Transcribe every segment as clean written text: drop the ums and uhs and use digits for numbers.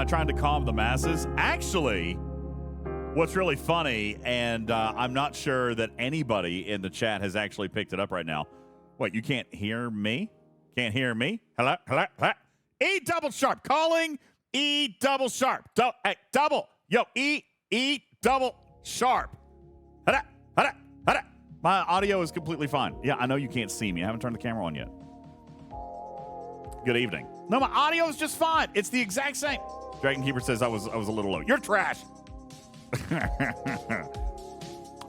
trying to calm the masses. Actually, what's really funny, and I'm not sure that anybody in the chat has actually picked it up right now. What, you can't hear me? Can't hear me? Hello? Hello? Hello? E double sharp. Calling E double sharp. Hey, double. Yo, E double sharp. Hello? Hello? Hello? My audio is completely fine. Yeah, I know you can't see me. I haven't turned the camera on yet. Good evening. No, my audio is just fine. It's the exact same. Dragon Keeper says I was a little low. You're trash.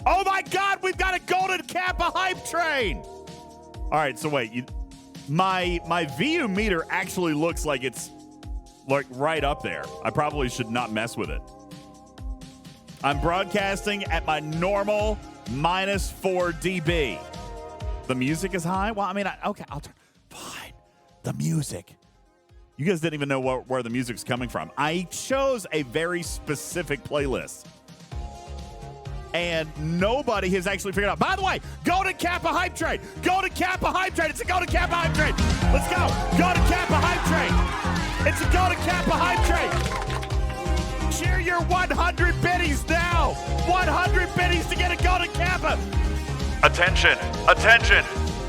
Oh my God, we've got a Golden Kappa hype train. All right, so wait, my VU meter actually looks like it's like right up there. I probably should not mess with it. I'm broadcasting at my normal -4 dB. The music is high. Well, I mean, okay, I'll turn. Fine, the music. You guys didn't even know where the music's coming from. I chose a very specific playlist. And nobody has actually figured out. By the way, Golden Kappa hype train. Golden Kappa hype train. It's a Golden Kappa hype train. Let's go. Golden Kappa hype train. It's a Golden Kappa hype train. Cheer your 100 biddies now. 100 biddies to get a Golden Kappa. Attention. Attention.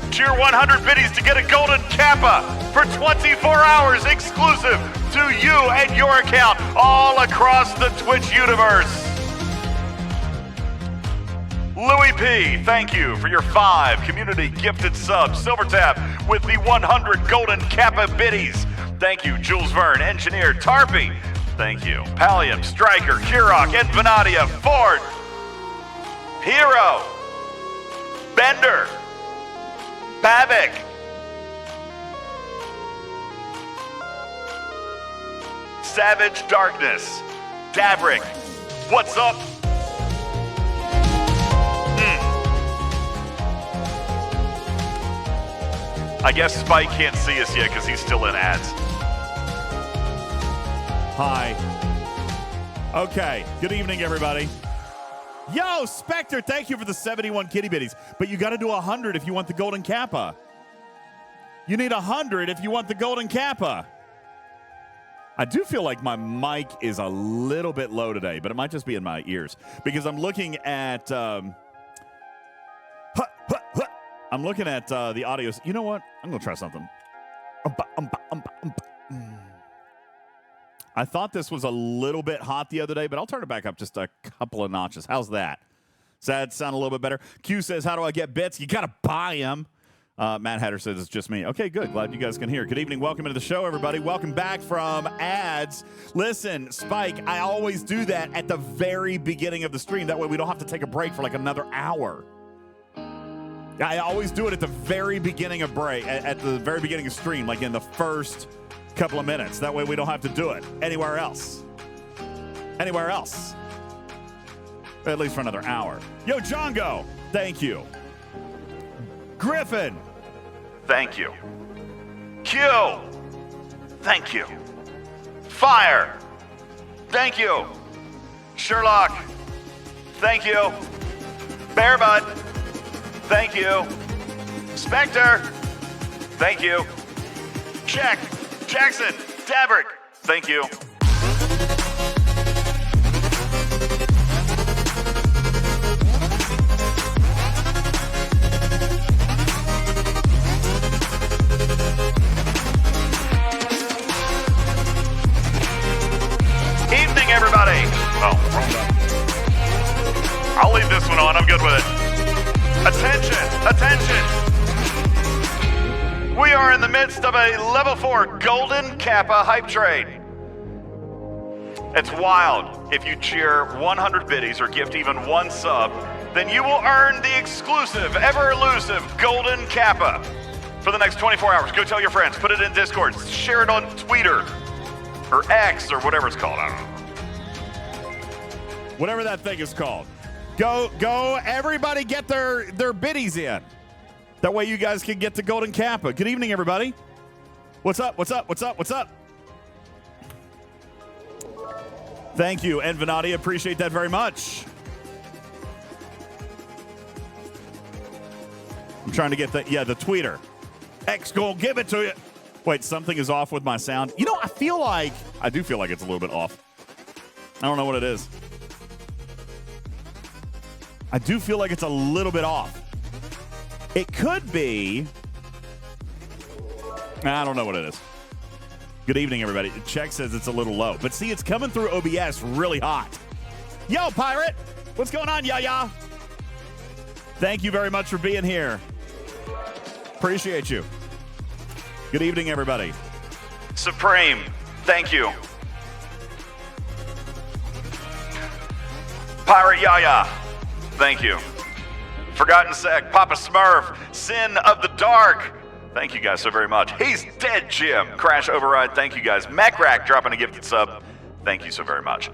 Cheer 100 biddies to get a Golden Kappa for 24 hours exclusive to you and your account all across the Twitch universe. Louis P., thank you for your 5 community gifted subs. Silver Tap with the 100 Golden Kappa biddies. Thank you, Jules Verne, Engineer, Tarpy. Thank you. Pallium, Striker, Kirok, Ed Venadia, Ford, Hero, Bender, Bavik, Savage Darkness, Davrick, what's up? I guess Spike can't see us yet because he's still in ads. Hi. Okay. Good evening, everybody. Yo, Spectre, thank you for the 71 kitty bitties. But you got to do 100 if you want the Golden Kappa. You need 100 if you want the Golden Kappa. I do feel like my mic is a little bit low today, but it might just be in my ears because I'm looking at... I'm looking at the audio. You know what? I'm going to try something. I thought this was a little bit hot the other day, but I'll turn it back up just a couple of notches. How's that? Does that sound a little bit better? Q says, how do I get bits? You got to buy them. Matt Hatter says it's just me. Okay, good. Glad you guys can hear. Good evening. Welcome into the show, everybody. Welcome back from ads. Listen, Spike, I always do that at the very beginning of the stream. That way we don't have to take a break for like another hour. I always do it at the very beginning of break, at the very beginning of stream, like in the first couple of minutes. That way we don't have to do it anywhere else. Anywhere else. At least for another hour. Yo, Django, thank you. Griffin, thank you. Q, thank you. Fire, thank you. Sherlock, thank you. Bearbud, thank you. Spectre, thank you. Check, Jackson, Davrick, thank you. Evening, everybody. Oh, wrong button. I'll leave this one on. I'm good with it. Attention, attention. We are in the midst of a level 4 Golden Kappa hype train. It's wild. If you cheer 100 biddies or gift even one sub, then you will earn the exclusive, ever-elusive Golden Kappa for the next 24 hours. Go tell your friends. Put it in Discord. Share it on Twitter or X or whatever it's called. I don't know. Whatever that thing is called. Go, everybody get their biddies in. That way you guys can get the Golden Kappa. Good evening, everybody. What's up? What's up? What's up? What's up? Thank you, and Venadia. Appreciate that very much. I'm trying to get the tweeter. X gonna give it to you. Wait, something is off with my sound. You know, I do feel like it's a little bit off. I don't know what it is. I do feel like it's a little bit off. It could be. I don't know what it is. Good evening, everybody. Check says it's a little low. But see, it's coming through OBS really hot. Yo, Pirate. What's going on, Yaya? Thank you very much for being here. Appreciate you. Good evening, everybody. Supreme, thank you. Pirate Yaya, thank you. Forgotten Sec, Papa Smurf, Sin of the Dark, thank you guys so very much. He's Dead Jim, Crash Override, thank you guys. Macrack dropping a gifted sub, thank you so very much.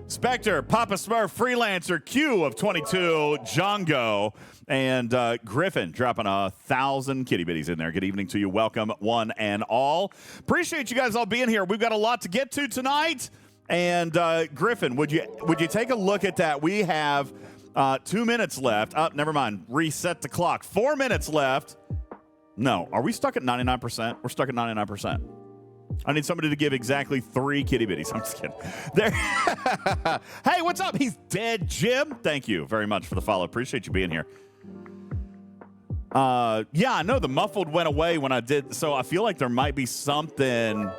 Spectre, Papa Smurf, Freelancer, Q of 22, Django, and Griffin dropping 1,000 kitty bitties in there. Good evening to you. Welcome, one and all. Appreciate you guys all being here. We've got a lot to get to tonight. And Griffin, would you take a look at that? We have 2 minutes left. Oh, never mind. Reset the clock. 4 minutes left. No. Are we stuck at 99%? We're stuck at 99%. I need somebody to give exactly 3 kitty bitties. I'm just kidding. There. Hey, what's up? He's Dead Jim. Thank you very much for the follow. Appreciate you being here. Yeah, I know the muffled went away when I did, so I feel like there might be something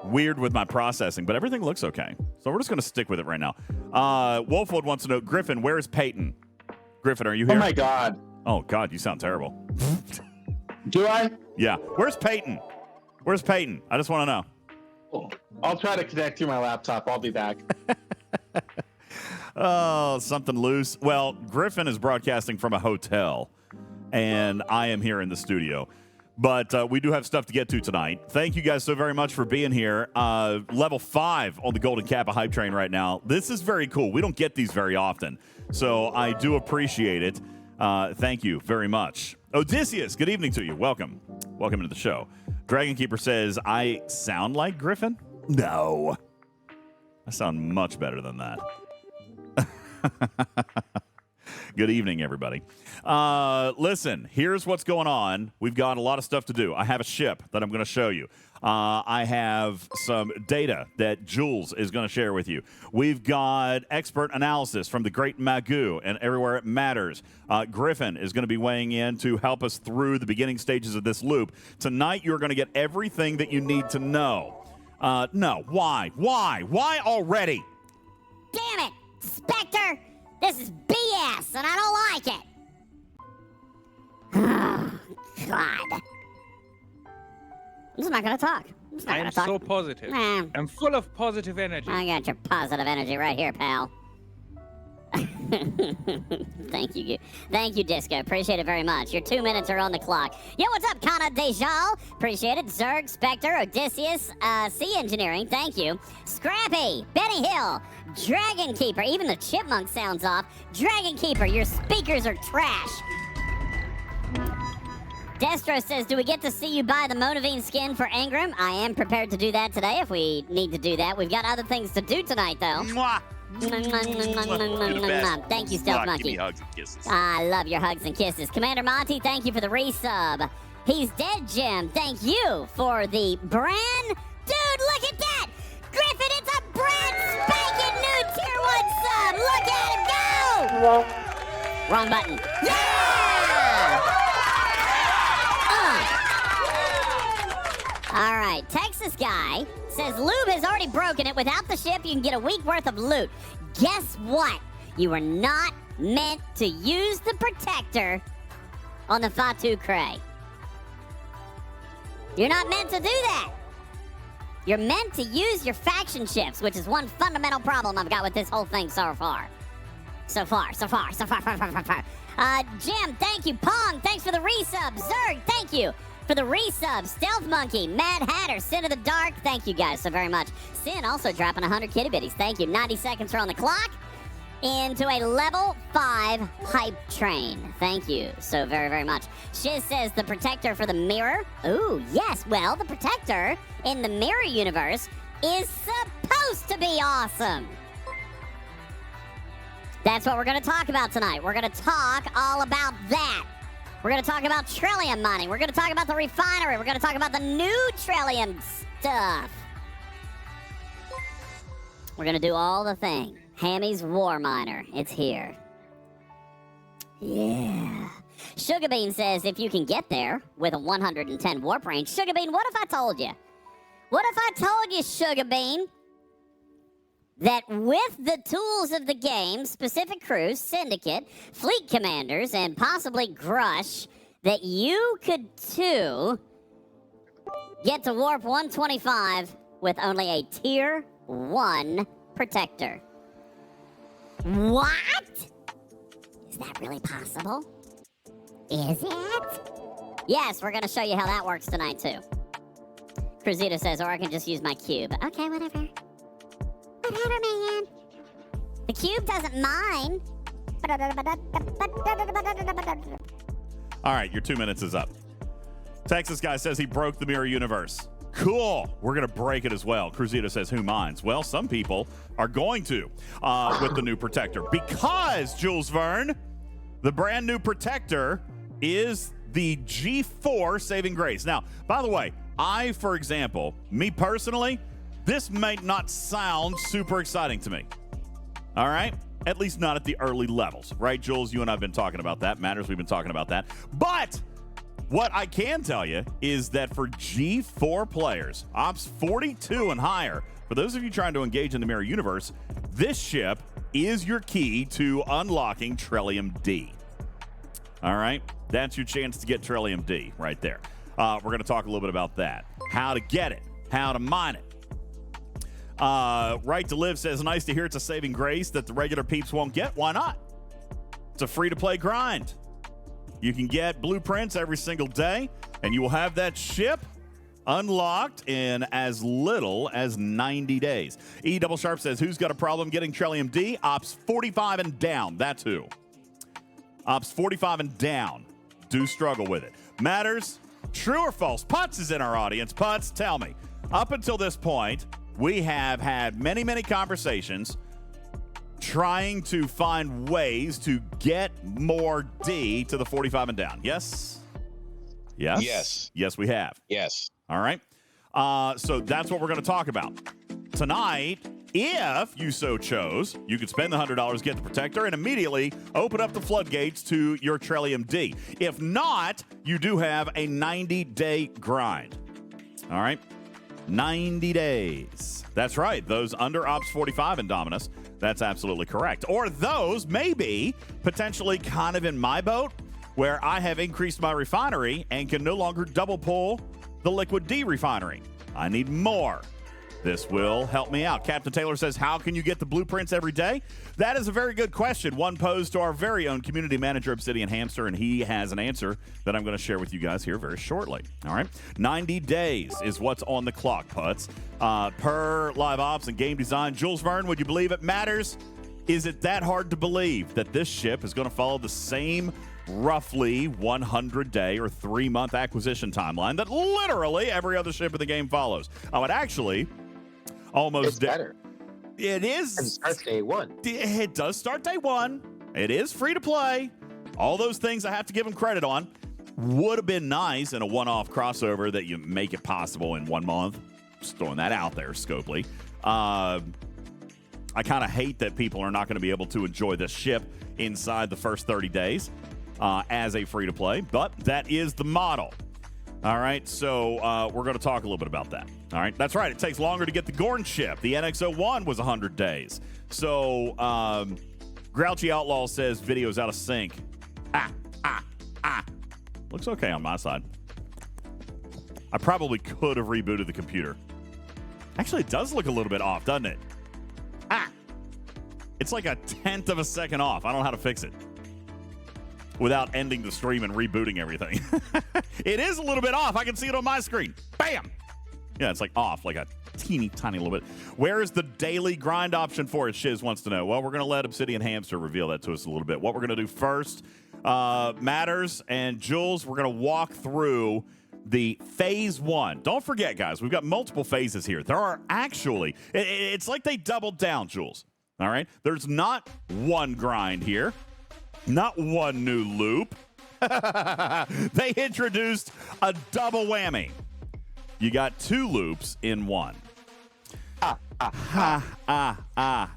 weird with my processing, but everything looks okay. So we're just going to stick with it right now. Wolfwood wants to know, Griffin, where's Peyton? Griffin, are you here? Oh, my God. Oh, God, you sound terrible. Do I? Yeah. Where's Peyton? Where's Peyton? I just want to know. I'll try to connect to my laptop. I'll be back. Oh, something loose. Well, Griffin is broadcasting from a hotel, and I am here in the studio. But we do have stuff to get to tonight. Thank you guys so very much for being here. Level 5 on the Golden Kappa Hype Train right now. This is very cool. We don't get these very often, so I do appreciate it. Thank you very much. Odysseus, good evening to you. Welcome. Welcome to the show. Dragon Keeper says, I sound like Griffin? No. I sound much better than that. Good evening, everybody. Listen, here's what's going on. We've got a lot of stuff to do. I have a ship that I'm going to show you. I have some data that Jules is going to share with you. We've got expert analysis from the Great Magoo and Everywhere It Matters. Griffin is going to be weighing in to help us through the beginning stages of this loop. Tonight, you're going to get everything that you need to know. No. Why? Why already? Damn it! Spectre! This is BS, and I don't like it! God. I'm just not gonna talk. I am so positive. I'm full of positive energy. I got your positive energy right here, pal. Thank you. Thank you, Disco. Appreciate it very much. Your 2 minutes are on the clock. Yo, what's up, Kana Dejal? Appreciate it. Zerg, Spectre, Odysseus, Sea Engineering. Thank you. Scrappy, Benny Hill, Dragon Keeper. Even the chipmunk sounds off. Dragon Keeper, your speakers are trash. Destro says, do we get to see you buy the Monavine skin for Ingram? I am prepared to do that today if we need to do that. We've got other things to do tonight, though. Mwah. Thank you, Stealth Monkey. Give me hugs and kisses. I love your hugs and kisses. Commander Monty, thank you for the resub. He's Dead Jim, thank you for the brand. Dude, look at that! Griffin, it's a brand spanking new tier 1 sub! Look at him go! Wrong button. Yeah! All right, Texas guy says lube has already broken it. Without the ship, you can get a week worth of loot. Guess what? You were not meant to use the protector on the Fatu-Krey. You're not meant to do that. You're meant to use your faction ships, which is one fundamental problem I've got with this whole thing so far. Jim, thank you. Pong, thanks for the resub. Zerg, thank you for the resub. Stealth Monkey, Mad Hatter, Sin of the Dark, thank you guys so very much. Sin also dropping 100 kitty bitties. Thank you. 90 seconds are on the clock. Into a level 5 hype train. Thank you so very, very much. Shiz says the protector for the mirror. Ooh, yes. Well, the protector in the mirror universe is supposed to be awesome. That's what we're going to talk about tonight. We're going to talk all about that. We're going to talk about Trellium mining. We're going to talk about the refinery. We're going to talk about the new Trellium stuff. We're going to do all the thing. Hammy's War Miner. It's here. Yeah. Sugar Bean says if you can get there with a 110 warp range. Sugar Bean, what if I told you? What if I told you, Sugar Bean, that with the tools of the game, Specific Crews, Syndicate, Fleet Commanders, and possibly Grush, that you could too get to warp 125 with only a Tier 1 Protector? What? Is that really possible? Is it? Yes, we're going to show you how that works tonight, too. Cruzito says, or I can just use my cube. Okay, whatever. Whatever, man. The cube doesn't mine. All right, your 2 minutes is up. Texas guy says he broke the mirror universe. Cool. We're going to break it as well. Cruzito says, who mines? Well, some people are going to with the new Protector. Because, Jules Verne, the brand new Protector is the G4 Saving Grace. Now, by the way, for example, me personally, this might not sound super exciting to me. All right? At least not at the early levels. Right, Jules? You and I have been talking about that. Matters, we've been talking about that. But what I can tell you is that for G4 players, Ops 42 and higher, for those of you trying to engage in the Mirror Universe, this ship is your key to unlocking Trellium D. All right? That's your chance to get Trellium D right there. We're going to talk a little bit about that. How to get it. How to mine it. Right to Live says, nice to hear it's a saving grace that the regular peeps won't get. Why not? It's a free-to-play grind. You can get blueprints every single day, and you will have that ship unlocked in as little as 90 days. E Double Sharp says, who's got a problem getting Trellium D? Ops 45 and down. That's who. Ops 45 and down do struggle with it. Matters, true or false? Putz is in our audience. Putz, tell me. Up until this point, we have had many, many conversations trying to find ways to get more D to the 45 and down. Yes? Yes? Yes. Yes, we have. Yes. All right. So that's what we're going to talk about. Tonight, if you so chose, you could spend the $100, get the Protector, and immediately open up the floodgates to your Trellium D. If not, you do have a 90-day grind. All right? 90 days. That's right. Those under Ops 45 in Dominus, that's absolutely correct. Or those maybe potentially kind of in my boat where I have increased my refinery and can no longer double pull the Liquid D refinery. I need more. This will help me out. Captain Taylor says, how can you get the blueprints every day? That is a very good question. One posed to our very own community manager, Obsidian Hamster, and he has an answer that I'm going to share with you guys here very shortly. All right? 90 days is what's on the clock, Putz. Per Live Ops and Game Design. Jules Verne, would you believe it matters? Is it that hard to believe that this ship is going to follow the same roughly 100-day or 3-month acquisition timeline that literally every other ship in the game follows? Oh, it actually almost it's better. It is. It starts day one. It does start day one. It is free to play. All those things I have to give them credit on. Would have been nice in a one-off crossover that you make it possible in 1 month. Just throwing that out there, Scopely. I kind of hate that people are not going to be able to enjoy this ship inside the first 30 days as a free-to-play, but that is the model. All right, so we're going to talk a little bit about that. All right, that's right. It takes longer to get the Gorn ship. The NX-01 was 100 days. So Grouchy Outlaw says video's out of sync. Looks okay on my side. I probably could have rebooted the computer. Actually, it does look a little bit off, doesn't it? It's like a 1/10 of a second off. I don't know how to fix it without ending the stream and rebooting everything. It is a little bit off. I can see it on my screen. Bam! Yeah, it's like off, like a teeny tiny little bit. Where is the daily grind option for it? Shiz wants to know. Well, we're going to let Obsidian Hamster reveal that to us a little bit. What we're going to do first, Matters and Jules, we're going to walk through the phase 1. Don't forget, guys, we've got multiple phases here. There are actually, it's like they doubled down, Jules. All right? There's not one grind here, not one new loop. They introduced a double whammy. You got 2 loops in one.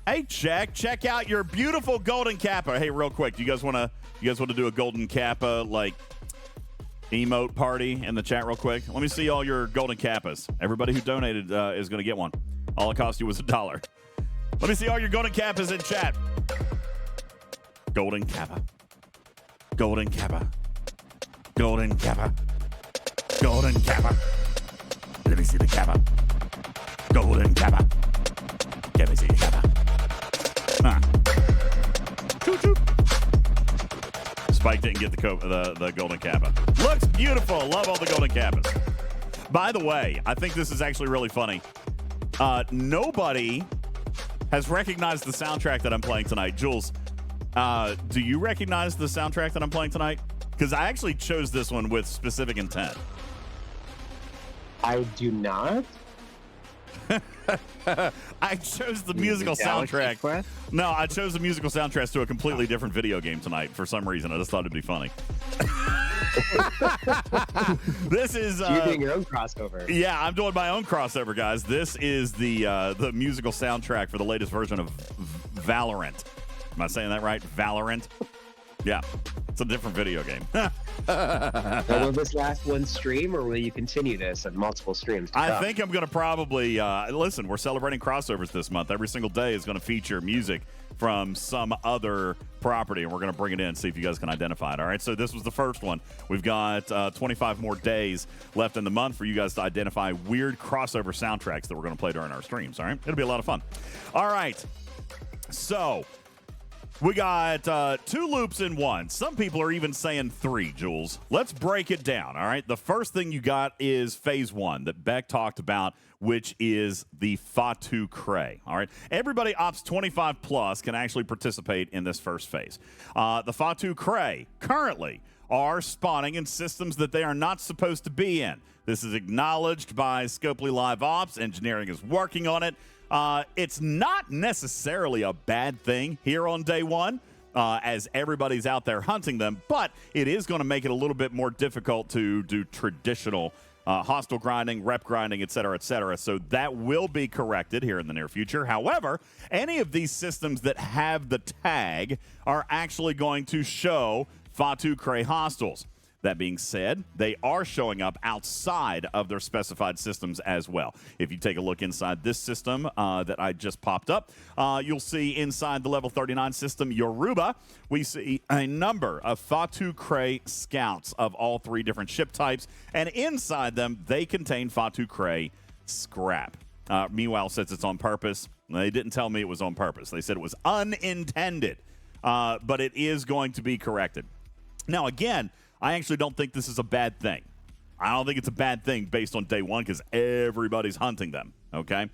Hey, check out your beautiful golden kappa. Hey, real quick, you guys want to do a golden kappa like emote party in the chat real quick? Let me see all your golden kappas. Everybody who donated is going to get one. All it cost you was $1. Let me see all your golden kappas in chat. Golden kappa. Golden kappa. Golden kappa. Golden kappa. Let me see the kappa. Golden kappa. Let me see the kappa. Choo choo. Spike didn't get the golden kappa. Looks beautiful. Love all the golden kappas. By the way, I think this is actually really funny. Nobody has recognized the soundtrack that I'm playing tonight. Jules, do you recognize the soundtrack that I'm playing tonight? Because I actually chose this one with specific intent. I do not. I chose the musical soundtrack. Quest? No, I chose the musical soundtrack to a completely different video game tonight for some reason. I just thought it'd be funny. This is You're doing your own crossover. Yeah, I'm doing my own crossover, guys. This is the musical soundtrack for the latest version of Valorant. Am I saying that right? Valorant? Yeah. It's a different video game. Now, will this last one stream, or will you continue this on multiple streams? I think I'm going to probably listen. We're celebrating crossovers this month. Every single day is going to feature music from some other property, and we're going to bring it in, see if you guys can identify it. All right, so this was the first one. We've got 25 more days left in the month for you guys to identify weird crossover soundtracks that we're going to play during our streams. All right, it'll be a lot of fun. All right, so we got 2 loops in one. Some people are even saying 3, Jules. Let's break it down, all right? The first thing you got is phase 1 that Beck talked about, which is the Fatu-Krey, all right? Everybody ops 25 plus can actually participate in this first phase. The Fatu-Krey currently are spawning in systems that they are not supposed to be in. This is acknowledged by Scopely Live Ops. Engineering is working on it. It's not necessarily a bad thing here on day one, as everybody's out there hunting them, but it is going to make it a little bit more difficult to do traditional hostile grinding, rep grinding, et cetera, et cetera. So that will be corrected here in the near future. However, any of these systems that have the tag are actually going to show Fatu-Krey hostiles. That being said, they are showing up outside of their specified systems as well. If you take a look inside this system that I just popped up, you'll see inside the level 39 system, Yoruba, we see a number of Fatu-Krey scouts of all 3 different ship types, and inside them, they contain Fatu-Krey scrap. Meanwhile, since it's on purpose, they didn't tell me it was on purpose. They said it was unintended, but it is going to be corrected. Now, again, I actually don't think this is a bad thing. I don't think it's a bad thing based on day one because everybody's hunting them, okay?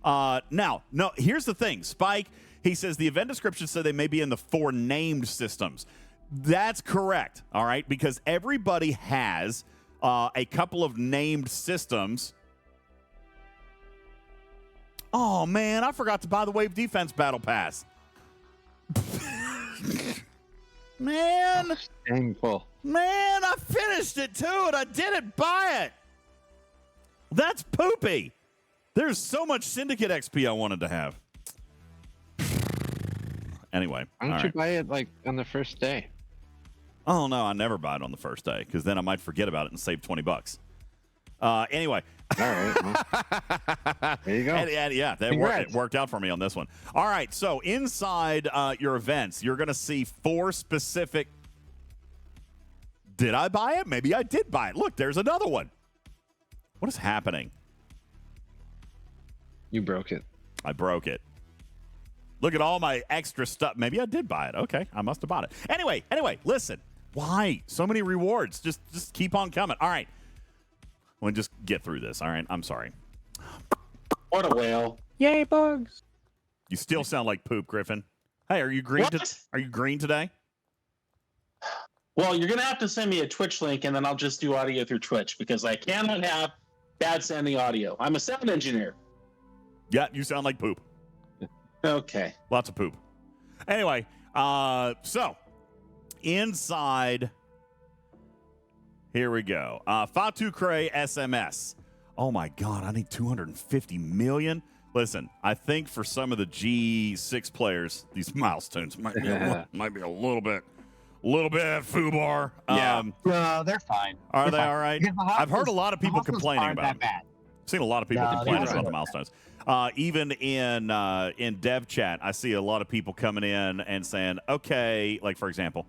Now, here's the thing. Spike, he says the event description said they may be in the 4 named systems. That's correct, all right, because everybody has a couple of named systems. Oh, man, I forgot to buy the Wave Defense Battle Pass. Man. Shameful. Man, I finished it too, and I didn't buy it. That's poopy. There's so much Syndicate XP I wanted to have. Anyway. Why don't you buy it like on the first day? Oh, no, I never buy it on the first day because then I might forget about it and save $20. Anyway. All right. Well, there you go. And yeah, it worked out for me on this one. All right, so inside your events, you're going to see 4 specific. Did I buy it? Maybe I did buy it. Look, there's another one. What is happening? You broke it. I broke it. Look at all my extra stuff. Maybe I did buy it. Okay, I must have bought it. Anyway, listen. Why? So many rewards. Just keep on coming. All right. We'll just get through this. All right. I'm sorry. What a whale. Yay, bugs. You still sound like poop, Griffin. Hey, are you green? Are you green today? Well, you're going to have to send me a Twitch link, and then I'll just do audio through Twitch because I cannot have bad sounding audio. I'm a sound engineer. Yeah, you sound like poop. Okay. Lots of poop. Anyway, so inside Here we go. Fatu-Krey SMS. Oh my God, I need 250 million. Listen, I think for some of the G6 players, these milestones might be a little bit foobar. Yeah. No, they're fine. Are They're they fine. all right? Because the I've heard a hostiles- lot of the people hostiles complaining aren't about that them. bad. I've seen a lot of people No, complaining they're about the not milestones. Even in dev chat, I see a lot of people coming in and saying, okay, like for example,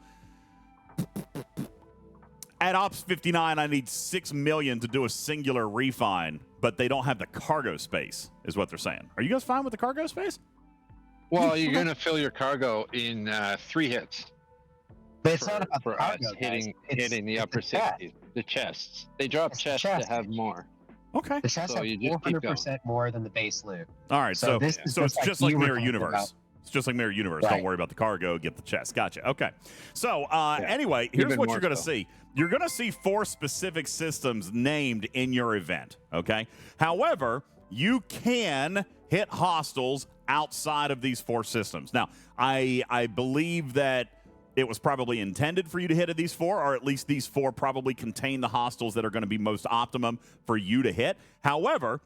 at Ops 59, I need 6 million to do a singular refine, but they don't have the cargo space, is what they're saying. Are you guys fine with the cargo space? Well, you're gonna fill your cargo in 3 hits. But it's not about the for cargo, us guys. hitting the it's upper the chest. 60s. The chests. They drop It's the chests chest. to have more. Okay. The chests So have you just keep 400% more than the base loot. All right. So this is it's just like you were Mirror talking Universe. about. It's just like Mirror Universe. Don't Right. worry about the cargo. Get the chest. Gotcha. Okay. So anyway, here's Even what more you're going to so. see. You're going to see 4 specific systems named in your event. Okay. However, you can hit hostiles outside of these 4 systems. Now, I believe that it was probably intended for you to hit these 4, or at least these 4 probably contain the hostiles that are going to be most optimum for you to hit. However,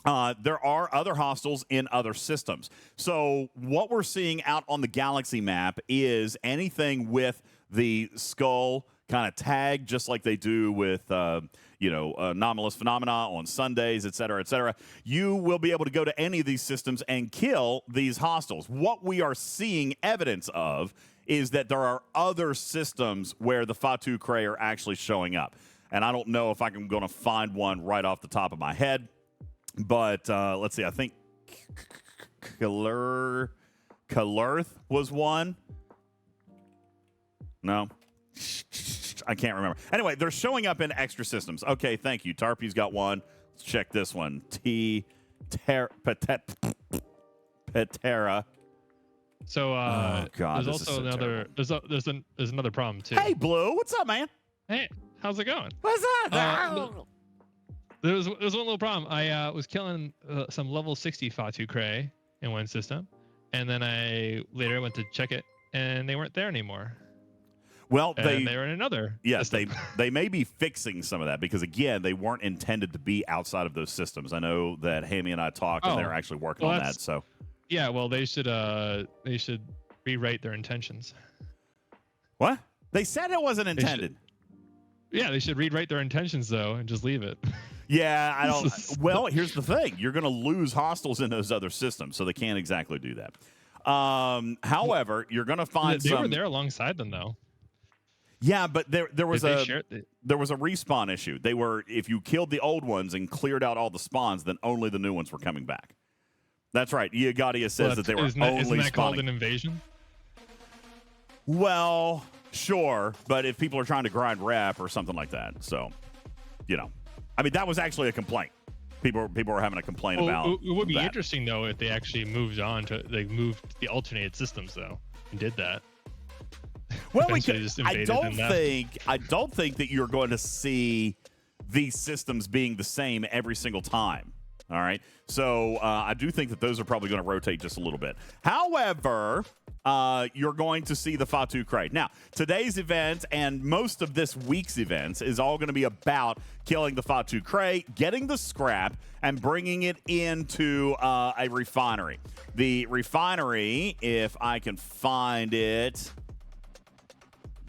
there are other hostiles in other systems. So what we're seeing out on the galaxy map is anything with the skull kind of tag, just like they do with anomalous phenomena on Sundays, et cetera, et cetera. You will be able to go to any of these systems and kill these hostiles. What we are seeing evidence of is that there are other systems where the Fatu-Krey are actually showing up. And I don't know if I'm going to find one right off the top of my head. But let's see. I think Kalerth was one. No. I can't remember. Anyway, they're showing up in extra systems. Okay, thank you. Tarpy's got one. Let's check this one. Patera. So Oh, God, there's this is also so another there's another problem too. Hey, Blue. What's up, man? Hey, how's it going? What's up? There's one little problem. I was killing some level 60 Fatu-Krey in one system, and then I later went to check it, and they weren't there anymore. Well, And they were in another. Yes, system. they may be fixing some of that because, again, they weren't intended to be outside of those systems. I know that Hammy and I talked, and they're actually working on that. So, yeah, well, they should rewrite their intentions. what? They said it wasn't intended. Yeah, they should rewrite their intentions though, and just leave it. Yeah, I don't. Well, here's the thing: you're going to lose hostiles in those other systems, so they can't exactly do that. However, you're going to find They some. were there alongside them though. Yeah, but there was Did they a share- there was a respawn issue. They were, if you killed the old ones and cleared out all the spawns, then only the new ones were coming back. That's right. Yagadia says that they were isn't only that called spawning. an invasion? Well, sure, but if people are trying to grind rep or something like that, so I mean, that was actually a complaint. People were having a complaint about. It would be that. interesting though if they actually moved on to moved the alternated systems though and did that. Well, Eventually just I invaded don't in that. think that you're going to see these systems being the same every single time. All right, so I do think that those are probably going to rotate just a little bit. However, you're going to see the Fatu-Krey. Now, today's event and most of this week's events is all going to be about killing the Fatu-Krey, getting the scrap, and bringing it into a refinery. The refinery, if I can find it.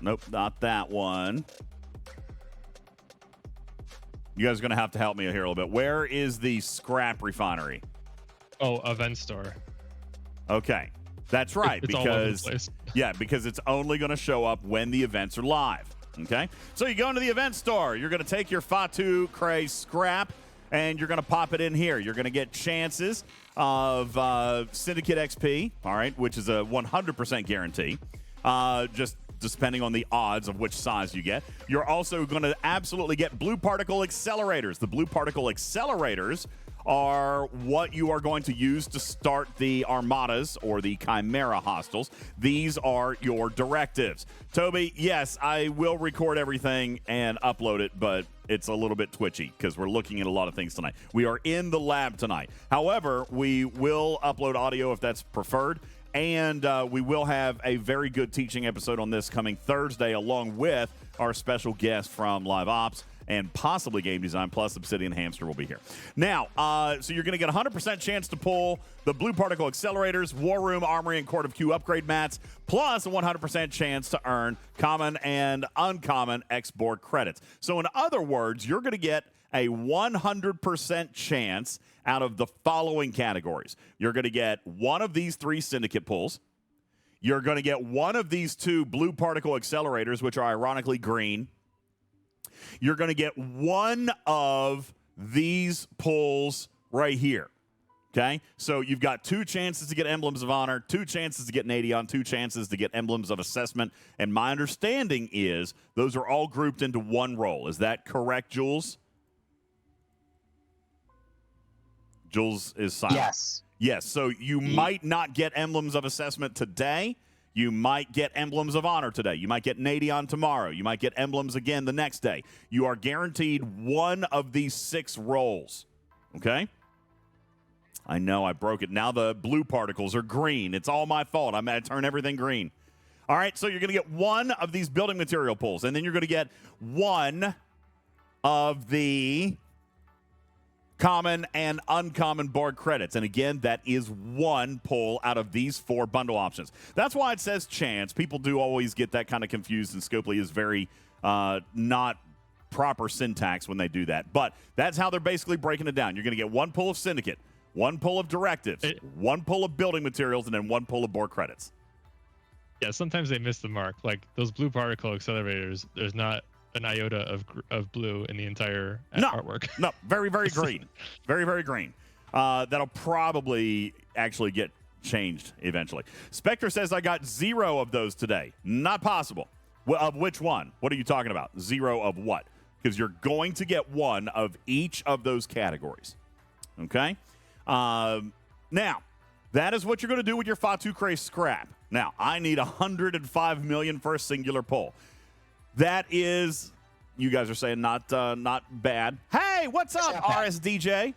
Nope, not that one. You guys are going to have to help me here a little bit. Where is the scrap refinery? Oh, event store. Okay. That's right. It's all over the because place. Yeah, because it's only going to show up when the events are live. Okay? So you go into the event store. You're going to take your Fatu-Krey scrap, and you're going to pop it in here. You're going to get chances of Syndicate XP, all right, which is a 100% guarantee. Just depending on the odds of which size you get. You're also going to absolutely get blue particle accelerators. The blue particle accelerators are what you are going to use to start the armadas or the Chimera hostiles. These are your directives. Toby, yes, I will record everything and upload it, but it's a little bit twitchy because we're looking at a lot of things tonight. We are in the lab tonight. However, we will upload audio if that's preferred. And we will have a very good teaching episode on this coming Thursday, along with our special guest from Live Ops and possibly Game Design, plus Obsidian Hamster will be here. Now, so you're going to get a 100% chance to pull the Blue Particle Accelerators, War Room, Armory, and Court of Q upgrade mats, plus a 100% chance to earn common and uncommon X-Board credits. So in other words, you're going to get a 100% chance out of the following categories. You're going to get one of these 3 Syndicate pulls. You're going to get one of these 2 Blue Particle Accelerators, which are ironically green. You're going to get one of these pulls right here. Okay? So you've got 2 chances to get Emblems of Honor, 2 chances to get Nadion, 2 chances to get Emblems of Assessment. And my understanding is those are all grouped into one roll. Is that correct, Jules? Jules is silent. Yes. Yes. So you might not get Emblems of Assessment today. You might get Emblems of Honor today. You might get Nadion tomorrow. You might get Emblems again the next day. You are guaranteed one of these 6 rolls. Okay? I know I broke it. Now the blue particles are green. It's all my fault. I'm going to turn everything green. All right, so you're going to get one of these building material pulls, and then you're going to get one of the common and uncommon board credits. And again, that is one pull out of these 4 bundle options. That's why it says chance. People do always get that kind of confused, and Scopely is very not proper syntax when they do that. But that's how they're basically breaking it down. You're going to get one pull of Syndicate, one pull of Directives, one pull of building materials, and then one pull of board credits. Yeah, sometimes they miss the mark. Like those blue particle accelerators, there's not an iota of blue in the entire artwork. No, very, very green. Very, very green. That'll probably actually get changed eventually. Spectre says, I got 0 of those today. Not possible. Well, of which one? What are you talking about? 0 of what? Because you're going to get one of each of those categories. Okay? Now, that is what you're going to do with your Fatu-Krey scrap. Now, I need 105 million for a singular pull. That is, you guys are saying, not bad. Hey, what's up, RSDJ?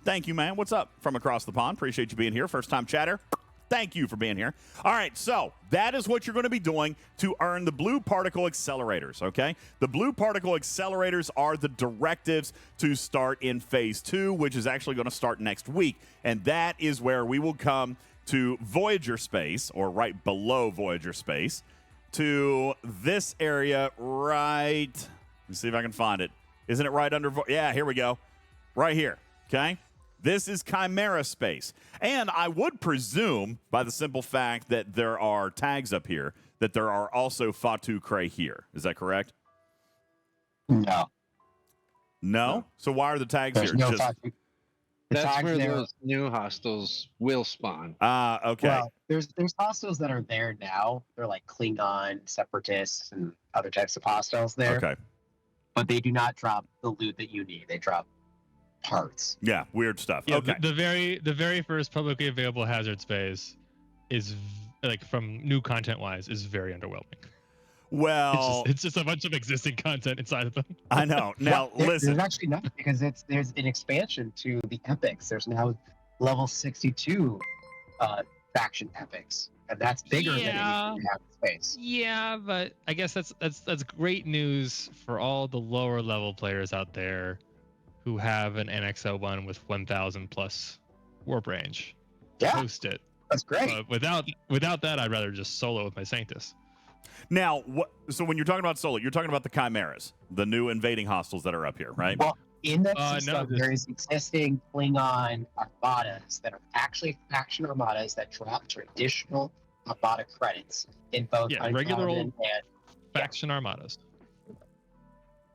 Thank you, man. What's up from across the pond? Appreciate you being here. First time chatter. Thank you for being here. All right, so that is what you're going to be doing to earn the Blue Particle Accelerators, okay? The Blue Particle Accelerators are the directives to start in Phase 2, which is actually going to start next week. And that is where we will come to Voyager Space, or right below Voyager Space, to this area right. Let me see if I can find it. Isn't it right under? Yeah, here we go. Right here. Okay. This is Chimera space. And I would presume, by the simple fact that there are tags up here, that there are also Fatu-Krey here. Is that correct? No. No? So why are the tags There's here? no Just... Fatu. That's where those new hostels will spawn. Okay. Well, there's hostels that are there now. They're like Klingon, Separatists, and other types of hostels there. Okay. But they do not drop the loot that you need. They drop parts. Yeah, weird stuff. Yeah, okay. The very first publicly available hazard space is like from new content wise is very underwhelming. Well, it's just a bunch of existing content inside of them. I know. Now, listen. There's actually not, because there's an expansion to the epics. There's now level 62 faction epics, and that's bigger than anything you have in space. Yeah, but I guess that's great news for all the lower level players out there who have an NX-01 with 1,000 plus warp range. Yeah, Post it. That's great. But without that, I'd rather just solo with my Sanctus. Now, so when you're talking about solo, you're talking about the Chimeras, the new invading hostels that are up here, right? Well, in that No, system, there is existing Klingon armadas that are actually faction armadas that drop traditional armada credits in both regular old and faction armadas.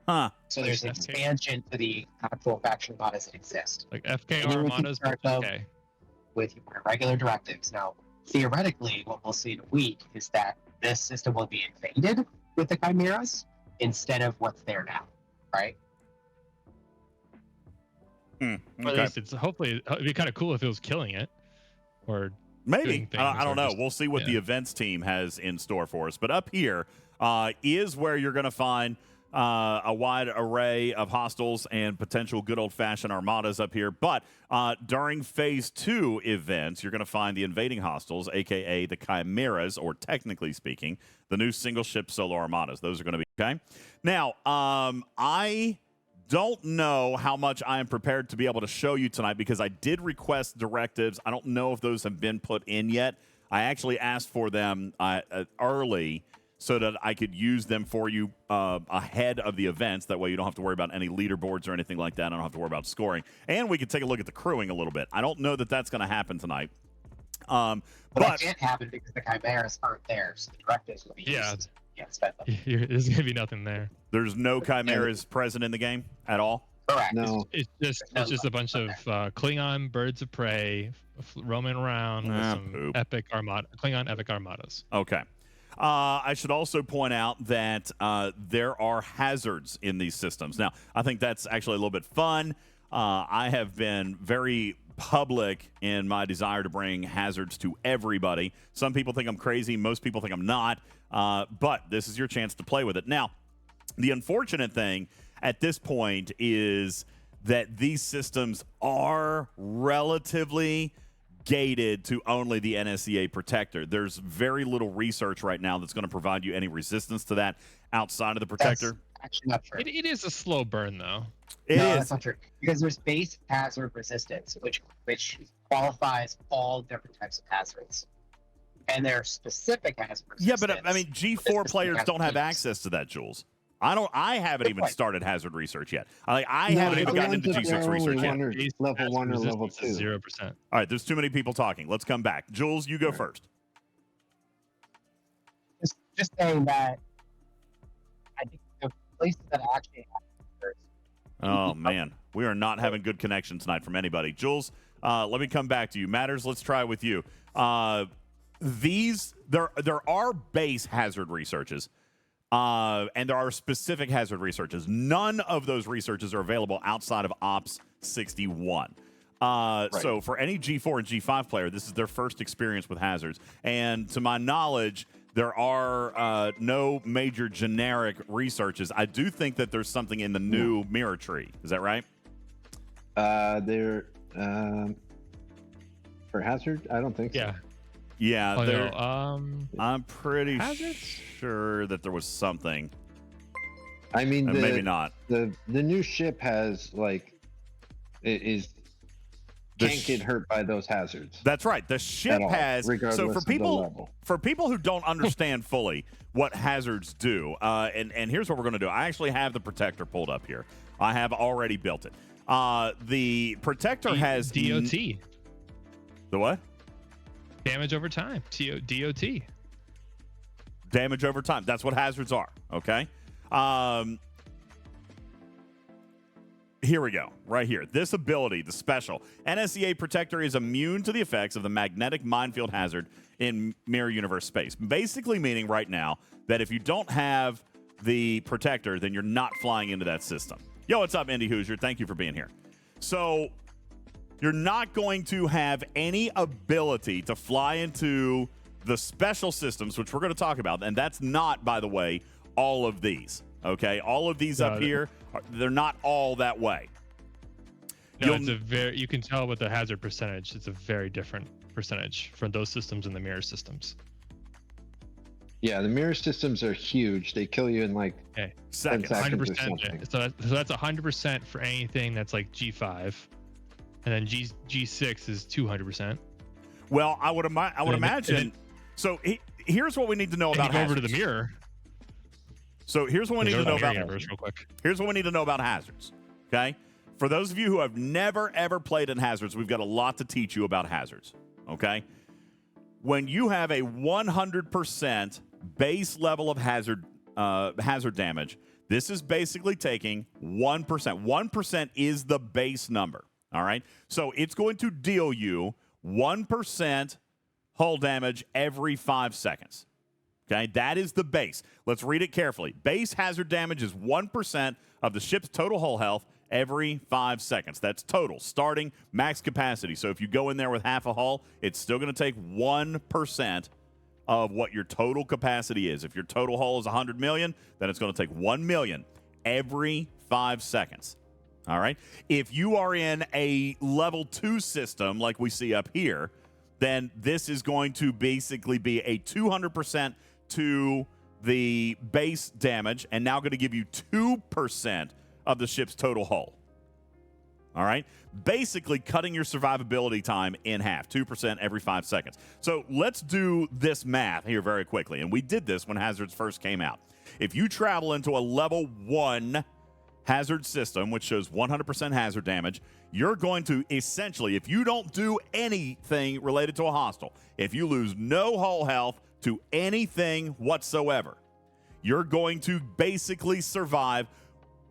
Huh. so there's an expansion to the actual faction armadas that exist. Like FK And then we can armadas, start but out okay. with your regular directives. Now, theoretically, what we'll see in a week is that this system will be invaded with the Chimeras instead of what's there now, right? Or at least it's hopefully it'd be kind of cool if it was killing it, or Maybe. things I don't or know. just- We'll see what the events team has in store for us. But up here is where you're going to find a wide array of hostiles and potential good old-fashioned armadas up here. But during Phase 2 events, you're going to find the invading hostiles, a.k.a. the Chimeras, or technically speaking, the new single-ship solo armadas. Those are going to be okay. Now, I don't know how much I am prepared to be able to show you tonight because I did request directives. I don't know if those have been put in yet. I actually asked for them early so that I could use them for you ahead of the events. That way you don't have to worry about any leaderboards or anything like that. I don't have to worry about scoring. And we could take a look at the crewing a little bit. I don't know that that's going to happen tonight. But it can't happen because the Chimeras aren't there, so the directives will be used. Can't spend them. There's going to be nothing there. There's no Chimeras present in the game at all? Correct. No. It's just a bunch of Klingon birds of prey roaming around with some epic Klingon epic armadas. Okay. I should also point out that there are hazards in these systems. Now, I think that's actually a little bit fun. I have been very public in my desire to bring hazards to everybody. Some people think I'm crazy. Most people think I'm not. But this is your chance to play with it. Now, the unfortunate thing at this point is that these systems are relatively gated to only the NSEA protector. There's very little research right now that's going to provide you any resistance to that outside of the protector. That's actually not true. It is a slow burn, though. That's not true. Because there's base hazard resistance, which qualifies all different types of hazards. And there are specific hazard resistance. Yeah, but I mean, G4 players don't have access to that, Jules. I haven't even started hazard research yet. I haven't even gotten into G6 research yet. Level 1 or level 2. 0%. All right, there's too many people talking. Let's come back. Jules, you go first. Just saying that I think the places that actually have hazards. Oh, man. We are not having good connection tonight from anybody. Jules, let me come back to you. Matters, let's try with you. There are base hazard researches. And there are specific hazard researches. None of those researches are available outside of Ops 61. So for any G4 and G5 player, this is their first experience with hazards. And to my knowledge, there are no major generic researches. I do think that there's something in the new mirror tree. Is that right? For hazard, I don't think so. Yeah. Yeah, I'm pretty hazards? sure that there was something. I mean, maybe not. The new ship has can't get hurt by those hazards. That's right. The ship has. So for people who don't understand fully what hazards do, and here's what we're going to do. I actually have the protector pulled up here. I have already built it. The protector has DOT. The what? Damage over time. DOT. Damage over time. That's what hazards are. Okay. Here we go. Right here. This ability, the special. NSEA Protector is immune to the effects of the magnetic minefield hazard in Mirror Universe space. Basically meaning right now that if you don't have the Protector, then you're not flying into that system. Yo, what's up, Indy Hoosier? Thank you for being here. So you're not going to have any ability to fly into the special systems, which we're going to talk about. And that's not, by the way, all of these. Okay? All of these up here, they're not all that way. No, you can tell with the hazard percentage, it's a very different percentage for those systems and the mirror systems. Yeah, the mirror systems are huge. They kill you in like 10 seconds 100%. or something. So that's 100% for anything that's like G5. And then G6 is 200%. Well, I would imagine. So here's what we need to know about hazards. Over to the mirror. So here's what we need to know about real quick. Here's what we need to know about hazards. Okay, for those of you who have never ever played in hazards, we've got a lot to teach you about hazards. Okay, when you have a 100% base level of hazard damage, this is basically taking 1%. 1% is the base number. All right. So it's going to deal you 1% hull damage every 5 seconds. Okay. That is the base. Let's read it carefully. Base hazard damage is 1% of the ship's total hull health every 5 seconds. That's total, starting max capacity. So if you go in there with half a hull, it's still going to take 1% of what your total capacity is. If your total hull is 100 million, then it's going to take 1 million every 5 seconds. All right. If you are in a level 2 system like we see up here, then this is going to basically be a 200% to the base damage and now going to give you 2% of the ship's total hull. All right. Basically cutting your survivability time in half, 2% every 5 seconds. So let's do this math here very quickly. And we did this when hazards first came out. If you travel into a level 1 hazard system, which shows 100% hazard damage, you're going to essentially, if you don't do anything related to a hostile, if you lose no hull health to anything whatsoever, you're going to basically survive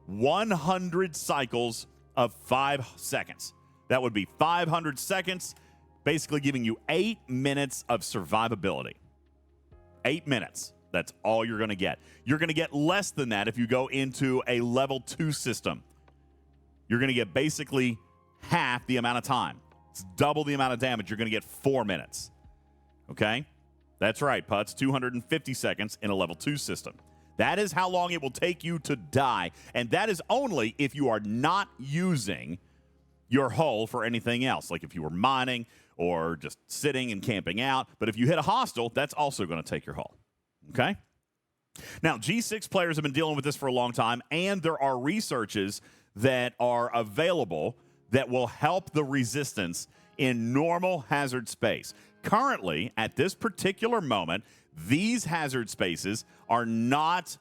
100 cycles of 5 seconds. That would be 500 seconds, basically giving you 8 minutes of survivability. 8 minutes. That's all you're going to get. You're going to get less than that if you go into a level 2 system. You're going to get basically half the amount of time. It's double the amount of damage. You're going to get 4 minutes. Okay? That's right, Putz. 250 seconds in a level 2 system. That is how long it will take you to die. And that is only if you are not using your hull for anything else, like if you were mining or just sitting and camping out. But if you hit a hostile, that's also going to take your hull. Okay? Now, G6 players have been dealing with this for a long time, and there are researches that are available that will help the resistance in normal hazard space. Currently, at this particular moment, these hazard spaces are not,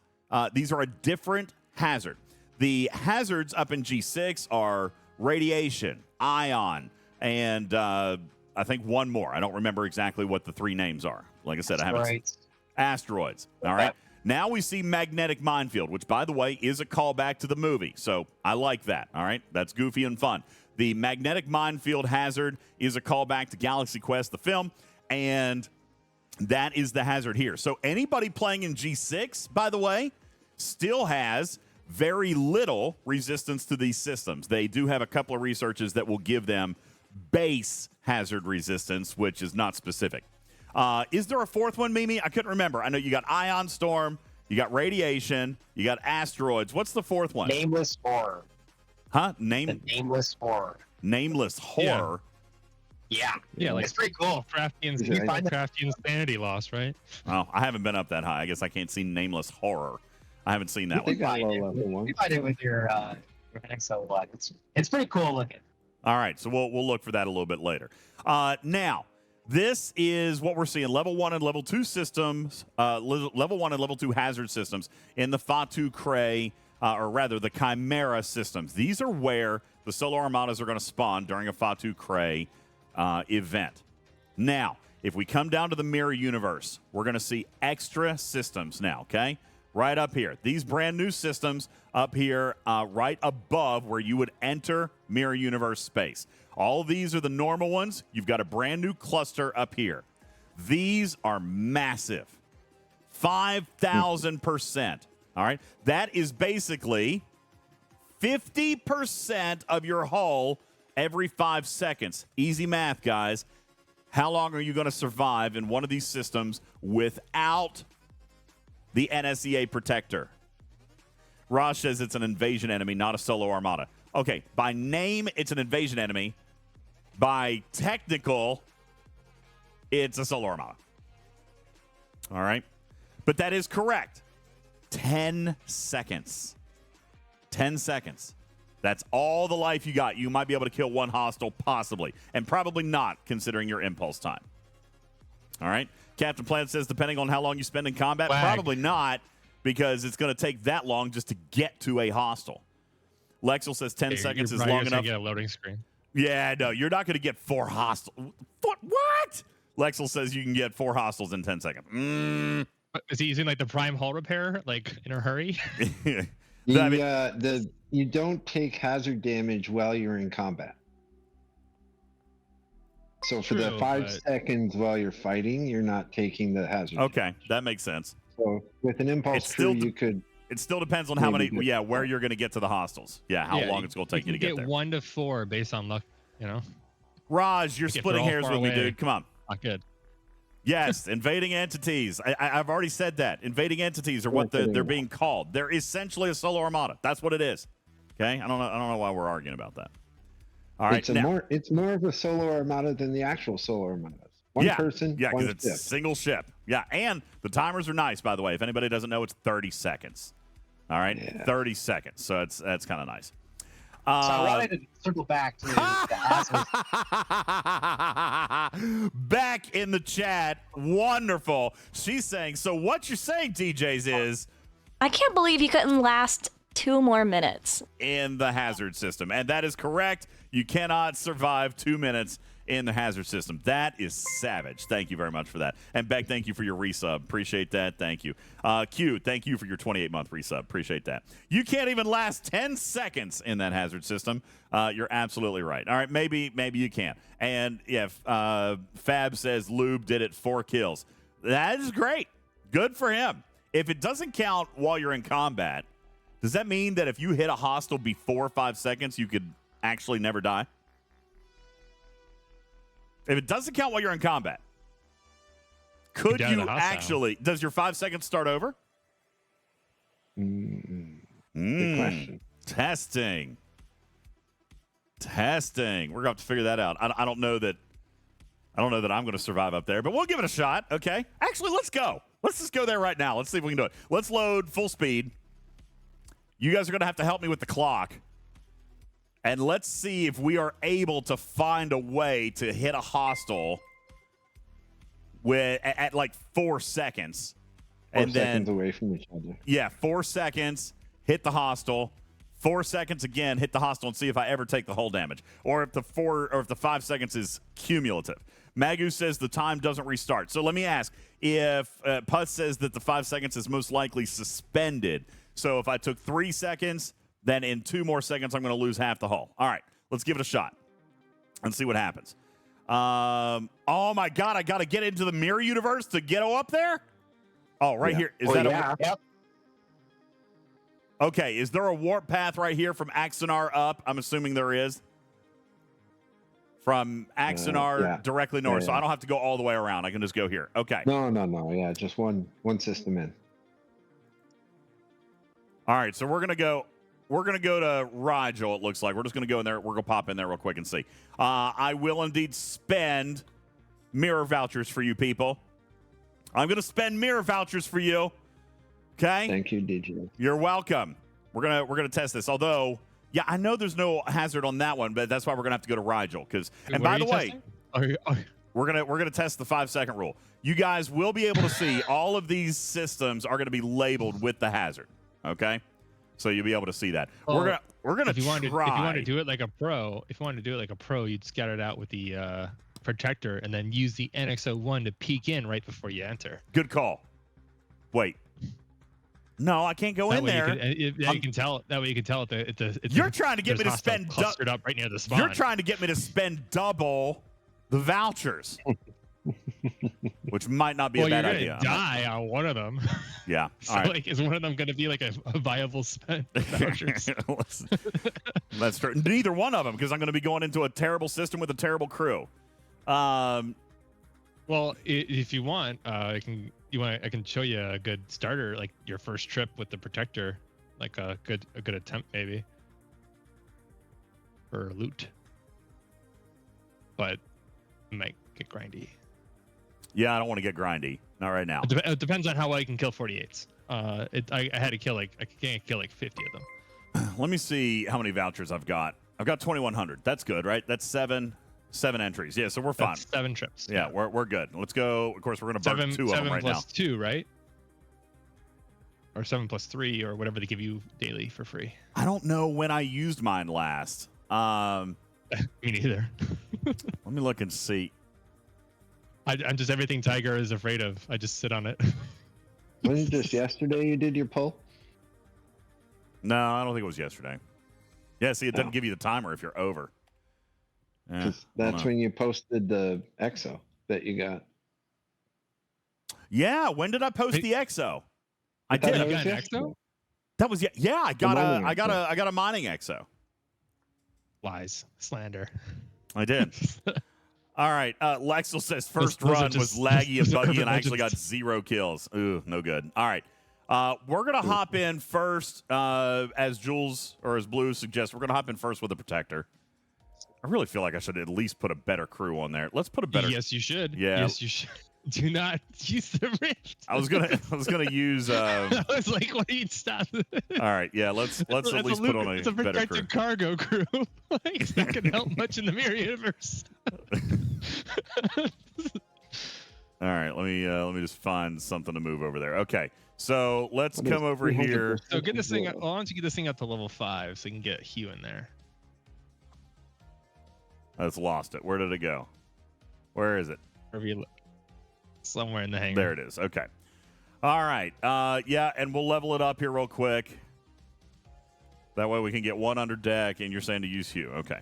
these are a different hazard. The hazards up in G6 are radiation, ion, and I think one more. I don't remember exactly what the 3 names are. Like I said, I haven't. Asteroids. All right. Now we see magnetic minefield, which, by the way, is a callback to the movie. So I like that. All right. That's goofy and fun. The magnetic minefield hazard is a callback to Galaxy Quest, the film. And that is the hazard here. So anybody playing in G6, by the way, still has very little resistance to these systems. They do have a couple of researches that will give them base hazard resistance, which is not specific. Is there a 4th one, Mimi? I couldn't remember. I know you got ion storm, you got radiation, you got asteroids. What's the 4th one? Nameless horror. Huh? The nameless horror. Nameless horror. Yeah. Yeah, like it's pretty cool. Crafty insanity loss, right? Oh, I haven't been up that high. I guess I can't see nameless horror. I haven't seen that one. You find it with your Exo one. It's pretty cool looking. All right, so we'll look for that a little bit later. Now, this is what we're seeing: level 1 and level 2 systems, level 1 and level 2 hazard systems in the Fatu-Krey, or rather the Chimera systems. These are where the solar armadas are going to spawn during a Fatu-Krey event. Now, if we come down to the mirror universe, we're going to see extra systems now, okay? Right up here. These brand new systems up here right above where you would enter mirror universe space. All of these are the normal ones. You've got a brand new cluster up here. These are massive. 5,000%. All right? That is basically 50% of your hull every 5 seconds. Easy math, guys. How long are you going to survive in one of these systems without the NSEA protector? Raj says it's an invasion enemy, not a solo armada. Okay, by name, it's an invasion enemy. By technical, it's a solo armada. All right? But that is correct. 10 seconds. 10 seconds. That's all the life you got. You might be able to kill one hostile, possibly, and probably not, considering your impulse time. All right? Captain Planet says, depending on how long you spend in combat, probably not, because it's going to take that long just to get to a hostile. Lexel says 10 seconds is long enough. Get a loading screen. Yeah, no, you're not going to get 4 hostiles. What? Lexel says you can get 4 hostiles in 10 seconds. Is he using like the prime hull repair, like in a hurry? You don't take hazard damage while you're in combat. So for the 5 seconds while you're fighting, you're not taking the hazard. Okay, damage. that makes sense. So with an impulse crew, you could. It still depends on how many. Yeah, where you're going to get to the hostiles. Yeah, how long it's going to take you to get there. 1 to 4 based on luck. You know. Raj, you're splitting hairs with me, dude. Come on. Not good. Yes, invading entities. I've already said that. Invading entities are what they're being called. They're essentially a solar armada. That's what it is. Okay? I don't know why we're arguing about that. All right. It's more of a solar armada than the actual solar armadas. One person, yeah, one because it's ship. single ship. Yeah, and the timers are nice, by the way. If anybody doesn't know, it's 30 seconds. All right, 30 seconds. So that's kind of nice. So I wanted to circle back to the hazard. Back in the chat. Wonderful. She's saying, so what you're saying, DJs, is I can't believe you couldn't last 2 more minutes in the hazard system. And that is correct. You cannot survive 2 minutes in the hazard system. That is savage. Thank you very much for that. And Beck, thank you for your resub. Appreciate that. Thank you. Q, thank you for your 28-month resub. Appreciate that. You can't even last 10 seconds in that hazard system. You're absolutely right. All right, maybe you can. And Fab says Lube did it 4 kills. That is great. Good for him. If it doesn't count while you're in combat, does that mean that if you hit a hostile before 5 seconds, you could actually never die? If it doesn't count while you're in combat, could you actually? Does your 5 seconds start over? Good question. Testing. We're gonna have to figure that out. I don't know that I'm going to survive up there, but we'll give it a shot. Okay. Actually, let's go. Let's just go there right now. Let's see if we can do it. Let's load full speed. You guys are going to have to help me with the clock. And let's see if we are able to find a way to hit a hostile at like 4 seconds. 4 and seconds then, away from each other. Yeah, 4 seconds, hit the hostile. 4 seconds again, hit the hostile, and see if I ever take the whole damage. Or if the 5 seconds is cumulative. Magu says the time doesn't restart. So let me ask, if Putz says that the 5 seconds is most likely suspended. So if I took 3 seconds, then in 2 more seconds, I'm going to lose half the hull. All right, let's give it a shot and see what happens. Oh, my God, I got to get into the mirror universe to get up there? Oh, right here. Is that a... Yep. Okay, is there a warp path right here from Axanar up? I'm assuming there is. From Axanar directly north, so I don't have to go all the way around. I can just go here. Okay. No. Yeah, just one system in. All right, so we're gonna go to Rigel. It looks like we're just gonna go in there. We're gonna pop in there real quick and see. I will indeed spend mirror vouchers for you people. I'm gonna spend mirror vouchers for you. Okay. Thank you, DJ. You're welcome. We're gonna test this. Although, yeah, I know there's no hazard on that one, but that's why we're gonna have to go to Rigel. And by the way, we're gonna test the 5 second rule. You guys will be able to see all of these systems are gonna be labeled with the hazard. Okay, so you'll be able to see that. We're gonna if you try. If you want to do it like a pro, you'd scatter it out with the protector and then use the NX01 to peek in right before you enter. Good call. Wait. No, I can't go in there. You can tell. That way you can tell it's You're trying to get me to spend clustered up right near the spawn. You're trying to get me to spend double the vouchers, which might not be a bad idea. You're gonna die on one of them. Yeah. So, like, is one of them going to be like a viable spend vouchers? That's true. Neither one of them, because I'm going to be going into a terrible system with a terrible crew. Well, if you want, I can show you a good starter, like your first trip with the protector, like a good attempt maybe for loot, but it might get grindy. Yeah, I don't want to get grindy. Not right now. It depends on how well you can kill 48s. I had to kill I can't kill like 50 of them. Let me see how many vouchers I've got. I've got 2,100. That's good, right? That's seven entries. Yeah, so we're fine. That's 7 trips. Yeah, we're good. Let's go. Of course, we're going to burn 2 of them right now. 7 plus 2, right? Or 7 plus 3, or whatever they give you daily for free. I don't know when I used mine last. Me neither. Let me look and see. I'm just everything Tiger is afraid of. I just sit on it. Wasn't it just yesterday you did your poll? No, I don't think it was yesterday. Yeah, see, it doesn't give you the timer if you're over. Yeah, that's when you posted the EXO that you got. Yeah, when did I post the EXO? I did. You got an EXO? That was I got a mining EXO. Lies, slander. I did. All right. Lexel says first Those are run was just- laggy and those are buggy, urban and I actually got legends. 0 kills. Ooh, no good. All right. We're going to hop in first, as Jules or as Blue suggests. We're going to hop in first with a protector. I really feel like I should at least put a better crew on there. Let's put a better. Yes, you should. Yeah. Yes, you should. Do not use the rift. I was gonna use. I was like, "What are you stop?" All right, yeah. Let's at least put on a It's a better crew. protected cargo crew. Like, it's not gonna help much in the mirror universe. All right, let me just find something to move over there. Okay, so let's come over here. So get this thing. Why don't you get this thing up to level 5 so you can get Hugh in there? Let's lost it. Where did it go? Where is it? Wherever you look. Somewhere in the hangar. There it is. Okay. All right. Yeah, and we'll level it up here real quick. That way we can get one under deck, and you're saying to use Hugh. Okay.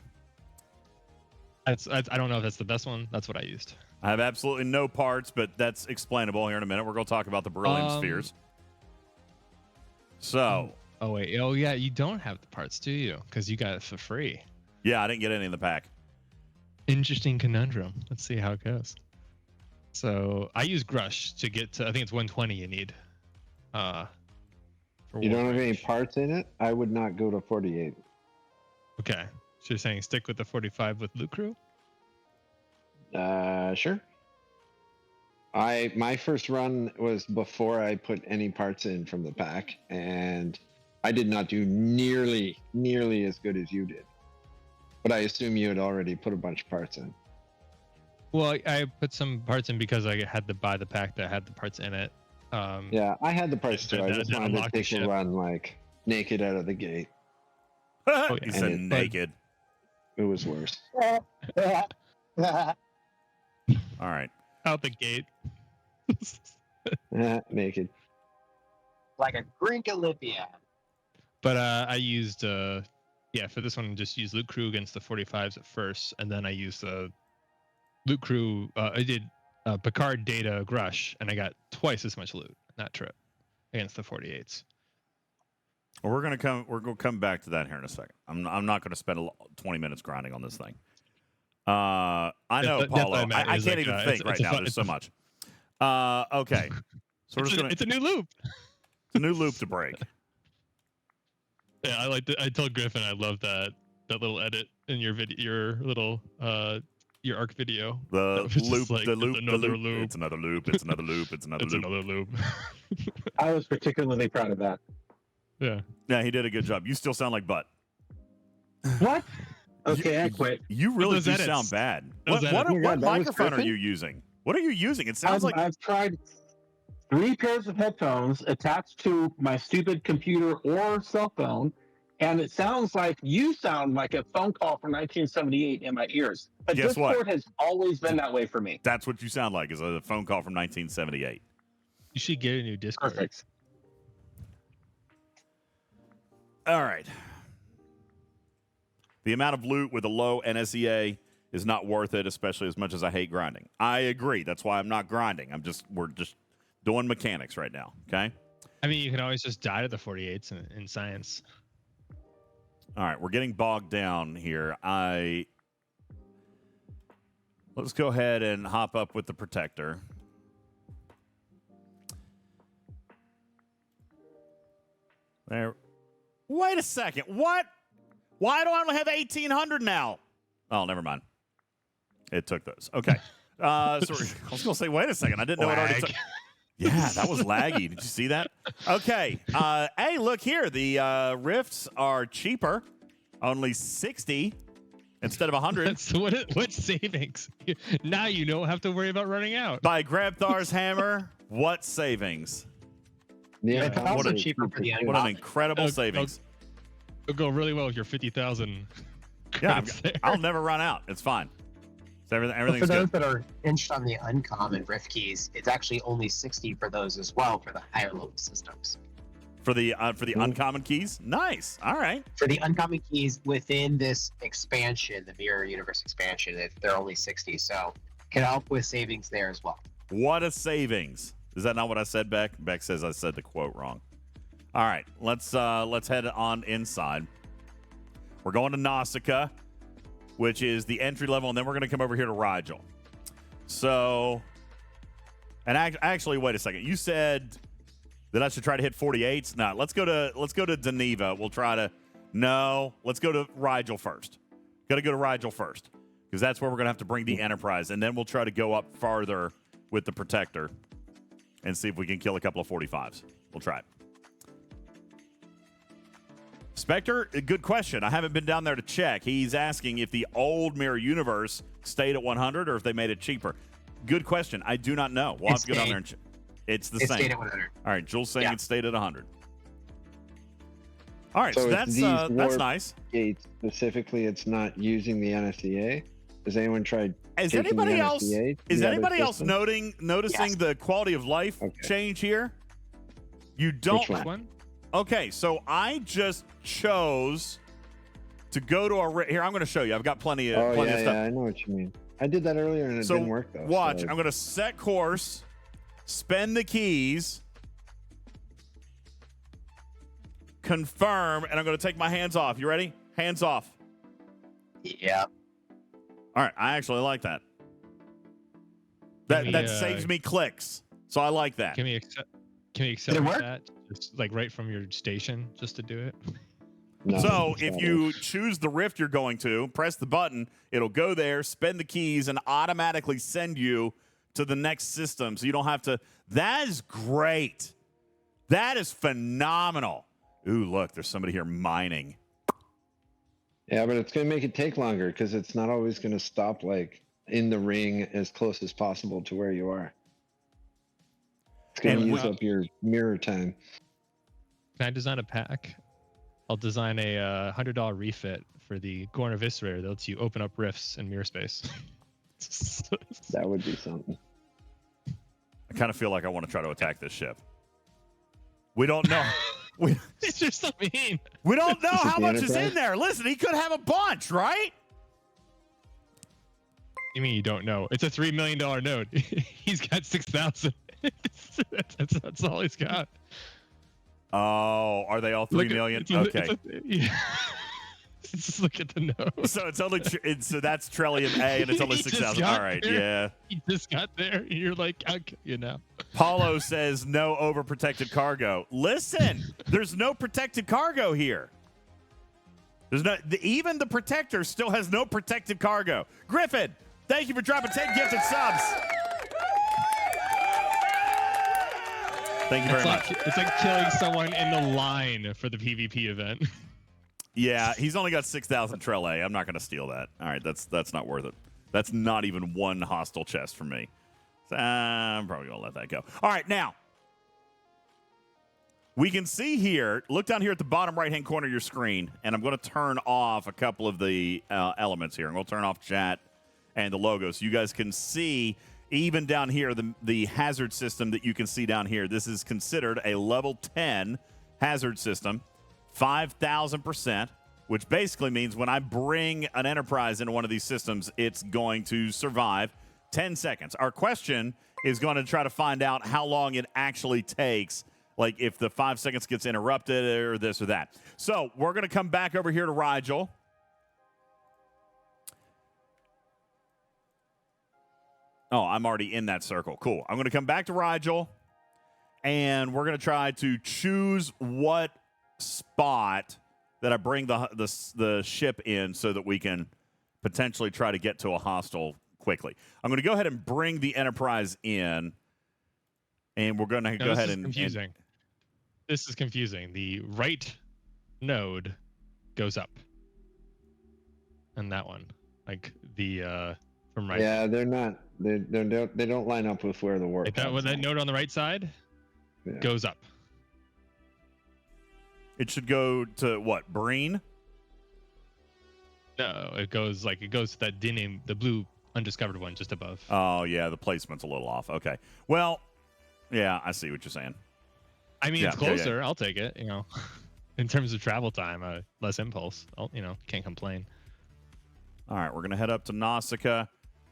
I don't know if that's the best one. That's what I used. I have absolutely no parts, but that's explainable here in a minute. We're going to talk about the beryllium spheres. So. Oh, wait. Oh, yeah. You don't have the parts, do you? Because you got it for free. Yeah, I didn't get any in the pack. Interesting conundrum. Let's see how it goes. So I use Grush to get to, I think it's 120 you need. You don't have any parts in it? I would not go to 48. Okay. So you're saying stick with the 45 with Loot Crew? Sure. My first run was before I put any parts in from the pack, and I did not do nearly as good as you did. But I assume you had already put a bunch of parts in. Well, I put some parts in because I had to buy the pack that had the parts in it. Yeah, I had the parts too. I just wanted to unlock the take a ship. run like naked out of the gate. Oh, He yeah. said And naked. It was worse. All right. Out the gate. Naked. Like a Greek Olympiad. But I used, for this one, just used Loot Crew against the 45s at first, and then I used Loot Crew. I did Picard Data Grush, and I got twice as much loot in that trip against the 48s. Well, we're gonna come back to that here in a second. I'm not gonna spend 20 minutes grinding on this thing. I know, That's what Paulo. meant. I It's can't like, even think right it's a now. fun- There's it's so a- much. Okay. So we're just gonna. It's a new loop. It's a new loop to break. Yeah, I like. I told Griffin I love that little edit in your video, your little your arc video. The It's just loop, like, the it's loop, the another loop. loop. It's another loop. It's another loop. It's another It's loop. another loop. I was particularly proud of that. Yeah. Yeah, he did a good job. You still sound like butt. What? Okay, I quit. You really Those do edits. sound bad. Those What edits. God, that was microphone are Griffin? you using? What are you using? It sounds like I've tried 3 pairs of headphones attached to my stupid computer or cell phone, and it sounds like you sound like a phone call from 1978 in my ears. But Guess what? Discord has always been that way for me. that's what you sound like. Is a phone call from 1978. You should get a new Discord. Perfect. All right. The amount of loot with a low NSEA is not worth it, especially as much as I hate grinding. I agree. That's why I'm not grinding. We're just doing mechanics right now. Okay. I mean, you can always just die to the 48s in science. All right. We're getting bogged down here. Let's go ahead and hop up with the protector. There. Wait a second. What? Why do I only have 1,800 now? Oh, never mind. It took those. Okay. So I was going to say, wait a second. I didn't know it already took. Yeah, that was laggy. Did you see that? Okay. Hey, look here. The rifts are cheaper. Only 60 instead of 100. So what savings? Now you don't have to worry about running out. By Grabthar's hammer. What savings? Yeah, It's also a- cheaper for the What an uncommon. incredible savings. It'll go really well with your 50,000. Yeah, credits there. I'll never run out. It's fine. So But for everything's those good. that are inched on the uncommon rift keys, it's actually only 60 for those as well for the higher level systems. For the uncommon keys? Nice. All right. For the uncommon keys within this expansion, the Mirror Universe expansion, they're only 60, so can help with savings there as well. What a savings. Is that not what I said, Beck? Beck says I said the quote wrong. All right, let's head on inside. We're going to Nausicaa. which is the entry level, and then we're going to come over here to Rigel. So, and actually, wait a second. You said that I should try to hit 48s. No, let's go to Deneva. We'll try to. No, let's go to Rigel first. Got to go to Rigel first because that's where we're going to have to bring the Enterprise, and then we'll try to go up farther with the Protector and see if we can kill a couple of 45s. We'll try it. Spectre, good question. I haven't been down there to check. He's asking if the old Mirror Universe stayed at 100 or if they made it cheaper. Good question. I do not know. We'll have to go down there and check. It's the same. It stayed at 100. All right, Jules saying it stayed at 100. All right, so that's nice. Gates specifically, it's not using the NSCA. Has anyone tried? Is anybody else noticing the quality of life change here? You don't. Which one? Okay, so I just chose to go to a here. I'm going to show you. I've got plenty of stuff. Yeah, I know what you mean. I did that earlier and it didn't work though. Watch. I'm going to set course, spend the keys, confirm, and I'm going to take my hands off. You ready? Hands off. Yeah. All right. I actually like that. That saves me clicks, so I like that. Can we accept that? Just like right from your station, just to do it. No, so if you choose the rift you're going to, press the button, it'll go there, spend the keys, and automatically send you to the next system. So you don't have to. That is great. That is phenomenal. Ooh, look, there's somebody here mining. Yeah, but it's going to make it take longer because it's not always going to stop like in the ring as close as possible to where you are. It's going to use up your mirror time. Can I design a pack? I'll design a $100 refit for the Gorn Eviscerator that lets you open up rifts in mirror space. That would be something. I kind of feel like I want to try to attack this ship. We don't know. It's just so mean. We don't know how much is in there. Listen, he could have a bunch, right? You mean you don't know? It's a $3 million node. He's got 6,000. That's all he's got. Oh, are they all 3 million? Okay. Just look at the node. So it's only so that's Trellium A, and it's only 6,000. All right, yeah. He just got there. And you're like, I'll kill you now. Paulo says no overprotected cargo. Listen, there's no protected cargo here. There's no even the Protector still has no protected cargo. Griffin, thank you for dropping 10 gifted subs. Thank you very much. It's like killing someone in the line for the PvP event. Yeah, he's only got 6,000 Trell A. I'm not going to steal that. All right, that's not worth it. That's not even one hostile chest for me. So I'm probably going to let that go. All right, now, we can see here, look down here at the bottom right-hand corner of your screen, and I'm going to turn off a couple of the elements here. I'm going to turn off chat and the logo so you guys can see even down here, the hazard system that you can see down here. This is considered a level 10 hazard system, 5,000%, which basically means when I bring an Enterprise into one of these systems, it's going to survive 10 seconds. Our question is going to try to find out how long it actually takes, like if the 5 seconds gets interrupted or this or that. So we're going to come back over here to Rigel. Oh, I'm already in that circle. Cool. I'm going to come back to Rigel, and we're going to try to choose what spot that I bring the ship in so that we can potentially try to get to a hostile quickly. I'm going to go ahead and bring the Enterprise in, and we're going to go ahead and... confusing. This is confusing. The right node goes up. And that one. Like the... from right. Yeah, they're not... They don't line up with where the warp. Like that node on the right side goes up. It should go to what? Breen? No, it goes to that name, the blue undiscovered one just above. Oh yeah, the placement's a little off. Okay. Well, yeah, I see what you're saying. I mean, it's closer. Yeah. I'll take it. You know, in terms of travel time, less impulse. Can't complain. All right, we're gonna head up to Nausicaa.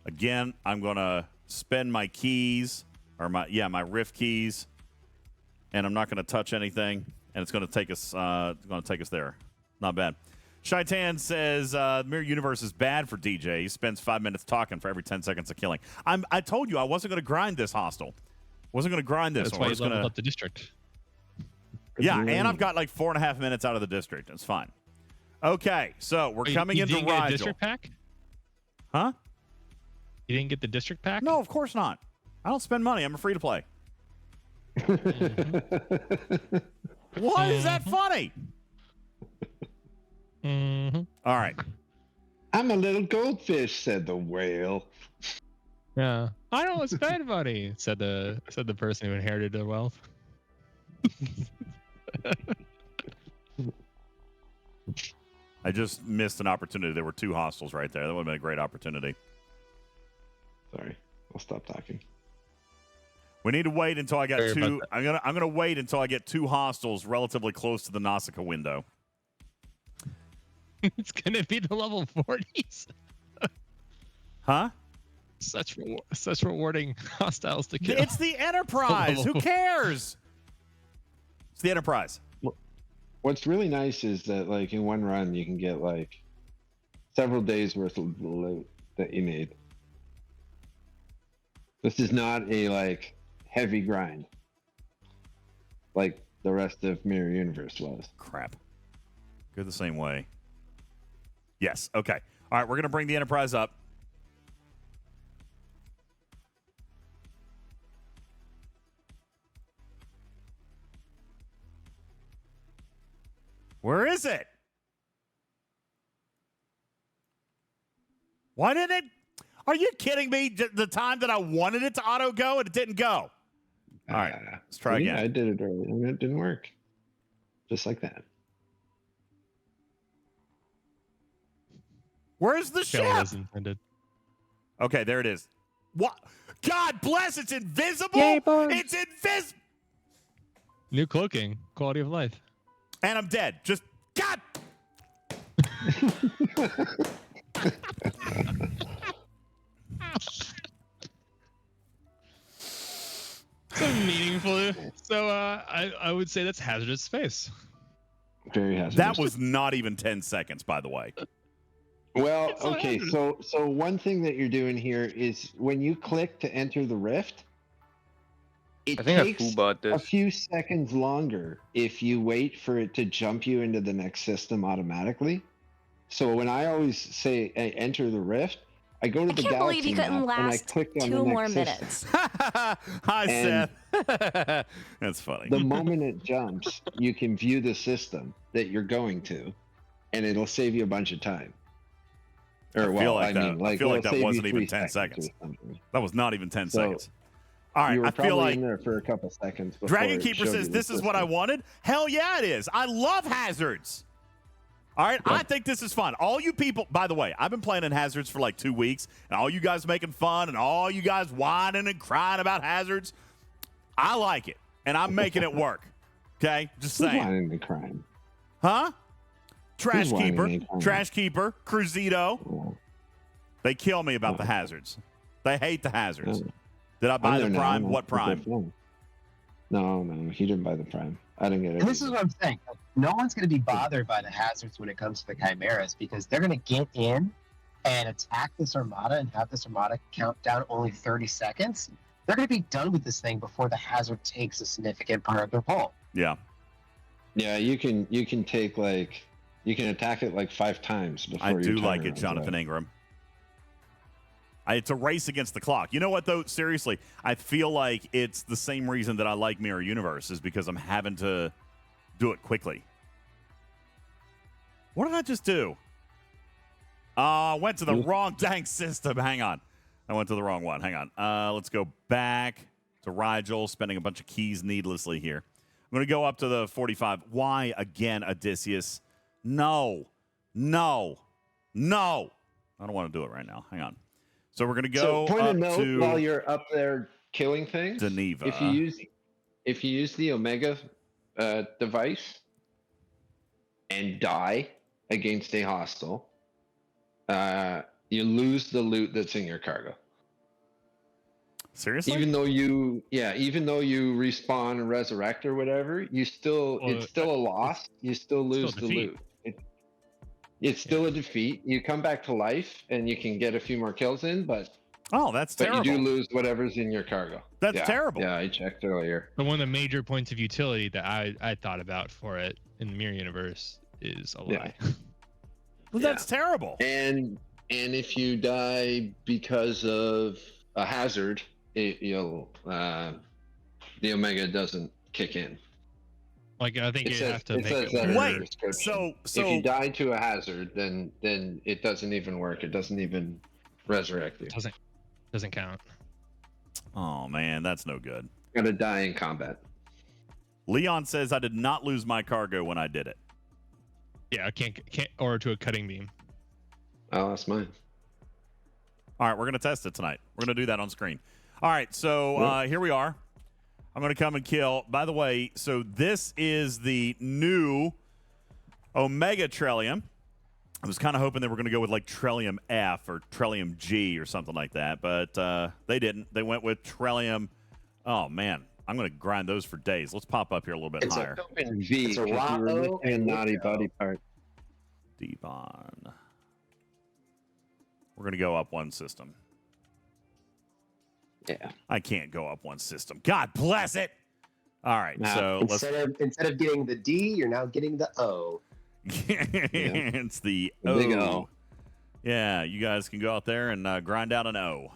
Again, I'm going to spend my keys, or my rift keys, and I'm not going to touch anything, and it's going to take us there. Not bad. Shaitan says Mirror Universe is bad for DJ. He spends 5 minutes talking for every 10 seconds of killing. I told you I wasn't going to grind this hostile. Wasn't going to grind this That's one. why We're you just gonna... leveled up the district. Yeah, and I've got like 4.5 minutes out of the district. It's fine. Okay, so we're coming into didn't get a Rigel. district pack? Huh? You didn't get the district pack? No, of course not. I don't spend money. I'm a free to play. Why is that funny? All right. I'm a little goldfish, said the whale. Yeah. I don't spend money, said the person who inherited the wealth. I just missed an opportunity. There were 2 hostiles right there. That would have been a great opportunity. Sorry, I'll stop talking. We need to wait until I got Sorry 2. about I'm gonna wait until I get 2 hostiles relatively close to the Nausicaa window. It's gonna be the level 40s. Huh? Such rewarding hostiles to kill. It's the Enterprise. Who cares? It's the Enterprise. What's really nice is that, like, in one run, you can get like several days worth of loot that you need. This is not a like heavy grind like the rest of Mirror Universe was. Crap. Go the same way. Yes. Okay. All right. We're gonna bring the Enterprise up. Where is it? Why didn't it? Are you kidding me? The time that I wanted it to auto go and it didn't go. All right, let's try again. I did it earlier and it didn't work. Just like that. Where's the Shell ship? was intended. Okay, there it is. What? God bless! It's invisible. Yay, boys. It's invisible. New cloaking, quality of life. And I'm dead. Just God. So meaningful. So I would say that's hazardous space. Very hazardous. That was not even 10 seconds, by the way. Well, okay, so one thing that you're doing here is when you click to enter the rift, it I think I takes foo-bought a this. few seconds longer if you wait for it to jump you into the next system automatically. So when I always say I enter the rift, I go to I the can't believe galaxy you couldn't map and I last click on 2 the more next system. minutes. Hi, And Seth. That's funny. The moment it jumps, you can view the system that you're going to, and it'll save you a bunch of time. I feel like that it'll wasn't save you even 3 10 seconds. or something. That was not even 10 So, seconds. All right, You were I probably feel like in there for a couple seconds. Before Dragon it Keeper showed says you this the is what I system. wanted. Hell yeah, it is. I love hazards. All right, I think this is fun. All you people, by the way, I've been playing in hazards for like 2 weeks, and all you guys making fun and all you guys whining and crying about hazards, I like it, and I'm making it work. Okay, just Who's saying. whining and crying? Huh? Trash Who's whining Keeper, and crying? Trash Keeper, Cruzito. Oh, They kill me about the hazards. They hate the hazards. Oh. Did I I'm buy there the now. Prime? I'm What on Prime? PlayStation. No, he didn't buy the Prime. I didn't get it. And this is what I'm saying. Like, no one's going to be bothered by the hazards when it comes to the Chimeras because they're going to get in and attack this Armada and have this Armada count down only 30 seconds. They're going to be done with this thing before the hazard takes a significant part of their hull. Yeah. Yeah, you can take you can attack it like 5 times before I your do timer like it, runs Jonathan out. Ingram. It's a race against the clock. You know what, though? Seriously, I feel like it's the same reason that I like Mirror Universe is because I'm having to do it quickly. What did I just do? I went to the wrong dang system. Hang on. I went to the wrong one. Hang on. Let's go back to Rigel, spending a bunch of keys needlessly here. I'm going to go up to the 45. Why again, Odysseus? No. I don't want to do it right now. Hang on. So we're going to go So point up of note to while you're up there killing things. Geneva. If you use the Omega device and die against a hostile, you lose the loot that's in your cargo. Seriously? Even though you respawn and resurrect or whatever, it's still a loss. You still lose the defeat. loot. It's still a defeat. You come back to life, and you can get a few more kills in, but that's but terrible. you do lose whatever's in your cargo. That's Yeah. terrible. Yeah, I checked earlier. But one of the major points of utility that I thought about for it in the mirror universe is a lie. Well, that's terrible. And if you die because of a hazard, the Omega doesn't kick in. Like I think you have to make it that in Wait, the description. so if you die to a hazard, then it doesn't even work. It doesn't even resurrect you. Doesn't count. Oh man, that's no good. Gotta die in combat. Leon says I did not lose my cargo when I did it. Yeah, I can't or to a cutting beam. Oh, that's mine. All right, we're gonna test it tonight. We're gonna do that on screen. All right, so here we are. I'm going to come and kill. By the way, so this is the new Omega Trellium. I was kind of hoping they were going to go with like Trellium F or Trellium G or something like that, but they didn't. They went with Trellium. Oh, man. I'm going to grind those for days. Let's pop up here a little bit higher. It's a raw O and naughty body part. Devon. We're going to go up one system. Yeah. I can't go up one system. God bless it. All right. So instead of getting the D, you're now getting the O. It's the O. Big O. Yeah, you guys can go out there and grind out an O.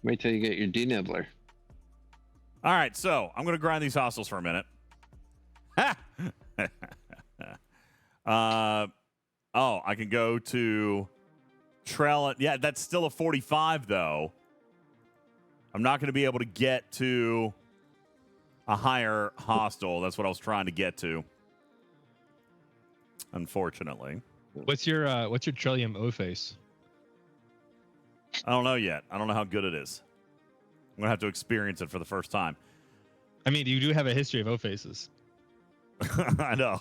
Wait till you get your D nibbler. All right, so I'm going to grind these hostiles for a minute. I can go to Trell. Yeah, that's still a 45 though. I'm not going to be able to get to a higher hostile. That's what I was trying to get to. Unfortunately. What's your Trellium O face? I don't know yet. I don't know how good it is. I'm going to have to experience it for the first time. I mean, you do have a history of O faces. I know.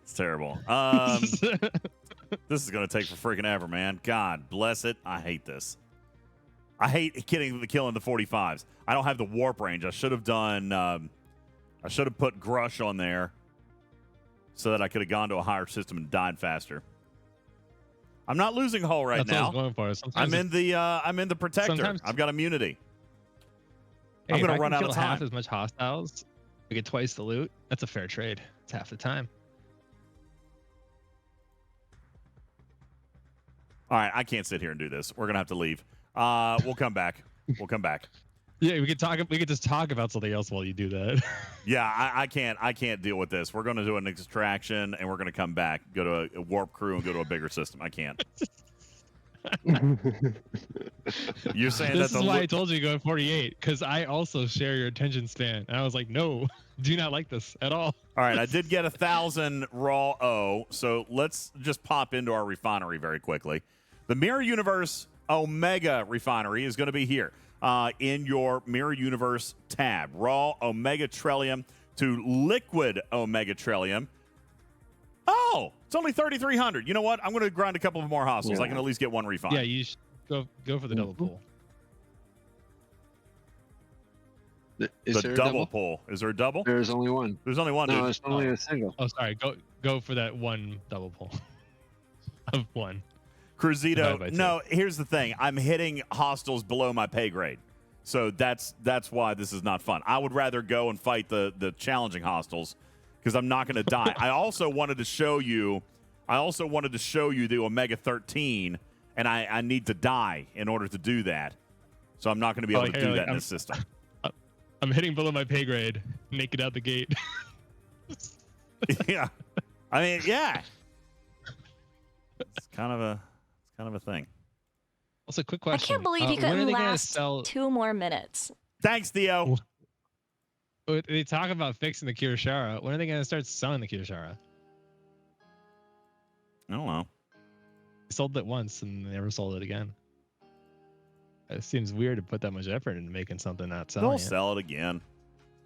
It's terrible. This is going to take for freaking ever, man. God bless it. I hate this. I hate killing the 45s. I don't have the warp range. I should have done. I should have put Grush on there so that I could have gone to a higher system and died faster. I'm not losing hull right now. What I was going for. I'm in the protector. I've got immunity. Hey, I'm going to run out of time. Half as much hostiles, I get twice the loot. That's a fair trade. It's half the time. All right, I can't sit here and do this. We're going to have to leave. We'll come back. We'll come back. Yeah, we could talk. We could just talk about something else while you do that. Yeah, I can't deal with this. We're going to do an extraction, and we're going to come back, go to a warp crew, and go to a bigger system. I can't. You're saying this is why I told you to go at 48, because I also share your attention span. And I was like, no, do not like this at all. All right, I did get 1,000 raw O, so let's just pop into our refinery very quickly. The Mirror Universe Omega refinery is going to be here in your Mirror Universe tab. Raw Omega Trellium to liquid Omega Trellium. Oh, it's only 3,300. You know what? I'm going to grind a couple of more hostiles. I can at least get one refined. Yeah, you should go for the double pull. Is the double pull. Is there a double? There's only one. There's only one. No, dude. there's only a single. Oh, sorry. Go for that one double pull of one. Cruzito. No, here's the thing. I'm hitting hostiles below my pay grade. So that's why this is not fun. I would rather go and fight the challenging hostiles because I'm not going to die. I also wanted to show you the Omega 13, and I need to die in order to do that. So I'm not going to be able to do that in this system. I'm hitting below my pay grade, naked out the gate. Yeah. I mean, yeah. It's kind of a thing. Also, quick question. I can't believe you couldn't last 2 more minutes. Thanks, Theo. They talk about fixing the Kirishara. When are they going to start selling the Kirishara? I don't know. They sold it once and never sold it again. It seems weird to put that much effort into making something not selling. They'll sell it again.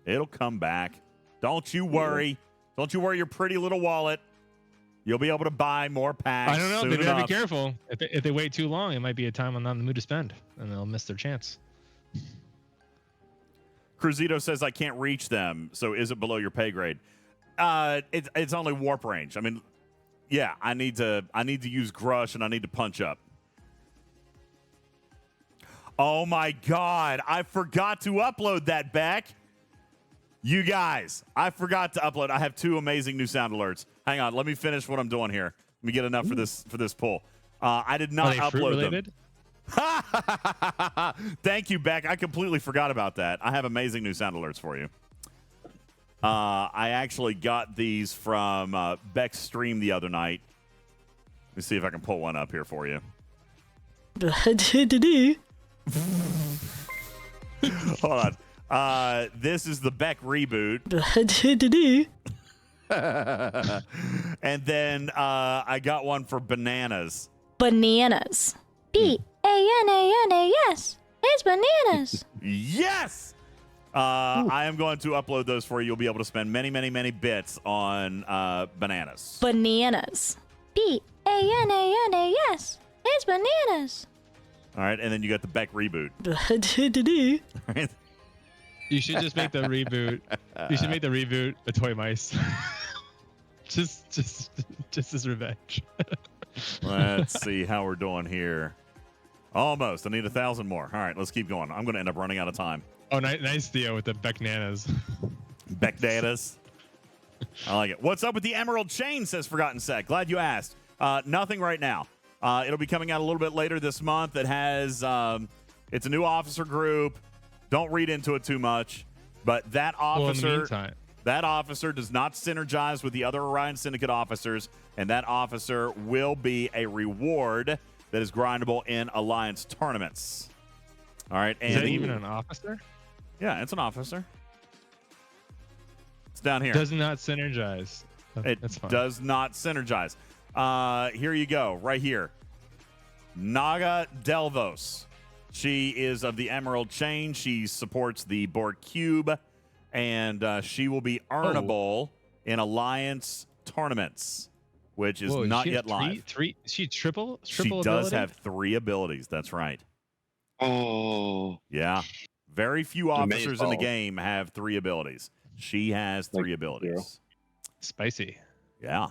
It'll come back. Don't you worry. Don't you worry your pretty little wallet. You'll be able to buy more packs. I don't know. Soon They better enough. be careful. If they wait too long, it might be a time I'm not in the mood to spend, and they'll miss their chance. Cruzito says I can't reach them. So is it below your pay grade? It's only warp range. I mean, Yeah, I need to use Grush and I need to punch up. Oh my God, I forgot to upload that back. You guys, I forgot to upload. I have 2 amazing new sound alerts. Hang on, let me finish what I'm doing here. Let me get enough for this pull. I did not upload them. Thank you, Beck. I completely forgot about that. I have amazing new sound alerts for you. I actually got these from Beck's stream the other night. Let me see if I can pull one up here for you. Hold on. This is the Beck reboot. And then I got one for bananas. Bananas. B-A-N-A-N-A-S. It's bananas. Yes! I am going to upload those for you. You'll be able to spend many, many, many bits on bananas. Bananas. B-A-N-A-N-A-S. It's bananas. All right, and then you got the Beck reboot. You should just make the reboot. You should make the reboot a toy mice. just as revenge. Let's see how we're doing here. Almost. I need 1,000 more. All right, let's keep going. I'm going to end up running out of time. Oh, nice Theo with the Becknanas. Becknanas. I like it. What's up with the Emerald Chain, says Forgotten Sec. Glad you asked. Nothing right now. It'll be coming out a little bit later this month. It has, it's a new officer group. Don't read into it too much. But that officer, in the meantime, that officer does not synergize with the other Orion Syndicate officers, and that officer will be a reward that is grindable in Alliance tournaments. All right. And is that even an officer? Yeah, it's an officer. It's down here. Does not synergize. It does not synergize. Here you go, right here. Naga Delvos. She is of the Emerald Chain. She supports the Borg Cube, and she will be earnable in Alliance tournaments, which is not yet live. She triple She does ability? have 3 abilities. That's right. Oh. Yeah. Very few officers in the Amazeballs. game have 3 abilities. She has 3 abilities. Spicy. Yeah.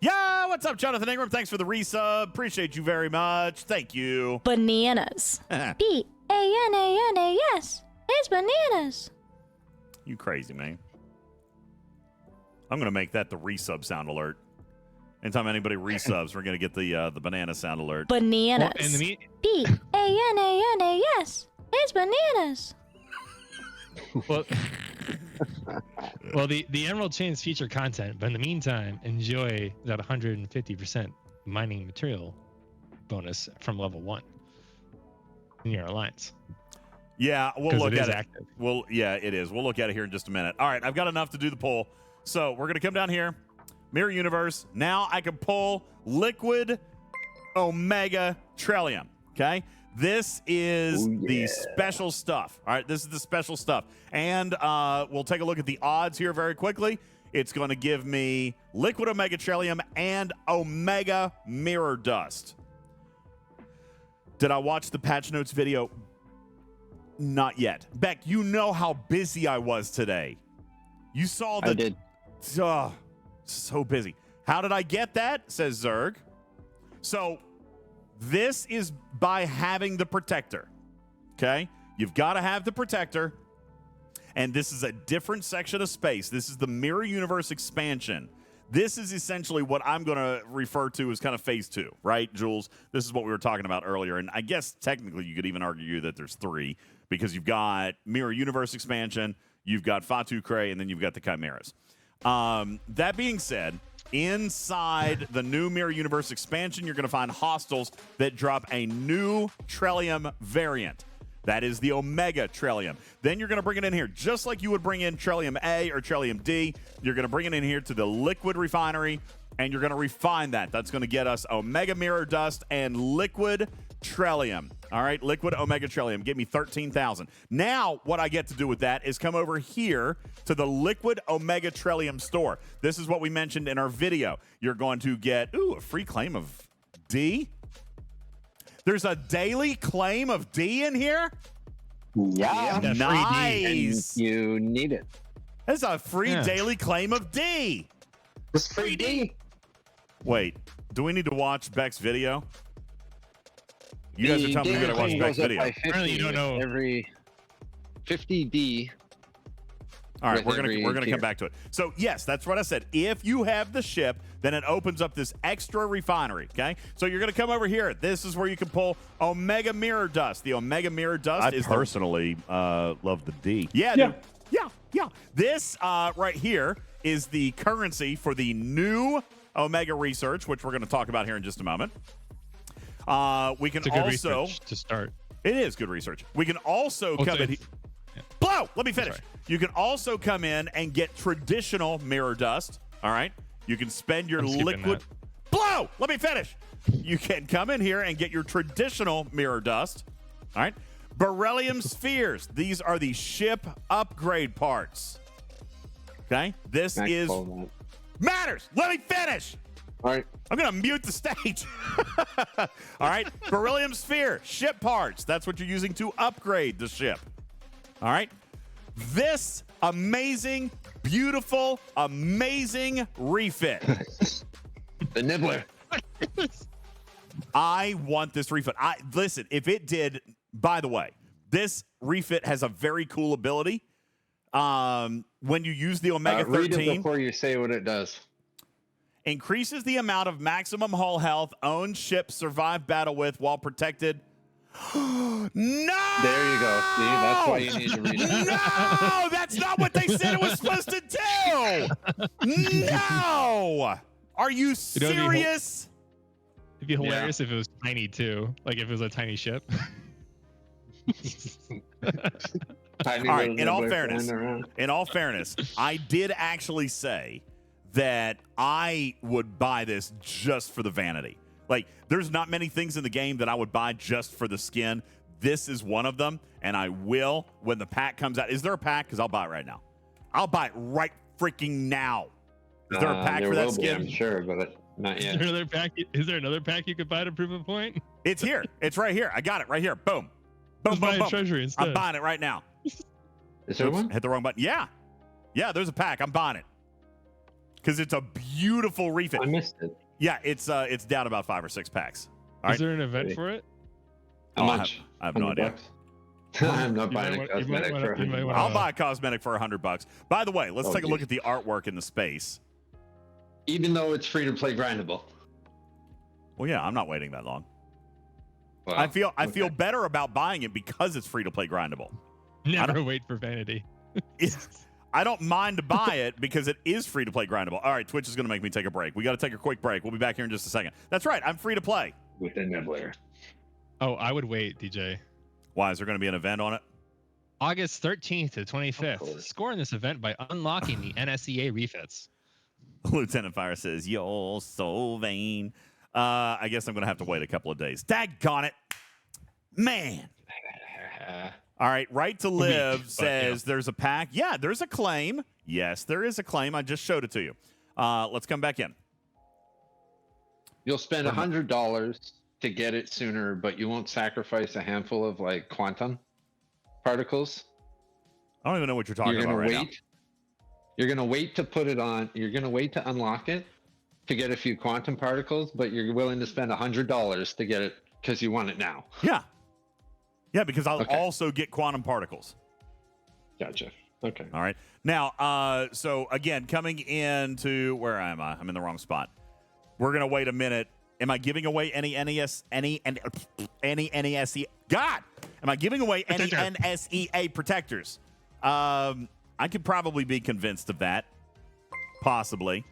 Yeah, what's up, Jonathan Ingram? Thanks for the resub. Appreciate you very much. Thank you. Bananas. B-A-N-A-N-A-S. It's bananas. You crazy, man. I'm going to make that the resub sound alert. Anytime anybody resubs, we're going to get the banana sound alert. Bananas. Well, and B-A-N-A-N-A-S. It's bananas. Well, the Emerald Chains feature content, but in the meantime, enjoy that 150% mining material bonus from level 1 in your alliance. Yeah, we'll look at it. Active. Well, yeah, it is. We'll look at it here in just a minute. All right, I've got enough to do the poll. So we're going to come down here. Mirror Universe. Now I can pull Liquid Omega Trellium. Okay? This is the special stuff. All right, this is the special stuff. And we'll take a look at the odds here very quickly. It's going to give me Liquid Omega Trellium and Omega Mirror Dust. Did I watch the patch notes video? Not yet. Beck, you know how busy I was today. You saw the... I did. So busy. How did I get that? Says Zerg. So... this is by having the protector, okay? You've got to have the protector, and this is a different section of space. This is the Mirror Universe expansion. This is essentially what I'm going to refer to as kind of phase 2, right, Jules? This is what we were talking about earlier, and I guess technically you could even argue that there's 3 because you've got Mirror Universe expansion, you've got Fatu-Krey, and then you've got the Chimeras. That being said, inside the new Mirror Universe expansion, you're going to find hostiles that drop a new Trellium variant. That is the Omega Trellium. Then you're going to bring it in here, just like you would bring in Trellium A or Trellium D. You're going to bring it in here to the Liquid Refinery, and you're going to refine that. That's going to get us Omega Mirror Dust and Liquid Trellium. All right, Liquid Omega Trellium. Give me 13,000. Now, what I get to do with that is come over here to the Liquid Omega Trellium store. This is what we mentioned in our video. You're going to get, a free claim of D. There's a daily claim of D in here? Yeah. Nice. You need it. There's a free daily claim of D. It's free D. Wait, do we need to watch Beck's video? You guys are telling me we gotta watch Beck's video. Apparently you don't know. Every 50D. All right, with we're every gonna tier. come back to it. So yes, that's what I said. If you have the ship, then it opens up this extra refinery. Okay, so you're gonna come over here. This is where you can pull Omega Mirror Dust. The Omega Mirror Dust is personally love the D. Yeah. This right here is the currency for the new Omega research, which we're going to talk about here in just a moment. We can It's a good also research to start. It is good research. We can also come in. Blow. Let me finish. You can also come in and get traditional mirror dust. All right. You can spend your liquid. Blow. Let me finish. You can come in here and get your traditional mirror dust. All right. Beryllium spheres. These are the ship upgrade parts. Okay. This is matters. Let me finish. All right. I'm going to mute the stage. All right. Beryllium sphere, ship parts. That's what you're using to upgrade the ship. All right. This amazing, beautiful, amazing refit. The nibbler. I want this refit. Listen, if it did, by the way, this refit has a very cool ability. When you use the Omega 13. Read it before you say what it does. Increases the amount of maximum hull health owned ships survive battle with while protected. No! There you go. See, that's why you need to read it. No! That's not what they said it was supposed to do! No! Are you serious? It'd be hilarious if it was tiny too. Like if it was a tiny ship. All right, in all fairness, I did actually say that I would buy this just for the vanity. Like, there's not many things in the game that I would buy just for the skin. This is one of them, and I will when the pack comes out. Is there a pack? Because I'll buy it right now. I'll buy it right freaking now. Is there a pack for that skin? I'm sure, but not yet. Is there another pack you could buy to prove a point? It's here. It's right here. I got it right here. Boom. Boom, boom, boom. Treasury instead. I'm buying it right now. Is there one? Hit the wrong button. Yeah. Yeah, there's a pack. I'm buying it. Because it's a beautiful refit. I missed it. Yeah, it's down about 5 or 6 packs. All right. Is there an event for it? How much? I have no idea. I'm not buying a cosmetic for $100. I'll buy a cosmetic for $100. By the way, let's take a look at the artwork in the space. Even though it's free to play grindable. Well, yeah, I'm not waiting that long. Well, I feel better about buying it because it's free to play grindable. Never wait for vanity. I don't mind to buy it because it is free to play grindable. All right, Twitch is going to make me take a break. We got to take a quick break. We'll be back here in just a second. That's right. I'm free to play. With the nibbler. Oh, I would wait, DJ. Why? Is there going to be an event on it? August 13th to 25th. Score in this event by unlocking the NSEA refits. Lieutenant Fire says, you're so vain. I guess I'm going to have to wait a couple of days. Daggone it. Man. All right. Right to Live says there's a pack. Yeah, there's a claim. Yes, there is a claim. I just showed it to you. Let's come back in. You'll spend $100 to get it sooner, but you won't sacrifice a handful of like quantum particles. I don't even know what you're talking about right now. You're going to wait to put it on. You're going to wait to unlock it to get a few quantum particles, but you're willing to spend $100 to get it because you want it now. Yeah. Yeah, because I'll also get quantum particles. Gotcha. Okay. All right. Now, so again, coming into where am I? I'm in the wrong spot. We're gonna wait a minute. Am I giving away any NESE? God, am I giving away any NSEA protectors? I could probably be convinced of that. Possibly.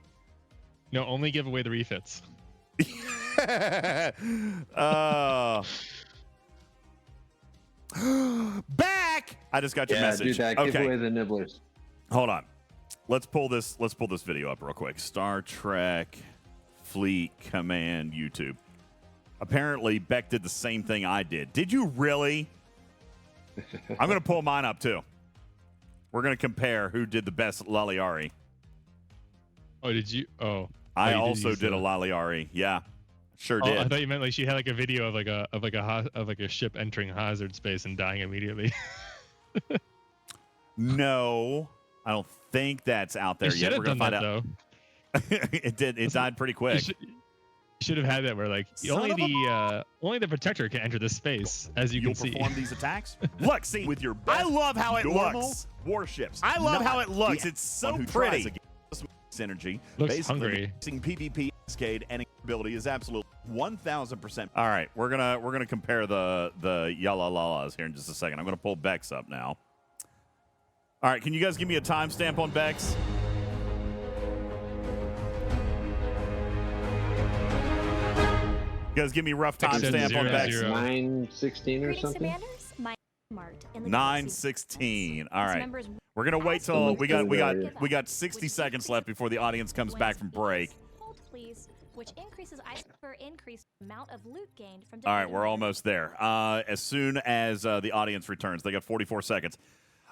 No, only give away the refits. Back! I just got your message. Do that. Okay. Give away the nibblers. Hold on. Let's pull this video up real quick. Star Trek Fleet Command YouTube. Apparently, Beck did the same thing I did. Did you really? I'm going to pull mine up, too. We're going to compare who did the best Laliari. Oh, did you? Oh. I also did a Laliari. Yeah. Sure did. I thought you meant like she had like a video of like a ship entering hazard space and dying immediately. No, I don't think that's out there yet. We're gonna find out. Though. It did. It died pretty quick. Should have had that where like only the protector can enter this space, as you You'll can see. perform these attacks. Look, see with your best I love how it normal looks. warships. I love not how it looks. the It's so one who tries pretty. against synergy. Looks Basically, hungry. using PvP cascade and ability is absolutely 1,000%. All right, we're gonna compare the Yalalalas here in just a second. I'm gonna pull Bex up now. All right, can you guys give me a timestamp on Bex? You guys give me a rough timestamp on Bex. 9:16 or Greetings, something. Commanders. My Mart in the 9:16. All right. Members We're gonna wait till Someone's we got 60 seconds left before the audience comes back from break. Hold, please, which increases ice per increased amount of loot gained from. All right, we're almost there. As soon as the audience returns, they got 44 seconds.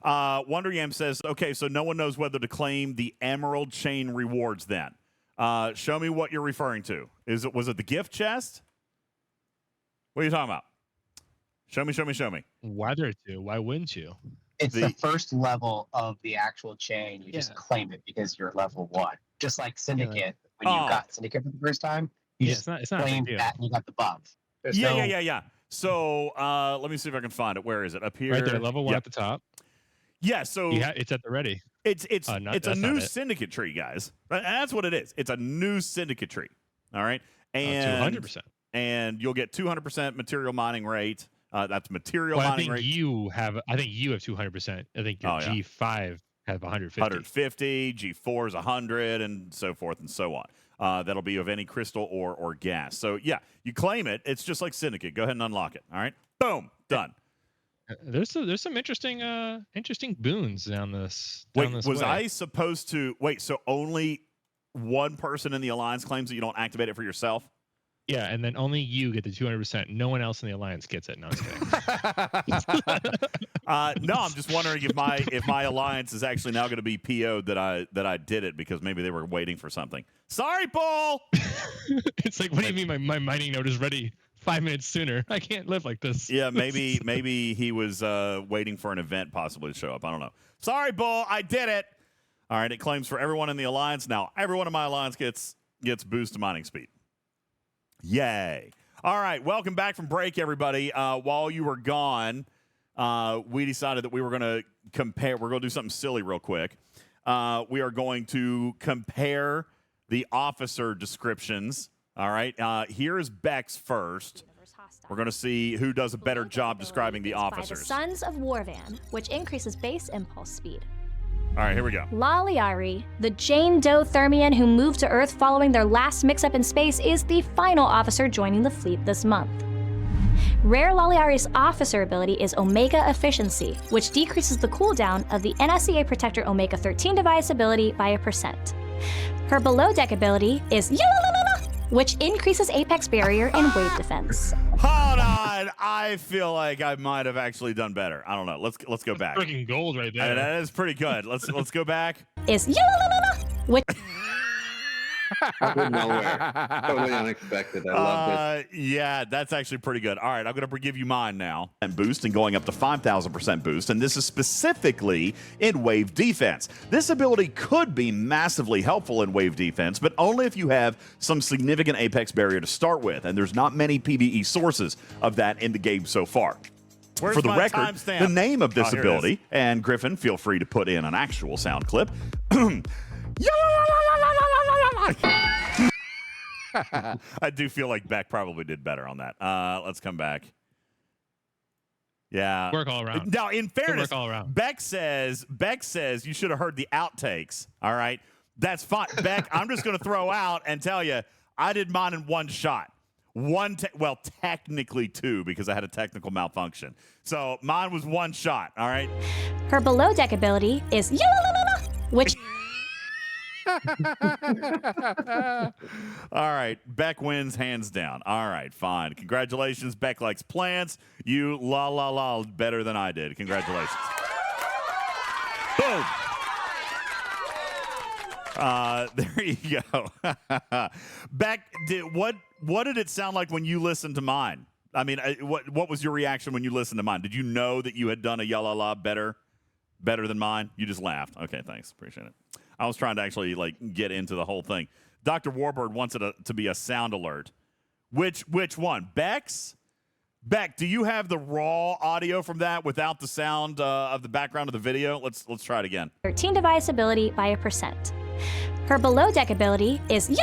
Wonder Yam says, okay, so no one knows whether to claim the Emerald Chain rewards then. Show me what you're referring to. Was it the gift chest? What are you talking about? Show me. Whether to? Why wouldn't you? It's the first level of the actual chain. You just claim it because you're level 1. Just like Syndicate, when you got Syndicate for the first time, you just it's not claimed a big deal. that and you got the buff. Yeah. So let me see if I can find it. Where is it? Up here. Right there, level 1 at the top. Yeah, so It's at the ready. it's a new syndicate tree, guys. Right? That's what it is. It's a new syndicate tree. All right, and 200%. and you'll get 200% material mining rate. That's material Well, mining rate. I think you have 200%. I think your G5 have 150. 150, G4 is 100, and so forth and so on. That'll be of any crystal or gas. So yeah, you claim it. It's just like Syndicate. Go ahead and unlock it. All right, boom, done. There's some interesting boons down this. Wait, this was way. I supposed to wait? So only one person in the alliance claims that you don't activate it for yourself? Yeah, and then only you get the 200%. No one else in the alliance gets it. No, I'm just kidding. No, I'm just wondering if my alliance is actually now going to be PO'd that I did it because maybe they were waiting for something. Sorry, Paul. It's like, what do you mean my mining node is ready 5 minutes sooner? I can't live like this. Yeah, maybe he was waiting for an event possibly to show up. I don't know. Sorry, Bull, I did it. All right, it claims for everyone in the alliance. Now, everyone in my alliance gets boost mining speed. Yay. All right, welcome back from break, everybody. While you were gone, we decided that we were going to compare. We're going to do something silly real quick. We are going to compare the officer descriptions. All right, here is Bex first. We're going to see who does a better job describing the officers. By the Sons of Warvan, which increases base impulse speed. All right, here we go. Laliari, the Jane Doe Thermian who moved to Earth following their last mix-up in space, is the final officer joining the fleet this month. Rare Laliari's officer ability is Omega Efficiency, which decreases the cooldown of the NSEA Protector Omega 13 device ability by 1%. Her below deck ability is which increases Apex Barrier and Wave Defense. Hold on, I feel like I might have actually done better. I don't know. Let's go back. Freaking gold right there. That is pretty good. Let's go back. Is which Out of nowhere. Totally unexpected. I loved it. Yeah, that's actually pretty good. All right, I'm going to give you mine now. And boost and going up to 5,000% boost. And this is specifically in wave defense. This ability could be massively helpful in wave defense, but only if you have some significant Apex barrier to start with. And there's not many PvE sources of that in the game so far. Where's For the my record, timestamp? the name of this here it is. ability, and Griffin, feel free to put in an actual sound clip. I do feel like Beck probably did better on that. Let's come back. Yeah. Work all around. Now, in fairness, work all around. Beck says you should have heard the outtakes. All right. That's fine. Beck, I'm just going to throw out and tell you, I did mine in one shot. Well, technically two, because I had a technical malfunction. So mine was one shot. All right. her below deck ability is which All right, Beck wins hands down. All right, fine. Congratulations. Beck likes plants. You la better than I did. Congratulations. Boom. There you go. Beck, what did it sound like when you listened to mine? I mean, what was your reaction when you listened to mine? Did you know that you had done a la better than mine? You just laughed. Okay, thanks. Appreciate it. I was trying to actually get into the whole thing. Dr. Warbird wants it to be a sound alert. Which one? Beck's? Beck, do you have the raw audio from that without the sound of the background of the video? Let's try it again. 13 device ability by 1%. Her below deck ability is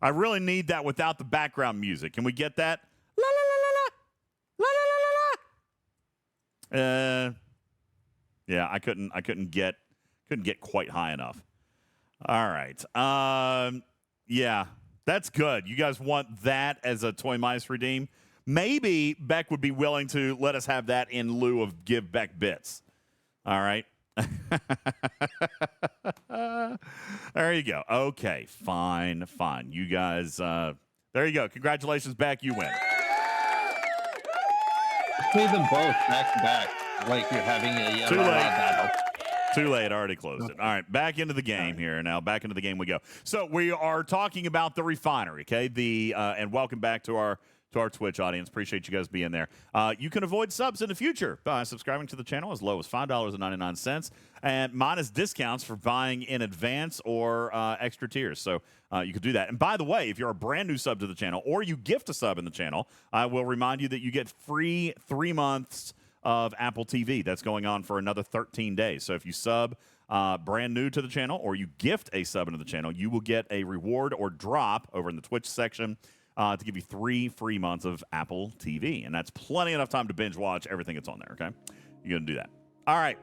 I really need that without the background music. Can we get that? Yeah, I couldn't get quite high enough. All right. Yeah, that's good. You guys want that as a Toy Mice redeem? Maybe Beck would be willing to let us have that in lieu of give Beck bits. All right. There you go. Okay, fine. You guys, there you go. Congratulations, Beck. You win. Play them both back to back, like you're having a Too late. battle. Too late. I already closed it. All right, back into the game here. Now, back into the game we go. So we are talking about the refinery, okay? And welcome back to our Twitch audience. Appreciate you guys being there. You can avoid subs in the future by subscribing to the channel as low as $5.99 and minus discounts for buying in advance or extra tiers. So you could do that. And by the way, if you're a brand new sub to the channel or you gift a sub in the channel, I will remind you that you get free 3 months of Apple TV. That's going on for another 13 days. So if you sub brand new to the channel or you gift a sub into the channel, you will get a reward or drop over in the Twitch section to give you 3 free months of Apple TV. And that's plenty enough time to binge watch everything that's on there, okay? You're going to do that. All right.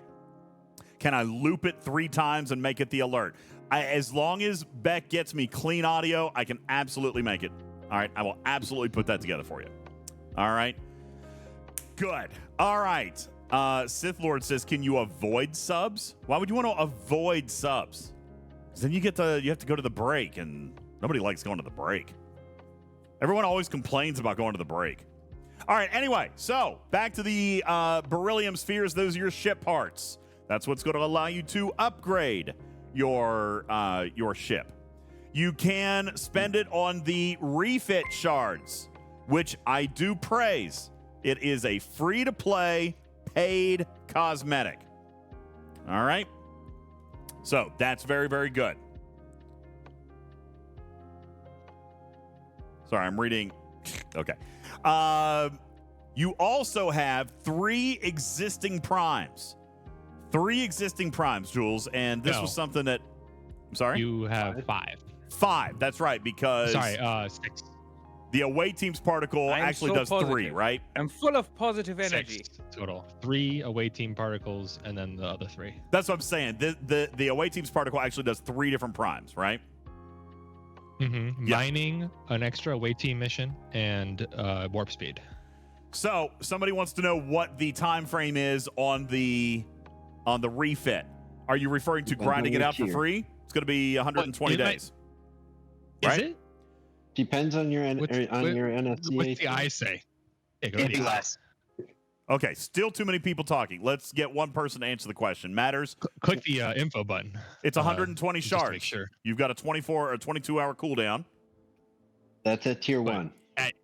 Can I loop it 3 times and make it the alert? As long as Beck gets me clean audio, I can absolutely make it. All right. I will absolutely put that together for you. All right. Good. All right. Sith Lord says, can you avoid subs? Why would you want to avoid subs? Because then you have to go to the break, and nobody likes going to the break. Everyone always complains about going to the break. All right, anyway, so back to the beryllium spheres. Those are your ship parts. That's what's going to allow you to upgrade your ship. You can spend it on the refit shards, which I do praise. It is a free-to-play, paid cosmetic. All right? So that's very, very good. Sorry, I'm reading. Okay. You also have 3 existing primes. 3 existing primes, Jules. And this was something that... I'm sorry? You have 5. 5, that's right, because... Sorry, 6. The away team's particle actually does positive. 3, right? I'm full of positive energy. 6 total. 3 away team particles, and then the other 3. That's what I'm saying. The away team's particle actually does 3 different primes, right? Mm-hmm. Yeah. Mining, an extra away team mission, and warp speed. So somebody wants to know what the time frame is on the refit. Are you referring to grinding it out for free? It's going to be 120 days. Is it? Depends on your NFC. What's the I say? It'd be less. Okay, still too many people talking. Let's get one person to answer the question. Matters. Click the info button. It's 120 shards. Just to make sure. You've got a 24 or 22-hour cooldown. That's at tier 1. At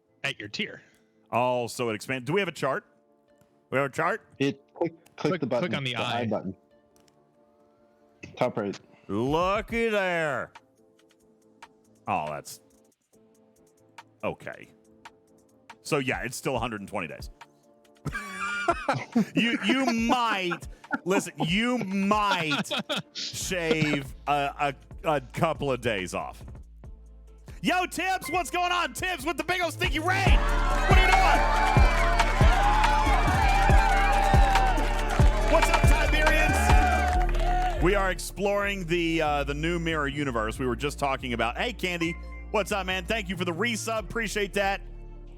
your tier. Oh, so it expands. Do we have a chart? We have a chart? Click the button. Click on the I button. Top right. Looky there. Oh, that's okay. So yeah, it's still 120 days. you might listen. You might shave a couple of days off. Yo, Tibbs, what's going on? Tibbs with the big old stinky rain. What are you doing? What's up, Tiberians? We are exploring the new mirror universe. We were just talking about. Hey, Candy, what's up, man? Thank you for the resub. Appreciate that.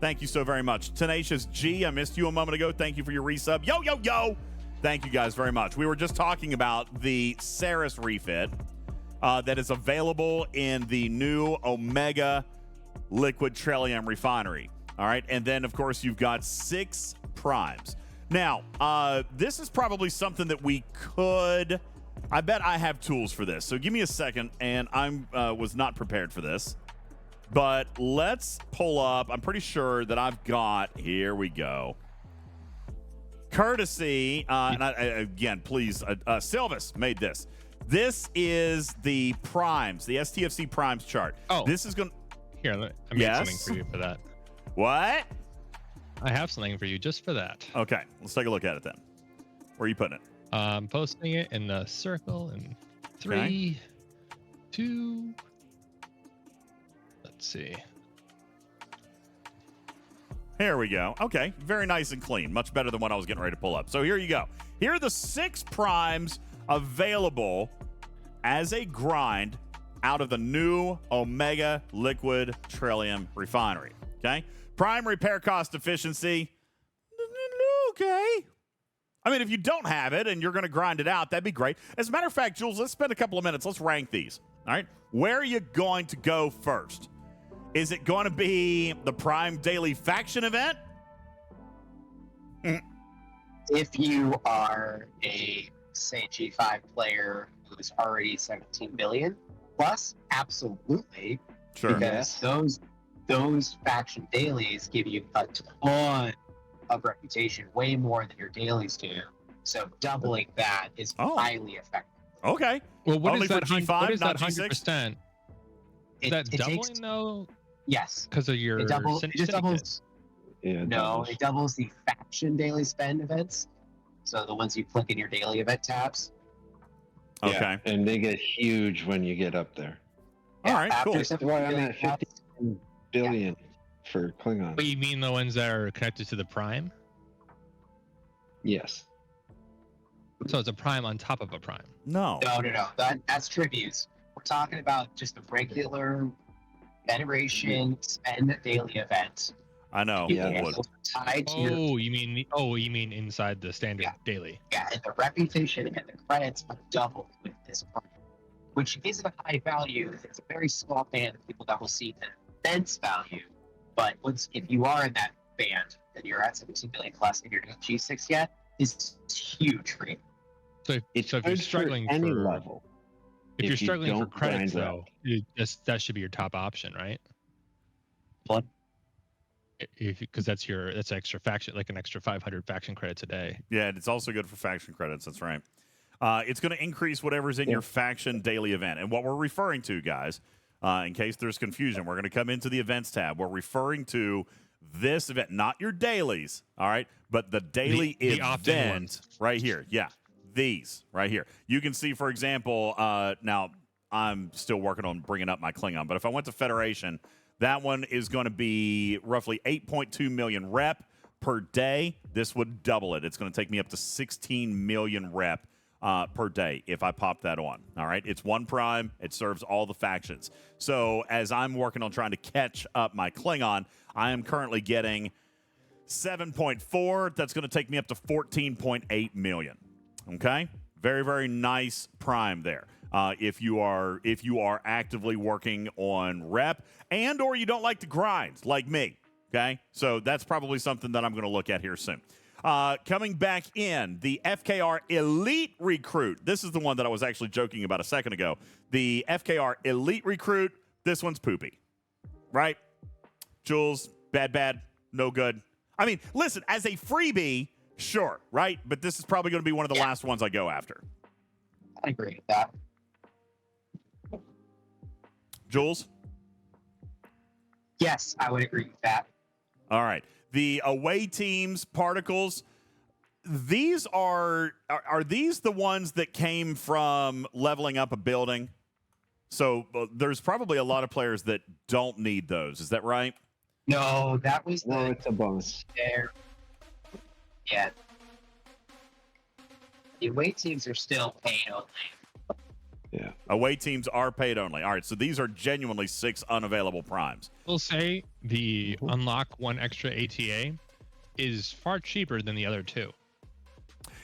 Thank you so very much. Tenacious G, I missed you a moment ago. Thank you for your resub. Yo, yo, yo. Thank you guys very much. We were just talking about the Ceres refit that is available in the new Omega Liquid Trellium refinery. All right. And then, of course, you've got 6 primes. Now, this is probably something that we could... I bet I have tools for this. So give me a second, and I was not prepared for this. But let's pull up. I'm pretty sure that I've got. Here we go. Courtesy. And again, please. Silvis made this. This is the primes, the STFC primes chart. Oh. This is going. Here, I made Yes? something for you for that. What? I have something for you just for that. Okay, let's take a look at it then. Where are you putting it? I'm posting it in the circle in 3, 2. Let's see. Here we go. Okay, very nice and clean. Much better than what I was getting ready to pull up. So here you go. Here are the 6 primes available as a grind out of the new Omega Liquid Trellium Refinery. Okay? Prime repair cost efficiency. Okay. I mean, if you don't have it and you're going to grind it out, that'd be great. As a matter of fact, Jules, let's spend a couple of minutes. Let's rank these. All right? Where are you going to go first? Is it going to be the Prime Daily Faction event? If you are a, say, G5 player who's already 17 billion plus, absolutely. Sure. Because those faction dailies give you a ton of reputation, way more than your dailies do. So doubling that is highly effective. Okay. Well, what Only is that? for G5, what is not that G6? 100%? Is that doubling though? Yes. Because of your It just syndicate? doubles. Yeah. No, it doubles the faction daily spend events. So the ones you click in your daily event tabs. Okay. Yeah, and they get huge when you get up there. All right, cool. That's why I'm at 15 billion for Klingon. But you mean the ones that are connected to the Prime? Yes. So it's a Prime on top of a Prime. No. No. That's tributes. We're talking about just the regular Federation spend daily event. I know. Yeah. Would. Tied to your, You mean inside the standard daily? yeah, and the reputation and the credits are doubled with this part, which isn't a high value. It's a very small band of people that will see the events value. But if you are in that band, then you're at 17 billion plus and you're not G6 yet, is huge for you. So if you're struggling for any for level, if you're you struggling for don't credits grind though, that should be your top option, right? What? Because that's extra faction, like an extra 500 faction credits a day. Yeah, and it's also good for faction credits. That's right. It's going to increase whatever's in your faction daily event. And what we're referring to, guys, in case there's confusion, we're going to come into the events tab. We're referring to this event, not your dailies, all right, but the daily the opt-in event ones. right here. Yeah, these right here. You can see, for example, now I'm still working on bringing up my Klingon, but if I went to Federation, that one is going to be roughly 8.2 million rep per day. This would double it. It's going to take me up to 16 million rep per day if I pop that on. All right. It's one prime. It serves all the factions. So as I'm working on trying to catch up my Klingon, I am currently getting 7.4. That's going to take me up to 14.8 million. Okay. Very, very nice prime there. If you are actively working on rep and or you don't like to grind like me, okay? So that's probably something that I'm going to look at here soon. Coming back in, the FKR Elite Recruit. This is the one that I was actually joking about a second ago. The FKR Elite Recruit, this one's poopy, right? Jules, bad, no good. I mean, listen, as a freebie, sure, right? But this is probably going to be one of the last ones I go after. I agree with that. Jules? Yes, I would agree with that. All right. The away teams particles, these are these the ones that came from leveling up a building? So there's probably a lot of players that don't need those. Is that right? No, that was No, it's a bonus. there. Yeah. The away teams are still paid only. Yeah. Away teams are paid only. All right, so these are genuinely 6 unavailable primes. We'll say the unlock 1 extra ATA is far cheaper than the other 2.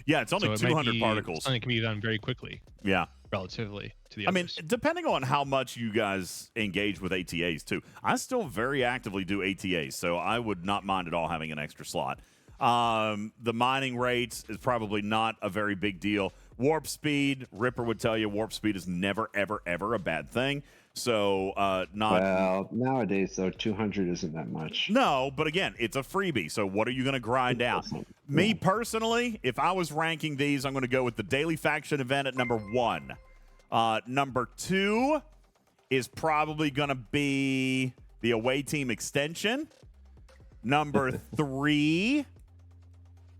Yeah, it's only So it might 200 be particles. Something can be done very quickly. Yeah. Relatively to the I mean, others. depending on how much you guys engage with ATAs, too. I still very actively do ATAs, so I would not mind at all having an extra slot. The mining rates is probably not a very big deal. Warp speed, Ripper would tell you warp speed is never, ever, ever a bad thing. So, not... Well, nowadays, though, 200 isn't that much. No, but again, it's a freebie. So what are you going to grind out? Me personally, if I was ranking these, I'm going to go with the Daily Faction event at number 1. Number 2 is probably going to be the away team extension. Number 3,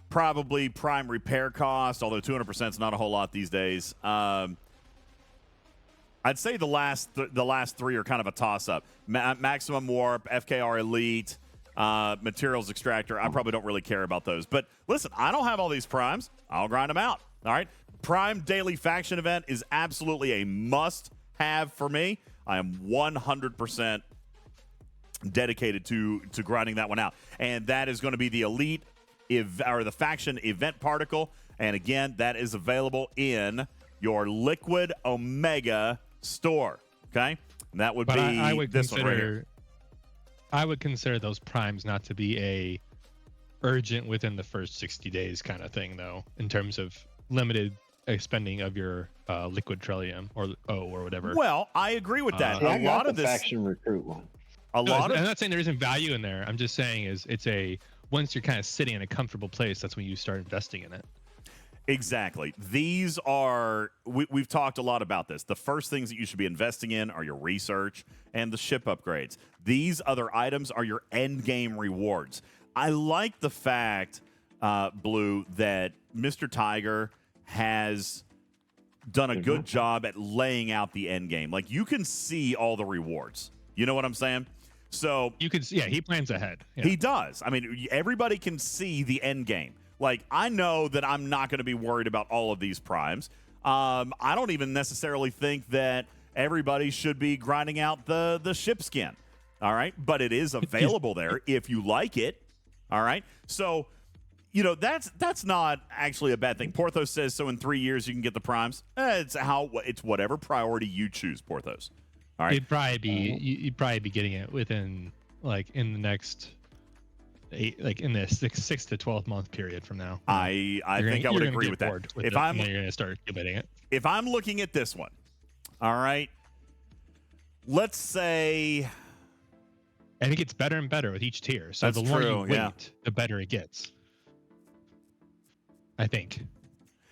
probably prime repair cost, although 200% is not a whole lot these days. I'd say the last 3 are kind of a toss-up. Maximum Warp, FKR Elite, Materials Extractor. I probably don't really care about those. But listen, I don't have all these primes. I'll grind them out. All right? Prime Daily Faction Event is absolutely a must-have for me. I am 100% dedicated to grinding that one out. And that is going to be the Elite or the Faction Event Particle. And again, that is available in your Liquid Omega store. Okay? And that would be I would this one right here. I would consider those primes not to be a urgent within the first 60 days kind of thing, though, in terms of limited spending of your liquid Trellium or whatever. Well, I agree with that. Yeah, a lot of this faction recruit one. I'm not saying there isn't value in there. I'm just saying it's a once you're kind of sitting in a comfortable place, that's when you start investing in it. Exactly. These are we've talked a lot about this. The first things that you should be investing in are your research and the ship upgrades. These other items are your end game rewards. I like the fact, Blue, that Mr. Tiger has done a good job at laying out the end game. Like, you can see all the rewards. You know what I'm saying? So you can see, yeah, he plans ahead. Yeah. He does. I mean, everybody can see the end game. Like, I know that I'm not going to be worried about all of these primes. I don't even necessarily think that everybody should be grinding out the ship skin. All right, but it is available there if you like it. All right, so you know that's not actually a bad thing. Porthos says so. In 3 years, you can get the primes. It's whatever priority you choose, Porthos. All right, you'd probably be getting it within in the next 6 to 12 month period from now. I think I would agree with that. If you're going to start accumulating it. If I'm looking at this one, all right, let's say. And it gets better and better with each tier. So the more you wait, the better it gets. I think.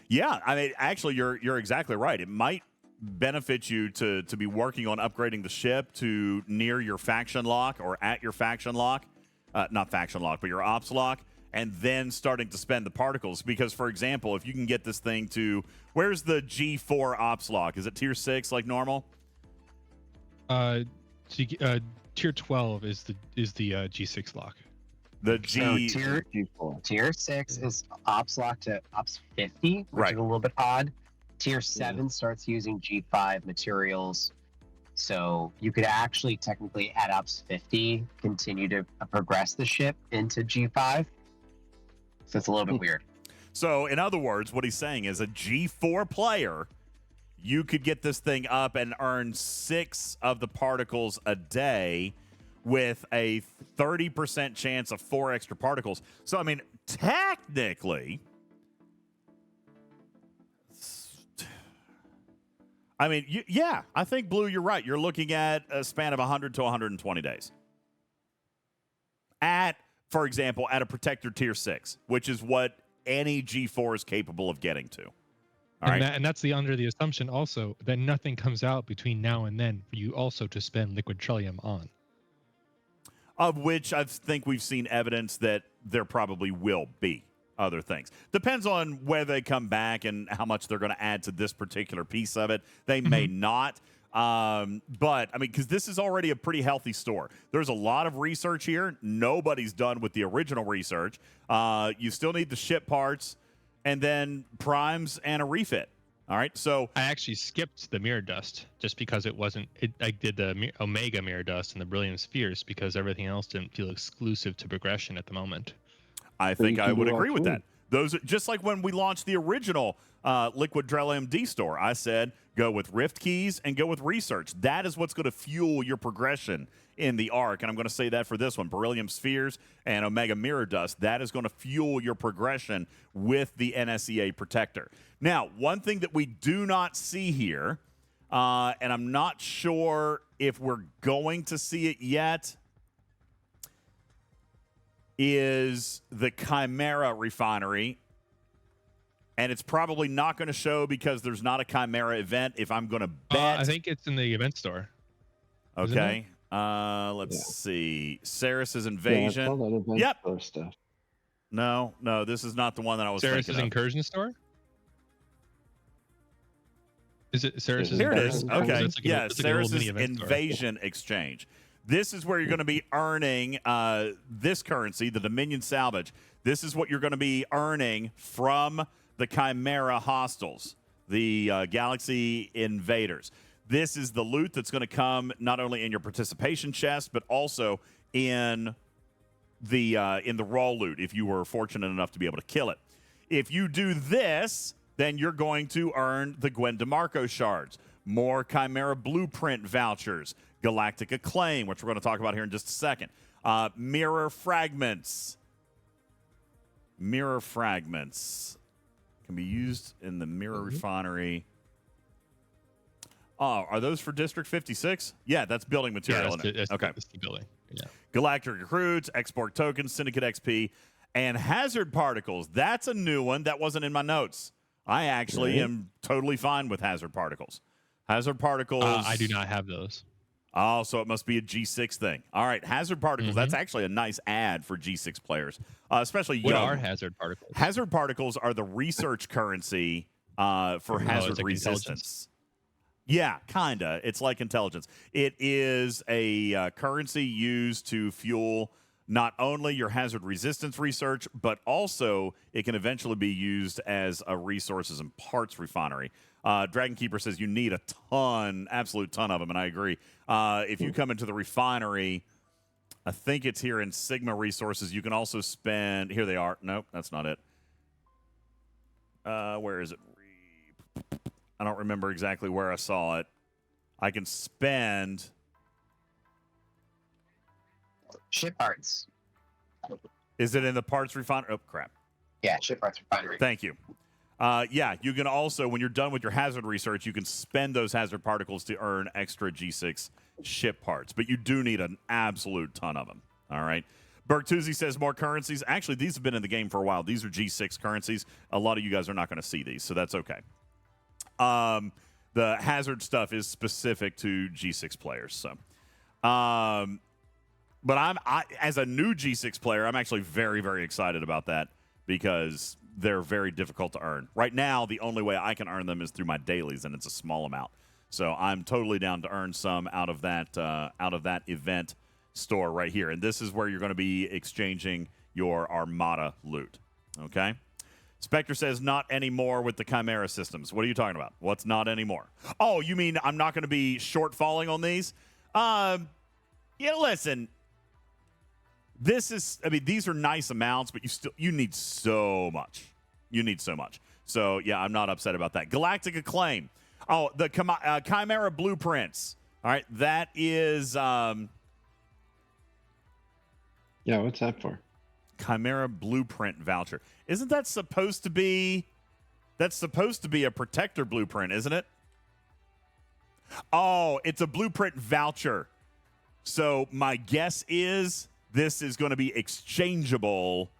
Yeah, I mean, actually, you're exactly right. It might benefit you to be working on upgrading the ship to near your faction lock or at your faction lock, not faction lock, but your ops lock, and then starting to spend the particles. Because, for example, if you can get this thing to where's the G4 ops lock? Is it tier 6 like normal? Tier 12 is the G6 lock. The Tier 6 is ops lock to ops 50, which is a little bit odd. Tier 7 starts using G5 materials. So you could actually technically at ops 50 continue to progress the ship into G5. So it's a little bit weird. So in other words, what he's saying is a G4 player, you could get this thing up and earn 6 of the particles a day with a 30% chance of 4 extra particles. So, I mean, technically, I think, Blue, you're right. You're looking at a span of 100 to 120 days. For example, at a Protector Tier 6, which is what any G4 is capable of getting to. And that's under the assumption also that nothing comes out between now and then for you also to spend liquid Trellium on. Of which I think we've seen evidence that there probably will be other things. Depends on where they come back and how much they're going to add to this particular piece of it. They may not. But, I mean, because this is already a pretty healthy store. There's a lot of research here. Nobody's done with the original research. You still need the ship parts and then primes and a refit. All right, so I actually skipped the mirror dust just because it wasn't. I did the Omega mirror dust and the Brilliant Spheres because everything else didn't feel exclusive to progression at the moment. I think I would agree with that. Those just like when we launched the original Liquid Trellium D store, I said go with Rift Keys and go with research. That is what's going to fuel your progression in the arc, and I'm going to say that for this one, Beryllium Spheres and Omega Mirror Dust. That is going to fuel your progression with the NSEA Protector. Now, one thing that we do not see here, and I'm not sure if we're going to see it yet, is the Chimera refinery. And it's probably not going to show because there's not a Chimera event if I'm going to bet. I think it's in the event store. Okay. Let's see. Saris's Yeah, invasion. it's all that event Yep. store stuff. No, this is not the one that I was Saris's thinking of. incursion store? Is it Saris's Here it is. incursion store? Okay. It's like Yeah, it's like a little Saris's mini event store. invasion exchange. This is where you're going to be earning this currency, the Dominion Salvage. This is what you're going to be earning from the Chimera hostiles, the Galaxy Invaders. This is the loot that's going to come not only in your participation chest, but also in the raw loot if you were fortunate enough to be able to kill it. If you do this, then you're going to earn the Gwen DeMarco shards, more Chimera blueprint vouchers, Galactic Acclaim, which we're going to talk about here in just a second, mirror fragments. Mirror fragments can be used in the mirror refinery. Oh, are those for District 56? Yeah, that's building material. Okay. It's the building. Yeah. Galactic Recruits, Export Tokens, Syndicate XP, and Hazard Particles. That's a new one that wasn't in my notes. I actually am totally fine with Hazard Particles. Hazard Particles. I do not have those. Oh, so it must be a G6 thing. All right, Hazard Particles. That's actually a nice ad for G6 players, especially What young. are Hazard Particles? Hazard Particles are the research currency for hazard like resistance. Yeah, kinda. It's like intelligence. It is a currency used to fuel not only your hazard resistance research, but also it can eventually be used as a resources and parts refinery. Dragon Keeper says you need a ton, absolute ton of them, and I agree. If you come into the refinery, I think it's here in Sigma Resources, you can also spend... Here they are. Nope, that's not it. Where is it? I don't remember exactly where I saw it. I can spend... Ship parts. Is it in the parts refinery? Oh, crap. Yeah, ship parts refinery. Thank you. Yeah, you can also, when you're done with your hazard research, you can spend those hazard particles to earn extra G6 ship parts. But you do need an absolute ton of them. All right. Bertuzzi says more currencies. Actually, these have been in the game for a while. These are G6 currencies. A lot of you guys are not going to see these, so that's okay. The hazard stuff is specific to G6 players. So, but I, as a new G6 player, I'm actually very, very excited about that because they're very difficult to earn. Right now, the only way I can earn them is through my dailies, and it's a small amount. So I'm totally down to earn some out of that event store right here. And this is where you're going to be exchanging your Armada loot. Okay? Spectre says not anymore with the Chimera systems. What are you talking about? What's not anymore? Oh, you mean I'm not going to be shortfalling on these? Yeah, listen. These are nice amounts, but you need so much. You need so much. So, yeah, I'm not upset about that. Galactic Acclaim. Oh, the Chimera blueprints. All right, that is... Yeah, what's that for? Chimera blueprint voucher. Isn't that supposed to be... That's supposed to be a protector blueprint, isn't it? Oh, it's a blueprint voucher. So my guess is this is going to be exchangeable.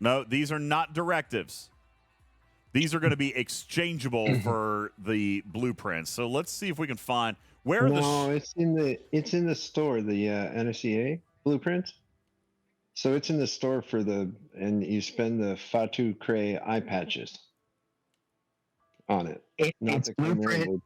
No, these are not directives. These are going to be exchangeable for the blueprints. So let's see if we can find where it's in the store, the NSCA blueprints. So it's in the store and you spend the Fatu-Krey eye patches on it. It's blueprint.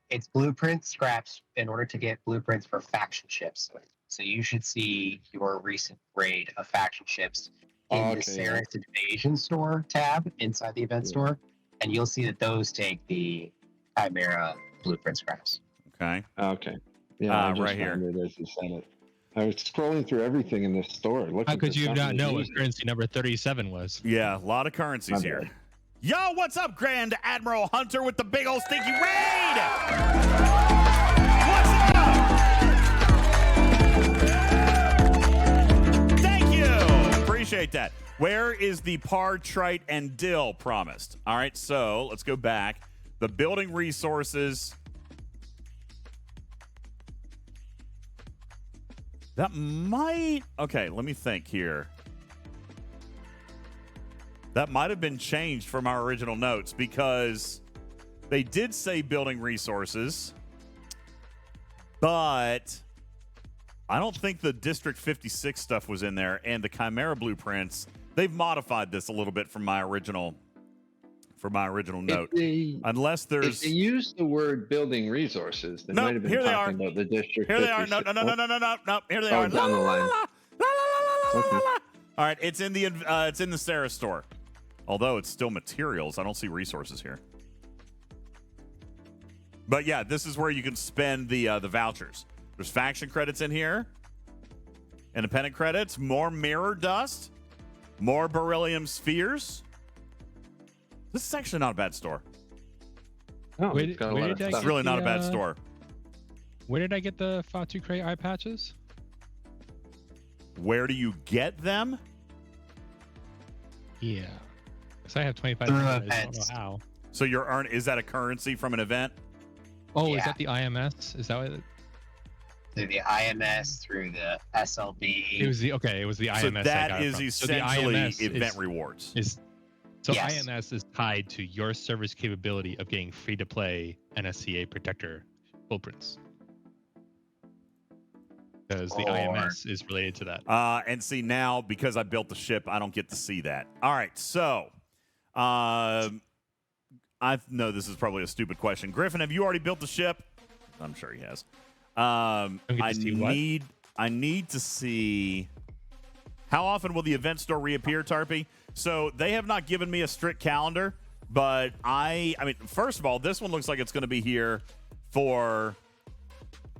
It's blueprint scraps in order to get blueprints for faction ships. So you should see your recent raid of faction ships in the Saris Invasion store tab inside the event store, and you'll see that those take the Chimera blueprint scraps. Okay. Okay. Yeah, I just right here. found it as you said it. I was scrolling through everything in this store. How could you not know what currency number 37 was? Yeah, a lot of currencies here. Yo, what's up, Grand Admiral Hunter with the big old stinky raid? What's up? Thank you. Appreciate that. Where is the par, trite, and dill promised? All right, so let's go back. The building resources. That might... Okay, let me think here. That might have been changed from our original notes because they did say building resources. But I don't think the District 56 stuff was in there, and the Chimera blueprints, they've modified this a little bit from my original note. Unless If there's they use the word building resources, they Nope, might have been here they talking are. about the District Here they are. 56. No. Here they Oh, are. down the line. Okay. All right, it's in the Sarah store. Although it's still materials, I don't see resources here. But yeah, this is where you can spend the vouchers. There's faction credits in here, independent credits, more mirror dust, more beryllium spheres. This is actually not a bad store. Oh, Where it's got a where lot did of I It's stuff. really not a the, bad store. Where did I get the Fatu-Krey eye patches? Where do you get them? Yeah. Because I have 25 Through I just don't know events. how. So is that a currency from an event? Oh, is Yeah. that the IMS? Is that what Through the IMS, through the SLB. it was? The IMS. So I got that it is from. essentially IMS event rewards. So Yes. IMS is tied to your server's capability of getting free-to-play NSCA protector blueprints. Because the Or- IMS is related to that. And see, now, because I built the ship, I don't get to see that. All right, so I know this is probably a stupid question. Griffin, have you already built the ship? I'm sure he has. Don't get I to see what? need to see how often will the event store reappear, Tarpy? So they have not given me a strict calendar, but I mean, first of all, this one looks like it's going to be here for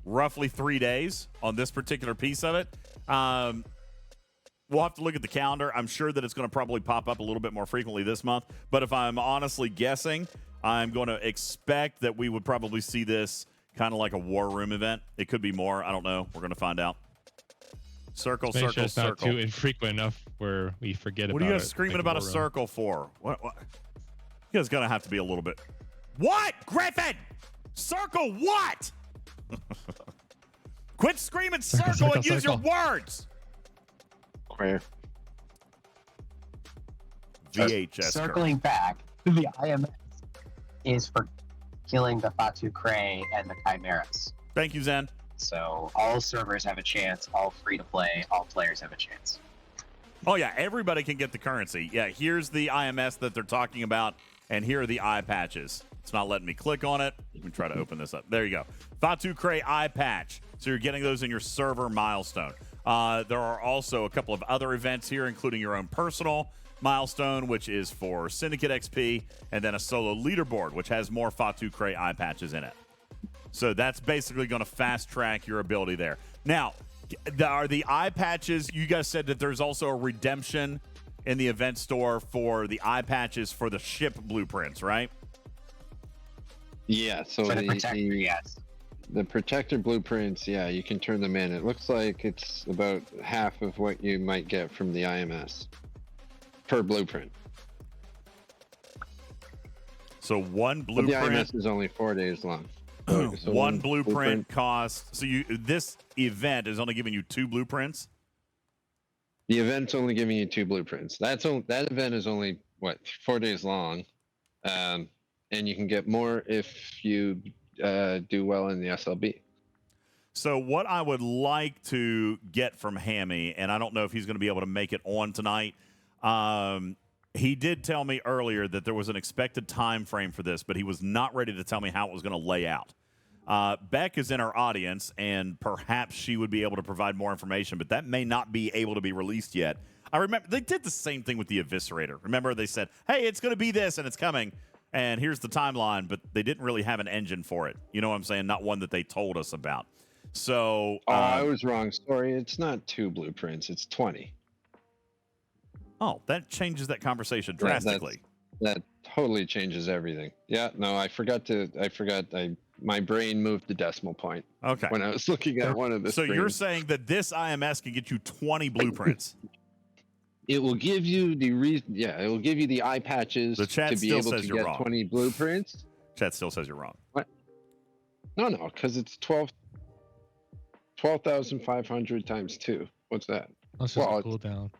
roughly 3 days on this particular piece of it. We'll have to look at the calendar. I'm sure that it's going to probably pop up a little bit more frequently this month. But if I'm honestly guessing, I'm going to expect that we would probably see this kind of like a war room event. It could be more. I don't know. We're going to find out. Circle, Make sure circle, it's not circle. too infrequent enough where we forget about it. What are you guys screaming like about a war room. circle for? What? You guys going to have to be a little bit. What? Griffin! Circle what? Quit screaming circle and use your words. Where? VHS. Circling back, the IMS is for killing the Fatu-Krey and the Chimeras. Thank you, Zen. So all servers have a chance, all free to play, all players have a chance. Oh, yeah, everybody can get the currency. Yeah, here's the IMS that they're talking about, and here are the eye patches. It's not letting me click on it. Let me try to open this up. There you go. Fatu-Krey eye patch. So you're getting those in your server milestone. There are also a couple of other events here, including your own personal milestone, which is for Syndicate XP, and then a solo leaderboard, which has more Fatu-Krey eye patches in it. So that's basically going to fast track your ability there. Now, are the eye patches, you guys said that there's also a redemption in the event store for the eye patches for the ship blueprints, right? Yeah, so For the Protector, yes. the Protector blueprints, yeah, you can turn them in. It looks like it's about half of what you might get from the IMS per blueprint. So one But the blueprint. IMS is only 4 days long. So one blueprint costs. So this event is only giving you 2 blueprints. The event's only giving you 2 blueprints. That event is only 4 days long, and you can get more if you do well in the SLB. So what I would like to get from Hammy, and I don't know if he's going to be able to make it on tonight. He did tell me earlier that there was an expected time frame for this, but he was not ready to tell me how it was going to lay out. Beck is in our audience, and perhaps she would be able to provide more information, but that may not be able to be released yet. I remember they did the same thing with the Eviscerator. Remember, they said, hey, it's going to be this, and it's coming, and here's the timeline, but they didn't really have an engine for it. You know what I'm saying? Not one that they told us about. So I was wrong. Sorry, it's not 2 blueprints. It's 20. Oh, that changes that conversation drastically. That totally changes everything. Yeah, no, I forgot. My brain moved the decimal point. Okay. When I was looking at one of the So screens. you're saying that this IMS can get you 20 blueprints? It will give you the reason. Yeah, it will give you the eye patches The chat to be still able says to you're get wrong. 20 blueprints. Chat still says you're wrong. No, because it's 12,500 times 2. What's that? Let's just Well, cool down.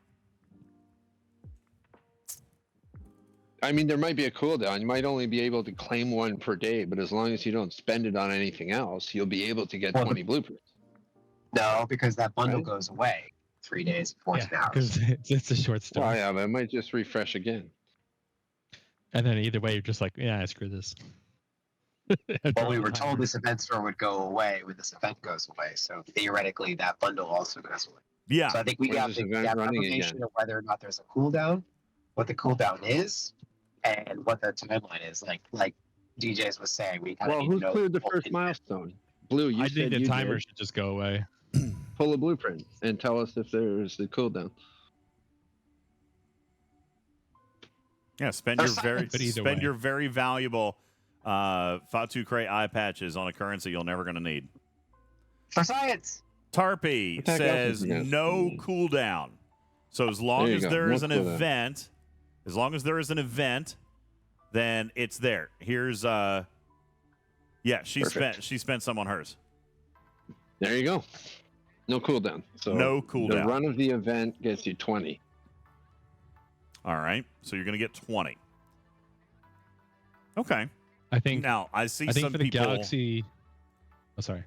I mean, there might be a cooldown. You might only be able to claim one per day, but as long as you don't spend it on anything else, you'll be able to get 20 blueprints. No, because that bundle Right? goes away 3 days, 14 hours. Because it's a short story. Oh, yeah, but it might just refresh again. And then either way, you're just like, yeah, screw this. Well, we were told this event store would go away when this event goes away. So theoretically, that bundle also goes away. Yeah. So I think we When got is the this event running confirmation again? of whether or not there's a cooldown, what the cooldown is, and what the timeline is. Like DJs was saying, we kind of Well, need to who know cleared the full first intent. milestone? Blue, you I said think the you timer did. should just go away. Pull a blueprint and tell us if there's a cooldown. Yeah, spend your way. very valuable Fatu-Krey eye patches on a currency you're never going to need. For science. Tarpy What the heck else says is this? no cooldown. So as long There you as go, there no is an cooldown. event, then it's there. Here's yeah, she Perfect. spent some on hers. There you go. No cooldown. So No the cooldown. run of the event gets you 20. All right. So you're going to get 20. Okay. I think Now, I see for some the people Galaxy. Oh, sorry.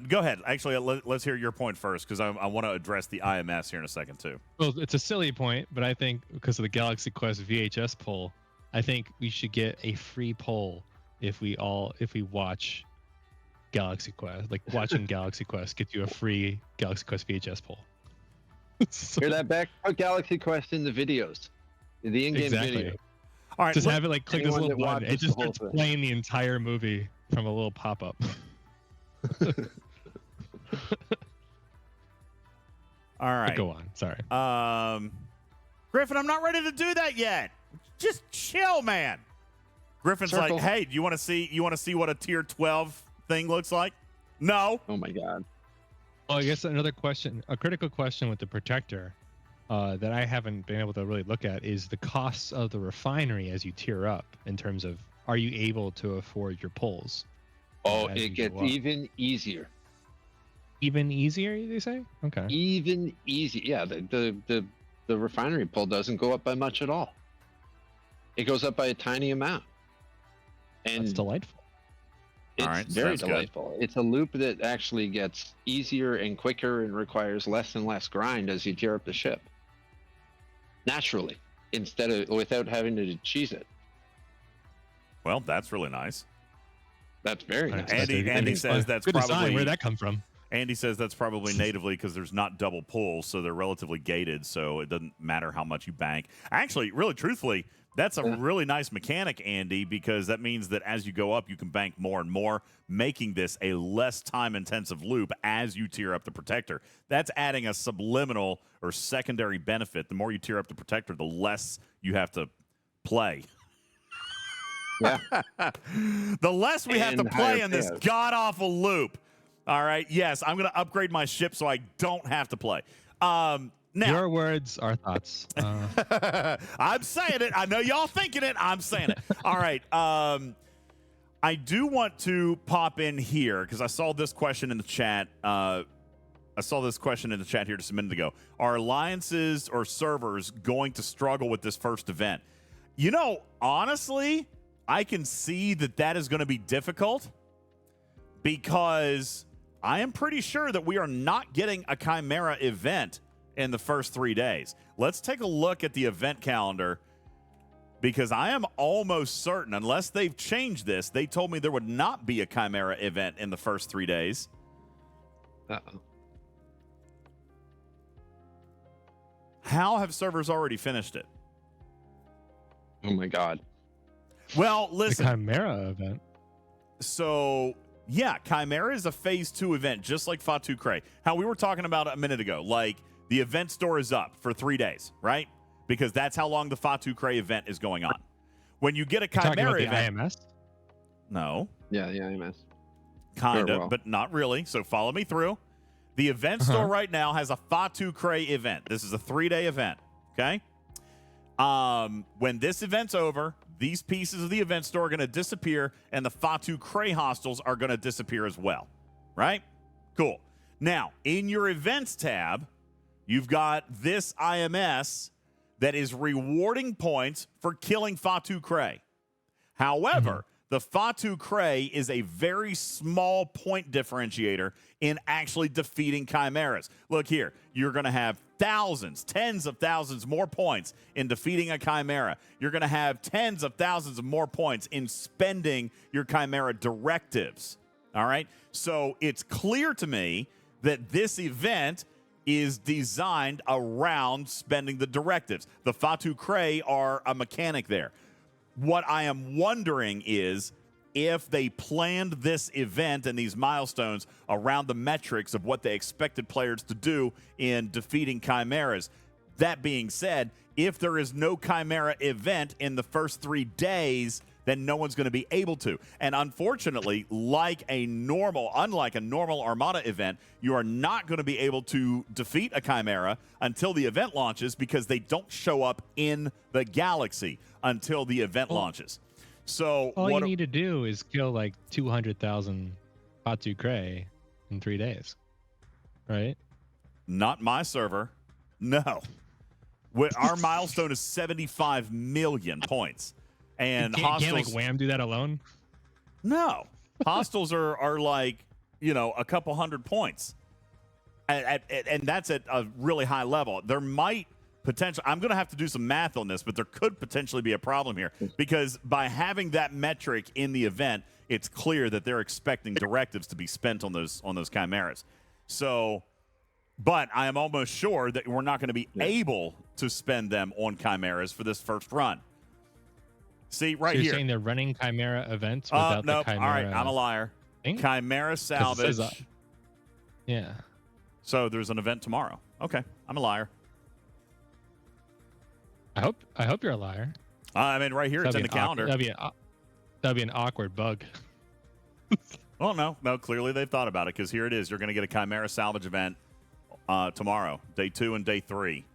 Go ahead. Actually, let's hear your point first because I want to address the IMS here in a second too. Well, it's a silly point, but I think because of the Galaxy Quest VHS poll, I think we should get a free poll if we watch Galaxy Quest. Like watching Galaxy Quest gets you a free Galaxy Quest VHS poll. Hear that back? Put Galaxy Quest in the videos. In the in-game video. All right. Just have it like click this Anyone little that button. It watches just the whole starts thing. playing the entire movie from a little pop-up. All right. Go on. Sorry. Griffin, I'm not ready to do that yet. Just chill, man. Griffin's Circle. like, hey, you want to see what a tier 12 thing looks like? No. Oh my god. Well, I guess another question, a critical question with the Protector that I haven't been able to really look at is the costs of the refinery as you tier up in terms of are you able to afford your pulls? Oh, as it you gets go up? even easier. Even easier, they say? Okay. Even easy. Yeah, the refinery pull doesn't go up by much at all. It goes up by a tiny amount. And That's delightful. it's All right, very sounds good. delightful. It's a loop that actually gets easier and quicker and requires less and less grind as you tier up the ship. Naturally, without having to cheese it. Well, that's really nice. That's very nice. Andy says that's good probably design. Where'd that come from? Andy says that's probably natively because there's not double pulls, so they're relatively gated, so it doesn't matter how much you bank. Actually, really truthfully, that's a really nice mechanic, Andy, because that means that as you go up, you can bank more and more, making this a less time-intensive loop as you tier up the Protector. That's adding a subliminal or secondary benefit. The more you tier up the Protector, the less you have to play. Yeah. The less we have to And play higher in this payouts. god-awful loop. All right, yes, I'm going to upgrade my ship so I don't have to play. Now, Your words are thoughts. I'm saying it. I know y'all thinking it. I'm saying it. All right. I do want to pop in here because I saw this question in the chat. Here just a minute ago. Are alliances or servers going to struggle with this first event? You know, honestly, I can see that is going to be difficult because I am pretty sure that we are not getting a Chimera event in the first 3 days. Let's take a look at the event calendar because I am almost certain, unless they've changed this, they told me there would not be a Chimera event in the first 3 days. Uh-oh. How have servers already finished it? Oh my god. Well, The listen. Chimera event. So, yeah, Chimera is a phase 2 event, just like Fatu-Krey. How we were talking about a minute ago. Like, the event store is up for 3 days, right? Because that's how long the Fatu-Krey event is going on. When you get a Talking about Chimera the event... IMS? No. Yeah, IMS. Kind Very of, well. but not really. So follow me through. The event store right now has a Fatu-Krey event. This is a 3-day event, okay? When this event's over, these pieces of the event store are going to disappear, and the Fatu-Krey hostels are going to disappear as well, right? Cool. Now, in your events tab, you've got this IMS that is rewarding points for killing Fatu-Krey. However, the Fatu-Krey is a very small point differentiator in actually defeating chimeras. Look here, you're going to have thousands, tens of thousands more points in defeating a chimera. You're going to have tens of thousands of more points in spending your chimera directives. All right? So it's clear to me that this event is designed around spending the directives. The Fatu-Krey are a mechanic there. What I am wondering is if they planned this event and these milestones around the metrics of what they expected players to do in defeating chimeras. That being said, if there is no chimera event in the first 3 days, then no one's going to be able to. And unfortunately, unlike a normal Armada event, you are not going to be able to defeat a chimera until the event launches because they don't show up in the galaxy until the event launches. So all you need to do is kill like 200,000 Fatu-Krey in 3 days, right? Not my server. No. Our milestone is 75 million points. And can't like Wham do that alone? No. Hostiles are like, a couple hundred points. And that's at a really high level. There might potentially, I'm going to have to do some math on this, but there could potentially be a problem here because by having that metric in the event, it's clear that they're expecting directives to be spent on those chimeras. So, but I am almost sure that we're not going to be able to spend them on chimeras for this first run. See, right you're here. Saying they're running chimera events without the chimera. All right, I'm a liar. Thing? Chimera salvage. Yeah. So there's an event tomorrow. Okay, I'm a liar. I hope you're a liar. I mean, right here, it's in the calendar. That'd be an awkward bug. Well, no, clearly they've thought about it because here it is. You're going to get a Chimera salvage event tomorrow, day 2 and day 3.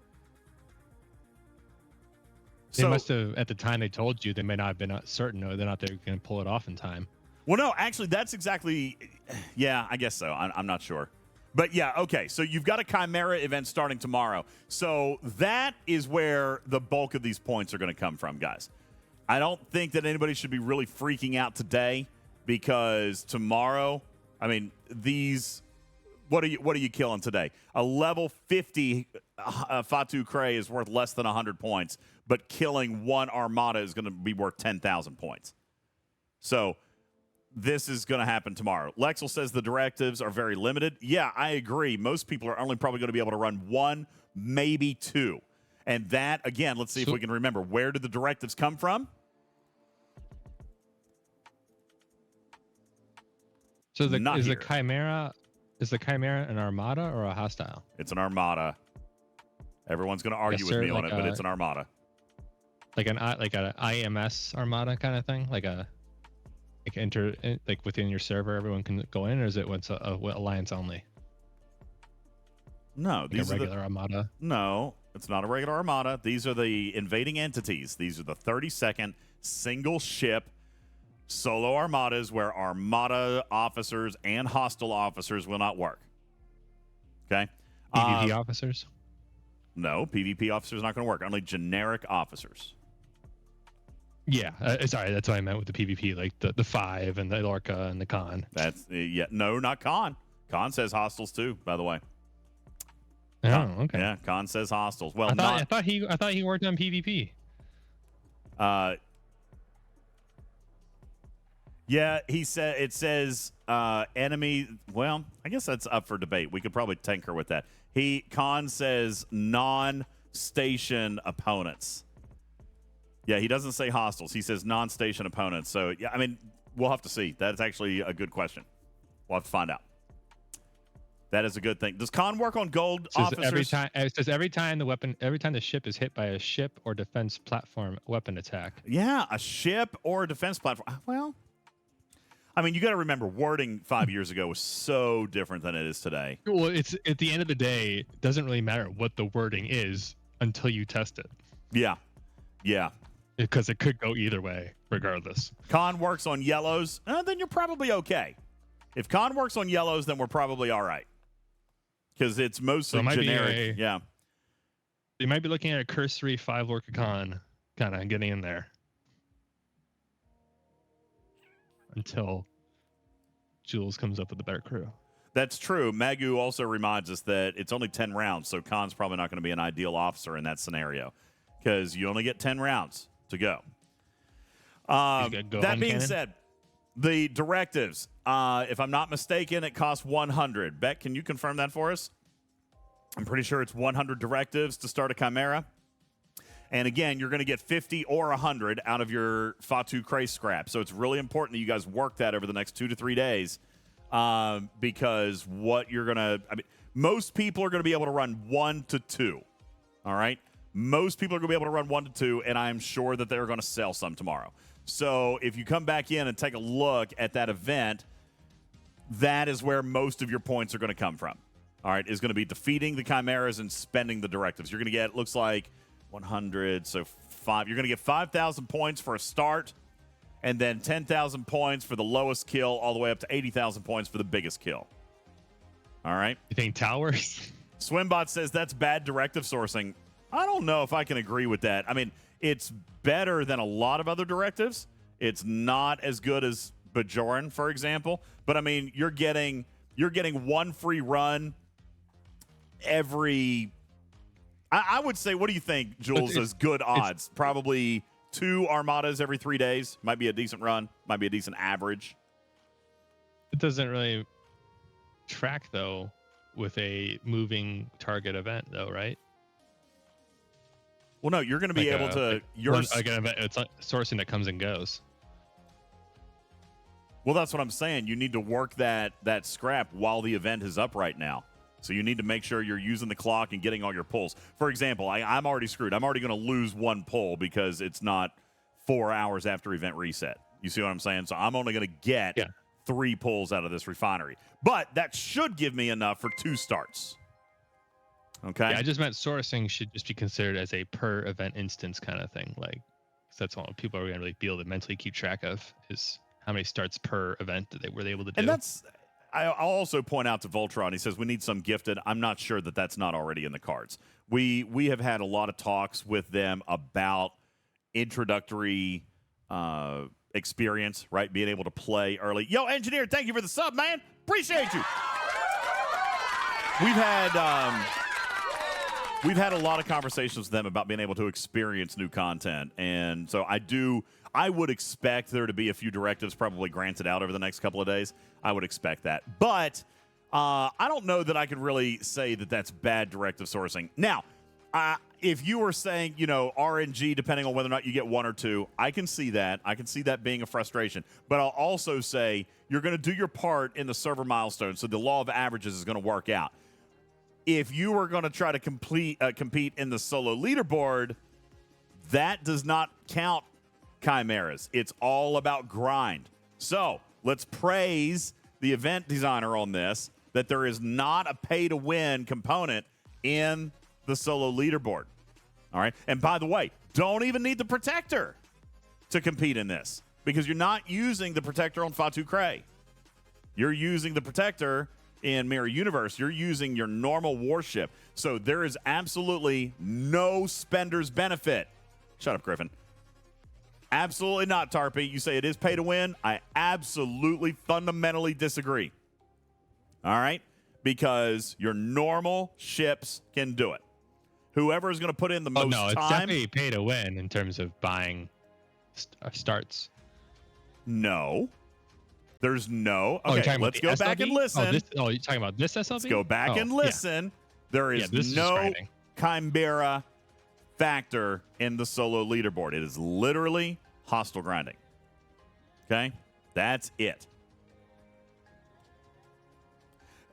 They must have, at the time they told you, they may not have been certain whether or not they're going to pull it off in time. Well, no, actually, that's exactly, yeah, I guess so. I'm not sure. But yeah, okay, so you've got a Chimera event starting tomorrow. So that is where the bulk of these points are going to come from, guys. I don't think that anybody should be really freaking out today because tomorrow, I mean, these, what are you killing today? A level 50 Fatu-Krey is worth less than 100 points, but killing one Armada is going to be worth 10,000 points. So this is going to happen tomorrow. Lexel says the directives are very limited. Yeah, I agree. Most people are only probably going to be able to run 1, maybe 2. And that, again, let's see if we can remember. Where did the directives come from? So is the Chimera an Armada or a hostile? It's an Armada. Everyone's going to argue with me on it, but it's an Armada. Like an IMS Armada kind of thing, like within your server, everyone can go in, or is it what's a alliance only? No, like these a regular Armada. No, it's not a regular Armada. These are the invading entities. These are the 30-second single ship solo armadas where Armada officers and hostile officers will not work. Okay, PvP officers. No, PvP officers not going to work. Only generic officers. Yeah, sorry, that's what I meant with the PvP, like the 5 and the Lorca and the Khan. That's no, not Khan. Khan says hostiles too, by the way. Oh, okay. Yeah, Khan says hostiles. Well, I thought he worked on PvP. Yeah, it says enemy. Well, I guess that's up for debate. We could probably tinker with that. Khan says non-station opponents. Yeah, he doesn't say hostiles. He says non-station opponents. So, yeah, I mean, we'll have to see. That's actually a good question. We'll have to find out. That is a good thing. Does Khan work on gold officers? It says every time the ship is hit by a ship or defense platform weapon attack. Yeah, a ship or a defense platform. Well, I mean, you got to remember, wording 5 years ago was so different than it is today. Well, it's at the end of the day, it doesn't really matter what the wording is until you test it. Yeah. Because it could go either way, regardless. Khan works on yellows, then you're probably okay. If Khan works on yellows, then we're probably all right. Because it's mostly generic. Yeah. You might be looking at a cursory 5 Lorcacon kind of getting in there until Jules comes up with a better crew. That's true. Magu also reminds us that it's only 10 rounds, so Khan's probably not going to be an ideal officer in that scenario because you only get 10 rounds to go. That being said, the directives, if I'm not mistaken, it costs 100. Beck, can you confirm that for us? I'm pretty sure it's 100 directives to start a Chimera. And again, you're going to get 50 or 100 out of your Fatu-Krey scrap. So it's really important that you guys work that over the next 2 to 3 days because what you're going to, most people are going to be able to run 1 to 2. All right? Most people are going to be able to run 1 to 2, and I'm sure that they're going to sell some tomorrow. So if you come back in and take a look at that event, that is where most of your points are going to come from. All right, is going to be defeating the Chimeras and spending the directives. You're going to get, looks like 100, so 5. You're going to get 5,000 points for a start, and then 10,000 points for the lowest kill, all the way up to 80,000 points for the biggest kill. All right. You think towers? Swimbot says that's bad directive sourcing. I don't know if I can agree with that. I mean, it's better than a lot of other directives. It's not as good as Bajoran, for example. But I mean, you're getting one free run every. I would say, what do you think, Jules? Is good odds? Probably 2 armadas every 3 days. Might be a decent run. Might be a decent average. It doesn't really track though with a moving target event, though, right? Well, no, you're going to be able to. It's sourcing that comes and goes. Well, that's what I'm saying. You need to work that scrap while the event is up right now. So you need to make sure you're using the clock and getting all your pulls. For example, I'm already screwed. I'm already going to lose 1 pull because it's not 4 hours after event reset. You see what I'm saying? So I'm only going to get 3 pulls out of this refinery. But that should give me enough for 2 starts. Okay. Yeah, I just meant sourcing should just be considered as a per event instance kind of thing. Like, 'cause that's what people are going to really be able to mentally keep track of is how many starts per event that they were able to do. And I'll also point out to Voltron, he says we need some gifted. I'm not sure that that's not already in the cards. We have had a lot of talks with them about introductory experience, right? Being able to play early. Yo, engineer, thank you for the sub, man. Appreciate you. We've had a lot of conversations with them about being able to experience new content. And so I would expect there to be a few directives probably granted out over the next couple of days. I would expect that. But I don't know that I can really say that that's bad directive sourcing. Now, if you were saying, RNG, depending on whether or not you get 1 or 2, I can see that. I can see that being a frustration. But I'll also say you're going to do your part in the server milestone, so the law of averages is going to work out. If you were going to try to compete in the solo leaderboard, that does not count Chimeras. It's all about grind. So let's praise the event designer on this, that there is not a pay-to-win component in the solo leaderboard. All right? And by the way, don't even need the Protector to compete in this because you're not using the Protector on Fatu-Krey. You're using the Protector in Mirror Universe. You're using your normal warship. So there is absolutely no spender's benefit. Shut up, Griffin. Absolutely not, Tarpy. You say it is pay to win. I absolutely fundamentally disagree. All right? Because your normal ships can do it. Whoever is going to put in the most time. It's definitely pay to win in terms of buying starts. No. There's no. Okay, let's go back and listen. You're talking about this SLB? Let's go back and listen. Yeah. There is no Chimera factor in the solo leaderboard. It is literally hostile grinding. Okay? That's it.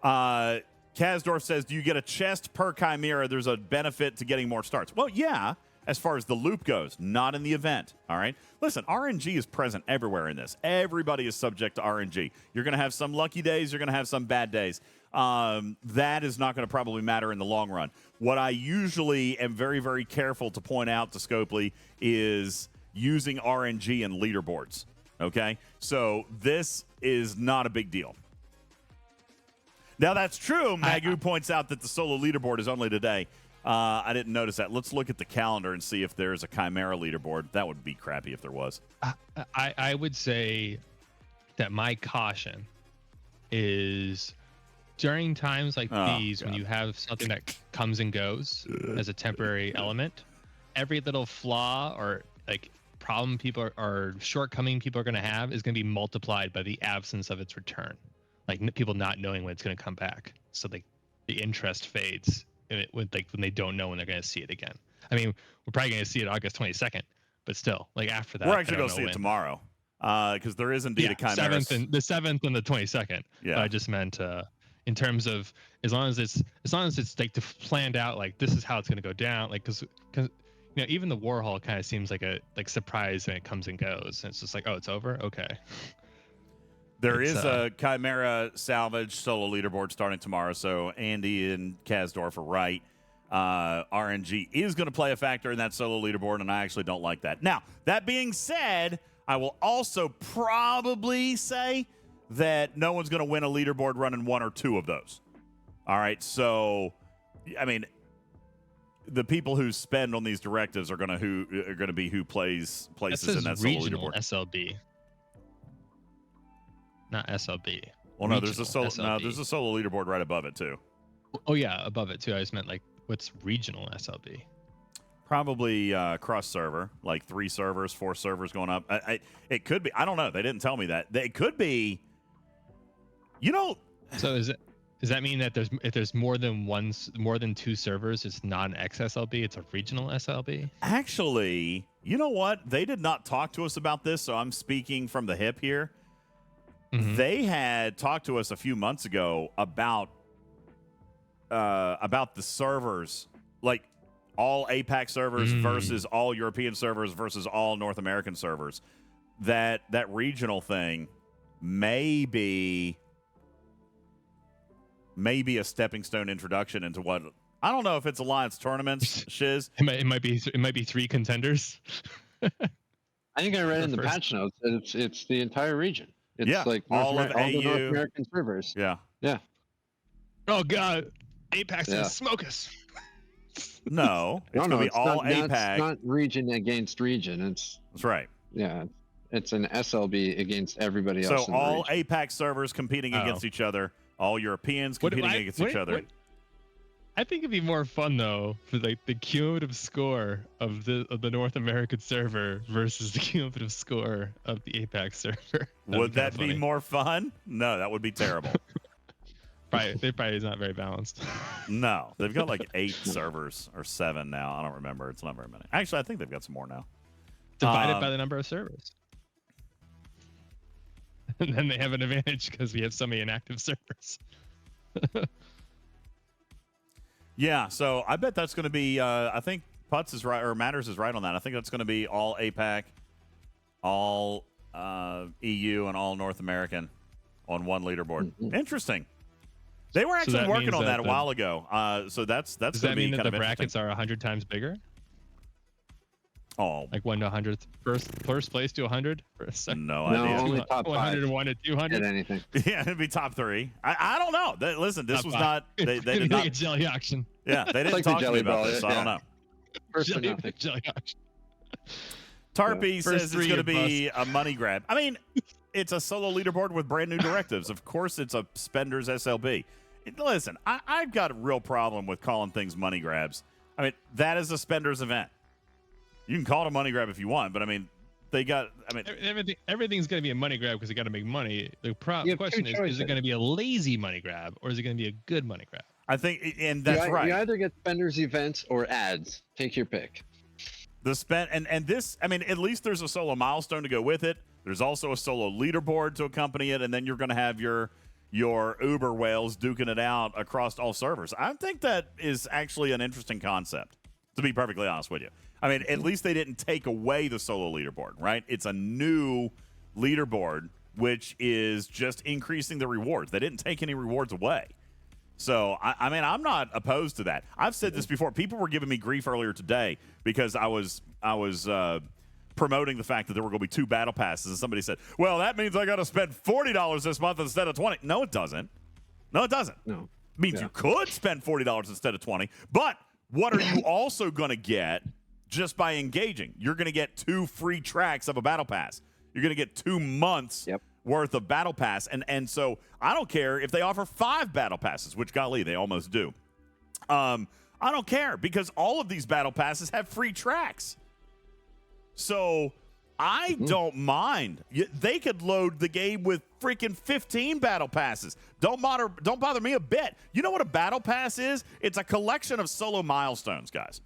Kazdorf says, do you get a chest per Chimera? There's a benefit to getting more starts. Well, yeah, as far as the loop goes, not in the event. All right? Listen, RNG is present everywhere in this. Everybody is subject to RNG. You're going to have some lucky days. You're going to have some bad days. That is not going to probably matter in the long run. What I usually am very, very careful to point out to Scopely is using RNG in leaderboards. Okay? So this is not a big deal. Now, that's true. Magu points out that the solo leaderboard is only today. I didn't notice that. Let's look at the calendar and see if there's a Chimera leaderboard. That would be crappy if there was. I would say that my caution is during times like these, when you have something that comes and goes as a temporary element, every little flaw or like problem people or shortcoming people are going to have is going to be multiplied by the absence of its return. Like people not knowing when it's going to come back. So like the interest fades when they don't know when they're going to see it again. I mean, we're probably going to see it August 22nd, but still, like after that, we're actually going to see it tomorrow because there is indeed a Chimera. The 7th and the 22nd. Yeah, I just meant in terms of as long as it's like planned out, like this is how it's going to go down, like because even the Warhol kind of seems like a surprise when it comes and goes. And it's just like, oh, it's over, okay. There is a Chimera salvage solo leaderboard starting tomorrow, so Andy and Kazdorf are right. RNG is going to play a factor in that solo leaderboard, and I actually don't like that. Now, that being said, I will also probably say that no one's going to win a leaderboard running one or two of those. All right, so, I mean, the people who spend on these directives are going to be who places in that solo leaderboard. SLB. Not SLB. Well, no, there's a solo leaderboard right above it too. Oh yeah, above it too. I just meant like what's regional SLB? Probably cross server, like 3 servers, 4 servers going up. It could be. I don't know. They didn't tell me that. It could be. So does that mean that if there's more than 2 servers, it's not an XSLB, it's a regional SLB? Actually, you know what? They did not talk to us about this, so I'm speaking from the hip here. Mm-hmm. They had talked to us a few months ago about the servers, like all APAC servers versus all European servers versus all North American servers. That regional thing may be a stepping stone introduction into what I don't know if it's Alliance tournaments. Shiz, it might be 3 contenders. I think I read in the patch notes that it's the entire region. It's like all of the North American servers. Yeah. Oh God, APAC's gonna smoke us. No, it's gonna be all APAC. It's not region against region. That's right. Yeah, it's an SLB against everybody else. So all APAC servers competing against each other, all Europeans competing against each other. I think it'd be more fun though for like the cumulative score of the North American server versus the cumulative score of the APAC server. Would that be more fun? No, that would be terrible. They probably is not very balanced. No, they've got like 8 servers or 7 now. I don't remember. It's not very many. Actually, I think they've got some more now. Divided by the number of servers. And then they have an advantage because we have so many inactive servers. Yeah, so I bet that's going to be. I think Putz is right, or Matters is right on that. I think that's going to be all APAC, all EU, and all North American on one leaderboard. Mm-hmm. Interesting. They were actually working on that a while ago. So that's does that mean that the brackets are 100 times bigger? Oh, like 1 to 100, first place to 100. No idea. Only top 101 to 200. Get anything? Yeah, it'd be top 3. I don't know. Listen, this top was 5. not. They did not a jelly auction. Yeah, they didn't talk to me about this. So I don't know. Jelly auction. Tarpy says it's going to be a money grab. I mean, it's a solo leaderboard with brand new directives. Of course, it's a Spender's SLB. Listen, I've got a real problem with calling things money grabs. I mean, that is a Spender's event. You can call it a money grab if you want, but I mean, everything's going to be a money grab because you got to make money. The question is it going to be a lazy money grab or is it going to be a good money grab? I think, and that's right. You either get Spender's events or ads. Take your pick. The spend and this, I mean, at least there's a solo milestone to go with it. There's also a solo leaderboard to accompany it, and then you're going to have your Uber whales duking it out across all servers. I think that is actually an interesting concept, to be perfectly honest with you. I mean, at least they didn't take away the solo leaderboard, right? It's a new leaderboard, which is just increasing the rewards. They didn't take any rewards away. So, I mean, I'm not opposed to that. I've said this before. People were giving me grief earlier today because I was promoting the fact that there were going to be 2 battle passes, and somebody said, well, that means I got to spend $40 this month instead of $20. No, it doesn't. No, it doesn't. No. It means you could spend $40 instead of $20, but what are you also going to get just by engaging? You're going to get 2 free tracks of a battle pass. You're going to get 2 months worth of battle pass. And so I don't care if they offer 5 battle passes, which, golly, they almost do. I don't care because all of these battle passes have free tracks. So I don't mind. They could load the game with freaking 15 battle passes. Don't bother me a bit. You know what a battle pass is? It's a collection of solo milestones, guys.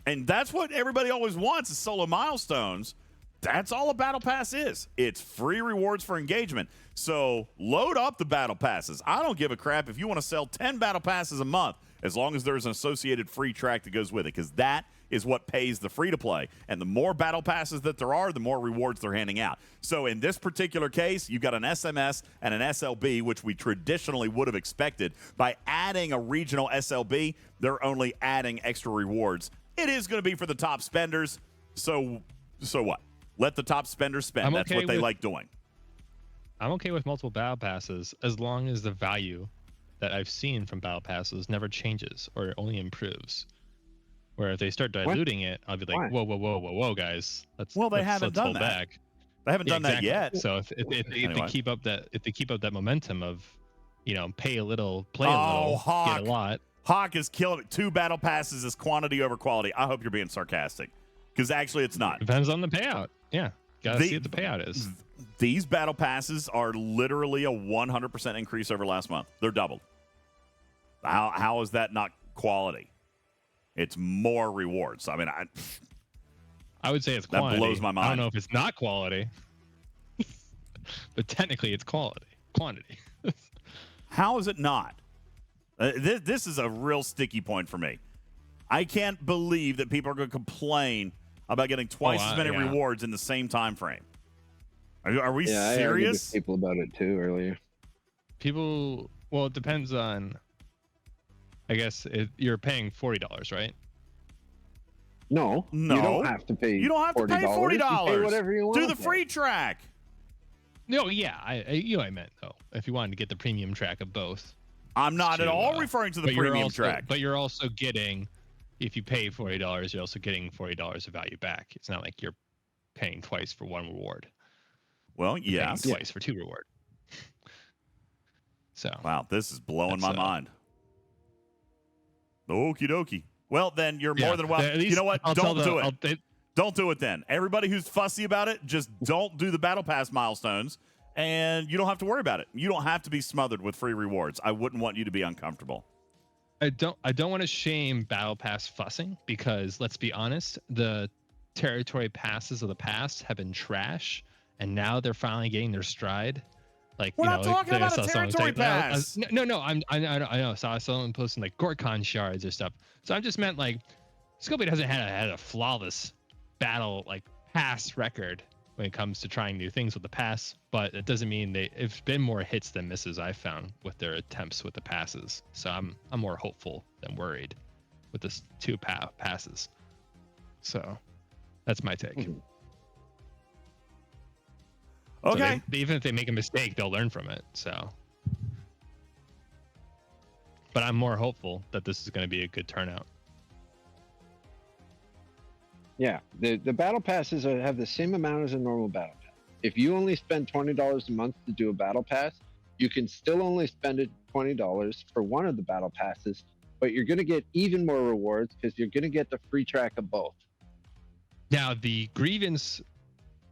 And that's what everybody always wants is solo milestones. That's all a battle pass is. It's free rewards for engagement. So load up the battle passes. I don't give a crap if you want to sell 10 battle passes a month, as long as there's an associated free track that goes with it, because that is what pays the free-to-play. And the more battle passes that there are, the more rewards they're handing out. So in this particular case, you've got an SMS and an SLB, which we traditionally would have expected. By adding a regional SLB, they're only adding extra rewards. It is going to be for the top spenders. So what? Let the top spenders spend. That's what they like doing. I'm okay with multiple battle passes as long as the value that I've seen from battle passes never changes or it only improves. Where if they start diluting it, I'll be like, whoa, guys. They haven't done that. Back. They haven't done that yet. So if they keep up that momentum of, pay a little, play a little, Hawk. get a lot. Hawk is killing it. 2 battle passes is quantity over quality. I hope you're being sarcastic, because actually it's not. Depends on the payout. Yeah, gotta see what the payout is. These battle passes are literally a 100% increase over last month. They're doubled. How is that not quality? It's more rewards. I mean, I would say it's quantity. That blows my mind. I don't know if it's not quality, but technically it's quantity. How is it not? This is a real sticky point for me. I can't believe that people are going to complain about getting twice as many rewards in the same time frame. Are we serious? I argued with people about it too earlier. Well, it depends on. I guess you're paying $40, right? No. You don't have to pay. You don't have to pay $40. You pay whatever you want. Do the free track. No, yeah, I meant though. If you wanted to get the premium track of both. I'm not at all referring to the premium track. But you're also getting, if you pay $40, you're also getting $40 of value back. It's not like you're paying twice for one reward. Well, yes. Twice for 2 reward. So. Wow, this is blowing my mind. Okie dokie. Well, then you're more than welcome. You know what? Don't do it. Don't do it then. Everybody who's fussy about it, just don't do the battle pass milestones, and you don't have to worry about it. You don't have to be smothered with free rewards. I wouldn't want you to be uncomfortable. I don't want to shame battle pass fussing, because let's be honest, the territory passes of the past have been trash, and now they're finally getting their stride. Like, we're not talking about a territory pass. No, I know. So I saw someone posting like Gorkon shards or stuff. So I just meant like Scopely hasn't had a flawless battle like pass record when it comes to trying new things with the pass, but it doesn't mean it's been more hits than misses I've found with their attempts with the passes. So I'm more hopeful than worried with this 2 passes. So that's my take. Mm-hmm. Okay. So even if they make a mistake, they'll learn from it. So, but I'm more hopeful that this is going to be a good turnout. Yeah, the battle passes have the same amount as a normal battle pass. If you only spend $20 a month to do a battle pass, you can still only spend it $20 for one of the battle passes, but you're going to get even more rewards because you're going to get the free track of both. Now, the grievance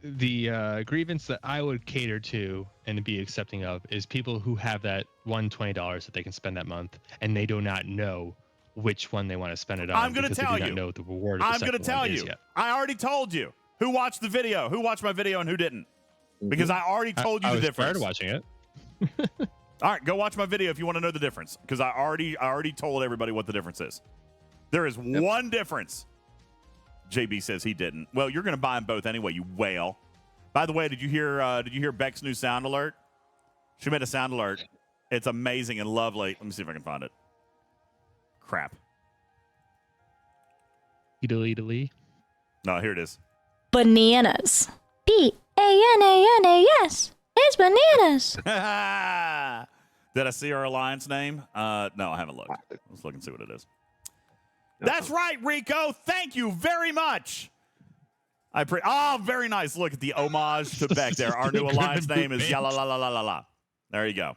that I would cater to and be accepting of is people who have that $120 that they can spend that month, and they do not know which one they want to spend it on. I'm going to tell you. Know the reward. I'm going to tell you. I already told you who watched the video, who watched my video, and who didn't, because I already told you the difference. I was prior to watching it. All right, go watch my video if you want to know the difference, because I already told everybody what the difference is. There is one difference. JB says he didn't. Well, you're going to buy them both anyway, you whale. By the way, did you hear Beck's new sound alert? She made a sound alert. It's amazing and lovely. Let me see if I can find it. Crap. Italy. No, here it is. Bananas. BANANAS. It's bananas. Did I see our alliance name? No, I haven't looked. Let's look and see what it is. That's right, Rico. Thank you very much. Very nice. Look at the homage to Beck there. Our new alliance name is Yala La La La La La. There you go.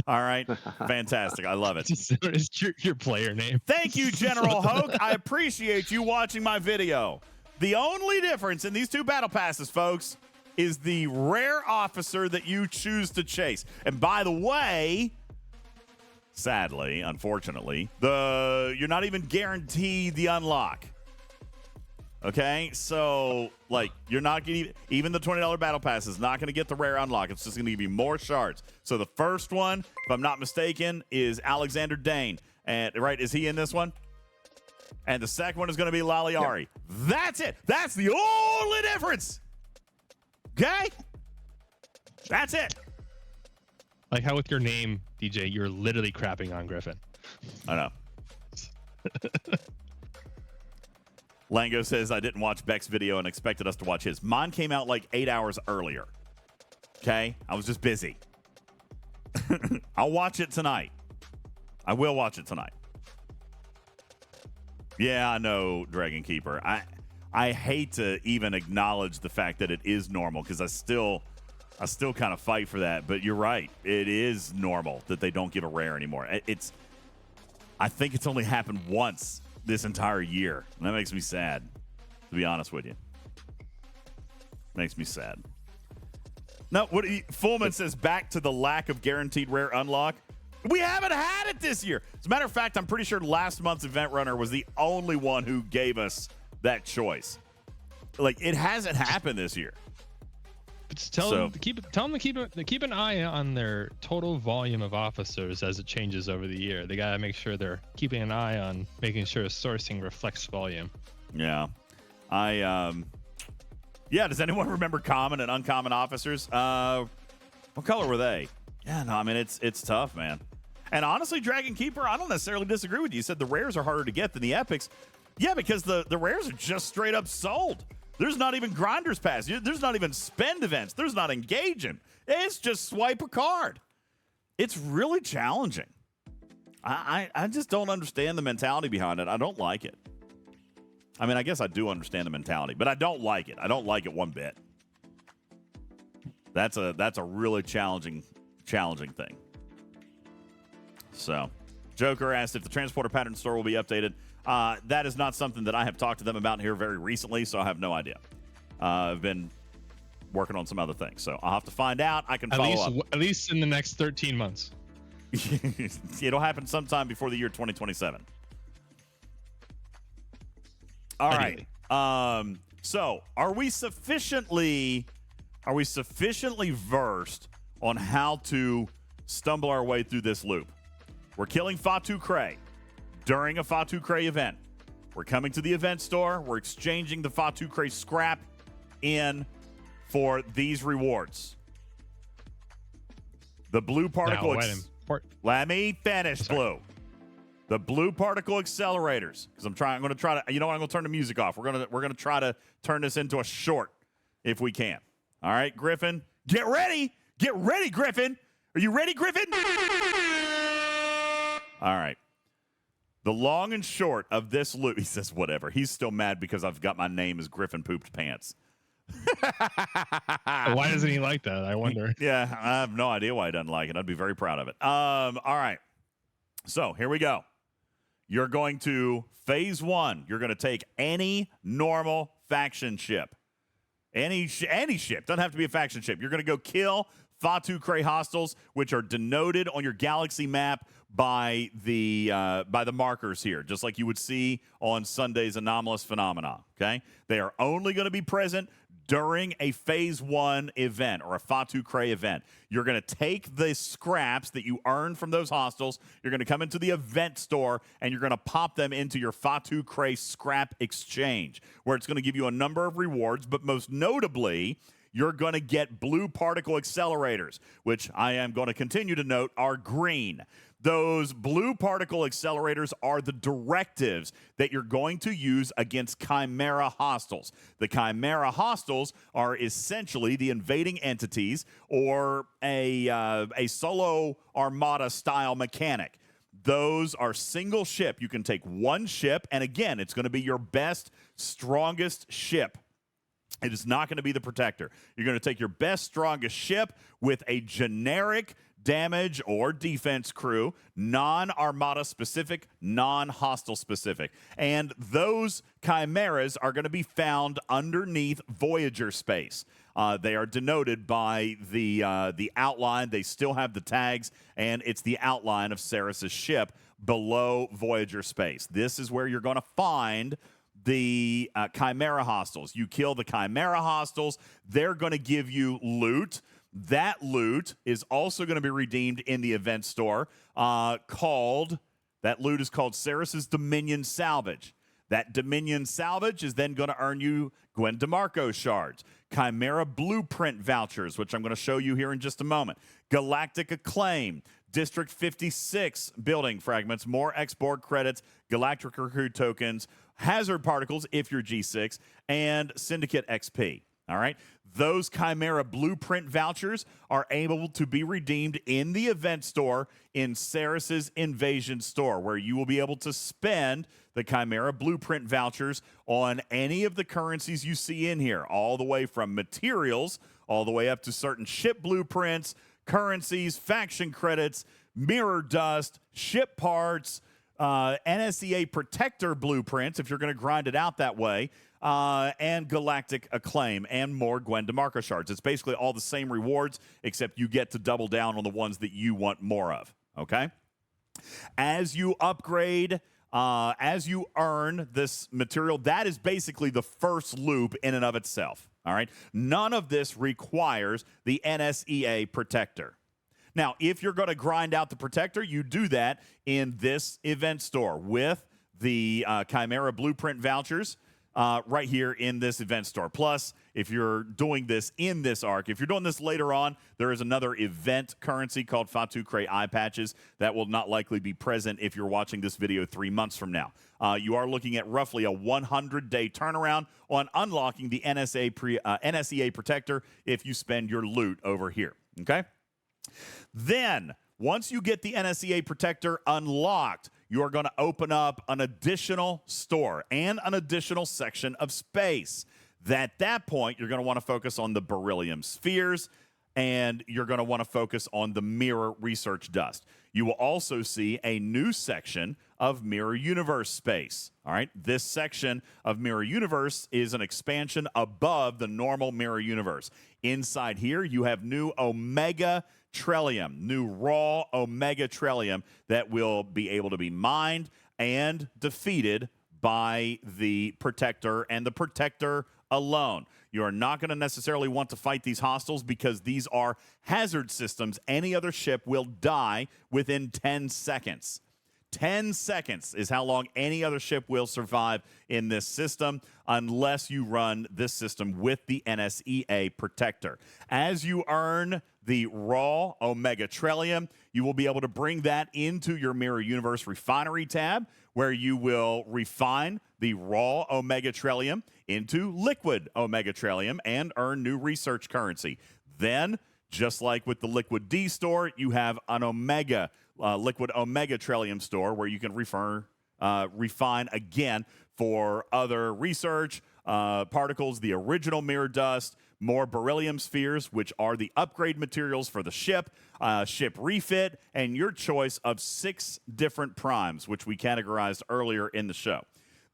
All right. Fantastic. I love it. It's your player name. Thank you, General Hoke. I appreciate you watching my video. The only difference in these two battle passes, folks, is the rare officer that you choose to chase. And by the way, sadly, unfortunately, you're not even guaranteed the unlock. Okay, so you're not getting even the $20 battle pass is not going to get the rare unlock. It's just going to give you more shards. So the first one, if I'm not mistaken, is Alexander Dane, and is he in this one? And the second one is going to be Laliari. Yeah. That's it. That's the only difference. Okay, that's it. Like how with your name, DJ, you're literally crapping on Griffin. I know. Lango says, I didn't watch Beck's video and expected us to watch his. Mine came out like 8 hours earlier. Okay? I was just busy. I'll watch it tonight. I will watch it tonight. Yeah, I know, Dragon Keeper. I hate to even acknowledge the fact that it is normal because I still kind of fight for that. But you're right. It is normal that they don't give a rare anymore. I think it's only happened once this entire year, and that makes me sad, to be honest with you. Makes me sad. No, Fullman says back to the lack of guaranteed rare unlock. We haven't had it this year. As a matter of fact, I'm pretty sure last month's Event Runner was the only one who gave us that choice. It hasn't happened this year. Tell them to keep an eye on their total volume of officers as it changes over the year. They gotta make sure they're keeping an eye on making sure sourcing reflects volume. Yeah, does anyone remember common and uncommon officers? What color were they? Yeah, no, I mean it's tough, man. And honestly, Dragon Keeper, I don't necessarily disagree with you. You said the rares are harder to get than the epics. Yeah, because the rares are just straight up sold. There's not even grinders pass. There's not even spend events. There's not engaging. It's just swipe a card. It's really challenging. I just don't understand the mentality behind it. I don't like it. I mean, I guess I do understand the mentality, but I don't like it. I don't like it one bit. That's a really challenging thing. So, Joker asked if the transporter pattern store will be updated. That is not something that I have talked to them about here very recently, so I have no idea. I've been working on some other things, so I'll have to find out. I can follow up. At least in the next 13 months. It'll happen sometime before the year 2027. All right. So are we sufficiently versed on how to stumble our way through this loop? We're killing Fatu-Krey during a Fatu-Krey event. We're coming to the event store. We're exchanging the Fatu-Krey scrap in for these rewards. The blue particle. Let me finish, Blue. The blue particle accelerators. Because I'm going to try to. You know what? I'm going to turn the music off. We're going to try to turn this into a short, if we can. All right, Griffin, get ready. Get ready, Griffin. Are you ready, Griffin? All right. The long and short of this loop, he says, whatever. He's still mad because I've got my name as Griffin Pooped Pants. Why doesn't he like that? I wonder. Yeah, I have no idea why he doesn't like it. I'd be very proud of it. All right. So here we go. You're going to phase one. You're going to take any normal faction ship. Any ship. Doesn't have to be a faction ship. You're going to go kill Fatu-Krey hostiles, which are denoted on your galaxy map by the markers here, just like you would see on Sunday's anomalous phenomena. Okay, they are only going to be present during a phase one event or a Fatu-Krey event. You're going to take the scraps that you earn from those hostiles. You're going to come into the event store and you're going to pop them into your Fatu-Krey scrap exchange, where it's going to give you a number of rewards, but most notably, you're going to get blue particle accelerators, which I am going to continue to note are green. Those blue particle accelerators are the directives that you're going to use against Chimera hostiles. The Chimera hostiles are essentially the invading entities or a solo armada style mechanic. Those are single ship. You can take one ship, and again, it's going to be your best, strongest ship. It is not going to be the Protector. You're going to take your best, strongest ship with a generic damage or defense crew, non-armada specific, non-hostile specific. And those chimeras are going to be found underneath Voyager space. They are denoted by the outline. They still have the tags, and it's the outline of Ceres's ship below Voyager space. This is where you're going to find the Chimera hostiles. You kill the Chimera hostiles, they're going to give you loot. That loot is also going to be redeemed in the event store. That loot is called Ceres's Dominion Salvage. That Dominion Salvage is then going to earn you Gwen DeMarco shards, Chimera Blueprint vouchers, which I'm going to show you here in just a moment, Galactic Acclaim, District 56 building fragments, more X-Borg credits, Galactic Recruit tokens, Hazard Particles if you're G6, and Syndicate XP. All right? Those Chimera Blueprint vouchers are able to be redeemed in the event store in Ceres's Invasion store, where you will be able to spend the Chimera Blueprint vouchers on any of the currencies you see in here, all the way from materials, all the way up to certain ship blueprints, currencies, faction credits, mirror dust, ship parts, NSEA Protector blueprints, if you're going to grind it out that way, and Galactic Acclaim, and more Gwen DeMarco shards. It's basically all the same rewards, except you get to double down on the ones that you want more of, okay? As you upgrade, as you earn this material, that is basically the first loop in and of itself, all right? None of this requires the NSEA Protector. Now, if you're going to grind out the Protector, you do that in this event store with the Chimera Blueprint vouchers right here in this event store. Plus, if you're doing this in this arc, if you're doing this later on, there is another event currency called Fatu-Krey eye patches that will not likely be present if you're watching this video 3 months from now. You are looking at roughly a 100-day turnaround on unlocking the NSEA Protector if you spend your loot over here, okay? Then, once you get the NSEA Protector unlocked, you are going to open up an additional store and an additional section of space. At that point, you're going to want to focus on the beryllium spheres, and you're going to want to focus on the mirror research dust. You will also see a new section of Mirror Universe space. All right, this section of Mirror Universe is an expansion above the normal Mirror Universe. Inside here, you have new Omega Trellium, new raw Omega Trellium that will be able to be mined and defeated by the Protector and the Protector alone. You are not going to necessarily want to fight these hostiles because these are hazard systems. Any other ship will die within 10 seconds. 10 seconds is how long any other ship will survive in this system unless you run this system with the NSEA Protector. As you earn the raw Omega Trellium, you will be able to bring that into your Mirror Universe Refinery tab, where you will refine the raw Omega Trellium into liquid Omega Trellium and earn new research currency. Then, just like with the Liquid D store, you have an Omega liquid Omega Trellium store where you can refine again for other research, particles, the original mirror dust, more beryllium spheres, which are the upgrade materials for the ship, ship refit, and your choice of 6 different primes, which we categorized earlier in the show.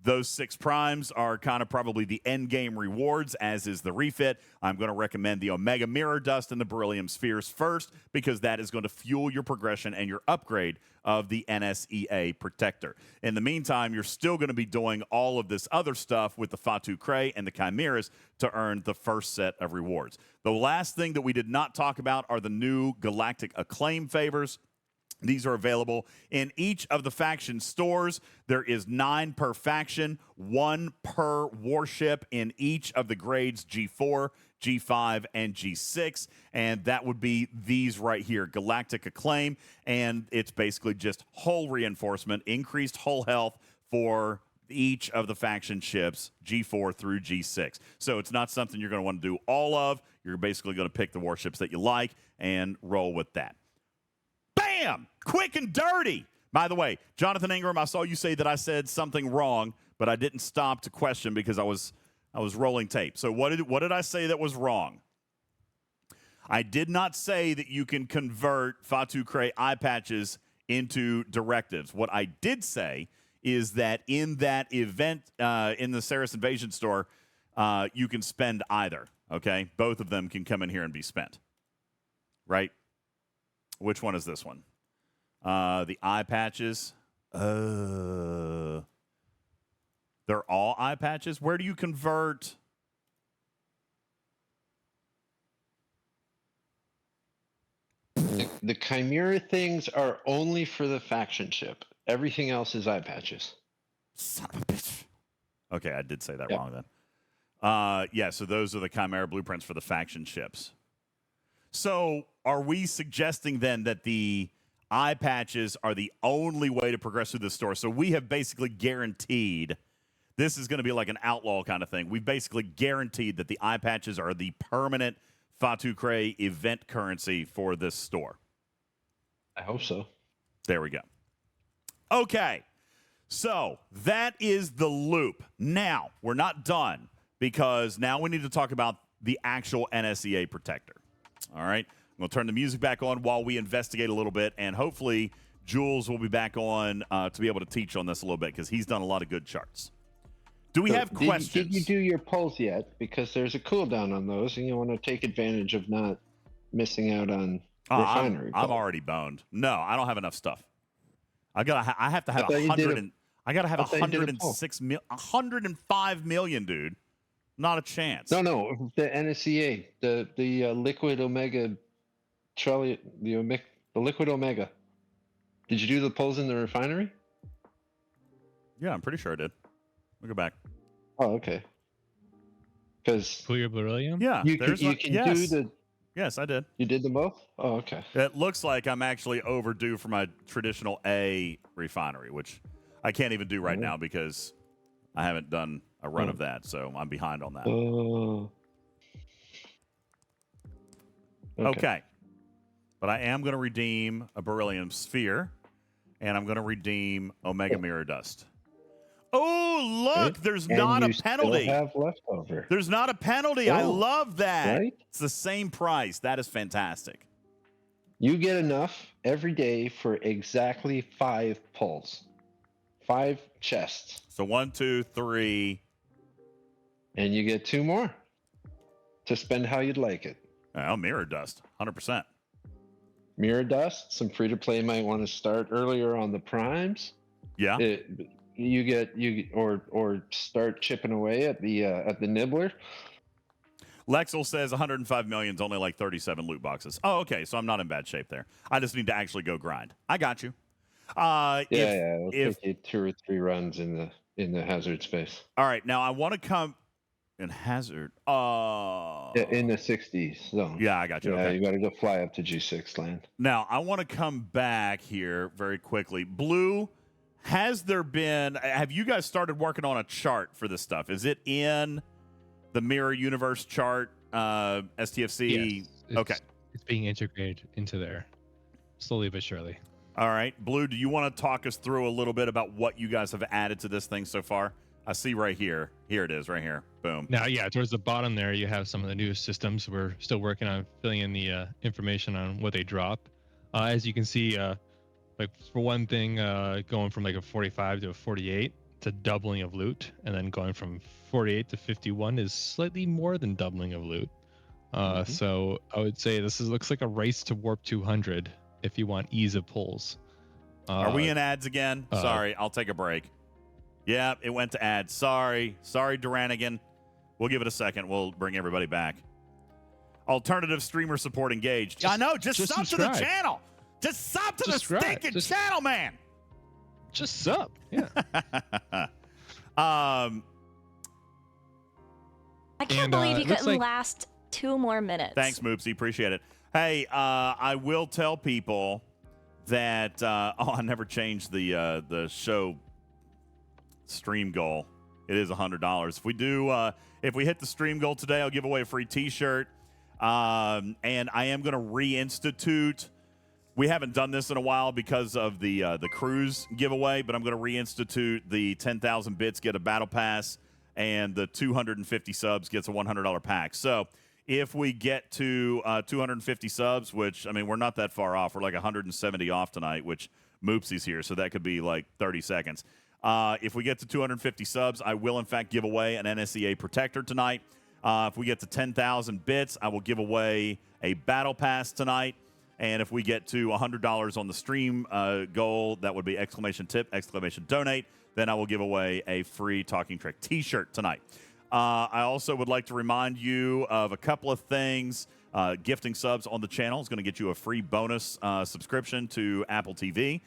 Those 6 primes are kind of probably the end game rewards, as is the refit. I'm going to recommend the Omega Mirror Dust and the Beryllium Spheres first, because that is going to fuel your progression and your upgrade of the NSEA Protector. In the meantime, you're still going to be doing all of this other stuff with the Fatu-Krey and the Chimeras to earn the first set of rewards. The last thing that we did not talk about are the new Galactic Acclaim favors. These are available in each of the faction stores. There is 9 per faction, 1 per warship in each of the grades G4, G5, and G6. And that would be these right here, Galactic Acclaim. And it's basically just hull reinforcement, increased hull health for each of the faction ships, G4 through G6. So it's not something you're going to want to do all of. You're basically going to pick the warships that you like and roll with that. Bam! Quick and dirty. By the way, Jonathan Ingram, I saw you say that I said something wrong, but I didn't stop to question because I was rolling tape. So what did I say that was wrong? I did not say that you can convert Fatu-Krey eye patches into directives. What I did say is that in that event in the Saris Invasion store, you can spend either. Okay, both of them can come in here and be spent. Right? Which one is this one? The eye patches. They're all eye patches. Where do you convert? The Chimera things are only for the faction ship. Everything else is eye patches. Son of a bitch. Okay, I did say that Yep. wrong then. Yeah, so those are the Chimera blueprints for the faction ships. So are we suggesting then that the eye patches are the only way to progress through the store? So we have basically guaranteed this is going to be like an outlaw kind of thing. We've basically guaranteed that the eye patches are the permanent Fatu-Krey event currency for this store. I hope so. There we go. Okay, so that is the loop. Now, we're not done because now we need to talk about the actual NSEA protector. All right, I'm going to turn the music back on while we investigate a little bit, and hopefully Jules will be back on to be able to teach on this a little bit because he's done a lot of good charts. Do we have questions? Did you do your polls yet? Because there's a cooldown on those, and you want to take advantage of not missing out on refinery. I'm already boned. No, I don't have enough stuff. I have to have 100. I gotta have 105 million, dude. Not a chance. No, the NSEA, the liquid omega, the liquid omega. Did you do the polls in the refinery? Yeah, I'm pretty sure I did. Let me go back. Oh, okay. Because Pull your beryllium? Yeah, you can do the. Yes, I did. You did them both? Oh, okay. It looks like I'm actually overdue for my traditional A refinery, which I can't even do right now because I haven't done a run of that, so I'm behind on that. Oh. Okay. But I am going to redeem a beryllium sphere, and I'm going to redeem Omega Mirror Dust. Oh, look, there's not a penalty. Still have leftover. There's not a penalty. I love that. Right? It's the same price. That is fantastic. You get enough every day for exactly 5 pulls. 5 chests. So 1, 2, 3. And you get 2 more to spend how you'd like it. Well, Mirror Dust, 100%. Mirror Dust, some free-to-play might want to start earlier on the primes. Yeah. Or start chipping away at the nibbler. Lexel says 105 million is only like 37 loot boxes. Oh, okay. So I'm not in bad shape there. I just need to actually go grind. I got you. It'll take you 2 or 3 runs in the hazard space. All right. Now I want to come in hazard. In the 60s zone. Yeah, I got you. Yeah, Okay. you got to go fly up to G6 land. Now I want to come back here very quickly. Blue, have you guys started working on a chart for this stuff? Is it in the Mirror Universe chart, STFC? Yes, it's being integrated into there, slowly but surely. All right. Blue, do you want to talk us through a little bit about what you guys have added to this thing so far? I see right here. Here it is, right here. Boom. Now, yeah, towards the bottom there, you have some of the newest systems. We're still working on filling in the information on what they drop. As you can see, like for one thing, going from like a 45 to a 48, it's a doubling of loot, and then going from 48 to 51 is slightly more than doubling of loot. So I would say looks like a race to warp 200 if you want ease of pulls. Are we in ads again? Sorry, I'll take a break. Yeah, it went to ads. Sorry, Duranigan. We'll give it a second. We'll bring everybody back. Alternative streamer support engaged. I know. Just sub to the channel. Just sub to the stinking channel, man. Just sub. Yeah. I can't believe you couldn't last 2 more minutes. Thanks, Moopsy. Appreciate it. Hey, I will tell people that I never changed the show stream goal. It is $100. If we hit the stream goal today, I'll give away a free T-shirt. And I am going to reinstitute we haven't done this in a while because of the cruise giveaway, but I'm going to reinstitute the 10,000 bits get a battle pass, and the 250 subs gets a $100 pack. So if we get to 250 subs, which, I mean, we're not that far off. We're like 170 off tonight, which Moopsy's here, so that could be like 30 seconds. If we get to 250 subs, I will, in fact, give away an NSEA protector tonight. If we get to 10,000 bits, I will give away a battle pass tonight. And if we get to $100 on the stream goal, that would be exclamation tip, exclamation donate, then I will give away a free Talking Trek t-shirt tonight. I also would like to remind you of a couple of things. Gifting subs on the channel is going to get you a free bonus subscription to Apple TV.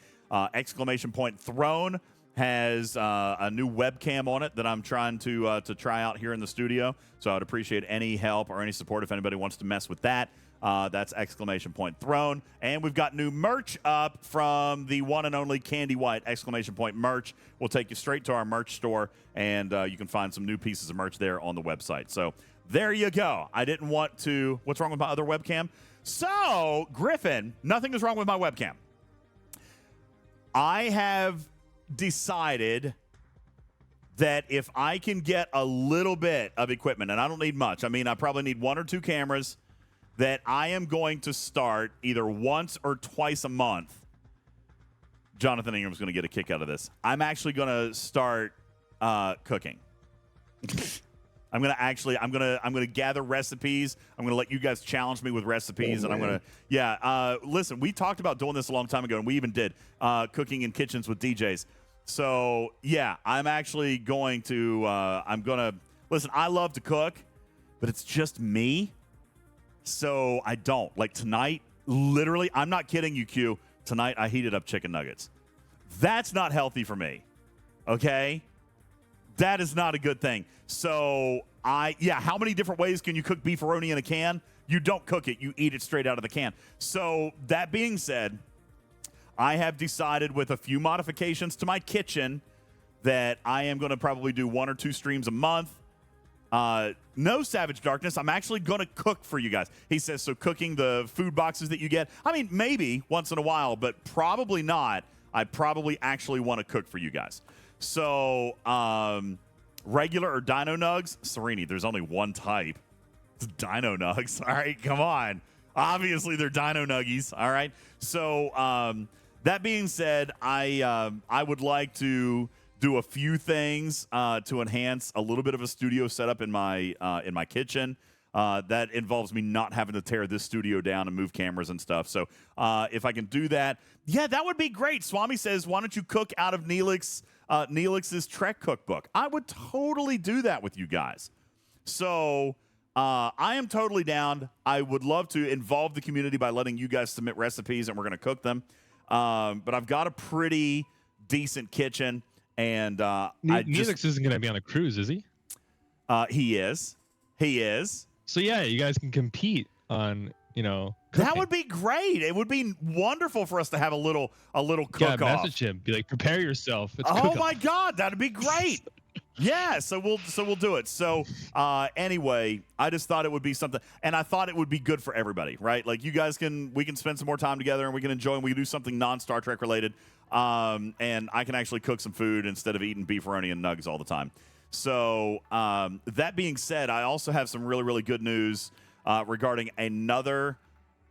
Exclamation point Throne has a new webcam on it that I'm trying to try out here in the studio. So I'd appreciate any help or any support if anybody wants to mess with that. That's exclamation point Throne. And we've got new merch up from the one and only Candy White. Exclamation point merch will take you straight to our merch store, and you can find some new pieces of merch there on the website. So there you go. I didn't want to. What's wrong with my other webcam? So, Griffin, nothing is wrong with my webcam. I have decided that if I can get a little bit of equipment, and I don't need much. I mean, I probably need 1 or 2 cameras, that I am going to start either once or twice a month. Jonathan Ingram's going to get a kick out of this. I'm actually going to start cooking. I'm going to gather recipes. I'm going to let you guys challenge me with recipes, and I'm going to, listen, we talked about doing this a long time ago, and we even did cooking in kitchens with DJs. So, yeah, I'm actually going to, listen, I love to cook, but it's just me. So I don't. Like tonight, literally, I'm not kidding you, Q. Tonight, I heated up chicken nuggets. That's not healthy for me. Okay? That is not a good thing. So, how many different ways can you cook beefaroni in a can? You don't cook it. You eat it straight out of the can. So, that being said, I have decided with a few modifications to my kitchen that I am going to probably do 1 or 2 streams a month. No Savage Darkness. I'm actually going to cook for you guys. He says, so cooking the food boxes that you get. I mean, maybe once in a while, but probably not. I probably actually want to cook for you guys. So, regular or Dino Nugs? Serini, there's only one type. It's Dino Nugs. All right, come on. Obviously, they're Dino Nuggies. All right. So, that being said, I would like to do a few things to enhance a little bit of a studio setup in my kitchen. That involves me not having to tear this studio down and move cameras and stuff. So if I can do that, yeah, that would be great. Swami says, why don't you cook out of Neelix's Trek cookbook? I would totally do that with you guys. So I am totally down. I would love to involve the community by letting you guys submit recipes, and we're going to cook them. But I've got a pretty decent kitchen. And Neelix isn't going to be on a cruise, is he? He is. So yeah, you guys can compete on, cooking. That would be great. It would be wonderful for us to have a little cook-off. Yeah, message him. Be like, prepare yourself. It's oh my God, that'd be great. Yeah, so we'll do it. So anyway, I just thought it would be something, and I thought it would be good for everybody, right? Like we can spend some more time together, and we can enjoy, and we can do something non-Star Trek related. And I can actually cook some food instead of eating beefaroni and nugs all the time. So that being said, I also have some really, really good news regarding another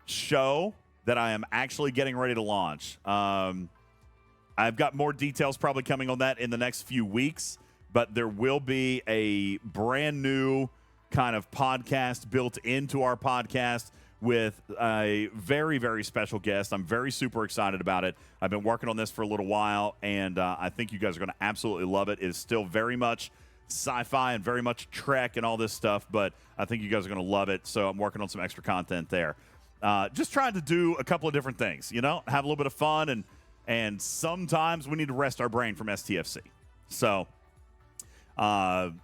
show that I am actually getting ready to launch. I've got more details probably coming on that in the next few weeks, but there will be a brand new kind of podcast built into our podcast with a very, very special guest. I'm very super excited about it. I've been working on this for a little while, and I think you guys are going to absolutely love it. It is still very much sci-fi and very much Trek and all this stuff, but I think you guys are going to love it, so I'm working on some extra content there. Just trying to do a couple of different things, have a little bit of fun, and sometimes we need to rest our brain from STFC. So I'm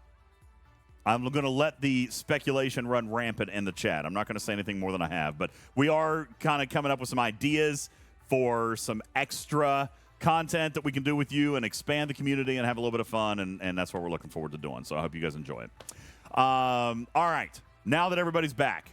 going to let the speculation run rampant in the chat. I'm not going to say anything more than I have, but we are kind of coming up with some ideas for some extra content that we can do with you and expand the community and have a little bit of fun, and that's what we're looking forward to doing. So I hope you guys enjoy it. All right. Now that everybody's back,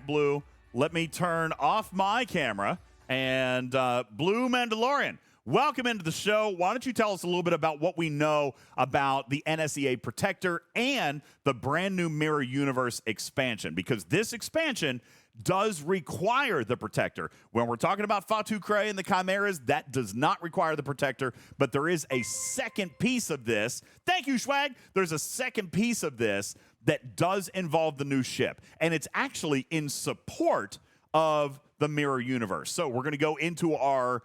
Blue, let me turn off my camera. And Blue Mandalorian, welcome into the show. Why don't you tell us a little bit about what we know about the NSEA Protector and the brand new Mirror Universe expansion? Because this expansion does require the Protector. When we're talking about Fatu-Krey and the Chimeras, that does not require the Protector, but there is a second piece of this. Thank you, Schwag. There's a second piece of this that does involve the new ship, and it's actually in support of the Mirror Universe. So we're going to go into our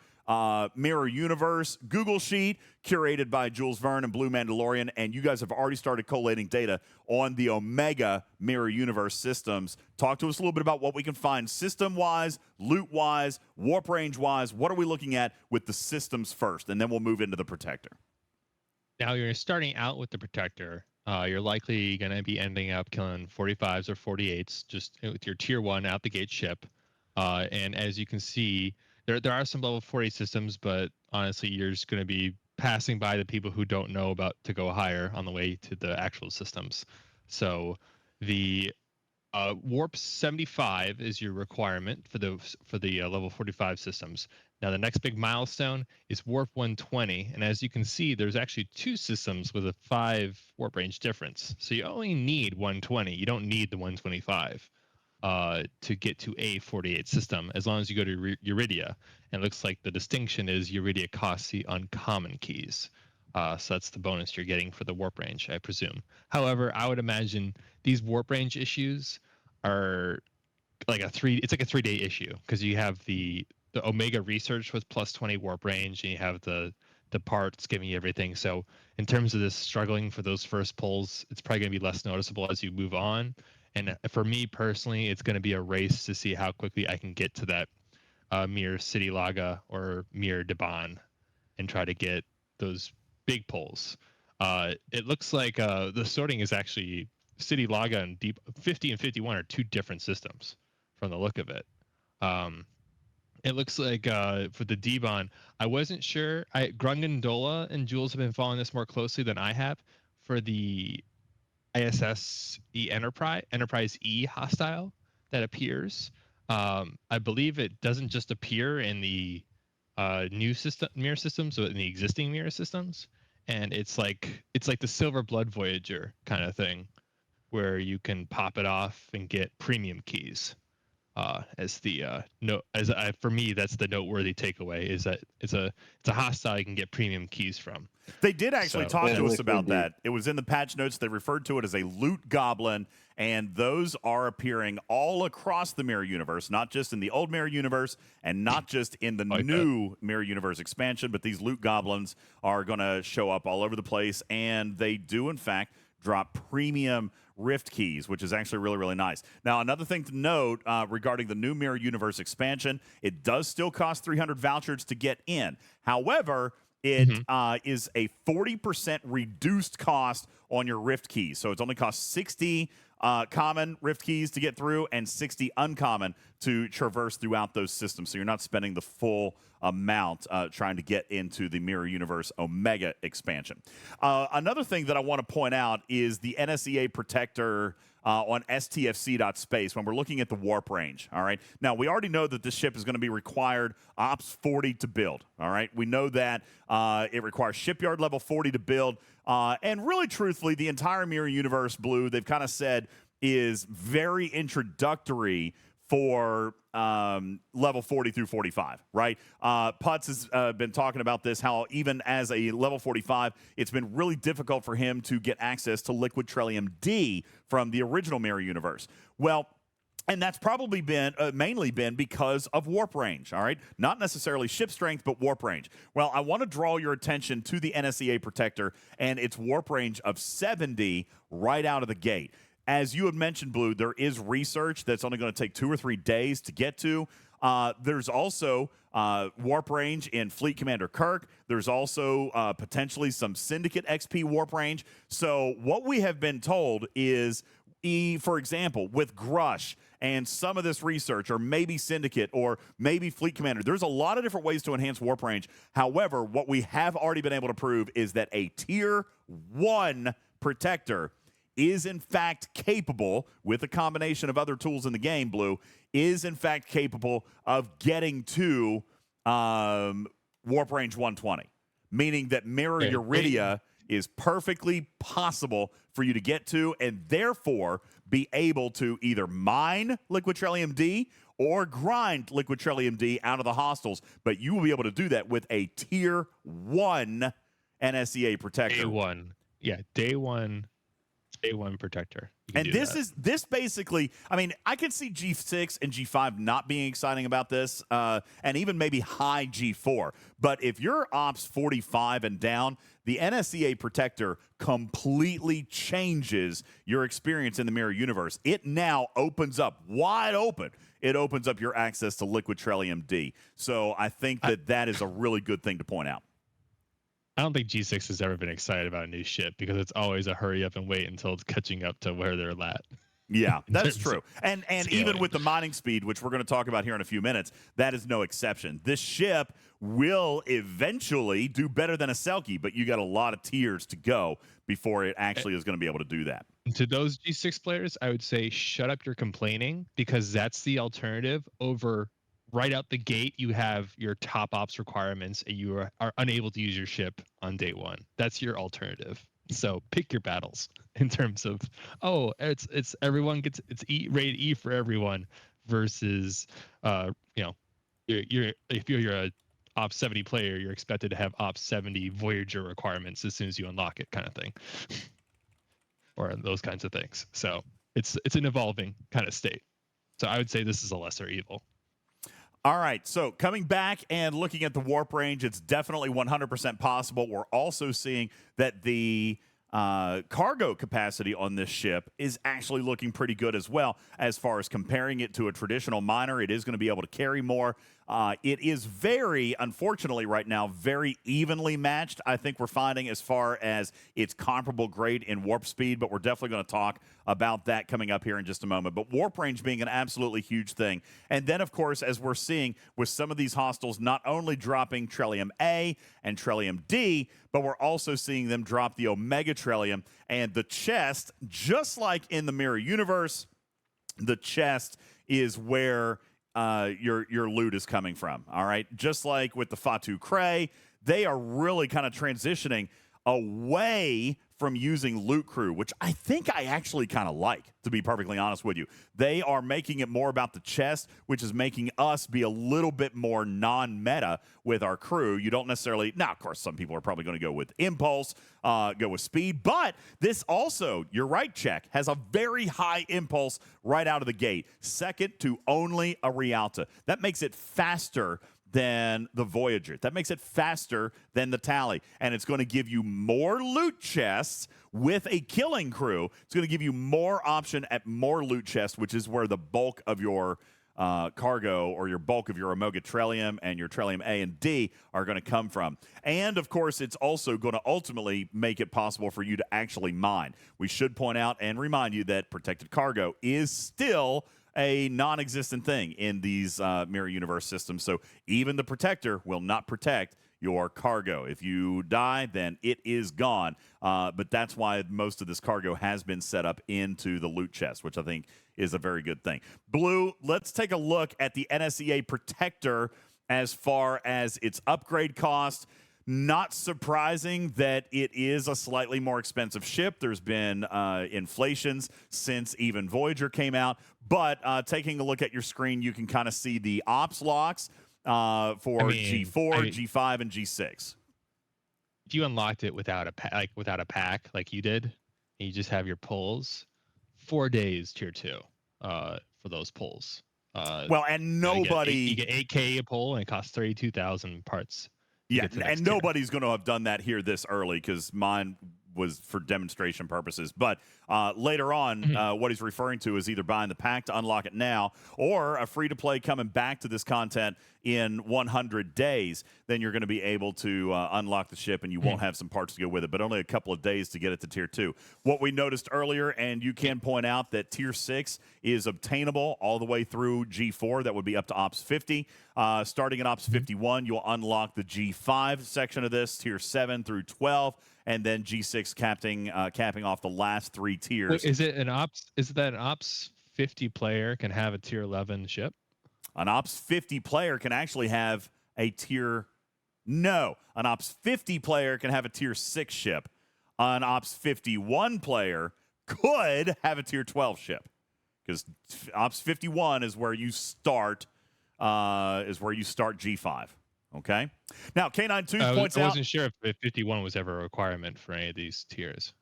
Mirror Universe Google Sheet curated by Jules Verne and Blue Mandalorian, and you guys have already started collating data on the Omega Mirror Universe systems. Talk to us a little bit about what we can find system-wise, loot-wise, warp range-wise. What are we looking at with the systems first, and then we'll move into the Protector. Now, you're starting out with the Protector. You're likely going to be ending up killing 45s or 48s just with your tier 1 out the gate ship. And as you can see, there are some level 40 systems, but honestly, you're just going to be passing by the people who don't know about to go higher on the way to the actual systems. So the warp 75 is your requirement for the level 45 systems. Now the next big milestone is warp 120, and as you can see, there's actually 2 systems with a 5 warp range difference. So you only need 120. You don't need the 125 to get to a 48 system, as long as you go to Uridia. And it looks like the distinction is Uridia costs the uncommon keys. So that's the bonus you're getting for the warp range, I presume. However, I would imagine these warp range issues are like it's like a 3-day issue, because you have the Omega research with plus 20 warp range, and you have the parts giving you everything. So in terms of this struggling for those first pulls, it's probably going to be less noticeable as you move on. And for me personally, it's going to be a race to see how quickly I can get to that Mir City Laga or Mir Deban and try to get those big pulls. It looks like the sorting is actually City Laga and 50 and 51 are 2 different systems from the look of it. It looks like for the Deban, I wasn't sure. Grungandola and Jules have been following this more closely than I have. For the ISS Enterprise E hostile that appears, I believe it doesn't just appear in the new mirror systems, but in the existing mirror systems, and it's like the Silver Blood Voyager kind of thing, where you can pop it off and get premium keys. For me, that's the noteworthy takeaway, is that it's a hostile you can get premium keys from. They did actually talk to us about that. It was in the patch notes. They referred to it as a loot goblin, and those are appearing all across the Mirror Universe, not just in the old Mirror Universe and not just in the new Mirror Universe expansion, but these loot goblins are going to show up all over the place, and they do, in fact, drop premium Rift keys, which is actually really, really nice. Now, another thing to note regarding the new Mirror Universe expansion, it does still cost 300 vouchers to get in. However, it is a 40% reduced cost on your Rift keys. So it's only cost 60 common Rift keys to get through and 60 uncommon to traverse throughout those systems. So you're not spending the full amount trying to get into the Mirror Universe Omega expansion. Another thing that I want to point out is the NSEA Protector on stfc.space when we're looking at the warp range. All right. Now, we already know that this ship is going to be required Ops 40 to build. All right. We know that it requires shipyard level 40 to build. And really, truthfully, the entire Mirror Universe, Blue, they've kind of said is very introductory for level 40 through 45, right? Putz has been talking about this, how even as a level 45, it's been really difficult for him to get access to liquid Trellium D from the original Mirror Universe. Well, and that's probably been mainly been because of warp range, all right? Not necessarily ship strength, but warp range. Well, I want to draw your attention to the NSEA Protector and its warp range of 70 right out of the gate. As you had mentioned, Blue, there is research that's only going to take 2 or 3 days to get to. There's also warp range in Fleet Commander Kirk. There's also potentially some Syndicate XP warp range. So what we have been told is, for example, with Grush and some of this research, or maybe Syndicate, or maybe Fleet Commander, there's a lot of different ways to enhance warp range. However, what we have already been able to prove is that a Tier 1 Protector is in fact capable, with a combination of other tools in the game, Blue, is in fact capable of getting to warp range 120, meaning that Mirror Uridia is perfectly possible for you to get to, and therefore be able to either mine Liquid Trellium D or grind Liquid Trellium D out of the hostiles, but you will be able to do that with a Tier 1 NSEA protector. Day 1. Yeah, day one protector. And this basically, I mean, I could see G6 and G5 not being exciting about this, and even maybe high G4. But if you're Ops 45 and down, the NSEA protector completely changes your experience in the Mirror Universe. It now opens up wide open. It opens up your access to Liquid Trellium D. So I think that is a really good thing to point out. I don't think G6 has ever been excited about a new ship because it's always a hurry up and wait until it's catching up to where they're at. Yeah, that's true. And even with the mining speed, which we're going to talk about here in a few minutes, that is no exception. This ship will eventually do better than a Selkie, but you got a lot of tiers to go before it actually is going to be able to do that. To those G6 players, I would say shut up your complaining, because that's the alternative over right out the gate. You have your top ops requirements and you are unable to use your ship on day 1. That's your alternative. So pick your battles in terms of, it's everyone gets, it's rated E for everyone versus, you're if you're a Ops 70 player, you're expected to have Ops 70 Voyager requirements as soon as you unlock it, kind of thing, or those kinds of things. So it's an evolving kind of state. So I would say this is a lesser evil. All right, so coming back and looking at the warp range, it's definitely 100% possible. We're also seeing that the cargo capacity on this ship is actually looking pretty good as well. As far as comparing it to a traditional miner, it is going to be able to carry more. It is very, unfortunately right now, very evenly matched, I think we're finding, as far as its comparable grade in warp speed, but we're definitely going to talk about that coming up here in just a moment. But warp range being an absolutely huge thing. And then, of course, as we're seeing with some of these hostiles, not only dropping Trellium A and Trellium D, but we're also seeing them drop the Omega Trellium and the chest. Just like in the Mirror Universe, the chest is where your loot is coming from. All right, just like with the Fatu-Krey, they are really kind of transitioning away from using Loot Crew, which I think I actually kind of like, to be perfectly honest with you. They are making it more about the chest, which is making us be a little bit more non-meta with our crew. You don't necessarily, now, of course, some people are probably going to go with Impulse, go with Speed, but this also, you're right, Check, has a very high Impulse right out of the gate, second to only a Rialta. That makes it faster than the Voyager. That makes it faster than the Tally. And it's going to give you more loot chests with a killing crew. It's going to give you more option at more loot chests, which is where the bulk of your cargo or your bulk of your Omega Trellium and your Trellium A and D are going to come from. And, of course, it's also going to ultimately make it possible for you to actually mine. We should point out and remind you that protected cargo is still a non-existent thing in these Mirror Universe systems. So even the protector will not protect your cargo. If you die, then it is gone. But that's why most of this cargo has been set up into the loot chest, which I think is a very good thing. Blue, let's take a look at the NSEA protector as far as its upgrade cost. Not surprising that it is a slightly more expensive ship. There's been inflations since even Voyager came out. But taking a look at your screen, you can kind of see the ops locks for G4, G5, and G6. If you unlocked it without a pack, like you did, and you just have your pulls, 4 days tier 2 for those pulls. Well, and nobody you get 8K a pull, and it costs 32,000 parts. Yeah, and nobody's going to have done that here this early because mine was for demonstration purposes. But later on, what he's referring to is either buying the pack to unlock it now or a free-to-play coming back to this content in 100 days. Then you're going to be able to unlock the ship, and you won't have some parts to go with it, but only a couple of days to get it to Tier 2. What we noticed earlier, and you can point out that Tier 6 is obtainable all the way through G4. That would be up to Ops 50. Starting at Ops 51, you'll unlock the G5 section of this, Tier 7 through 12. and then G6 capping off the last 3 tiers. Wait, is it that an ops 50 player can have a tier 11 ship? An ops 50 player can actually have a tier. No, an ops 50 player can have a tier 6 ship. An ops 51 player could have a tier 12 ship, because ops 51 is where you start. G5. Okay. Now K92 points out. I wasn't sure if 51 was ever a requirement for any of these tiers.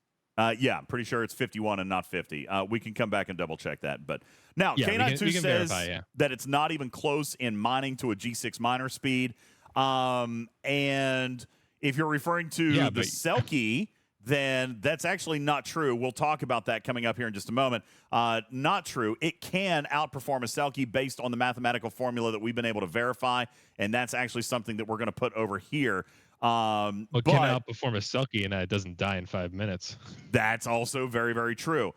Yeah, I'm pretty sure it's 51 and not 50. We can come back and double check that. But now Yeah, K92 we can says verify, that it's not even close in mining to a G6 miner speed. And if you're referring to the Selkie, then that's actually not true. We'll talk about that coming up here in just a moment. Not true. It can outperform a Selkie based on the mathematical formula that we've been able to verify, and that's actually something that we're going to put over here. Well, it can outperform a Selkie and it doesn't die in 5 minutes. That's also very, very true.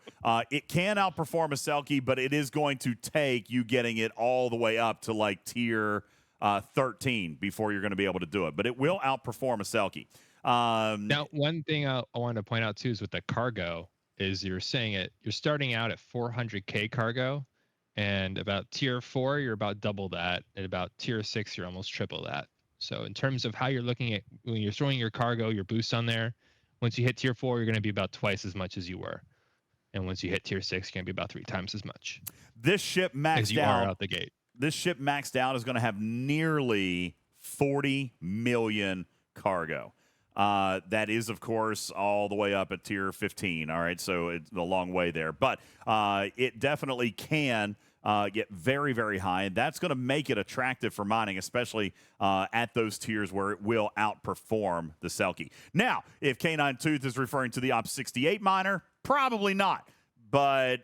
It can outperform a Selkie, but it is going to take you getting it all the way up to like tier 13 before you're going to be able to do it. But it will outperform a Selkie. Now, one thing I wanted to point out too is with the cargo is you're starting out at 400k cargo, and about tier 4 you're about double that, and about tier 6 you're almost triple that. So in terms of how you're looking at when you're throwing your cargo, your boost on there, once you hit tier 4 you're going to be about twice as much as you were, and once you hit tier 6 you're going to be about 3 times as much. This ship maxed as you are out the gate. This ship maxed out is going to have nearly 40 million cargo. That is, of course, all the way up at tier 15. All right, so it's a long way there. But it definitely can get very, very high, and that's going to make it attractive for mining, especially at those tiers where it will outperform the Selkie. Now, if K9 Tooth is referring to the Ops 68 miner, probably not. But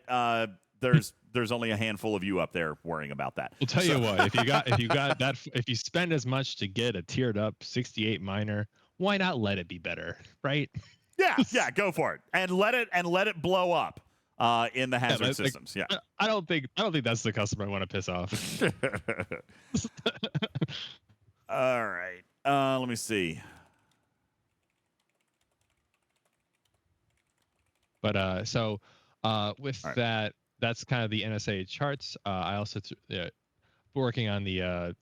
there's only a handful of you up there worrying about that. I'll tell you what, if you got that, if you spend as much to get a tiered up 68 miner, why not let it be better, right? Yeah, go for it and let it blow up in the hazard systems. Yeah, I don't think that's the customer I want to piss off. All right, let me see. But with that, that's kind of the NSA charts. I also working on the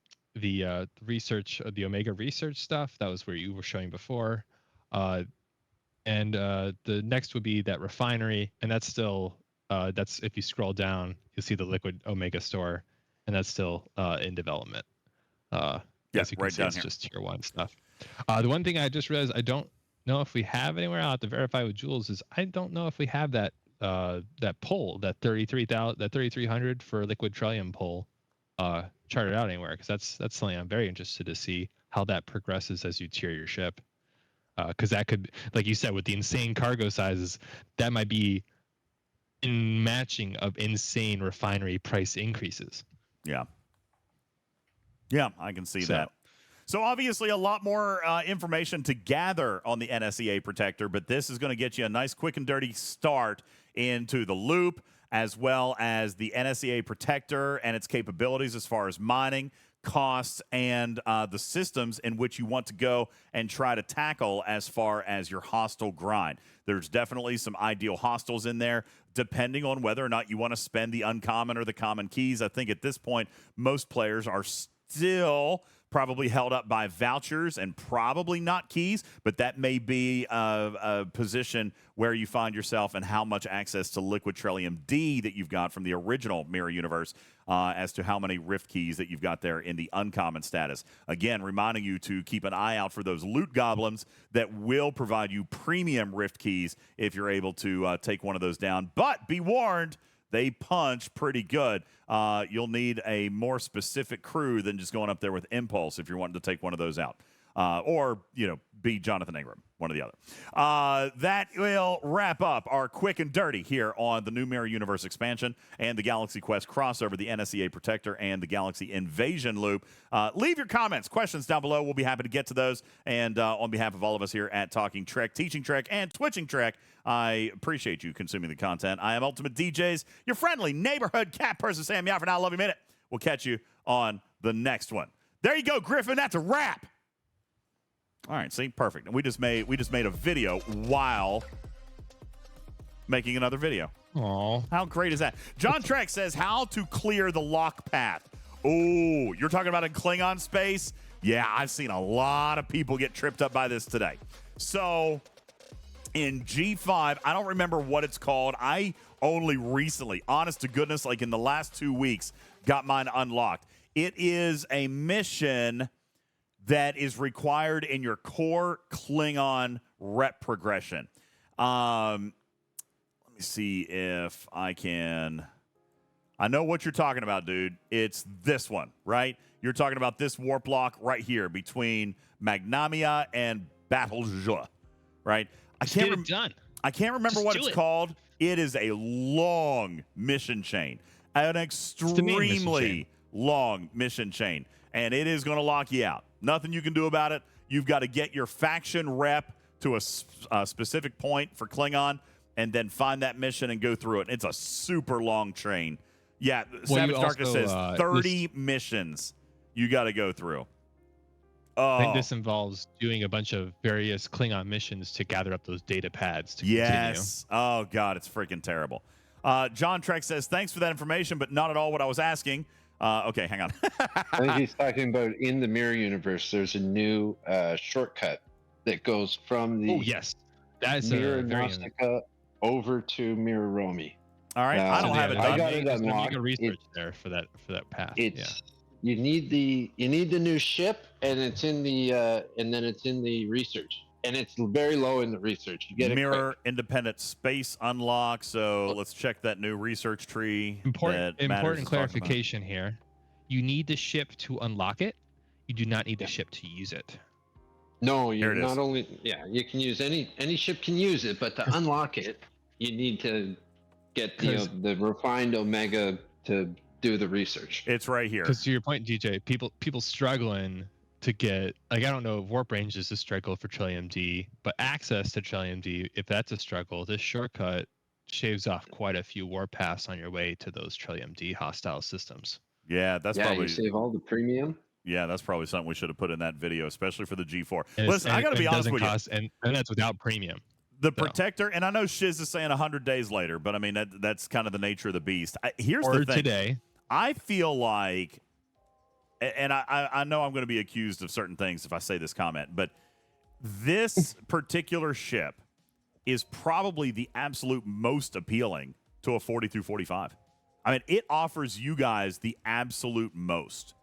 research, the Omega research stuff. That was where you were showing before. And the next would be that refinery, and that's still that's if you scroll down, you'll see the liquid Omega store, and that's still in development. Yes, right down it's here. just tier 1 stuff. The one thing I just realized I don't know if we have anywhere. I'll have to verify with Jules. Is I don't know if we have that pull, that 3300 for liquid Trellium pull charted out anywhere, because that's something I'm very interested to see how that progresses as you tier your ship, because that could, like you said, with the insane cargo sizes, that might be in matching of insane refinery price increases. Yeah, I can see that. So obviously a lot more information to gather on the NSEA Protector, but this is going to get you a nice quick and dirty start into the loop, as well as the NSEA Protector and its capabilities as far as mining, costs, and the systems in which you want to go and try to tackle as far as your hostile grind. There's definitely some ideal hostiles in there, depending on whether or not you want to spend the uncommon or the common keys. I think at this point, most players are still probably held up by vouchers and probably not keys, but that may be a position where you find yourself and how much access to liquid Trellium D that you've got from the original Mirror Universe as to how many Rift keys that you've got there in the uncommon status. Again, reminding you to keep an eye out for those loot goblins that will provide you premium Rift keys if you're able to take one of those down. But be warned, they punch pretty good. You'll need a more specific crew than just going up there with Impulse if you're wanting to take one of those out. Or, be Jonathan Ingram, one or the other. That will wrap up our quick and dirty here on the new Mirror Universe expansion and the Galaxy Quest crossover, the NSEA Protector, and the Galaxy Invasion loop. Leave your comments, questions down below. We'll be happy to get to those. And on behalf of all of us here at Talking Trek, Teaching Trek, and Twitching Trek, I appreciate you consuming the content. I am UltimatDJz, your friendly neighborhood cat person. Sam, for now. Love you, minute. We'll catch you on the next one. There you go, Griffin. That's a wrap. All right, see, perfect. And we just made a video while making another video. Aw. How great is that? John Trek says how to clear the lock path. Oh, you're talking about in Klingon space? Yeah, I've seen a lot of people get tripped up by this today. So in G5, I don't remember what it's called. I only recently, honest to goodness, like in the last 2 weeks, got mine unlocked. It is a mission that is required in your core Klingon rep progression. Let me see if I can. I know what you're talking about, dude. It's this one, right? You're talking about this warp lock right here between Magnamia and Battleja, right? I can't remember what it's called. It is a long mission chain, an extremely long mission chain, and it is going to lock you out. Nothing you can do about it. You've got to get your faction rep to a specific point for Klingon, and then find that mission and go through it. It's a super long train. Yeah, Savage Darkness says 30 missions you got to go through. I think this involves doing a bunch of various Klingon missions to gather up those data pads to continue. Oh, God, it's freaking terrible. John Trek says, thanks for that information, but not at all what I was asking. Okay, hang on. I think he's talking about in the Mirror universe, there's a new shortcut that goes from the Mirror Gnostica over to Mirror Romy. All right, I don't have it done. I got it unlocked. Research there for that path. You need the new ship, and it's in the and then it's in the research, and it's very low in the research. You get Mirror independent space unlock. So let's check that new research tree. Important clarification here. You need the ship to unlock it. You do not need the ship to use it. No, you're not only you can use any ship can use it, but to unlock it, you need to get the refined Omega to do the research. It's right here. Because to your point, DJ, people struggling to get, like, I don't know if warp range is a struggle for Trellium D, but access to Trellium D, if that's a struggle, this shortcut shaves off quite a few warp paths on your way to those Trellium D hostile systems. Yeah, that's probably you save all the premium. Yeah, that's probably something we should have put in that video, especially for the G4. Listen, I got to be honest with you. And that's without premium. The Protector, and I know Shiz is saying 100 days later, but I mean, that's kind of the nature of the beast. Here's the thing. Today. I feel like, and I know I'm going to be accused of certain things if I say this comment, but this particular ship is probably the absolute most appealing to a 40 through 45. I mean, it offers you guys the absolute most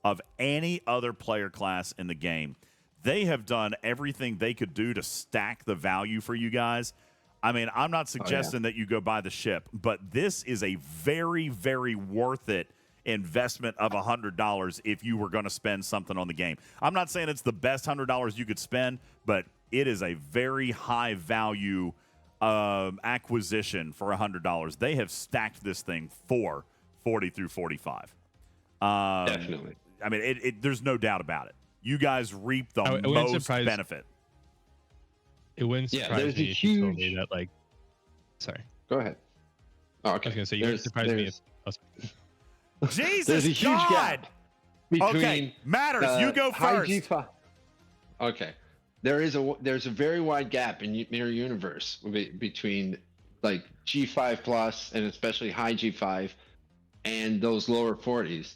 of any other player class in the game. They have done everything they could do to stack the value for you guys. I mean, I'm not suggesting that you go buy the ship, but this is a very, very worth it investment of $100 if you were going to spend something on the game. I'm not saying it's the best $100 you could spend, but it is a very high value acquisition for $100. They have stacked this thing for 40 through 45. Definitely. I mean, there's no doubt about it. You guys reap the most benefit. It wouldn't surprise me if you told me that, like, sorry. Go ahead. Oh, okay. I was going to say, you wouldn't surprise me if... Jesus there's a huge gap between Matters, you go first. G5. Okay. There's a very wide gap in Mirror Universe between, like, G5 plus and especially high G5 and those lower 40s,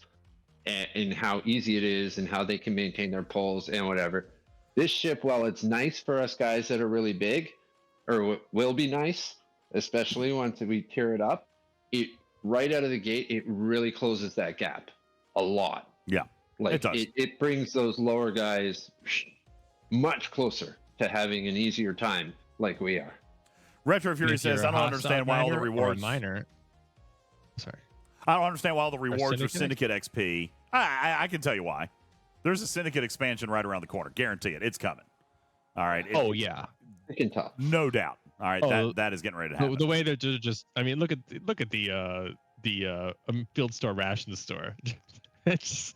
and how easy it is and how they can maintain their pulls and whatever. This ship, while it's nice for us guys that are really big, or will be nice, especially once we tear it up, it right out of the gate, it really closes that gap a lot. Yeah, like it does. It brings those lower guys much closer to having an easier time like we are. Retro Fury says, I don't understand why all the rewards... Sorry. I don't understand why all the rewards are Syndicate XP. I can tell you why. There's a Syndicate expansion right around the corner. Guarantee it. It's coming. All right. Yeah. I can tell. No doubt. All right. That is getting ready to happen. The way they're just, I mean, look at the field store ration store. The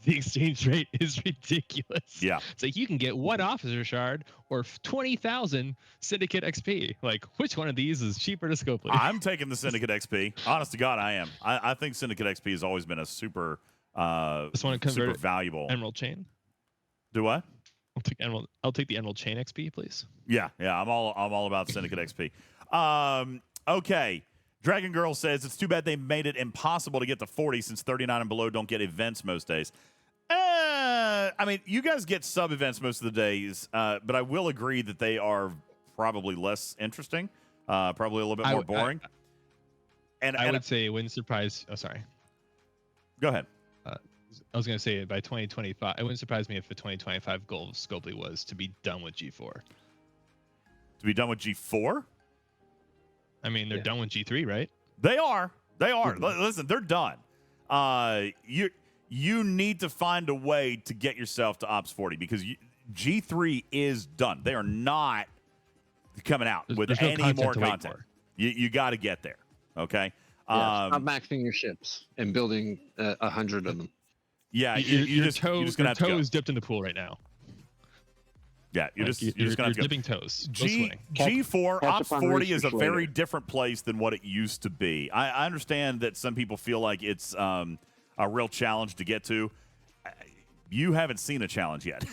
exchange rate is ridiculous. Yeah. It's like you can get one officer shard or 20,000 Syndicate XP. Like, which one of these is cheaper to scope? I'm taking the Syndicate XP. Honest to God, I am. I think Syndicate XP has always been a super, super valuable Emerald chain. Do what? I'll take the Emerald Chain XP, please. Yeah, I'm all about Syndicate XP. Okay. Dragon Girl says it's too bad they made it impossible to get to 40 since 39 and below don't get events most days. I mean, you guys get sub events most of the days, but I will agree that they are probably less interesting, probably a little bit more boring. I would say it wouldn't surprise. Oh, sorry. Go ahead. I was going to say by 2025, it wouldn't surprise me if the 2025 goal of Scopely was to be done with G4. To be done with G4? I mean, they're done with G3, right? They are. Listen, they're done. You need to find a way to get yourself to Ops 40 because G3 is done. They are not coming out with any more content. You got to get there. Okay. Stop maxing your ships and building 100 of them. Yeah, you're just gonna have to go. Your toe is dipped in the pool right now. Yeah, you're just gonna have to go. Dipping toes. G4 Ops 40 is a very different place than what it used to be. I understand that some people feel like it's a real challenge to get to. You haven't seen a challenge yet.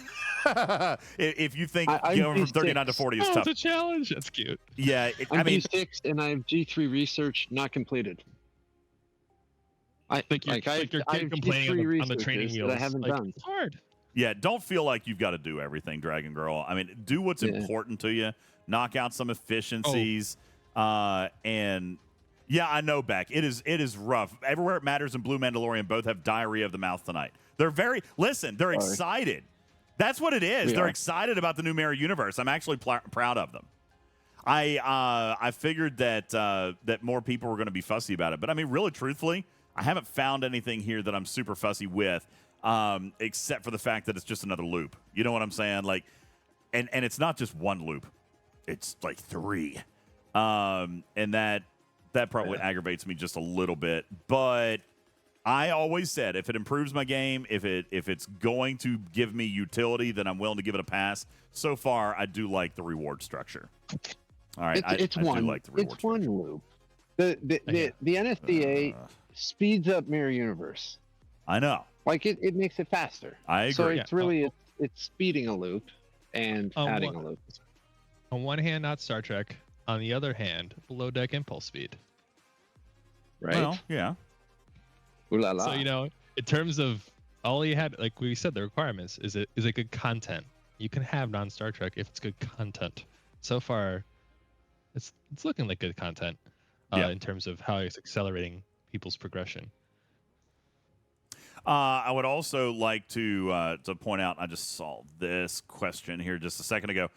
If you think going from 39 to 40 is tough. It's a challenge. That's cute. Yeah, I'm G6 and I have G3 research not completed. I think you're complaining on the training wheels. I haven't done. It's hard. Yeah, don't feel like you've got to do everything, Dragon Girl. I mean, do what's important to you. Knock out some efficiencies. And yeah, I know, Beck. It is rough. Everywhere It Matters and Blue Mandalorian both have diarrhea of the mouth tonight. They're they're excited. That's what it is. They're excited about the new Mirror universe. I'm actually proud of them. I figured that more people were going to be fussy about it, but I mean, really, truthfully, I haven't found anything here that I'm super fussy with, except for the fact that it's just another loop. You know what I'm saying? Like, and it's not just one loop; it's like 3, and that probably aggravates me just a little bit. But I always said if it improves my game, if it's going to give me utility, then I'm willing to give it a pass. So far, I do like the reward structure. All right, I do like the reward structure. One loop. The NSDA speeds up Mirror Universe. I know. Like it makes it faster. I agree. So it's really it's speeding a loop and adding a loop. On one hand, not Star Trek. On the other hand, below deck impulse speed. Right. Well, yeah. Ooh la la. So in terms of all you had, like we said, the requirements is it good content. You can have non-Star Trek if it's good content. So far, it's looking like good content in terms of how it's accelerating people's progression. I would also like to point out, I just saw this question here just a second ago.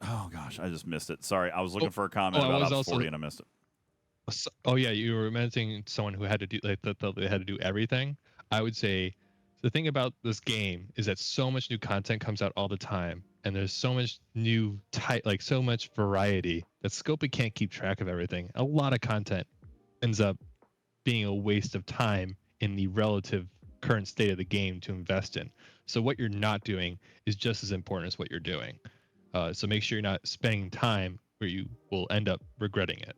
Oh gosh, I just missed it. Sorry, I was looking for a comment about Ops 40 and I missed it. Oh yeah, you were mentioning someone who had to do they had to do everything. I would say the thing about this game is that so much new content comes out all the time, and there's so much new so much variety that Scopely can't keep track of everything. A lot of content ends up being a waste of time in the relative current state of the game to invest in. So what you're not doing is just as important as what you're doing. So make sure you're not spending time where you will end up regretting it.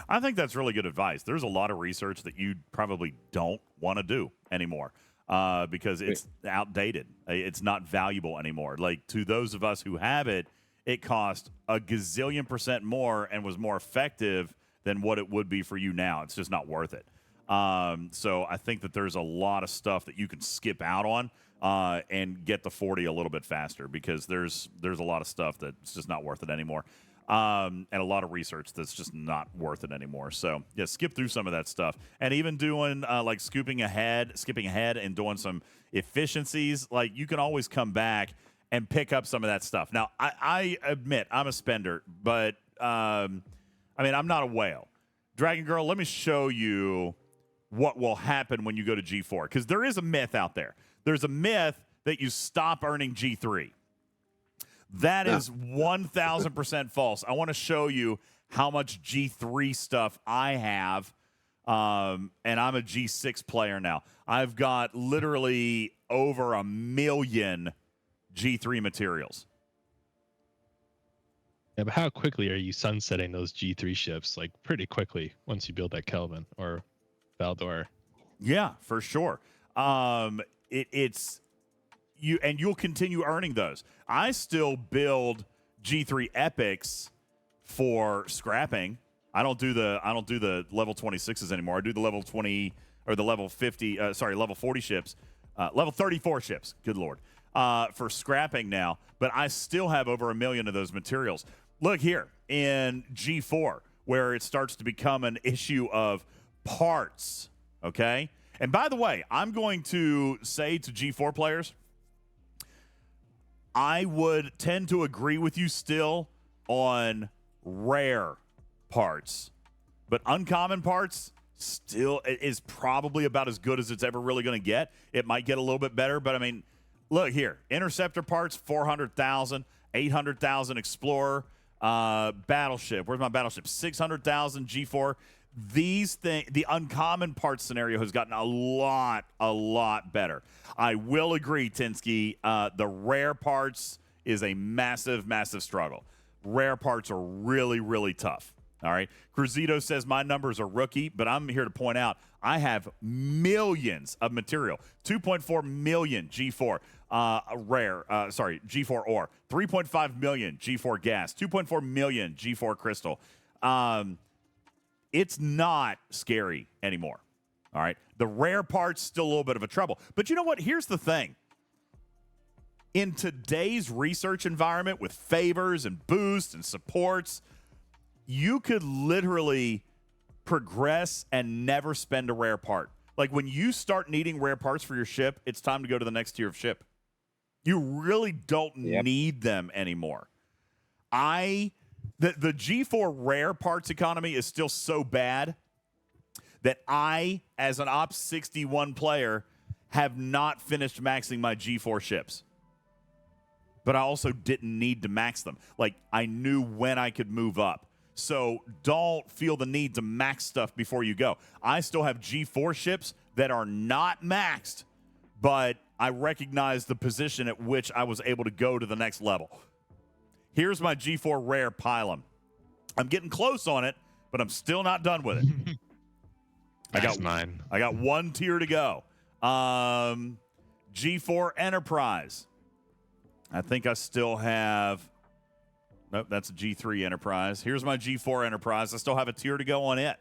I think that's really good advice. There's a lot of research that you probably don't want to do anymore because it's outdated. It's not valuable anymore. Like to those of us who have it, it cost a gazillion % more and was more effective than what it would be for you now. It's just not worth it. So I think that there's a lot of stuff that you can skip out on and get the 40 a little bit faster because there's a lot of stuff that's just not worth it anymore. And a lot of research that's just not worth it anymore. So yeah, skip through some of that stuff. And even doing like skipping ahead and doing some efficiencies, like you can always come back and pick up some of that stuff. Now, I admit I'm a spender, but I mean, I'm not a whale. Dragon Girl, let me show you what will happen when you go to G4, because there is a myth out there. There's a myth that you stop earning G3. That is 1,000% false. I want to show you how much G3 stuff I have, and I'm a G6 player now. I've got literally over 1 million G3 materials. Yeah, but how quickly are you sunsetting those G3 ships? Like pretty quickly once you build that Kelvin or Valdor. Yeah, for sure. it's you, and you'll continue earning those. I still build G3 epics for scrapping. I don't do the level 26s anymore. I do the level 20 or the level 50. Level 40 ships, level 34 ships. Good Lord, for scrapping now. But I still have over 1 million of those materials. Look here in G4, where it starts to become an issue of parts. Okay, and by the way, I'm going to say to G4 players, I would tend to agree with you still on rare parts, but uncommon parts still is probably about as good as it's ever really going to get. It might get a little bit better, but I mean, look here, interceptor parts 400,000, 800,000 explorer, battleship. Where's my battleship? 600,000 G4. The uncommon parts scenario has gotten a lot better. I will agree, Tinsky. The rare parts is a massive struggle. Rare parts are really tough. All right. Cruzito says my numbers are rookie, but I'm here to point out I have millions of material. 2.4 million G4 G4 ore. 3.5 million G4 gas. 2.4 million G4 crystal. It's not scary anymore. All right. The rare part's still a little bit of a trouble. But you know what? Here's the thing. In today's research environment with favors and boosts and supports, you could literally progress and never spend a rare part. Like when you start needing rare parts for your ship, it's time to go to the next tier of ship. You really don't need them anymore. The G4 rare parts economy is still so bad that I, as an Ops 61 player, have not finished maxing my G4 ships. But I also didn't need to max them. Like, I knew when I could move up. So don't feel the need to max stuff before you go. I still have G4 ships that are not maxed, but I recognize the position at which I was able to go to the next level. Here's my G4 rare pylon. I'm getting close on it, but I'm still not done with it. I got mine. I got one tier to go. G4 Enterprise. I think I still have... Nope, that's a G3 Enterprise. Here's my G4 Enterprise. I still have a tier to go on it.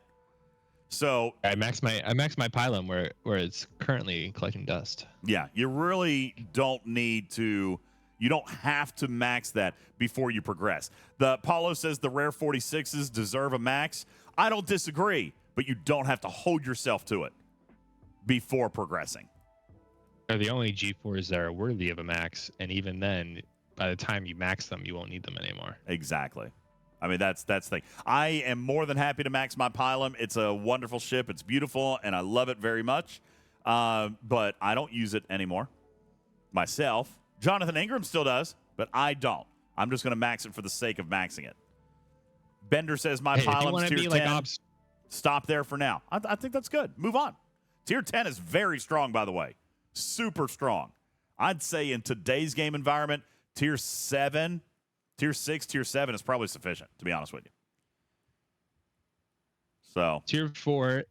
So I maxed my pylon where it's currently collecting dust. Yeah, you really don't need to... You don't have to max that before you progress. The Paulo says the rare 46s deserve a max. I don't disagree, but you don't have to hold yourself to it before progressing. They're the only G4s that are worthy of a max, and even then, by the time you max them, you won't need them anymore. Exactly. I mean, that's the thing. I am more than happy to max my pylon. It's a wonderful ship. It's beautiful, and I love it very much. But I don't use it anymore myself. Jonathan Ingram still does, but I don't. I'm just going to max it for the sake of maxing it. Bender says my pylon's tier 10. Stop there for now. I think that's good. Move on. Tier 10 is very strong, by the way. Super strong. I'd say in today's game environment, tier 7, tier 6, tier 7 is probably sufficient, to be honest with you. So tier 4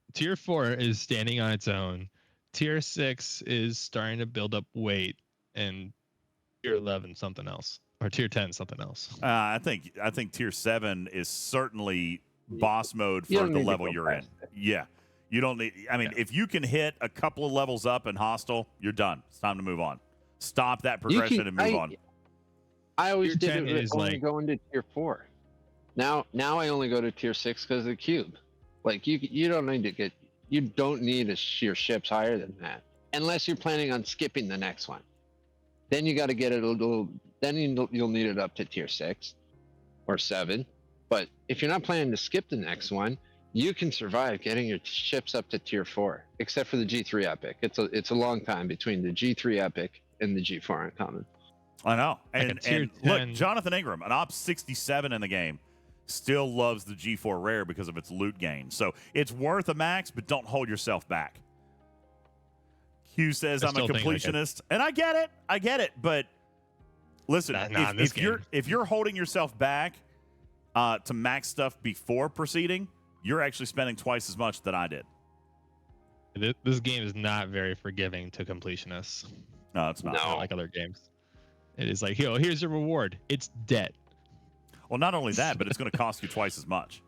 is standing on its own. Tier 6 is starting to build up weight, and tier 11 something else, or tier 10 something else. I think tier 7 is certainly boss mode for the level you're in. Yeah. You don't need, I mean, if you can hit a couple of levels up in hostile, you're done. It's time to move on. Stop that progression and move on. I always tier did it only going to tier 4. Now I only go to tier 6 because of the cube. Like you don't need to get, you don't need your ships higher than that unless you're planning on skipping the next one. Then you got to get it a little. Then you'll need it up to tier 6 or 7. But if you're not planning to skip the next one, you can survive getting your ships up to tier 4, except for the G3 epic. It's a long time between the G3 epic and the G4 uncommon. I know. And look, Jonathan Ingram, an Ops 67 in the game, still loves the G4 rare because of its loot gain. So it's worth a max, but don't hold yourself back. Hugh says I'm a completionist, and I get it. But listen, if you're holding yourself back to max stuff before proceeding, you're actually spending twice as much than I did. This game is not very forgiving to completionists. No, it's not. Not like other games. It is like, here's your reward. It's debt. Well, not only that, but it's going to cost you twice as much.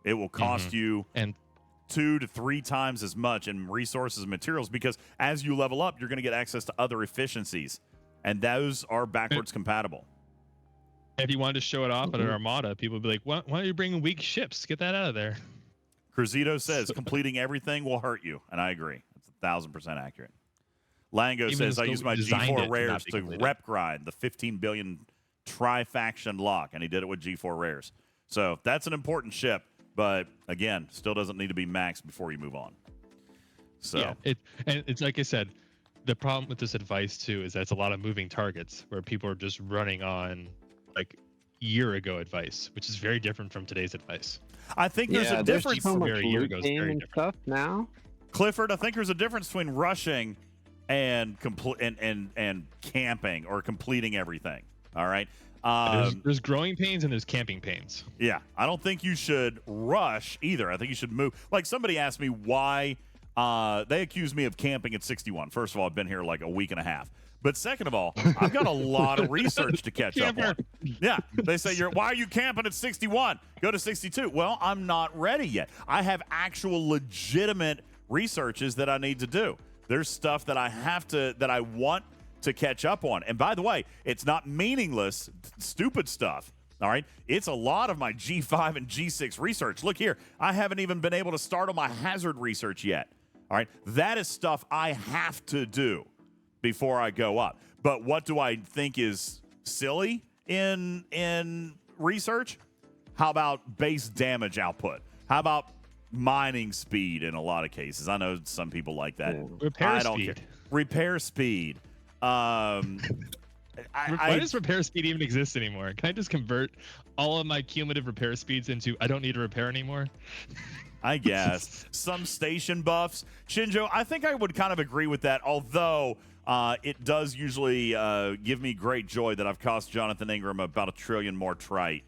It will cost you and 2 to 3 times as much in resources and materials, because as you level up, you're going to get access to other efficiencies, and those are backwards compatible. If you wanted to show it off at an armada, people would be like, why are you bringing weak ships? Get that out of there. Cruzito says completing everything will hurt you, and I agree. It's 1,000% accurate. Lango says I use my G4 rares to rep grind the 15 billion tri-faction lock, and he did it with G4 rares. So that's an important ship, but again, still doesn't need to be maxed before you move on. So yeah, it's like I said, the problem with this advice too is that it's a lot of moving targets where people are just running on like year ago advice, which is very different from today's advice. I think there's a difference so much a year ago. and stuff now. Clifford, I think there's a difference between rushing and and camping or completing everything. All right. There's growing pains and there's camping pains. Yeah, I don't think you should rush either. I think you should move. Like somebody asked me why they accused me of camping at 61. First of all, I've been here like a week and a half. But second of all, I've got a lot of research to catch up on. Yeah, they say why are you camping at 61? Go to 62. Well, I'm not ready yet. I have actual legitimate researches that I need to do. There's stuff that I want to catch up on. And by the way, it's not meaningless, stupid stuff. All right. It's a lot of my G5 and G6 research. Look here. I haven't even been able to start on my hazard research yet. All right. That is stuff I have to do before I go up. But what do I think is silly in research? How about base damage output? How about mining speed in a lot of cases? I know some people like that. Repair speed. Care. Repair speed. Why does repair speed even exist anymore? Can I just convert all of my cumulative repair speeds into I don't need to repair anymore? I guess. Some station buffs. Shinjo, I think I would kind of agree with that, although it does usually give me great joy that I've cost Jonathan Ingram about 1 trillion more trite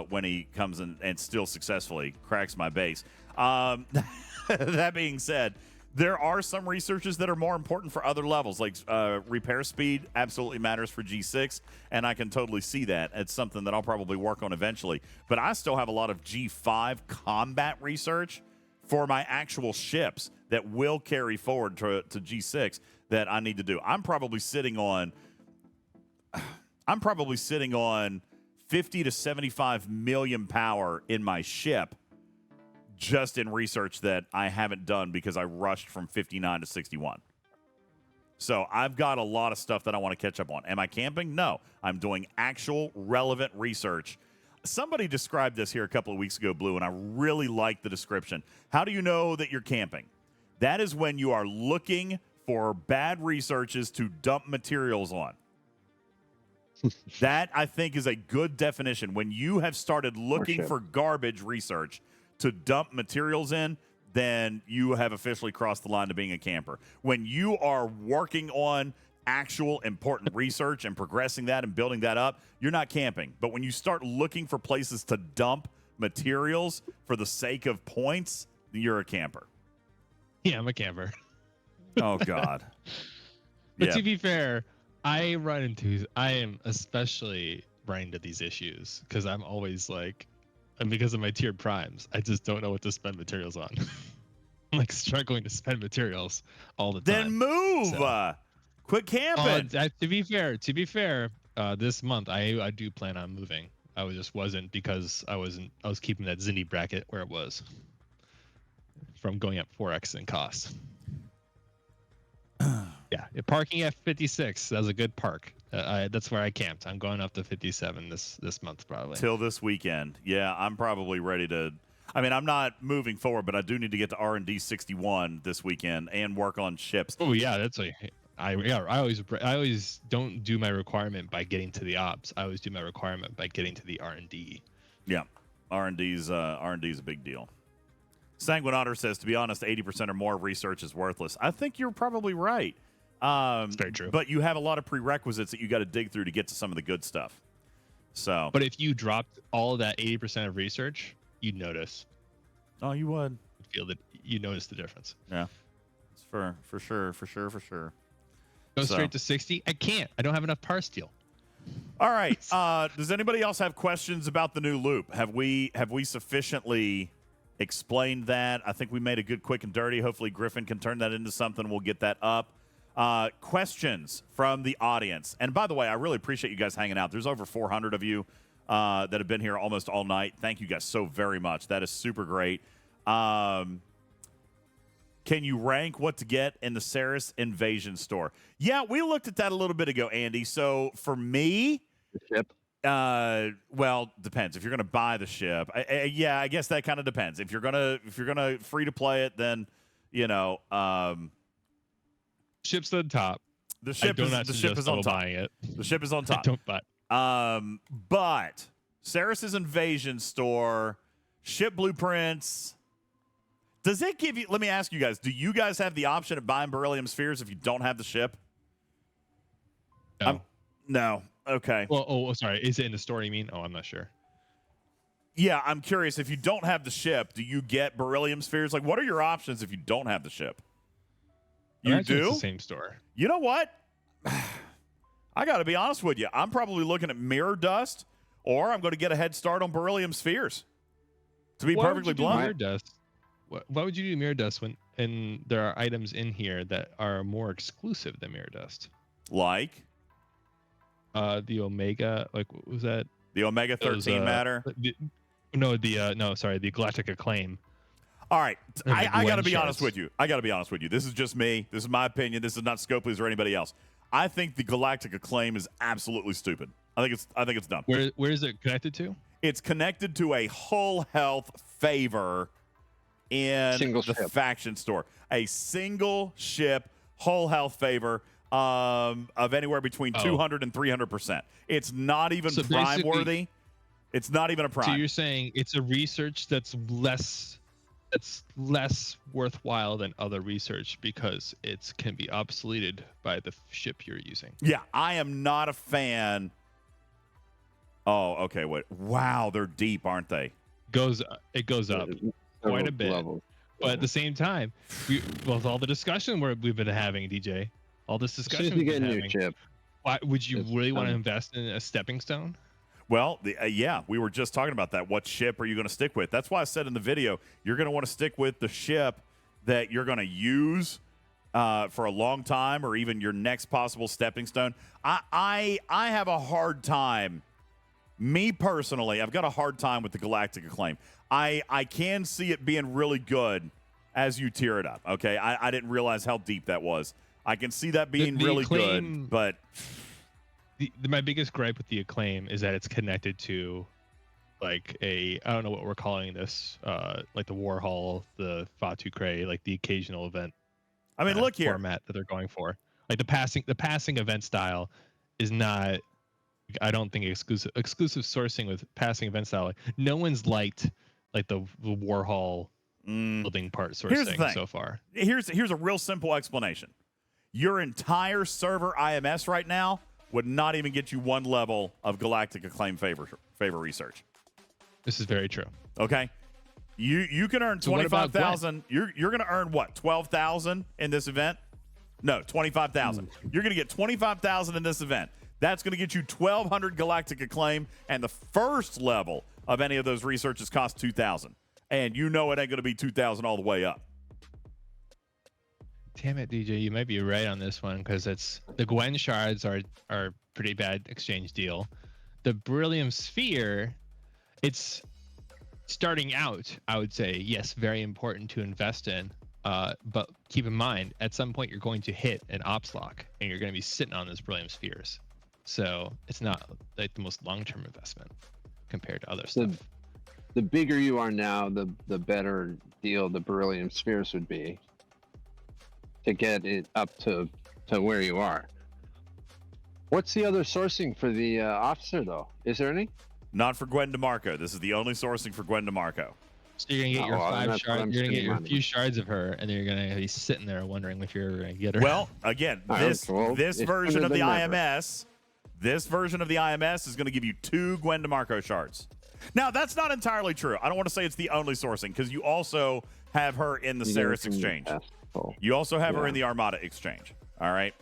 when he comes in and still successfully cracks my base. That being said, there are some researches that are more important for other levels, like repair speed absolutely matters for G6, and I can totally see that. It's something that I'll probably work on eventually. But I still have a lot of G5 combat research for my actual ships that will carry forward to G6 that I need to do. I'm probably sitting on 50 to 75 million power in my ship just in research that I haven't done because I rushed from 59 to 61. So I've got a lot of stuff that I want to catch up on. Am I camping? No. I'm doing actual relevant research. Somebody described this here a couple of weeks ago, Blue, and I really like the description. How do you know that you're camping? That is when you are looking for bad researches to dump materials on. That, I think, is a good definition. When you have started looking for garbage research to dump materials in, then you have officially crossed the line to being a camper. When you are working on actual important research and progressing that and building that up, you're not camping. But when you start looking for places to dump materials for the sake of points, you're a camper. Yeah, I'm a camper. Oh, God. But to be fair, I am especially running into these issues because I'm always like, and because of my tiered primes, I just don't know what to spend materials on. I'm like struggling to spend materials all the time. Then move. So, quit camping. To be fair, this month I do plan on moving. I just wasn't because I was keeping that Zinni bracket where it was from going up 4x in cost. Yeah, parking at 56. That was a good park. That's where I camped. I'm going up to 57 this month probably. Till this weekend. Yeah, I'm probably ready to. I mean, I'm not moving forward, but I do need to get to R&D 61 this weekend and work on ships. Oh yeah, that's like I always don't do my requirement by getting to the ops. I always do my requirement by getting to the R&D. Yeah, R&D's a big deal. Sanguine Otter says, to be honest, 80% or more research is worthless. I think you're probably right. It's very true. But you have a lot of prerequisites that you got to dig through to get to some of the good stuff. So, but if you dropped all of that 80% of research, you'd notice. Oh, you would. feel that you notice the difference. Yeah, it's for sure. Go straight to 60. I can't. I don't have enough par steel. All right. Does anybody else have questions about the new loop? Have we sufficiently explained that? I think we made a good quick and dirty. Hopefully Griffin can turn that into something. We'll get that up. Questions from the audience. And by the way, I really appreciate you guys hanging out. There's over 400 of you that have been here almost all night. Thank you guys so very much. That is super great. Can you rank what to get in the Ceres Invasion store? Yeah, we looked at that a little bit ago, Andy. So for me, The ship. well, depends. If you're gonna buy the ship, yeah, I guess that kind of depends. If you're gonna free to play it, then Ship's on top. the ship is on top. Buying it. The ship is on top. Don't buy. But Ceres' Invasion store, ship blueprints. Does it give you? Let me ask you guys. Do you guys have the option of buying beryllium spheres if you don't have the ship? No. No. Okay. Well, sorry. Is it in the store? You mean? Oh, I'm not sure. Yeah, I'm curious. If you don't have the ship, do you get beryllium spheres? Like, what are your options if you don't have the ship? You do? It's the same store. You know what? I got to be honest with you. I'm probably looking at mirror dust, or I'm going to get a head start on beryllium spheres. To be perfectly blunt. Mirror dust? Why would you do mirror dust when there are items in here that are more exclusive than mirror dust? Like? The Omega, like what was that? The Omega 13 matter? The Galactic Acclaim. All right. I got to be honest with you. This is just me. This is my opinion. This is not Scopely's or anybody else. I think the Galactic Acclaim is absolutely stupid. I think it's dumb. Where is it connected to? It's connected to a hull health favor in the faction store. A single ship hull health favor of anywhere between 200 and 300%. It's not even prime worthy. It's not even a prime. So you're saying it's a research that's less worthwhile than other research because it can be obsoleted by the ship you're using. Yeah, I am not a fan. Oh, okay. Wait. Wow, they're deep, aren't they? It goes up quite a bit. Levels. But at the same time, with all the discussion we've been having, DJ, all this discussion you we've get been a new having, ship. why would you really want to invest in a stepping stone? Well, yeah, we were just talking about that. What ship are you going to stick with? That's why I said in the video, you're going to want to stick with the ship that you're going to use for a long time, or even your next possible stepping stone. I have a hard time. Me personally, I've got a hard time with the Galactic Acclaim. I can see it being really good as you tier it up. Okay, I didn't realize how deep that was. I can see that being really good, but my biggest gripe with the Acclaim is that it's connected to like I don't know what we're calling this, like the Warhol, the Fatu-Krey, like the occasional event. I mean, look here. Format that they're going for, like the passing event style is not. I don't think exclusive sourcing with passing event style. Like, no one's liked like the Warhol building part sourcing so far. Here's a real simple explanation. Your entire server IMS right now would not even get you one level of Galactic Acclaim favor research. This is very true. Okay, you can earn 25,000. You're going to earn what, 12,000 in this event? No, 25,000. You're going to get 25,000 in this event. That's going to get you 1,200 Galactic Acclaim, and the first level of any of those researches costs 2,000. And you know it ain't going to be 2,000 all the way up. Damn it, DJ, you might be right on this one because it's the Gwen shards are pretty bad exchange deal. The Beryllium Sphere, it's starting out, I would say, yes, very important to invest in. But keep in mind, at some point you're going to hit an ops lock, and you're going to be sitting on those Beryllium Spheres. So it's not like the most long-term investment compared to other stuff. The bigger you are now, the better deal the beryllium spheres would be to get it up to where you are. What's the other sourcing for the officer, though? Is there any? Not for Gwen DeMarco. This is the only sourcing for Gwen DeMarco. So you're gonna get your 5 shards. You're gonna get your few shards of her, and then you're gonna be sitting there wondering if you're ever gonna get her. Well, again, this version of the IMS. This version of the IMS is going to give you 2 Gwen DeMarco shards. Now, that's not entirely true. I don't want to say it's the only sourcing because you also have her in the Ceres exchange. You also have her in the Armada exchange. All right.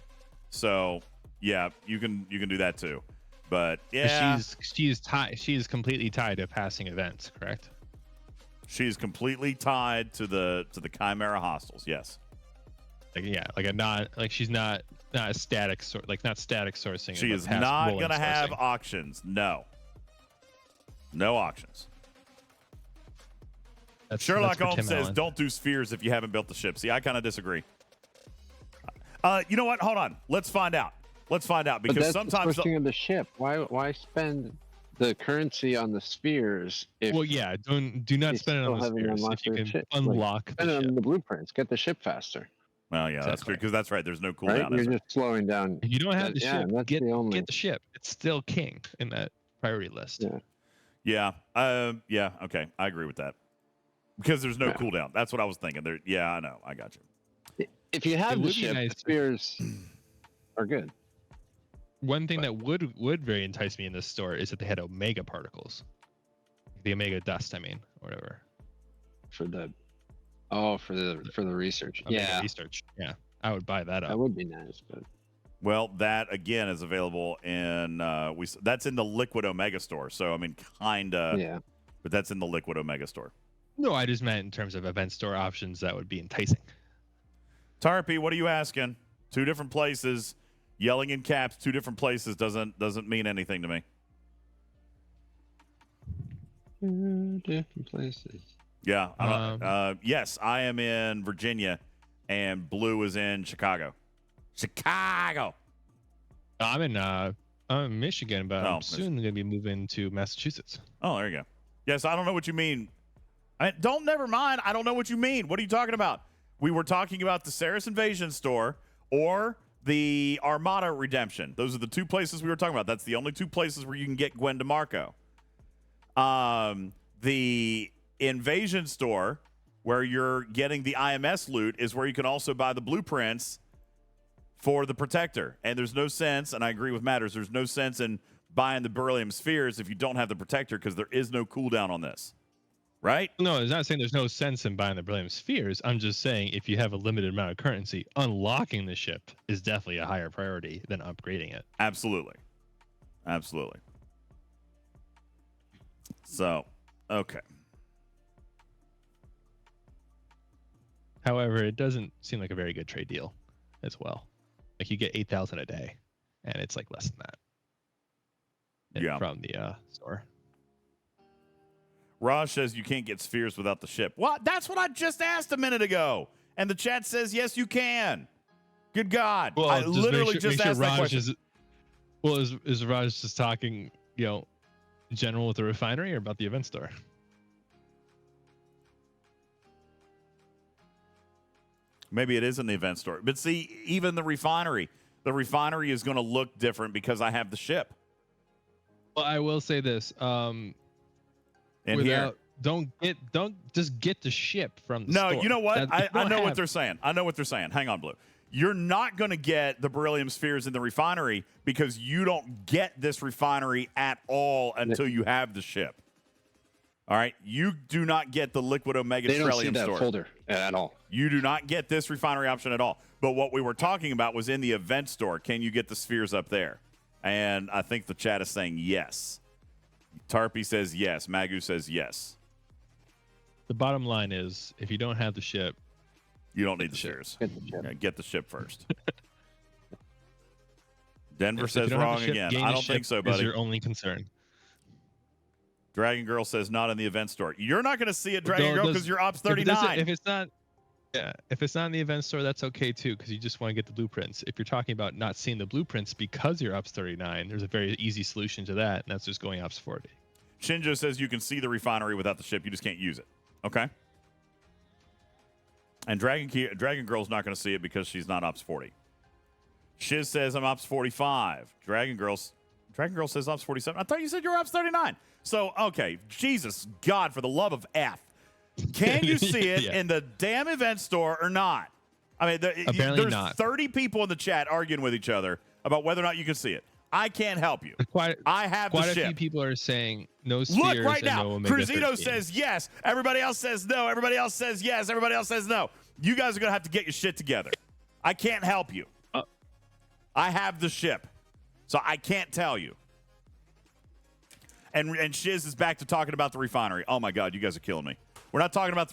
So, yeah, you can do that too. But yeah, she's completely tied to passing events, correct? She's completely tied to the Chimera hostiles. Yes. She's not a static not static sourcing. She is not going to have auctions. No auctions. Sherlock Holmes says, "Don't do spheres if you haven't built the ship." See, I kind of disagree. You know what? Hold on. Let's find out. Because that's sometimes the sourcing of the ship. Why spend the currency on the spheres? Do not spend it on the spheres if you can unlock spend it on the blueprints. Get the ship faster. Well, yeah, that's true because that's right. There's no cooldown. Right? You're just slowing down. If you don't have the ship, get the ship. It's still king in that priority list. Yeah. Okay, I agree with that because there's no cooldown. That's what I was thinking. Yeah, I know. I got you. If you have the ship, the spheres are good. One thing that would very entice me in this store is that they had omega particles, the omega dust. I mean, or whatever. For the research. Omega research. Yeah, I would buy that up. That would be nice, but. Well, that again is available in that's in the Liquid Omega store. So I mean, kinda. Yeah. But that's in the Liquid Omega store. No, I just meant in terms of event store options that would be enticing. Tarpy, what are you asking? 2 different places. Yelling in caps, 2 different places doesn't mean anything to me. 2 different places. Yeah. Yes, I am in Virginia, and Blue is in Chicago. I'm in Michigan, but I'm soon going to be moving to Massachusetts. Oh, there you go. Yes, I don't know what you mean. Never mind. I don't know what you mean. What are you talking about? We were talking about the Ceres Invasion store or the Armada Redemption. Those are the 2 places we were talking about. That's the only 2 places where you can get Gwen DeMarco. The Invasion store, where you're getting the IMS loot, is where you can also buy the blueprints for the Protector. And there's no sense, and I agree with Matters, there's no sense in buying the beryllium spheres if you don't have the Protector because there is no cooldown on this. Right? No, it's not saying there's no sense in buying the beryllium spheres. I'm just saying if you have a limited amount of currency, unlocking the ship is definitely a higher priority than upgrading it. Absolutely. So, okay. However, it doesn't seem like a very good trade deal as well. Like you get 8,000 a day, and it's like less than that. From the store. Raj says you can't get spheres without the ship. What? That's what I just asked a minute ago. And the chat says, yes, you can. Good God. Well, I literally just asked that question. Is Raj just talking, in general with the refinery or about the event store? Maybe it is in the event store. But see, even the refinery is going to look different because I have the ship. Well, I will say this. Don't just get the ship from the store. No, you know what? I know what they're saying. Hang on, Blue. You're not going to get the beryllium spheres in the refinery because you don't get this refinery at all until you have the ship. All right? You do not get the Liquid Omega Trellium store. They don't see that folder at all. You do not get this refinery option at all. But what we were talking about was in the event store. Can you get the spheres up there? And I think the chat is saying yes. Tarpy says yes. Magu says yes. The bottom line is, if you don't have the ship, you don't need the shares. Get the ship first. Denver says wrong again. I don't think so, buddy. Is your only concern. Dragon Girl says not in the event store. You're not going to see it, Dragon Girl, because you're Ops 39. If it's not in the event store, that's okay too, because you just want to get the blueprints. If you're talking about not seeing the blueprints because you're Ops 39, there's a very easy solution to that, and that's just going Ops 40. Shinjo says you can see the refinery without the ship. You just can't use it. Okay. And Dragon Girl's not going to see it because she's not Ops 40. Shiz says I'm Ops 45. Dragon Girl says Ops 47. I thought you said you were Ops 39. So, okay. Jesus, God, for the love of F. Can you see it in the damn event store or not? I mean, there's not. 30 people in the chat arguing with each other about whether or not you can see it. I can't help you. Quite I have the a ship. few people are saying no spheres. Look right and now. no Omega Cruzito 13. says yes. Everybody else says no. Everybody else says yes. Everybody else says no. You guys are going to have to get your shit together. I can't help you. I have the ship, so I can't tell you. And Shiz is back to talking about the refinery. Oh, my God. You guys are killing me. We're not talking about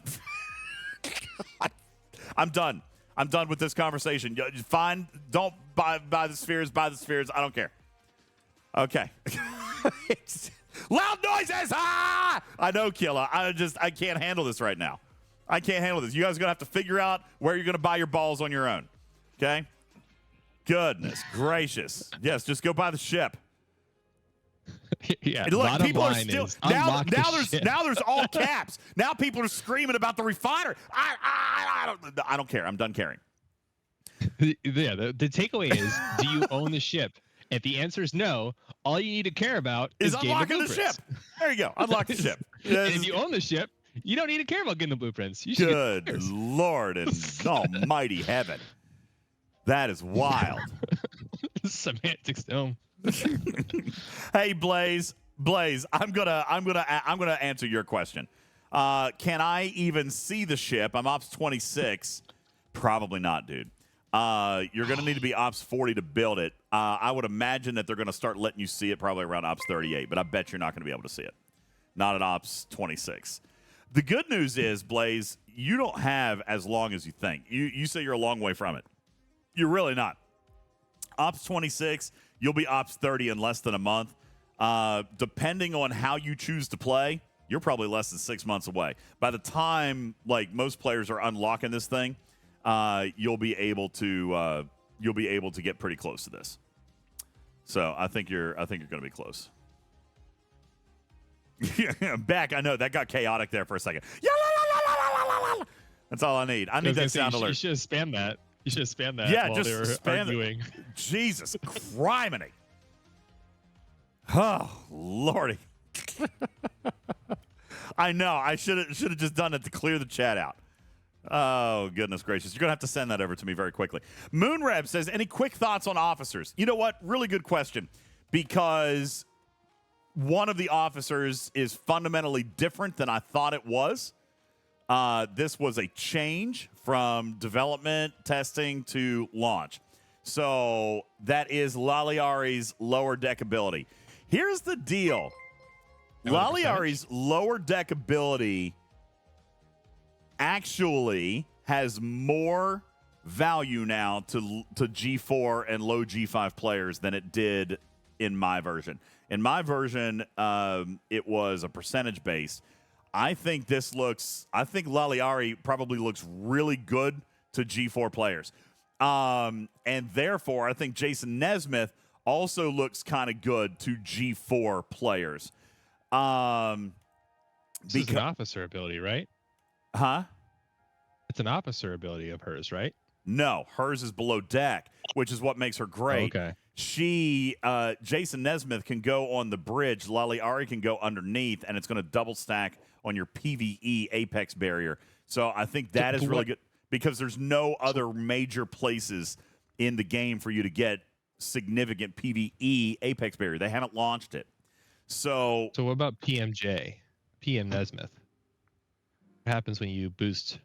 I'm done. I'm done with this conversation. Fine. Don't buy the spheres. Buy the spheres. I don't care. Okay. Loud noises. Ah! I know, Killa. I can't handle this right now. I can't handle this. You guys are going to have to figure out where you're going to buy your balls on your own. Okay? Goodness gracious. Yes, just go buy the ship. Yeah. And look, bottom people are line still is now. unlock the ship. Now there's all caps. Now people are screaming about the refinery. I don't care. I'm done caring. The takeaway is: do you own the ship? If the answer is no, all you need to care about is unlocking the ship. There you go. Unlock the ship. And if you own the ship, you don't need to care about getting the blueprints. You should Good Lord and almighty heaven. That is wild. Semantics dome. Hey, Blaze, I'm gonna answer your question. Can I even see the ship? I'm Ops 26. Probably not, dude. You're gonna need to be Ops 40 to build it. I would imagine that they're gonna start letting you see it probably around Ops 38, but I bet you're not gonna be able to see it. Not at Ops 26. The good news is, Blaze, you don't have as long as you think. You say you're a long way from it. You're really not. Ops 26, you'll be Ops 30 in less than a month. Depending on how you choose to play, you're probably less than 6 months away. By the time like most players are unlocking this thing, you'll be able to get pretty close to this. So I think you're going to be close. Back, I know that got chaotic there for a second. That's all I need. I need that sound alert. You should have spammed that. You should have spammed that. Yeah, while just they were spam arguing. it. Jesus criminy. Oh, Lordy. I know. I should have just done it to clear the chat out. Oh, goodness gracious. You're going to have to send that over to me very quickly. Moonreb says, any quick thoughts on officers? You know what? Really good question. Because one of the officers is fundamentally different than I thought it was. This was a change from development, testing to launch. So that is Laliari's lower deck ability. Here's the deal. Laliari's lower deck ability actually has more value now to G4 and low G5 players than it did in my version. In my version, it was a percentage based. I think Laliari probably looks really good to G4 players. And therefore, I think Jason Nesmith also looks kind of good to G4 players. This is an officer ability, right? Huh? It's an officer ability of hers, right? No, hers is below deck, which is what makes her great. Oh, okay. Jason Nesmith can go on the bridge. Laliari can go underneath, and it's going to double stack on your PvE Apex barrier. So I think that is really good because there's no other major places in the game for you to get significant PvE Apex barrier. They haven't launched it. So what about PMJ? PM Nesmith? What happens when you boost?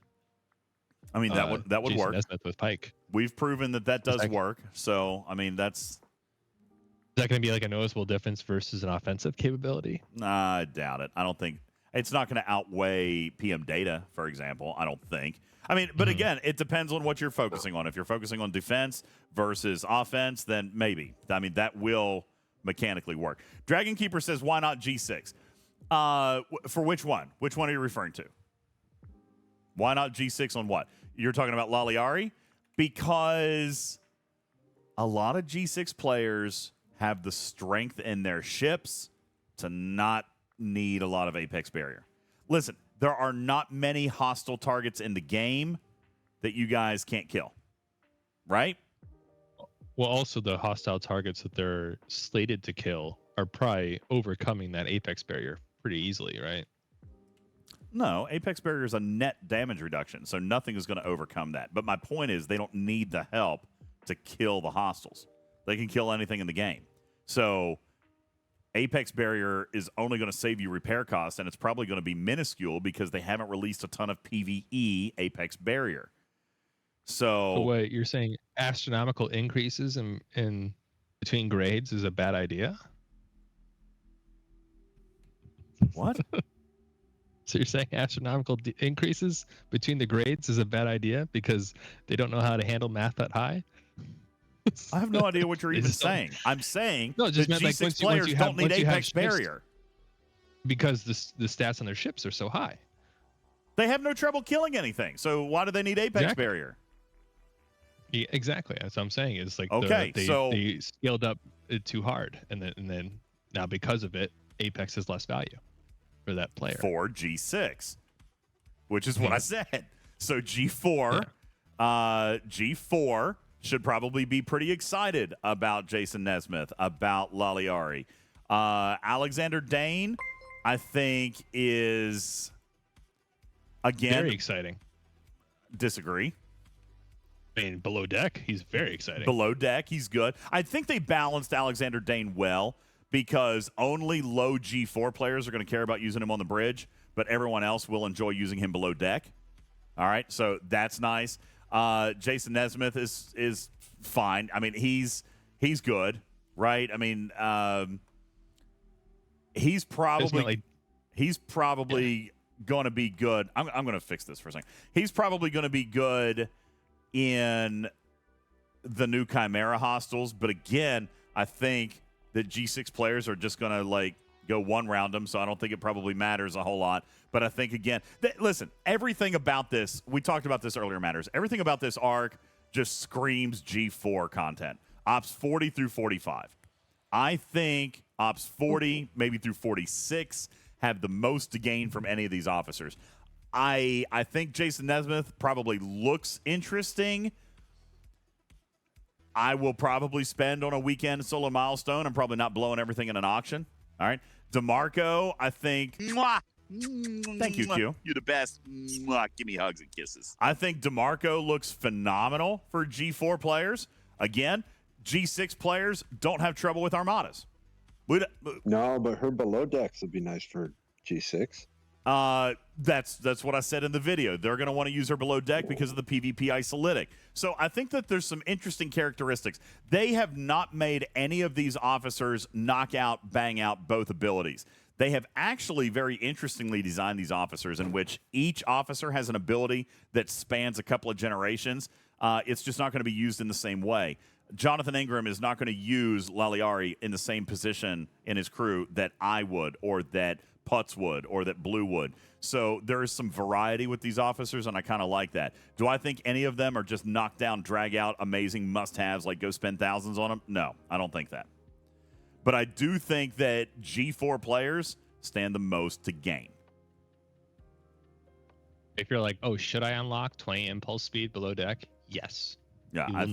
I mean, that would Jason work. Nesmith with Pike. We've proven that does work. So, I mean, is that going to be like a noticeable difference versus an offensive capability? Nah, I doubt it. I don't think it's not going to outweigh PM data, for example. I don't think. I mean, but again, it depends on what you're focusing on. If you're focusing on defense versus offense, then maybe. I mean, that will mechanically work. Dragon Keeper says, why not G6? For which one? Which one are you referring to? Why not G6 on what? You're talking about Laliari? Because a lot of G6 players have the strength in their ships to not need a lot of Apex barrier. Listen, there are not many hostile targets in the game that you guys can't kill. Right? Well, also the hostile targets that they're slated to kill are probably overcoming that Apex barrier pretty easily, right? No, Apex barrier is a net damage reduction, so nothing is going to overcome that. But my point is they don't need the help to kill the hostiles. They can kill anything in the game. So Apex Barrier is only going to save you repair costs, and it's probably going to be minuscule because they haven't released a ton of PvE Apex Barrier. So wait, you're saying astronomical increases in between grades is a bad idea? What? So you're saying astronomical increases between the grades is a bad idea because they don't know how to handle math that high? I have no idea what you're They even just don't- saying. I'm saying No, that just meant, G6 like, once players you have- don't need once you have Apex ships- Barrier. Because the stats on their ships are so high. They have no trouble killing anything. So why do they need Apex Exactly. Barrier? Yeah, exactly. That's what I'm saying. Is like Okay, they scaled up it too hard, and then now because of it, Apex has less value for that player. For G6, which is what I said. So G4 should probably be pretty excited about Jason Nesmith, about Laliari. Alexander Dane, I think, is, again, Very exciting. Disagree. I mean, below deck, he's very exciting. Below deck, he's good. I think they balanced Alexander Dane well because only low G4 players are going to care about using him on the bridge, but everyone else will enjoy using him below deck. All right, so that's nice. Jason Nesmith is fine. I mean, he's good, right? I mean, he's probably going to be good. I'm going to fix this for a second. He's probably going to be good in the new Chimera hostels, but again, I think that G6 players are just going to go one round them, so I don't think it probably matters a whole lot. But I think, again, listen, everything about this, we talked about this earlier, matters. Everything about this arc just screams G4 content. Ops 40 through 45. I think Ops 40, maybe through 46, have the most to gain from any of these officers. I think Jason Nesmith probably looks interesting. I will probably spend on a weekend solo milestone. I'm probably not blowing everything in an auction. All right. DeMarco, I think. Mwah. Thank you, Q. You're the best. Mwah. Give me hugs and kisses. I think DeMarco looks phenomenal for G4 players. Again, G6 players don't have trouble with armadas. No, but her below decks would be nice for G6. That's what I said in the video. They're going to want to use her below deck because of the PvP isolytic. So I think that there's some interesting characteristics. They have not made any of these officers knock out, bang out both abilities. They have actually very interestingly designed these officers in which each officer has an ability that spans a couple of generations. It's just not going to be used in the same way. Jonathan Ingram is not going to use Laliari in the same position in his crew that I would, or that Putz would, or that Blue would. So there is some variety with these officers, and I kind of like that. Do I think any of them are just knock down, drag out, amazing must-haves, like go spend thousands on them? No, I don't think that. But I do think that G4 players stand the most to gain. If you're like, oh, should I unlock 20 impulse speed below deck? Yes. Yeah, I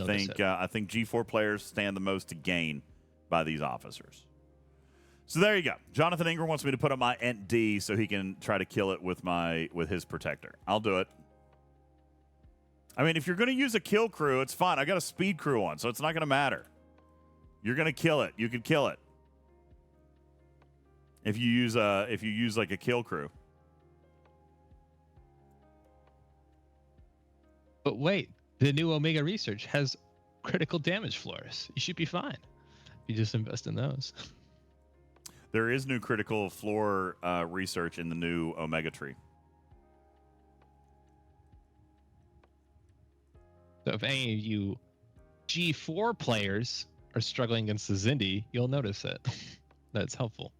think G4 players stand the most to gain by these officers. So there you go. Jonathan Ingram wants me to put up my Ent D so he can try to kill it with his protector. I'll do it. I mean, if you're going to use a kill crew, it's fine. I got a speed crew on, so it's not going to matter. You're going to kill it. You can kill it. If you use like a kill crew. But wait, the new Omega research has critical damage floors. You should be fine. You just invest in those. There is new critical floor research in the new Omega tree. So if any of you G4 players are struggling against the Zindi, you'll notice it. That's helpful.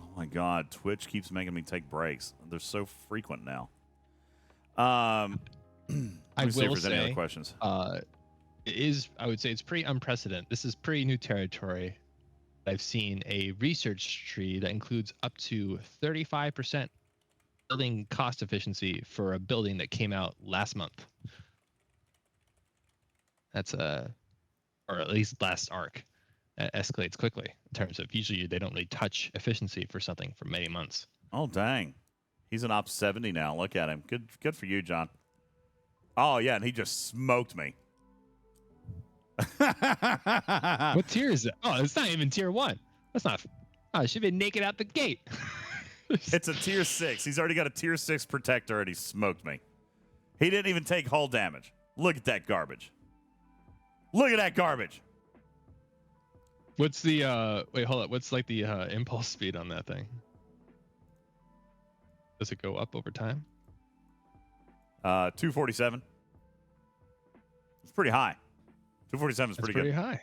Oh my God, Twitch keeps making me take breaks. They're so frequent now. Let me see if there's any other questions. I would say it's pretty unprecedented. This is pretty new territory. I've seen a research tree that includes up to 35% building cost efficiency for a building that came out last month. That's or at least last arc. That escalates quickly in terms of usually they don't really touch efficiency for something for many months. Oh, dang. He's an Ops 70 now. Look at him. Good for you, John. Oh, yeah, and he just smoked me. What tier is it? Oh, it's not even tier 1. That's not. Oh, it should be naked out the gate. It's a tier 6. He's already got a tier 6 protector, and he smoked me. He didn't even take hull damage. Look at that garbage. Look at that garbage. What's the wait, hold up. What's like the impulse speed on that thing? Does it go up over time? 247. It's pretty high. 247 is pretty good. High.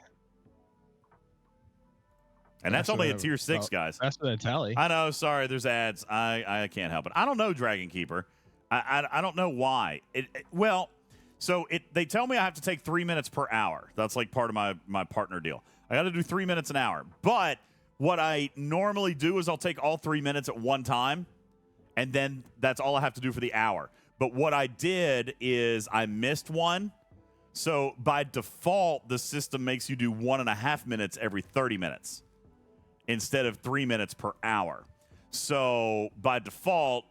And that's only a tier 6, guys. Faster than Tally. I know. Sorry, there's ads. I can't help it. I don't know, Dragon Keeper. I don't know why. They tell me I have to take 3 minutes per hour. That's like part of my partner deal. I got to do 3 minutes an hour. But what I normally do is I'll take all 3 minutes at one time, and then that's all I have to do for the hour. But what I did is I missed one. So by default, the system makes you do 1.5 minutes every 30 minutes instead of 3 minutes per hour. So by default,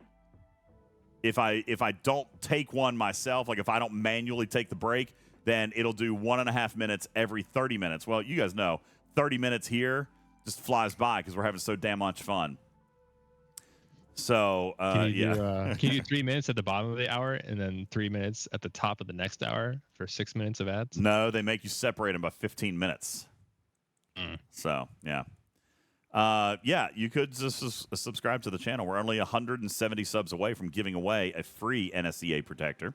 if I don't take one myself, like if I don't manually take the break, then it'll do 1.5 minutes every 30 minutes. Well, you guys know 30 minutes here just flies by because we're having so damn much fun. So, can you do 3 minutes at the bottom of the hour and then 3 minutes at the top of the next hour for 6 minutes of ads? No, they make you separate them by 15 minutes. So, yeah, you could just subscribe to the channel. We're only 170 subs away from giving away a free NSEA protector.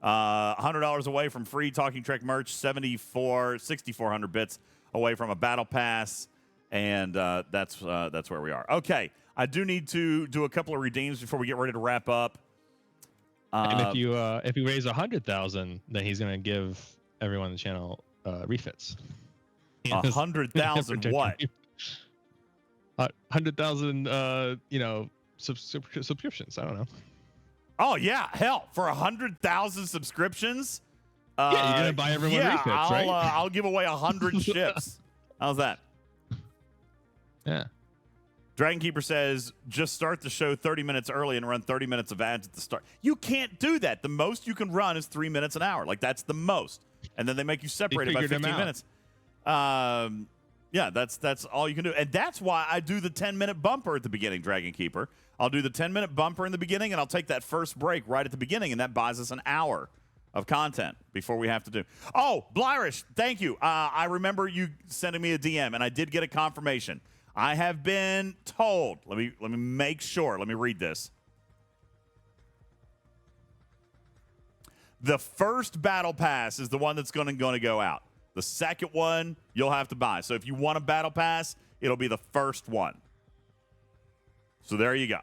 $100 away from free Talking Trek merch, 6,400 bits away from a battle pass, and that's where we are. Okay, I do need to do a couple of redeems before we get ready to wrap up. And if you raise 100,000, then he's gonna give everyone on the channel refits. 100,000 what? 100,000 subscriptions. I don't know. Oh yeah, hell, for 100,000 subscriptions. Yeah, you're gonna buy everyone refits, right? I'll give away 100 ships. How's that? Yeah. Dragon Keeper says, just start the show 30 minutes early and run 30 minutes of ads at the start. You can't do that. The most you can run is 3 minutes an hour. Like, that's the most. And then they make you separate it by 15 minutes. Yeah, that's all you can do. And that's why I do the 10-minute bumper at the beginning, Dragon Keeper. I'll do the 10-minute bumper in the beginning, and I'll take that first break right at the beginning, and that buys us an hour of content before we have to do. Oh, Blyrish, thank you. I remember you sending me a DM, and I did get a confirmation. I have been told. Let me make sure. Let me read this. The first battle pass is the one that's going to go out. The second one you'll have to buy. So if you want a battle pass, it'll be the first one. So there you go.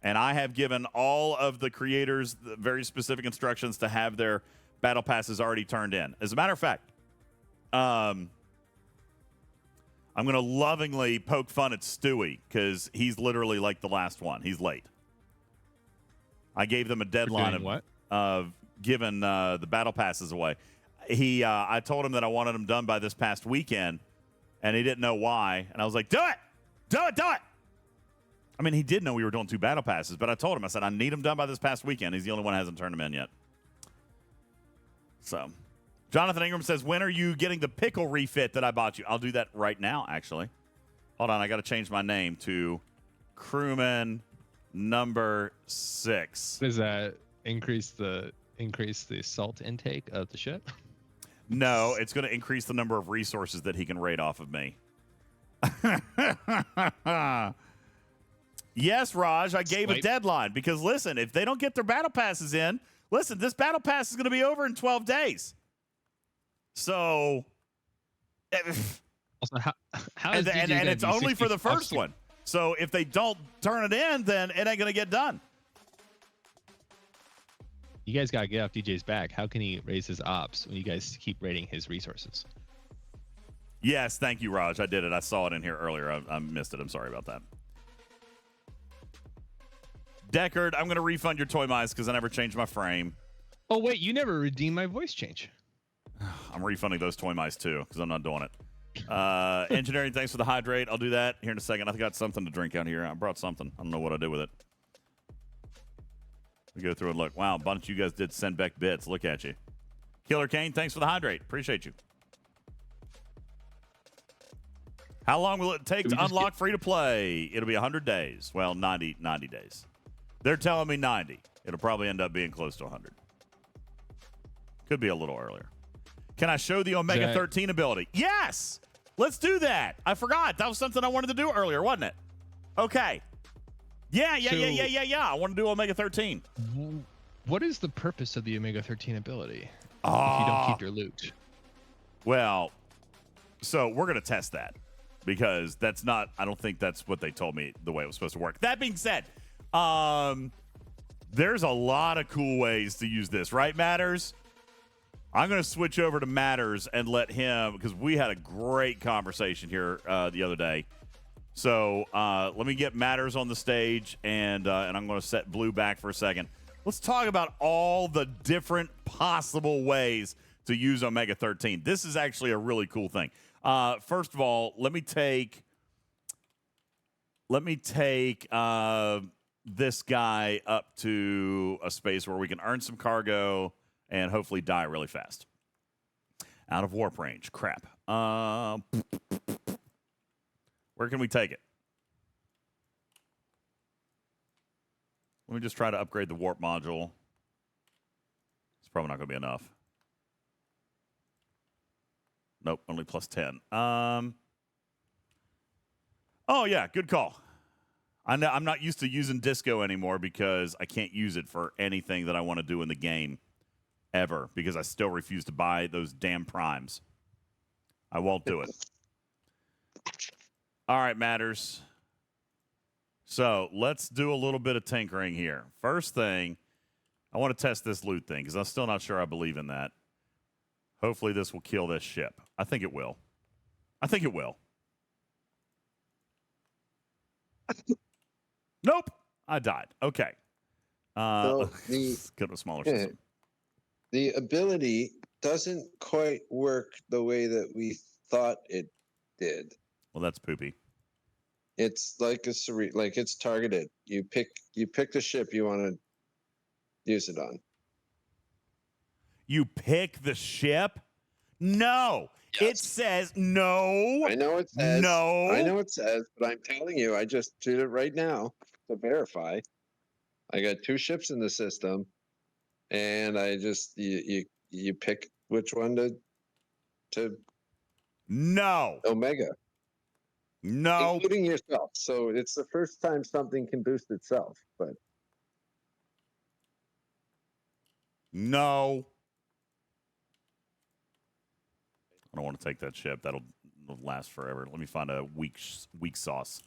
And I have given all of the creators the very specific instructions to have their battle passes already turned in. As a matter of fact, I'm going to lovingly poke fun at Stewie because he's literally like the last one. He's late. I gave them a deadline of giving the battle passes away. I told him that I wanted them done by this past weekend, and he didn't know why. And I was like, do it! Do it! Do it! I mean, he did know we were doing 2 battle passes, but I told him, I said, I need them done by this past weekend. He's the only one who hasn't turned them in yet. So, Jonathan Ingram says, when are you getting the pickle refit that I bought you? I'll do that right now, actually. Hold on, I got to change my name to Crewman number 6. Does that increase the salt intake of the ship? No, it's going to increase the number of resources that he can raid off of me. Yes, Raj, I gave a deadline because, listen, if they don't get their battle passes in, listen, this battle pass is going to be over in 12 days. So, also, how and it's only for the first one. So if they don't turn it in, then it ain't going to get done. You guys got to get off DJ's back. How can he raise his ops when you guys keep raiding his resources? Yes, thank you, Raj. I did it. I saw it in here earlier. I missed it. I'm sorry about that. Deckard, I'm going to refund your toy mice because I never changed my frame. Oh, wait, you never redeemed my voice change. I'm refunding those toy mice too because I'm not doing it. Engineering, thanks for the hydrate. I'll do that here in a second. I got something to drink out here. I brought something. I don't know what I did with it. We go through and look. Wow, a bunch of you guys did send back bits. Look at you. Killer Kane, thanks for the hydrate. Appreciate you. How long will it take to unlock free to play? It'll be 100 days. Well, 90 days. They're telling me 90. It'll probably end up being close to 100. Could be a little earlier. Can I show the Omega 13 ability? Yes! Let's do that. I forgot. That was something I wanted to do earlier, wasn't it? Okay. Yeah. I want to do Omega 13. What is the purpose of the Omega 13 ability if you don't keep your loot? Well, so we're going to test that because that's not, I don't think that's what they told me the way it was supposed to work. That being said, there's a lot of cool ways to use this, right, Matters? I'm going to switch over to Matters and let him, because we had a great conversation here the other day. So let me get Matters on the stage, and I'm going to set Blue back for a second. Let's talk about all the different possible ways to use Omega 13. This is actually a really cool thing. First of all, let me take this guy up to a space where we can earn some cargo and hopefully die really fast. Out of warp range. Crap. Where can we take it? Let me just try to upgrade the warp module. It's probably not going to be enough. Nope, only plus 10. Oh, yeah, good call. I'm not used to using Disco anymore because I can't use it for anything that I want to do in the game ever because I still refuse to buy those damn primes. I won't do it. All right, Matters. So let's do a little bit of tinkering here. First thing, I want to test this loot thing because I'm still not sure I believe in that. Hopefully this will kill this ship. I think it will. Nope. I died. Okay. So let's go to a smaller system. The ability doesn't quite work the way that we thought it did. Well, that's poopy. It's like it's targeted. You pick the ship you want to use it on. You pick the ship? No. Yes. It says no. I know it says. No. I know it says, but I'm telling you, I just did it right now to verify. I got 2 ships in the system, and I just you pick which one to. No. Omega. No. Including yourself. So it's the first time something can boost itself, but. No. I don't want to take that ship. That'll last forever. Let me find a weak sauce.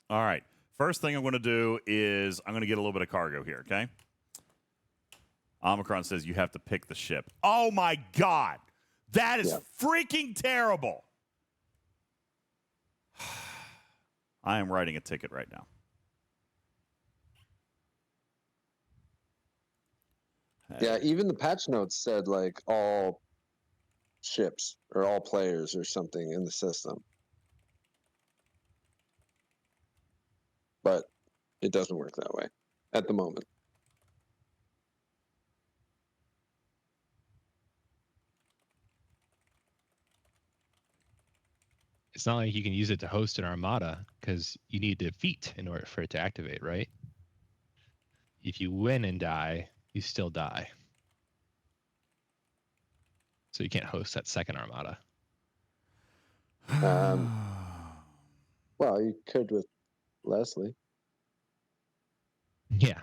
All right. First thing I'm going to do is I'm going to get a little bit of cargo here, okay? Omicron says you have to pick the ship. Oh, my God. That is freaking terrible. I am writing a ticket right now. Yeah, even the patch notes said like all ships or all players or something in the system. But it doesn't work that way at the moment. It's not like you can use it to host an armada because you need defeat in order for it to activate, right? If you win and die, you still die. So you can't host that second armada. Well, you could with Leslie. Yeah.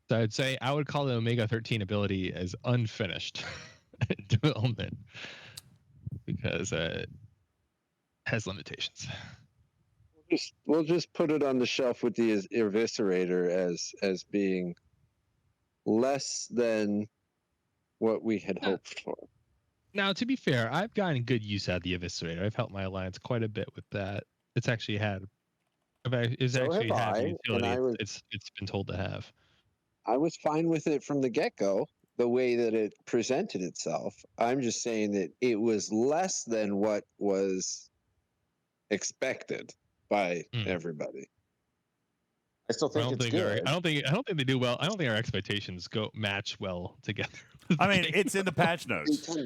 So I'd say I would call the Omega 13 ability as unfinished development because it has limitations. We'll just put it on the shelf with the Eviscerator as being less than what we had hoped for. Now, to be fair, I've gotten good use out of the Eviscerator. I've helped my alliance quite a bit with that. It's actually had the utility it's been told to have. I was fine with it from the get-go. the way that it presented itself. I'm just saying that it was less than what was expected by everybody. I still think it's good. I don't think they do well. I don't think our expectations match well together. I mean, it's in the patch notes.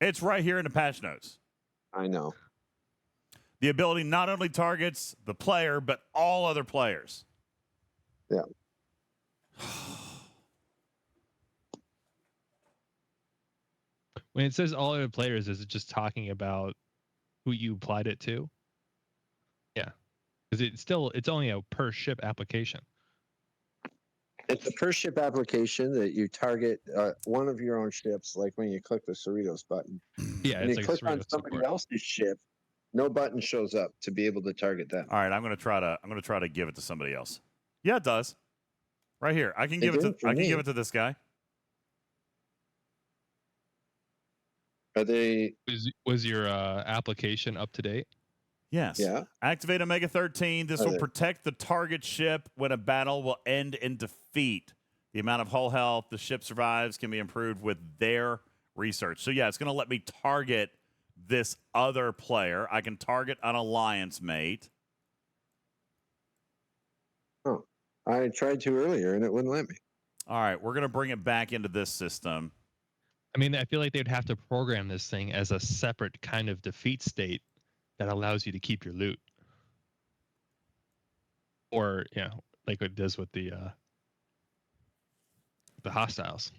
It's right here in the patch notes. I know. The ability not only targets the player, but all other players. Yeah. When it says all other players, is it just talking about who you applied it to? Yeah. Because it's only a per ship application. It's a per ship application that you target one of your own ships, like when you click the Cerritos button. Yeah, and it's you like click on somebody else's ship, no button shows up to be able to target them. All right, I'm gonna try to give it to somebody else. Yeah, it does. Right here. I can give it to this guy. Are they? Was your application up to date? Yes. Yeah. Activate Omega 13. This will protect the target ship when a battle will end in defeat. The amount of hull health the ship survives can be improved with their research. So yeah, it's going to let me target this other player. I can target an alliance mate. Oh, I tried to earlier and it wouldn't let me. All right, we're going to bring it back into this system. I mean, I feel like they'd have to program this thing as a separate kind of defeat state that allows you to keep your loot. Or, yeah, like it does with the hostiles.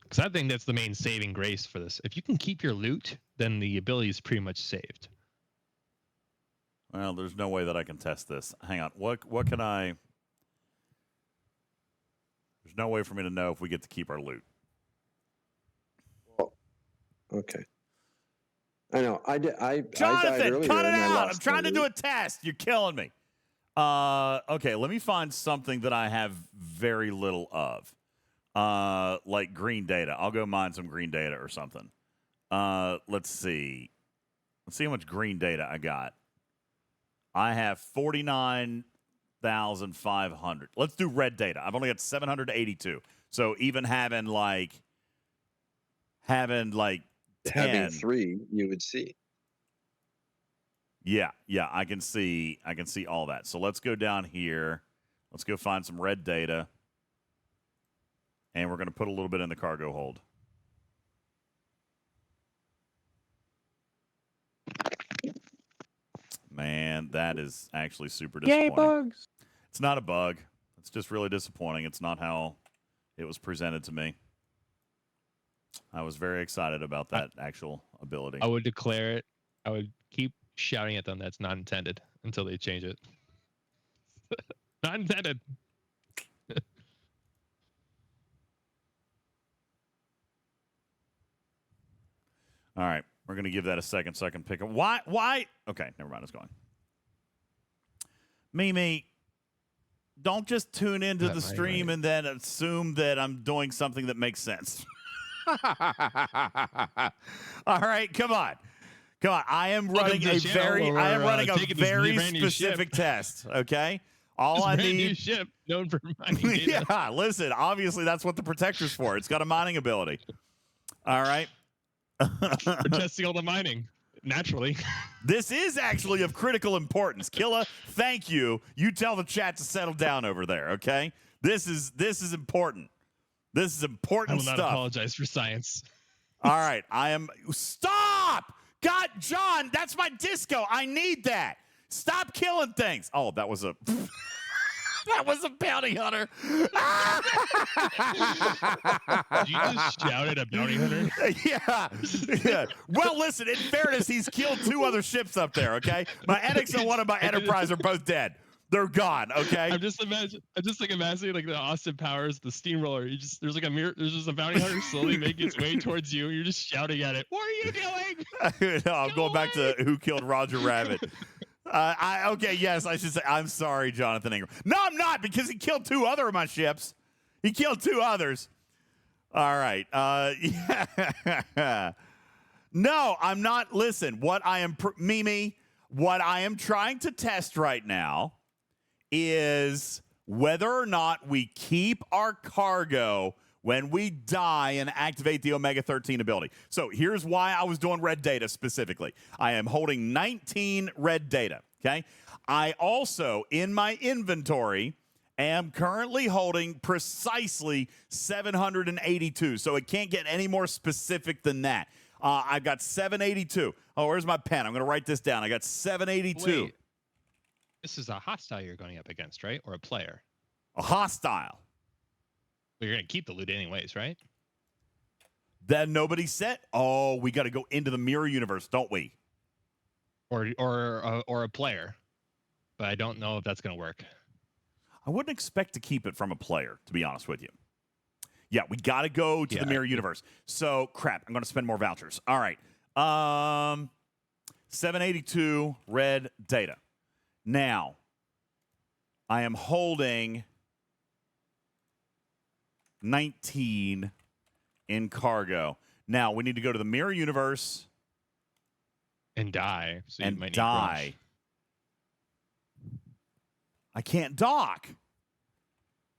Because I think that's the main saving grace for this. If you can keep your loot, then the ability is pretty much saved. Well, there's no way that I can test this. Hang on. What can I... There's no way for me to know if we get to keep our loot. Well, okay. I know. Jonathan, I died earlier cut it and I out. lost I'm trying my to do a loot. test. You're killing me. Okay, let me find something that I have very little of. Like green data. I'll go mine some green data or something. Let's see. Let's see how much green data I got. I have 49,500. Let's do red data. I've only got 782. So even having 10. Having 3, you would see. Yeah, I can see all that. So let's go down here. Let's go find some red data. And we're going to put a little bit in the cargo hold. Man, that is actually super disappointing. Yay, bugs! It's not a bug. It's just really disappointing. It's not how it was presented to me. I was very excited about that actual ability. I would declare it. I would keep shouting at them that's not intended until they change it. Not intended. All right. We're going to give that a second so I can pick up. Why? Okay, never mind. It's going. Mimi, don't just tune into the stream and then assume that I'm doing something that makes sense. All right, come on. I am running a very specific test, okay? All I need new ship known for mining data. Yeah, listen, obviously that's what the protector's for. It's got a mining ability. All right. We're testing all the mining, naturally. This is actually of critical importance. Killa, thank you. You tell the chat to settle down over there, okay? This is important. This is important stuff. I will not apologize for science. All right, Stop! God, John, that's my disco. I need that. Stop killing things. Oh, that was a... That was a bounty hunter. Did you just shout at a bounty hunter? Yeah. Well, listen, in fairness, he's killed 2 other ships up there, okay? My Enix and one of my Enterprise are both dead. They're gone, okay? I'm just imagining like the Austin Powers, the steamroller. There's just a bounty hunter slowly making its way towards you. You're just shouting at it. What are you doing? No, I'm going back to Who Killed Roger Rabbit. Yes, I should say, I'm sorry, Jonathan Ingram. No, I'm not, because he killed 2 other of my ships. He killed 2 others. All right. No, I'm not. Listen, Mimi, what I am trying to test right now is whether or not we keep our cargo when we die and activate the Omega 13 ability. So here's why I was doing red data specifically. I am holding 19 red data, okay? I also, in my inventory, am currently holding precisely 782. So it can't get any more specific than that. I've got 782. Oh, where's my pen? I'm going to write this down. I got 782. Wait. This is a hostile you're going up against, right? Or a player? A hostile. Well, you're going to keep the loot anyways, right? Then nobody said, oh, we got to go into the mirror universe, don't we? Or a player. But I don't know if that's going to work. I wouldn't expect to keep it from a player, to be honest with you. Yeah, we got to go to the mirror universe. So, crap, I'm going to spend more vouchers. All right. 782 red data. Now, I am holding 19 in cargo. Now, we need to go to the mirror universe. And die. So and you might need die. brush. I can't dock.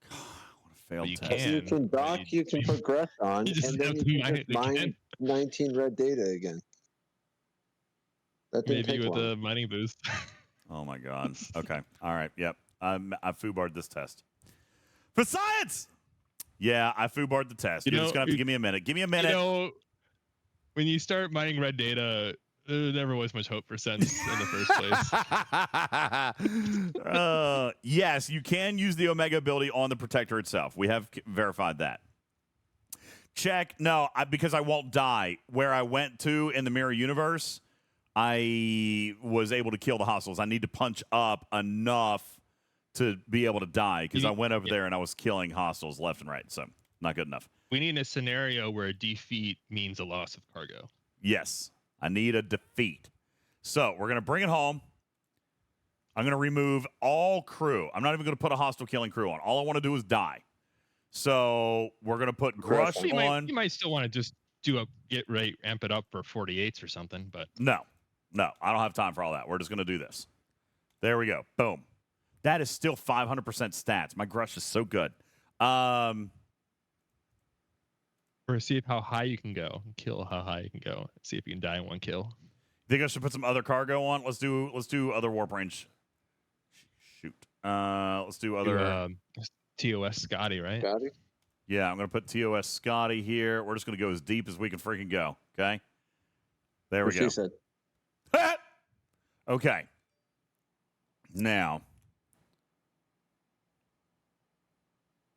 God, what a failed you test. can. You can dock, you can progress on, You just and then have you to can mine just it mine again. 19 red data again. That didn't Maybe take with long. a mining boost. Oh, my God. Okay. All right. Yep. I foobarred this test. For science! Yeah, I foobarred the test. You're just going to have to give me a minute. Give me a minute. You know, when you start mining red data, there never was much hope for sense in the first place. Yes, you can use the Omega ability on the Protector itself. We have verified that. Check. No, because I won't die. Where I went to in the mirror universe, I was able to kill the hostiles. I need to punch up enough to be able to die because I went over there and I was killing hostiles left and right. So not good enough. We need a scenario where defeat means a loss of cargo. Yes, I need a defeat. So we're going to bring it home. I'm going to remove all crew. I'm not even going to put a hostile killing crew on. All I want to do is die. So we're going to put Grush on. You might still want to just amp it up for 48s or something, but No, I don't have time for all that. We're just going to do this. There we go. Boom. That is still 500% stats. My Grush is so good. Or see how high you can go. Kill how high you can go. See if you can die in one kill. Think I should put some other cargo on? Let's do other warp range. Shoot. Let's do other TOS Scotty, right? Scotty? Yeah, I'm gonna put TOS Scotty here. We're just gonna go as deep as we can freaking go. Okay. There we go. She said. Okay. Now.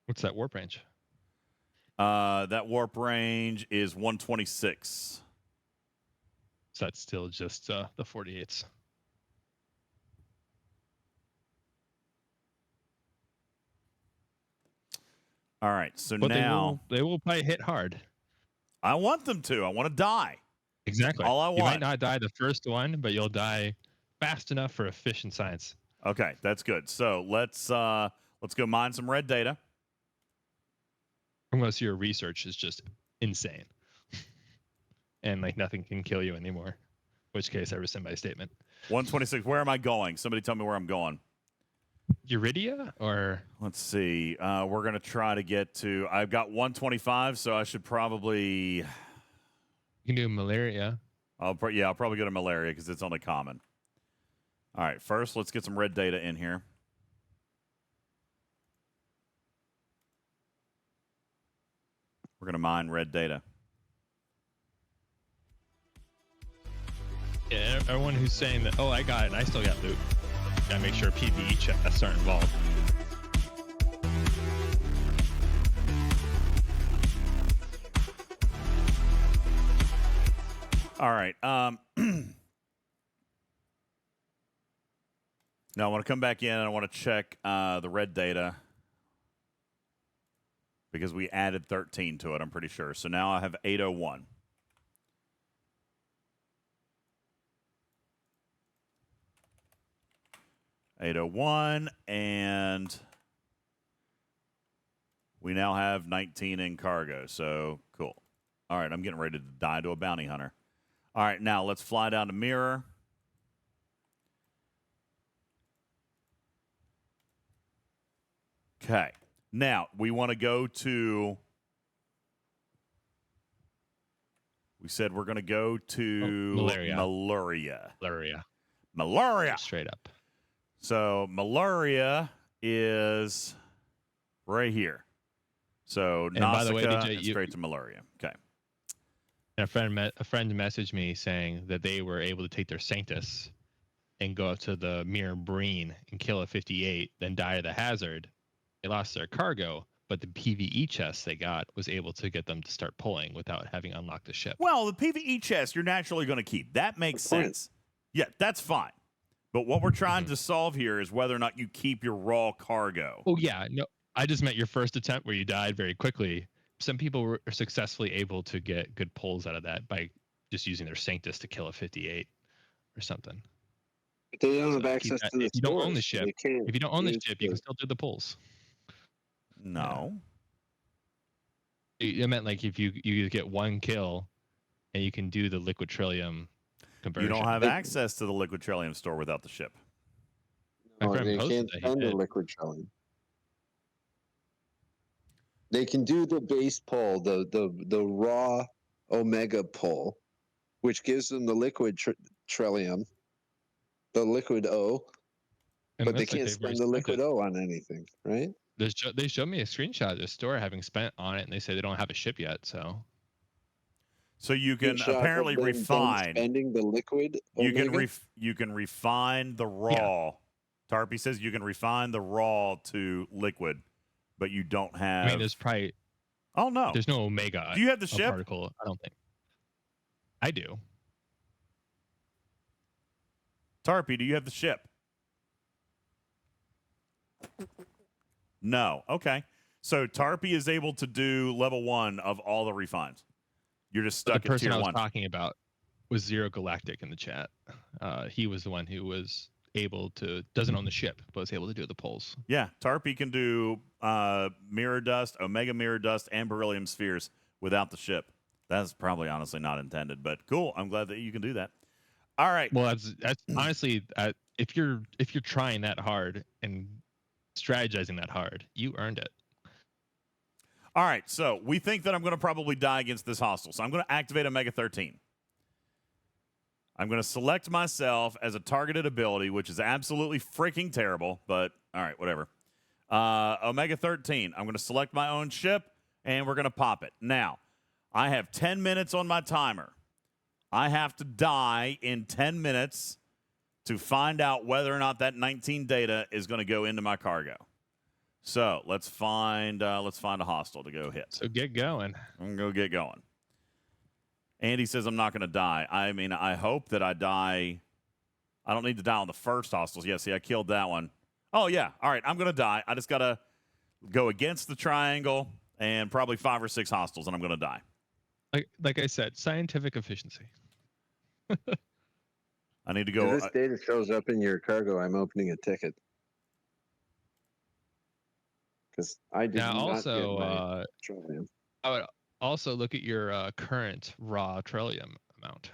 What's that warp range? That warp range is 126. So that's still just the 48s. All right, so but now they will probably hit hard. I want them to. I want to die. Exactly. All I want. You might not die the first one, but you'll die fast enough for efficient science. Okay, that's good. So let's go mine some red data. Unless your research is just insane. And like nothing can kill you anymore. In which case I rescind my statement. 126. Where am I going? Somebody tell me where I'm going. Uridia or let's see. We're gonna try to get to. I've got 125, so I should probably. You can do malaria. I'll probably go to malaria because it's only common. All right, first let's get some red data in here. We're gonna mine red data. Yeah, everyone who's saying that, oh, I got it, and I still got loot. Gotta make sure PvE chests are involved. All right. Now I want to come back in and I want to check the red data because we added 13 to it, I'm pretty sure. So now I have 801. And we now have 19 in cargo. So cool. All right, I'm getting ready to die to a bounty hunter. All right, now let's fly down to Mirror. Okay. Now, we want to go to We said we're going to go to Malaria. Malaria. Straight up. So Malaria is right here. So And by the way, Nausicaa DJ, and straight to Malaria. Okay. And a friend messaged me saying that they were able to take their Sanctus and go up to the Mirror Breen and kill a 58, then die of the hazard. They lost their cargo, but the PvE chest they got was able to get them to start pulling without having unlocked the ship. Well, the PvE chest you're naturally going to keep. That makes sense. Yeah, that's fine. But what we're trying to solve here is whether or not you keep your raw cargo. Oh, yeah. No, I just meant your first attempt where you died very quickly. Some people were successfully able to get good pulls out of that by just using their Sanctus to kill a 58 or something. But they don't have access to the if you don't own the ship, if you don't own the ship, you can still do the pulls. No. I meant like if you get one kill and you can do the liquid Trellium conversion. You don't have access to the liquid Trellium store without the ship. No, they can't spend the liquid Trellium. They can do the base pull, the raw Omega pull, which gives them the liquid Trellium, the liquid O, but they can't spend the liquid O on anything, right? They showed me a screenshot of their store having spent on it, and they say they don't have a ship yet. So you can apparently refine spending the liquid. You can refine the raw. Yeah. Tarpy says you can refine the raw to liquid, but you don't have. I mean, there's probably. Oh no, there's no Omega. Do you have the ship? Particle? I don't think. I do. Tarpy, do you have the ship? No. Okay. So Tarpy is able to do level 1 of all the refines. You're just stuck at tier 1. The person I was talking about was Zero Galactic in the chat. He was the one who was able to, doesn't own the ship, but was able to do the pulls. Yeah. Tarpy can do Mirror Dust, Omega Mirror Dust, and Beryllium Spheres without the ship. That's probably honestly not intended, but cool. I'm glad that you can do that. All right. Well, that's honestly, if you're trying that hard and strategizing that hard, you earned it. All right, so we think that I'm going to probably die against this hostile, so I'm going to activate Omega 13. I'm going to select myself as a targeted ability, which is absolutely freaking terrible, but all right, whatever. Omega 13, I'm going to select my own ship, and we're going to pop it. Now, I have 10 minutes on my timer. I have to die in 10 minutes to find out whether or not that 19 data is going to go into my cargo. So let's find a hostile to go hit. So get going. I'm going to go get going. Andy says I'm not going to die. I mean, I hope that I die. I don't need to die on the first hostiles. Yeah, see, I killed that one. Oh, yeah. All right, I'm going to die. I just got to go against the triangle and probably 5 or 6 hostiles, and I'm going to die. Like I said, scientific efficiency. I need to go. If this data shows up in your cargo, I'm opening a ticket. Because I did now not also, get my Trellium. I would also look at your current raw Trellium amount.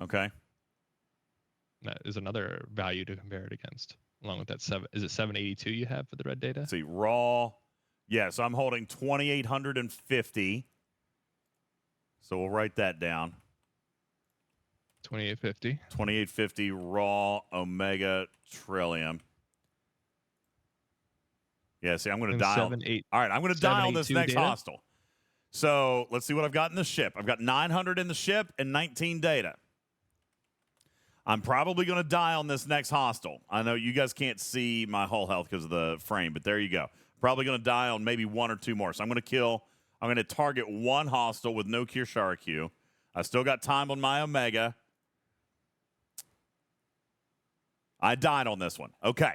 Okay. That is another value to compare it against. Along with that, is it 782 you have for the red data? Let's see, raw. Yeah, so I'm holding 2,850. So we'll write that down. 2850. 2850 raw Omega Trellium. Yeah, see, I'm going to dial. All right, I'm going to dial this next hostile. So let's see what I've got in the ship. I've got 900 in the ship and 19 data. I'm probably going to die on this next hostile. I know you guys can't see my hull health because of the frame, but there you go. Probably going to die on maybe 1 or 2 more. So I'm going to target 1 hostile with no Kirshara. I still got time on my Omega. I died on this one. Okay.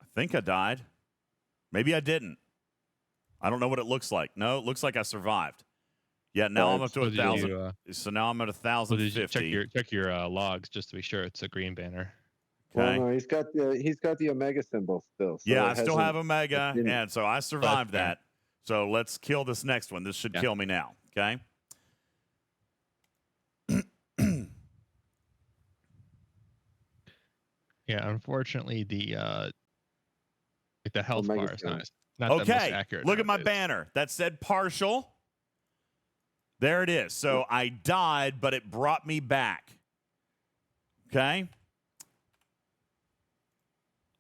I think I died. Maybe I didn't. I don't know what it looks like. No, it looks like I survived. Yeah, now I'm up to 1,000. So now I'm at 1,050. Check your logs just to be sure it's a green banner. Okay. Well, no, he's got the Omega symbol still. So yeah, I still have Omega, and so I survived that. So let's kill this next one. This should kill me now. Okay. Yeah, unfortunately, the health bar is not the most Okay, accurate. look at my nowadays. banner that said partial. There it is. So I died, but it brought me back. Okay.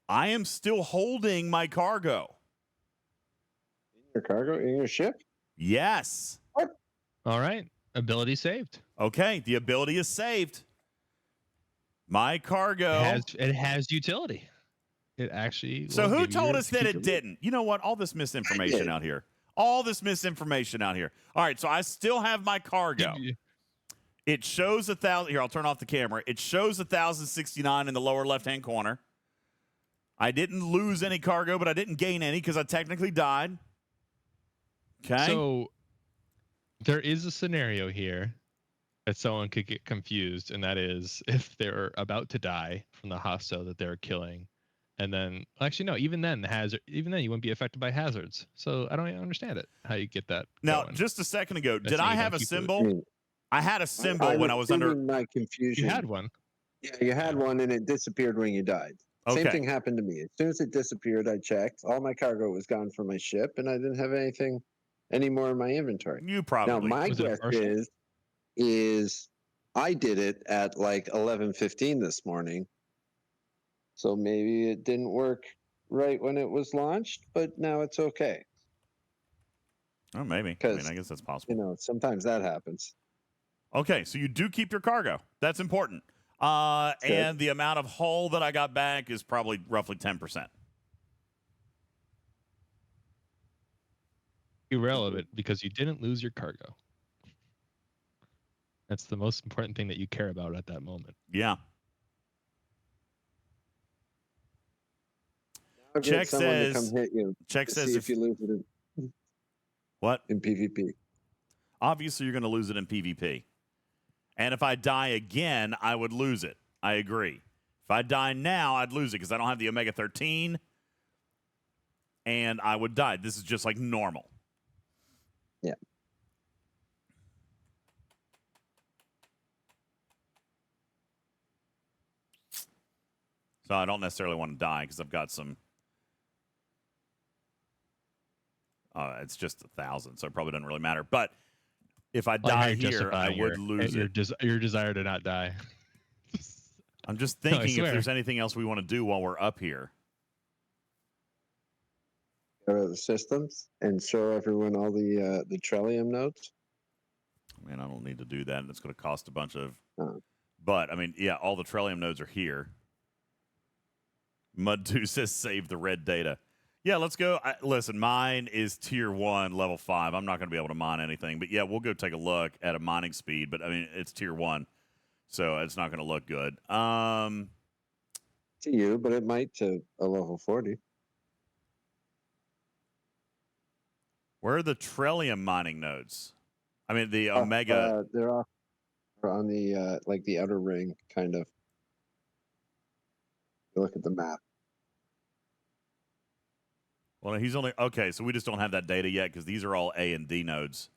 I am still holding my cargo. Your cargo in your ship? Yes. All right. Ability saved. Okay, the ability is saved. My cargo. It has utility. It actually. So will who give you told your us that it future- didn't? You know what? All this misinformation out here. All this misinformation out here. All right, so I still have my cargo. It shows 1,000. Here, I'll turn off the camera. It shows 1,069 in the lower left-hand corner. I didn't lose any cargo, but I didn't gain any because I technically died. Okay. So there is a scenario here that someone could get confused, and that is if they're about to die from the hostile that they're killing, and then actually no, even then you wouldn't be affected by hazards. So I don't even understand it. How you get that? Now, going. just a second ago, That's did I not have a even symbol? I had a symbol when I was under. My confusion. You had one. Yeah, you had one, and it disappeared when you died. Same Okay. thing happened to me. As soon as it disappeared, I checked. All my cargo was gone from my ship, and I didn't have anything anymore in my inventory. You probably. Now my Was it a guess partial? is I did it at like 11:15 this morning, so maybe it didn't work right when it was launched, but now it's okay. Oh, maybe. I 'Cause, mean, I guess that's possible. You know, sometimes that happens. Okay, so you do keep your cargo. That's important. Good. And the amount of hull that I got back is probably roughly 10%. Irrelevant because you didn't lose your cargo. That's the most important thing that you care about at that moment. Yeah. I'll get Check someone to says- come hit you. Check to says see if you lose it what? in PvP. Obviously, you're going to lose it in PvP. And if I die again, I would lose it. I agree. If I die now, I'd lose it because I don't have the Omega 13. And I would die. This is just like normal. Yeah. So I don't necessarily want to die because I've got some. It's just 1,000, so it probably doesn't really matter. But if I die here, I would lose it. Your desire to not die. I'm just No, I thinking if swear. there's anything else we want to do while we're up here. Go to the systems and show everyone all the Trellium nodes. I mean, I don't need to do that. It's going to cost a bunch of. Oh. But I mean, yeah, all the Trellium nodes are here. Mud2 says save the red data. Yeah, let's go. Listen, mine is tier 1, level 5. I'm not going to be able to mine anything. But yeah, we'll go take a look at a mining speed. But I mean, it's tier 1. So it's not going to look good. To you, but it might to a level 40. Where are the Trellium mining nodes? I mean, the Omega. They're off on the like the outer ring, kind of. You look at the map. Well, he's only okay. So we just don't have that data yet because these are all A and D nodes.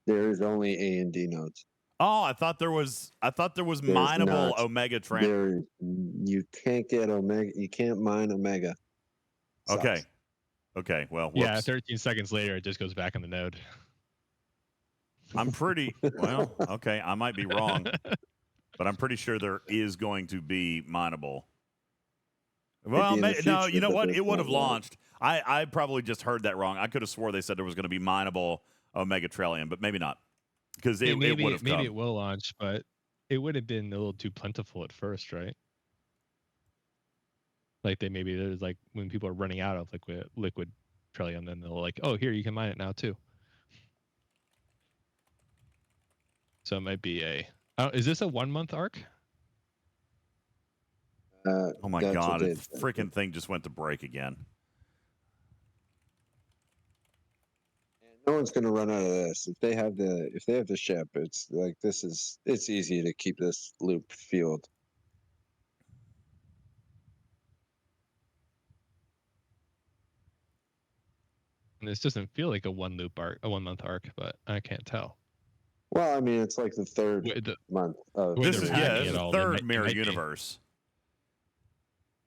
There is only A and D nodes. Oh, I thought there was There's mineable not. Omega trans. You can't get Omega. You can't mine Omega. Sucks. Okay. Okay. Well, whoops. Yeah, 13 seconds later, it just goes back in the node. I'm pretty well. Okay, I might be wrong, but I'm pretty sure there is going to be mineable. Well, Maybe in the no, future, you know but what? there's It would have not yet. launched. I probably just heard that wrong. I could have swore they said there was going to be mineable Omega Trellium, but maybe not because it would have come. Maybe it will launch, but it would have been a little too plentiful at first, right? Like there's like when people are running out of liquid Trellium, then they'll like, oh, here you can mine it now too. So it might be is this a 1 month arc? Oh my That's god! what The it is. freaking thing just went to break again. No one's going to run out of this. If they have the ship, it's like it's easy to keep this loop fueled. And this doesn't feel like a 1 month arc, but I can't tell. Well, I mean, it's like the third Wait, month of. Wait, This they're is packing this it is all. third It mirror might be. universe.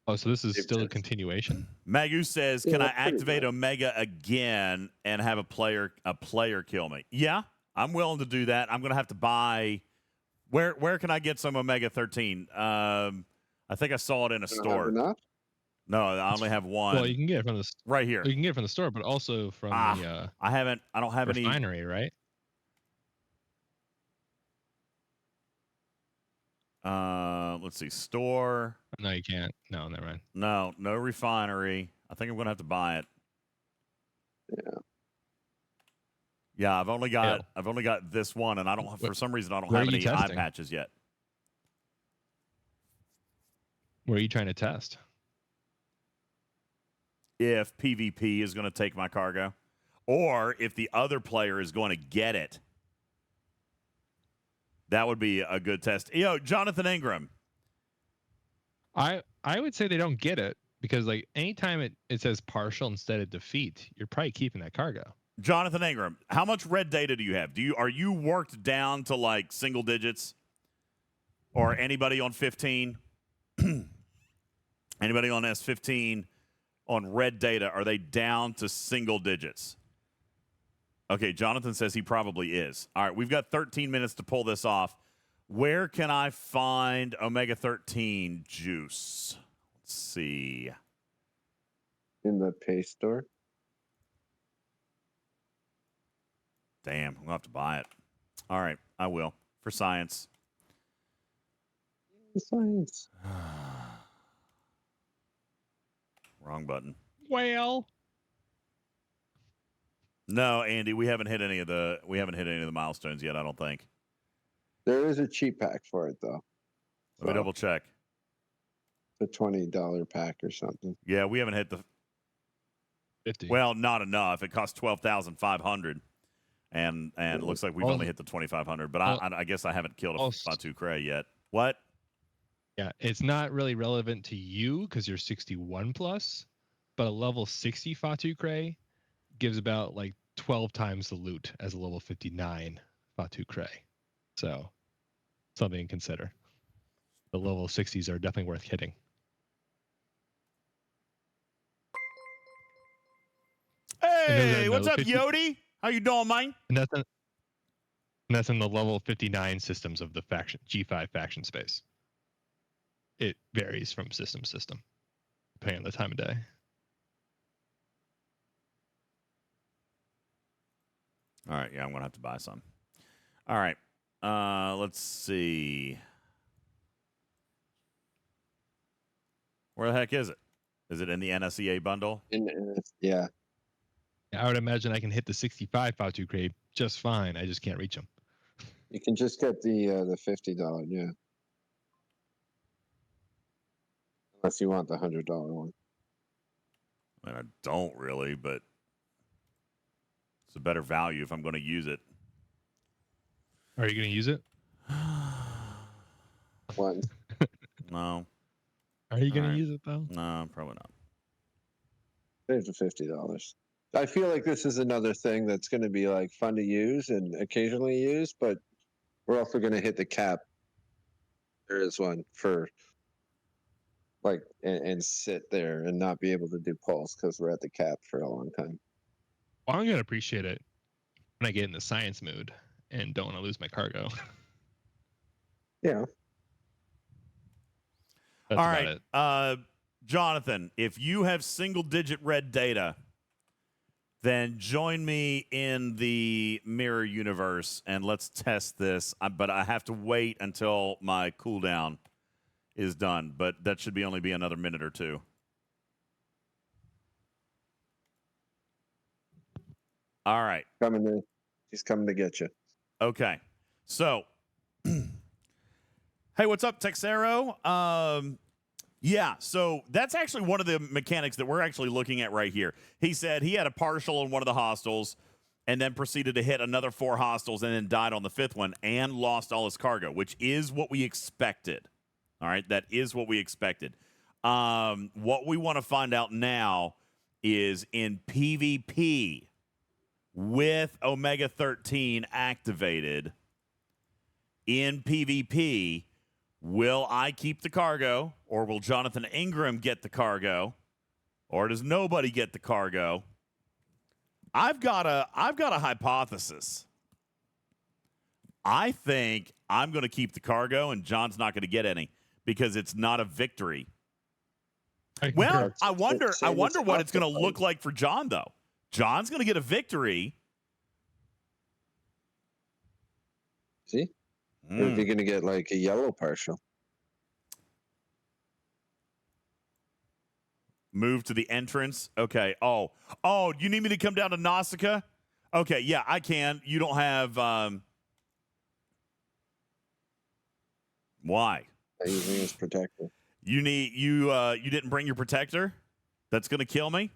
Oh, so this is still a continuation? Magu says, Yeah, "Can I that's pretty activate good. Omega again and have a player kill me?" Yeah, I'm willing to do that. I'm gonna have to buy. Where can I get some Omega 13? I think I saw it in a You don't have store. enough? No, I only have one. Well, you can get it from the right here. You can get it from the store, but also from the I don't have any. refinery, right? Let's see, store. No, you can't. No, never mind. No refinery. I think I'm gonna have to buy it. Yeah. Yeah, I've only got this one, and I don't. For some reason, I don't Where have are you any eye testing? patches yet. Where are you trying to test? If PvP is going to take my cargo, or if the other player is going to get it, that would be a good test. Jonathan Ingram. I would say they don't get it because like anytime it says partial instead of defeat, you're probably keeping that cargo. Jonathan Ingram, how much red data do you have? Are you worked down to like single digits? Or anybody on 15? Anybody on S15 on red data, are they down to single digits? Okay, Jonathan says he probably is. All right, we've got 13 minutes to pull this off. Where can I find Omega 13 juice? Let's see. In the pay store? Damn, I'm going to have to buy it. All right, I will. For science. Science. Wrong button. Well, no, Andy, we haven't hit any of the milestones yet, I don't think. There is a cheap pack for it though. Let me double check. The $20 pack or something. Yeah, we haven't hit the 50. Well, not enough. It costs 12,500. And it looks like we've only hit the 2,500, but I guess I haven't killed a Fatu-Krey yet. What? Yeah, it's not really relevant to you because you're 61 plus, but a level 60 Fatu-Krey gives about like 12 times the loot as a level 59 Fatu-Krey. So something to consider. The level 60s are definitely worth hitting. Hey, what's up, Yodi? How you doing, man? And that's in the level 59 systems of the faction G5 faction space. It varies from system to system, depending on the time of day. All right, yeah, I'm gonna have to buy some. All right, let's see. Where the heck is it? Is it in the NSEA bundle? Yeah. I would imagine I can hit the 65 Fatu-Krey just fine. I just can't reach them. You can just get the $50, yeah. Unless you want the $100 one. I mean, I don't really, but it's a better value if I'm going to use it. Are you going to use it? One. No. Are you going to use it though? No, probably not. Save the $50. I feel like this is another thing that's going to be like fun to use and occasionally use, but we're also going to hit the cap. There is one for like and sit there and not be able to do pulse because we're at the cap for a long time. Well, I'm going to appreciate it when I get in the science mood and don't want to lose my cargo. Yeah. That's All about right, it. Jonathan, if you have single-digit red data, then join me in the mirror universe and let's test this. But I have to wait until my cooldown is done. But that should only be another minute or two. All right. Coming in. He's coming to get you. Okay. So, hey, what's up, Texero? Yeah, so that's actually one of the mechanics that we're actually looking at right here. He said he had a partial in one of the hostels and then proceeded to hit another 4 hostels and then died on the 5th one and lost all his cargo, which is what we expected. All right, that is what we expected. What we want to find out now is in PvP with Omega 13 activated in PvP, Will I keep the cargo, or will Jonathan Ingram get the cargo, or does nobody get the cargo? I've got a hypothesis. I think I'm going to keep the cargo, and John's not going to get any because it's not a victory. Well, I wonder what it's going to look like for John, though. John's going to get a victory. See? Or is he going to get like a yellow partial? Move to the entrance. Okay. Oh, you need me to come down to Nausicaa? Okay, yeah, I can. You don't have why? I'm using his protector. You didn't bring your protector? That's going to kill me?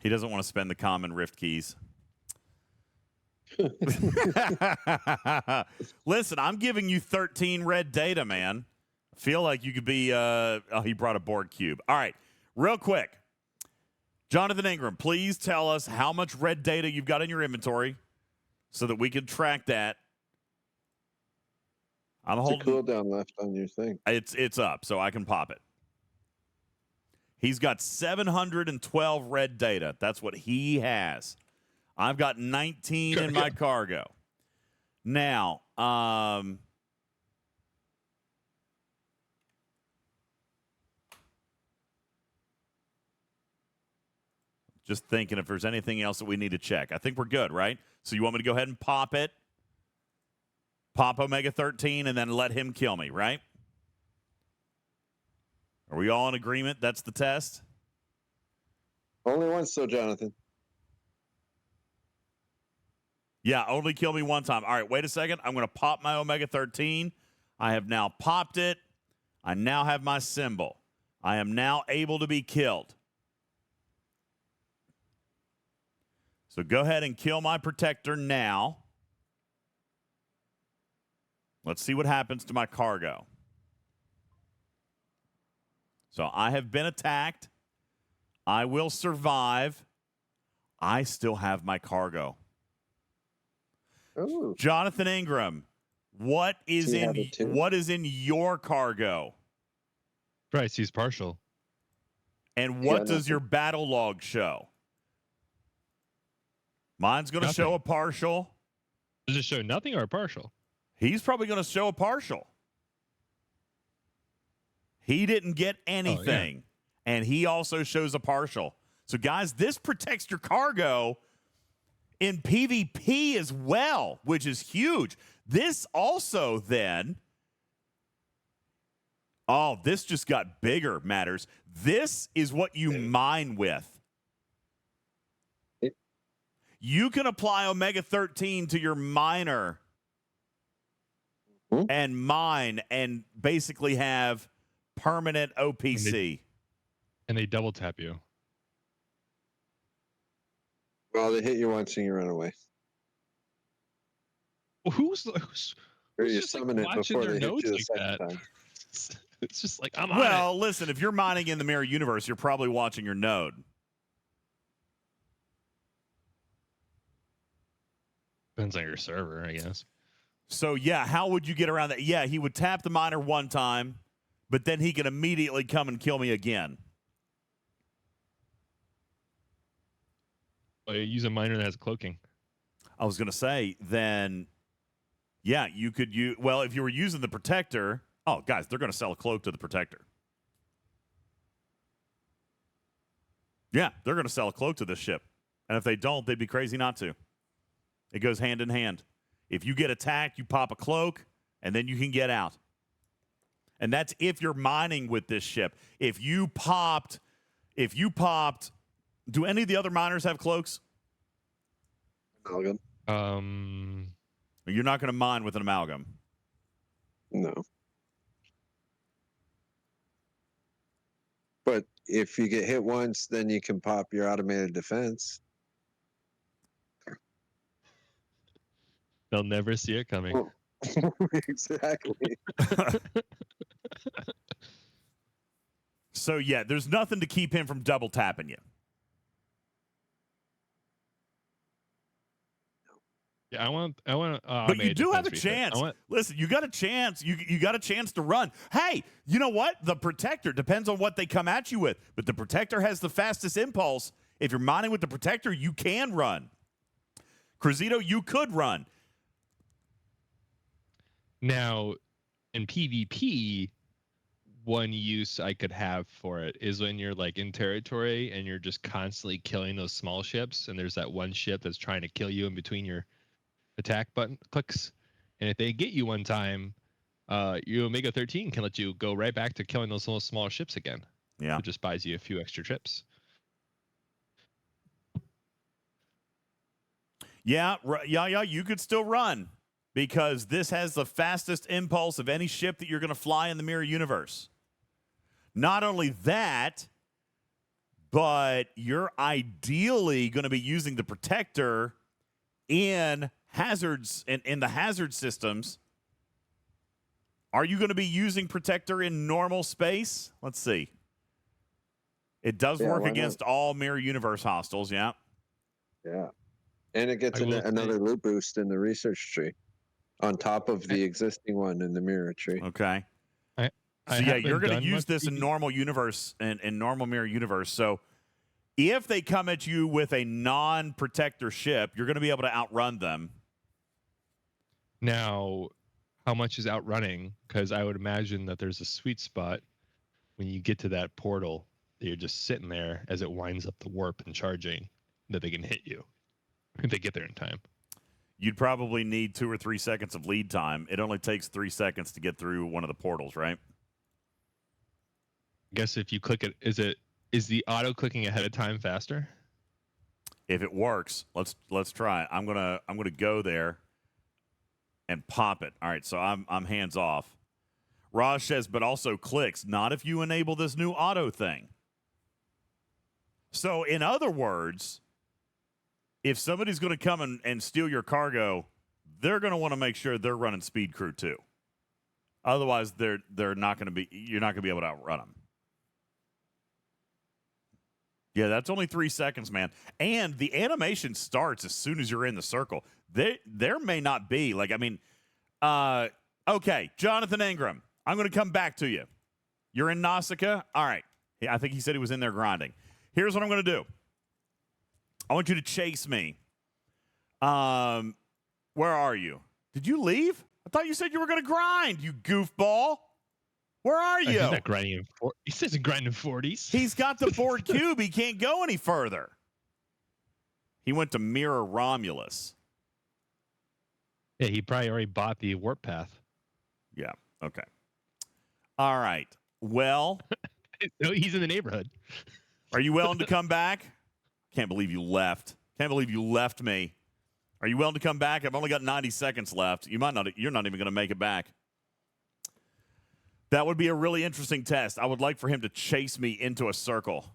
He doesn't want to spend the common rift keys. Listen, I'm giving you 13 red data, man. I feel like you could be he brought a board cube. All right, real quick. Jonathan Ingram, please tell us how much red data you've got in your inventory so that we can track that. I'm holding a cooldown left on your thing. It's up, so I can pop it. He's got 712 red data. That's what he has. I've got 19 in my cargo. Now, just thinking if there's anything else that we need to check. I think we're good, right? So you want me to go ahead and pop it? Pop Omega 13 and then let him kill me, right? Are we all in agreement? That's the test? Only once, though, Jonathan. Yeah, only kill me one time. All right, wait a second. I'm going to pop my Omega 13. I have now popped it. I now have my symbol. I am now able to be killed. So go ahead and kill my protector now. Let's see what happens to my cargo. So I have been attacked. I will survive. I still have my cargo. Ooh. Jonathan Ingram, what is in your cargo? Right, he's partial. And what does your battle log show? Mine's going to show a partial. Does it show nothing or a partial? He's probably going to show a partial. He didn't get anything. And he also shows a partial. So, guys, this protects your cargo in PvP as well, which is huge. This also then... Oh, this just got bigger, Matters. This is what you mine with. You can apply Omega 13 to your miner and mine and basically have permanent OPC. And they double tap you. Well, they hit you once and you run away. Who's or you summon it before they hit you the second time. It's just like, I'm Well, listen, if you're mining in the mirror universe, you're probably watching your node. Depends on your server, I guess. So, yeah, how would you get around that? Yeah, he would tap the miner one time, but then he can immediately come and kill me again. Well, you use a miner that has cloaking. I was going to say, then, yeah, you could use... Well, if you were using the protector... Oh, guys, they're going to sell a cloak to the protector. Yeah, they're going to sell a cloak to this ship. And if they don't, they'd be crazy not to. It goes hand in hand. If you get attacked, you pop a cloak, and then you can get out. And that's if you're mining with this ship. If you popped, do any of the other miners have cloaks? Amalgam. You're not going to mine with an amalgam. No. But if you get hit once, then you can pop your automated defense. They'll never see it coming. Oh. Exactly. So, yeah, there's nothing to keep him from double tapping you. Yeah, I want. But you do have a chance. Listen, you got a chance. You got a chance to run. Hey, you know what? The Protector depends on what they come at you with. But the Protector has the fastest impulse. If you're mining with the Protector, you can run. Cruzito, you could run. Now, in PvP, one use I could have for it is when you're like in territory and you're just constantly killing those small ships, and there's that one ship that's trying to kill you in between your attack button clicks, and if they get you one time, your Omega 13 can let you go right back to killing those little small ships again. Yeah, it just buys you a few extra trips. Yeah, you could still run because this has the fastest impulse of any ship that you're going to fly in the mirror universe. Not only that, but you're ideally going to be using the Protector in hazards in the hazard systems. Are you going to be using Protector in normal space? Let's see. It does work against all mirror universe hostiles, yeah. Yeah. And it gets another loot boost in the research tree on top of the existing one in the mirror tree. Okay. So yeah, you're going to use this in normal universe and in normal mirror universe. So if they come at you with a non-Protector ship, you're going to be able to outrun them. Now, how much is outrunning? Because I would imagine that there's a sweet spot when you get to that portal that you're just sitting there as it winds up the warp and charging that they can hit you if they get there in time. You'd probably need 2 or 3 seconds of lead time. It only takes 3 seconds to get through one of the portals, right? I guess if you click it, is the auto clicking ahead of time faster? If it works, let's try it. I'm gonna go there and pop it. All right, so I'm hands off. Raj says, but also clicks, not if you enable this new auto thing. So in other words, if somebody's going to come and steal your cargo, they're going to want to make sure they're running speed crew too. Otherwise, you're not going to be able to outrun them. Yeah, that's only 3 seconds, man. And the animation starts as soon as you're in the circle. There may not be, okay, Jonathan Ingram, I'm going to come back to you. You're in Nausicaa? All right. I think he said he was in there grinding. Here's what I'm going to do. I want you to chase me. Where are you? Did you leave? I thought you said you were going to grind, you goofball. Where are you? He's not grinding. He says he's grinding 40s. He's got the board cube. He can't go any further. He went to Mirror Romulus. Yeah, he probably already bought the warp path. Yeah. Okay. All right. Well, no, he's in the neighborhood. Are you willing to come back? Can't believe you left. Can't believe you left me. Are you willing to come back? I've only got 90 seconds left. You're not even going to make it back. That would be a really interesting test. I would like for him to chase me into a circle.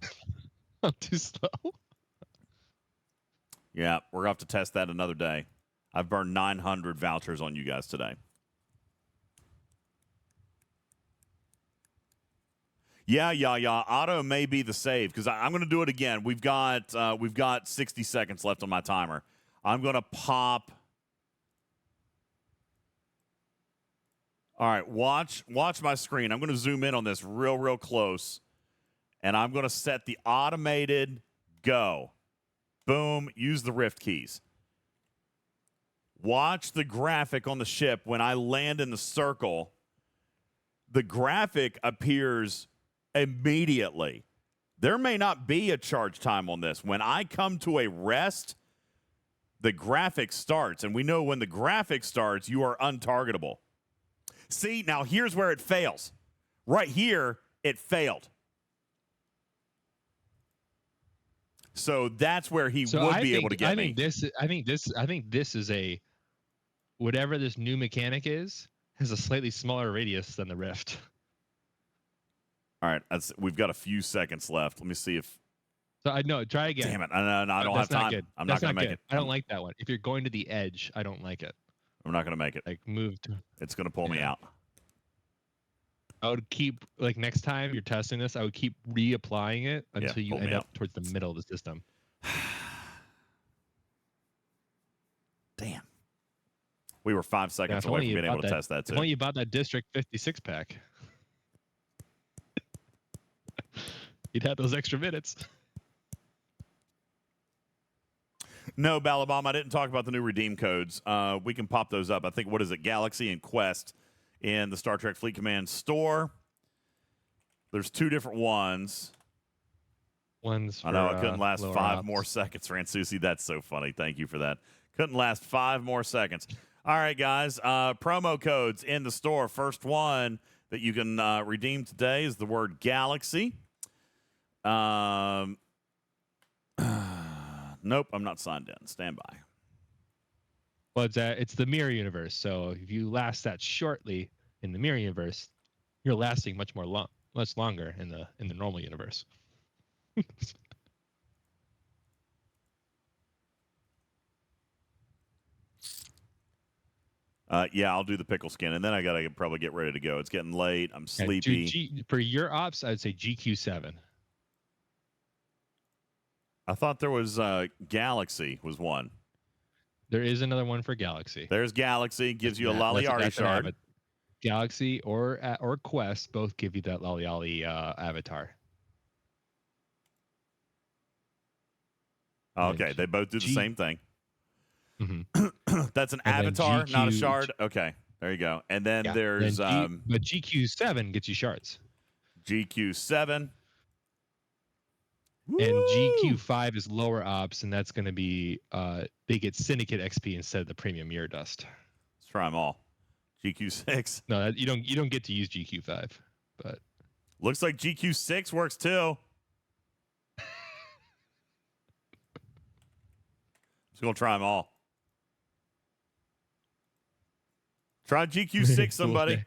I'm too slow. Yeah, we're going to have to test that another day. I've burned 900 vouchers on you guys today. Yeah. Auto may be the save because I'm going to do it again. We've got 60 seconds left on my timer. I'm going to pop. All right, watch my screen. I'm going to zoom in on this real close, and I'm going to set the automated go. Boom, use the rift keys. Watch the graphic on the ship when I land in the circle. The graphic appears immediately. There may not be a charge time on this. When I come to a rest, the graphic starts, and we know when the graphic starts, you are untargetable. See, now here's where it fails. Right here, it failed. So that's where he would be able to get me. I think this is a whatever this new mechanic is has a slightly smaller radius than the Rift. All right, we've got a few seconds left. Let me see if. So I know. Try again. Damn it! I don't have time. Good. I'm not going to make it. I don't like that one. If you're going to the edge, I don't like it. I'm not going to make it. Like move to. It's going to pull me out. I would keep next time you're testing this, I would keep reapplying it until you end up towards the middle of the system. Damn. We were 5 seconds if away only from you being able bought to test that If too. only you bought that District 56 pack. You'd have those extra minutes. No, Balabom, I didn't talk about the new redeem codes. We can pop those up. I think, what is it, Galaxy and Quest in the Star Trek Fleet Command store. There's 2 different ones. One's for, I know, I couldn't last lower 5 ops. more seconds, Ransusi. That's so funny. Thank you for that. Couldn't last 5 more seconds. All right, guys. Promo codes in the store. First one that you can redeem today is the word Galaxy. Nope, I'm not signed in. Stand by. Well, it's the mirror universe. So if you last that shortly in the mirror universe, you're lasting much longer in the normal universe. Yeah, I'll do the pickle skin, and then I gotta probably get ready to go. It's getting late. I'm sleepy. For your ops, I'd say GQ7. I thought there was Galaxy was one. There is another one for Galaxy. There's Galaxy, gives you a Laliari shard. Galaxy or Quest both give you that Laliali avatar. Okay, they both do the same thing. Mm-hmm. That's an and avatar, GQ, not a shard. Okay, there you go. And then there's but GQ7 gets you shards. GQ7. And GQ5 is lower ops, and that's going to be they get Syndicate XP instead of the Premium Mirror Dust. Let's try them all. GQ6. No, you don't get to use GQ5, but looks like GQ6 works too. Just gonna try them all. Try GQ6, somebody.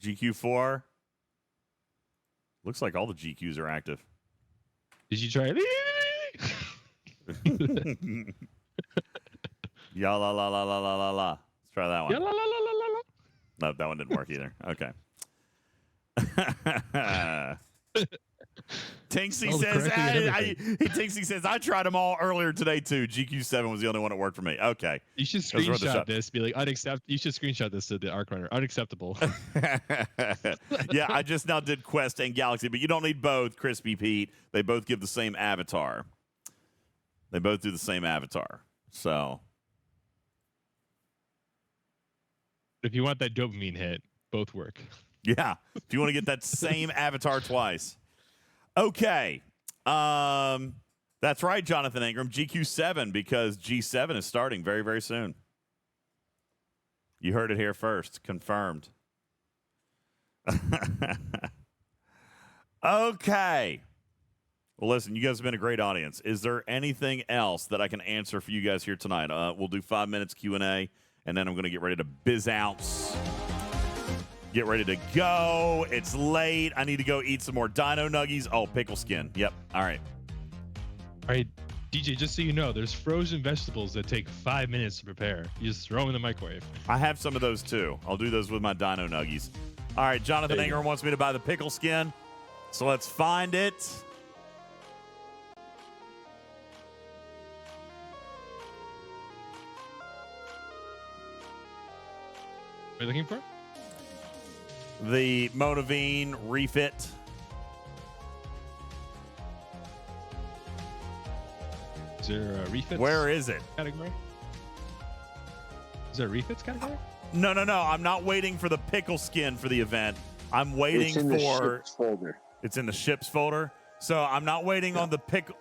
GQ4. Looks like all the GQs are active. Did you try it? Ya la la la la la la la. Let's try that one. Ya la la la la la la. No, that one didn't work either. Okay. Tinksy says, Tinksy says, I tried them all earlier today too. GQ7 was the only one that worked for me. Okay. You should screenshot this. Be like, you should screenshot this to the Arc Runner. Unacceptable. Yeah, I just now did Quest and Galaxy, but you don't need both, Crispy Pete. They both give the same avatar. They both do the same avatar. So. If you want that dopamine hit, both work. Yeah. If you want to get that same avatar twice. Okay. That's right, Jonathan Ingram. GQ7, because G7 is starting very, very soon. You heard it here first. Confirmed. Okay. Well, listen, you guys have been a great audience. Is there anything else that I can answer for you guys here tonight? We'll do 5 minutes Q&A, and then I'm going to get ready to biz out. Get ready to go. It's late. I need to go eat some more dino nuggies. Oh, pickle skin. Yep. All right. All right, DJ, just so you know, there's frozen vegetables that take 5 minutes to prepare. You just throw them in the microwave. I have some of those, too. I'll do those with my dino nuggies. All right, Jonathan Ingram wants me to buy the pickle skin, so let's find it. What are you looking for? The Monavine refit. Is there a refits? Where is it? Category? Is there a refits category? No. I'm not waiting for the pickle skin for the event. I'm waiting It's in the ships folder. It's in the ships folder. So I'm not waiting on the pickle.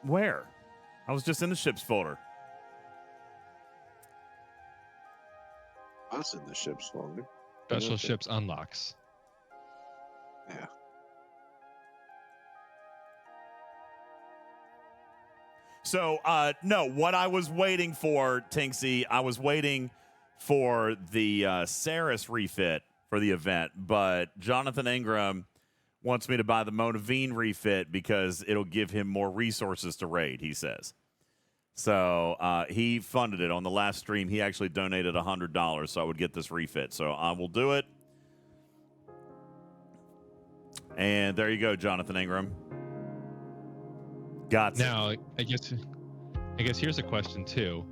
Where? I was just in the ships folder. I was in the ships folder. Special ships unlocks. Yeah. So, no, what I was waiting for, Tinksy, I was waiting for the Saris refit for the event, but Jonathan Ingram wants me to buy the Monavine refit because it'll give him more resources to raid, he says. So he funded it on the last stream. He actually donated $100 so I would get this refit. So I will do it. And there you go, Jonathan Ingram. Got Now, I guess here's a question too.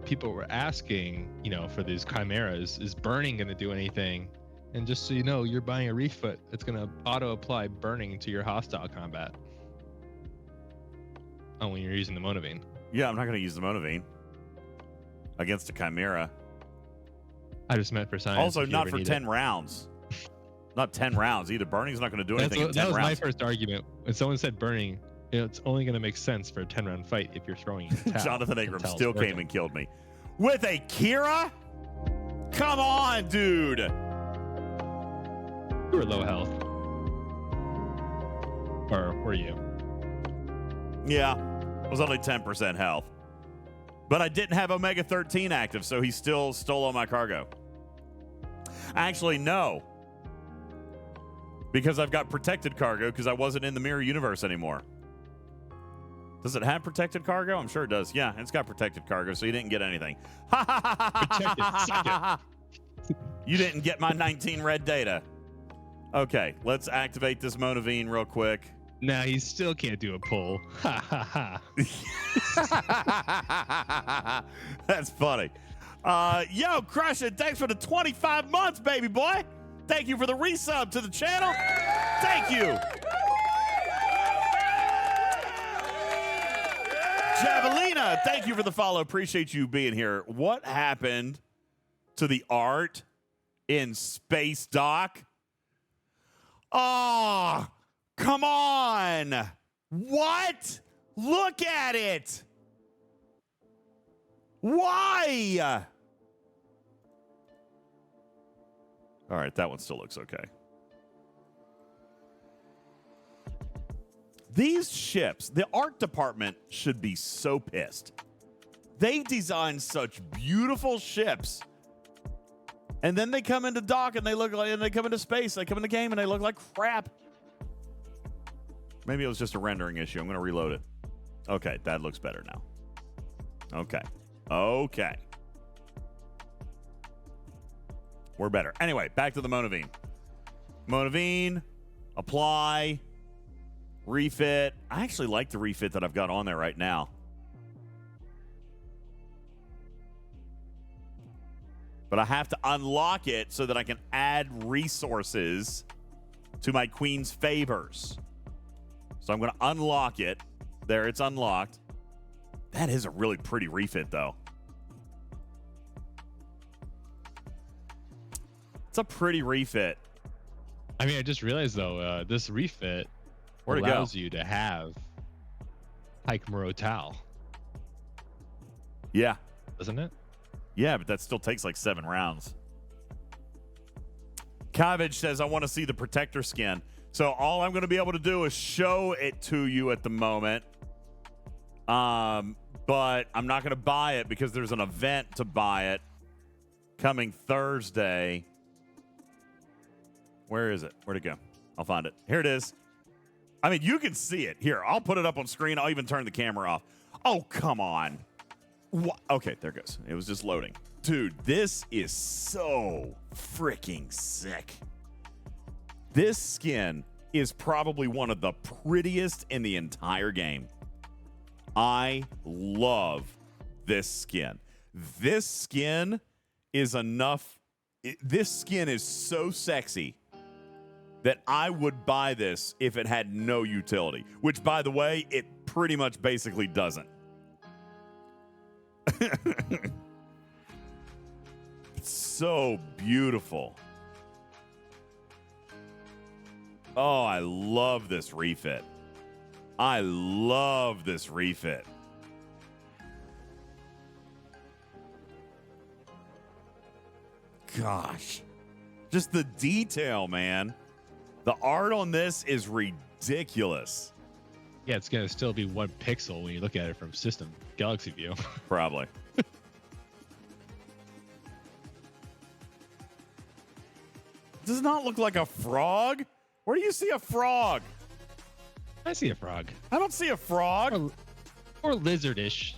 people were asking, for these chimeras, is burning going to do anything? And just so you know, you're buying a refit. It's going to auto-apply burning to your hostile combat. Oh, when you're using the Monavine. Yeah, I'm not going to use the Monavine against a Chimera. I just meant for science. Also, not for 10 rounds. Not 10 rounds either. Burning's not going to do anything in 10 rounds. That was my first argument. When someone said burning, it's only going to make sense for a 10-round fight if you're throwing it. Jonathan Ingram still came and killed me. With a Kira? Come on, dude. You were low health. Or were you? Yeah. It was only 10% health. But I didn't have Omega 13 active, so he still stole all my cargo. Actually, no. Because I've got protected cargo because I wasn't in the mirror universe anymore. Does it have protected cargo? I'm sure it does. Yeah, it's got protected cargo, so you didn't get anything. You didn't get my 19 red data. Okay, let's activate this Monavine real quick. Nah, he still can't do a pull. Ha ha ha. That's funny. Yo, Crush It, thanks for the 25 months, baby boy. Thank you for the resub to the channel. Thank you. Javelina, thank you for the follow. Appreciate you being here. What happened to the art in Space Dock? Oh, come on. What? Look at it. Why? All right, that one still looks okay. These ships, the art department should be so pissed. They design such beautiful ships, and then they come into dock and they look like, and they come into space, they come in the game and they look like crap. Maybe it was just a rendering issue. I'm going to reload it. Okay, that looks better now. Okay. We're better. Anyway, back to the Monavine. Monavine, apply, refit. I actually like the refit that I've got on there right now. But I have to unlock it so that I can add resources to my Queen's favors. So I'm going to unlock it. There, it's unlocked. That is a really pretty refit, though. It's a pretty refit. I mean, I just realized, though, this refit allows you to have Hike Morotal. Yeah. Doesn't it? Yeah, but that still takes like 7 rounds. Cabbage says, I want to see the protector skin. So all I'm going to be able to do is show it to you at the moment. But I'm not going to buy it because there's an event to buy it coming Thursday. Where is it? Where'd it go? I'll find it. Here it is. I mean, you can see it. Here, I'll put it up on screen. I'll even turn the camera off. Oh, come on. What? Okay, there it goes. It was just loading. Dude, this is so freaking sick. This skin is probably one of the prettiest in the entire game. I love this skin. This skin is enough. This skin is so sexy that I would buy this if it had no utility, which, by the way, it pretty much basically doesn't. It's so beautiful. Oh, I love this refit. I love this refit. Gosh. Just the detail, man. The art on this is ridiculous. Yeah, it's going to still be 1 pixel when you look at it from system galaxy view. Probably. Does it not look like a frog? Where do you see a frog? I see a frog. I don't see a frog. Or lizardish.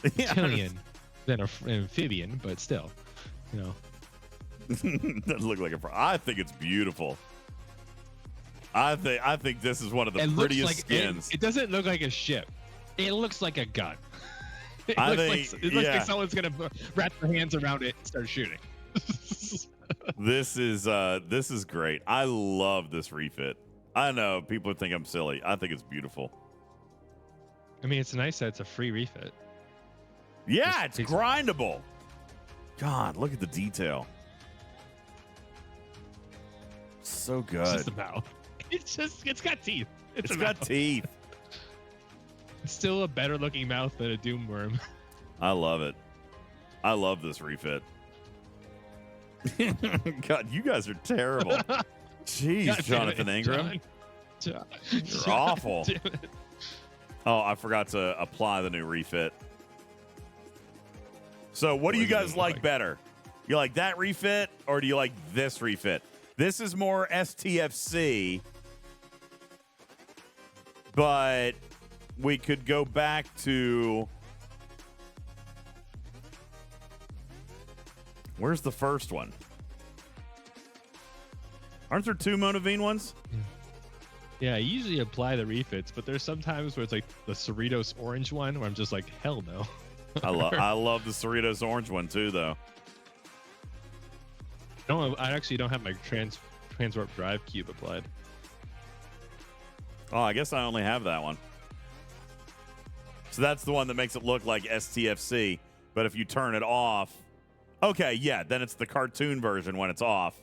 Reptilian than an amphibian, but still, you know. Doesn't look like a frog. I think it's beautiful. I think this is one of the prettiest skins. It doesn't look like a ship. It looks like a gun. It I looks think like, it looks like someone's gonna wrap their hands around it and start shooting. This is great. I love this refit. I know people think I'm silly. I think it's beautiful. I mean, it's nice that it's a free refit. Yeah, it's grindable. God, look at the detail. So good. It's just a mouth. It's got teeth. It's got teeth. It's still a better looking mouth than a doom worm. I love it. I love this refit. God, you guys are terrible. Jeez, God, Jonathan Ingram. You're awful. Oh, I forgot to apply the new refit. So what do you guys like better? You like that refit or do you like this refit? This is more STFC, but we could go back to... Where's the first one? Aren't there two Monavine ones? Yeah, I usually apply the refits, but there's sometimes where it's like the Cerritos orange one where I'm just like, hell no. I love the Cerritos orange one too, though. No, I actually don't have my transwarp drive cube applied. Oh, I guess I only have that one. So that's the one that makes it look like STFC, but if you turn it off, okay, yeah, then it's the cartoon version when it's off.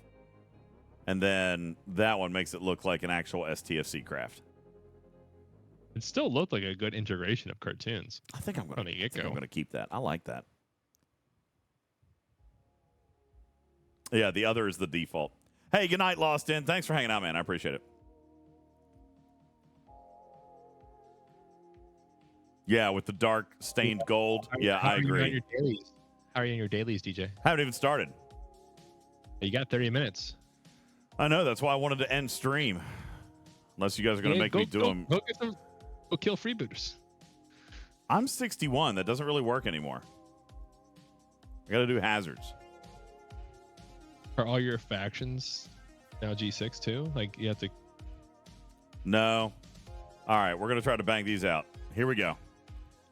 And then that one makes it look like an actual STFC craft. It still looked like a good integration of cartoons. I think I'm going to keep that. I like that. Yeah, the other is the default. Hey, good night, Lost In. Thanks for hanging out, man. I appreciate it. Yeah, with the dark stained gold. Yeah, I agree. How are you on your dailies, DJ? Haven't even started. You got 30 minutes. I know. That's why I wanted to end stream. Unless you guys are going to make me do them. Go kill freebooters. I'm 61. That doesn't really work anymore. I got to do hazards. Are all your factions now G6 too? Like you have to... No. All right, we're going to try to bang these out. Here we go.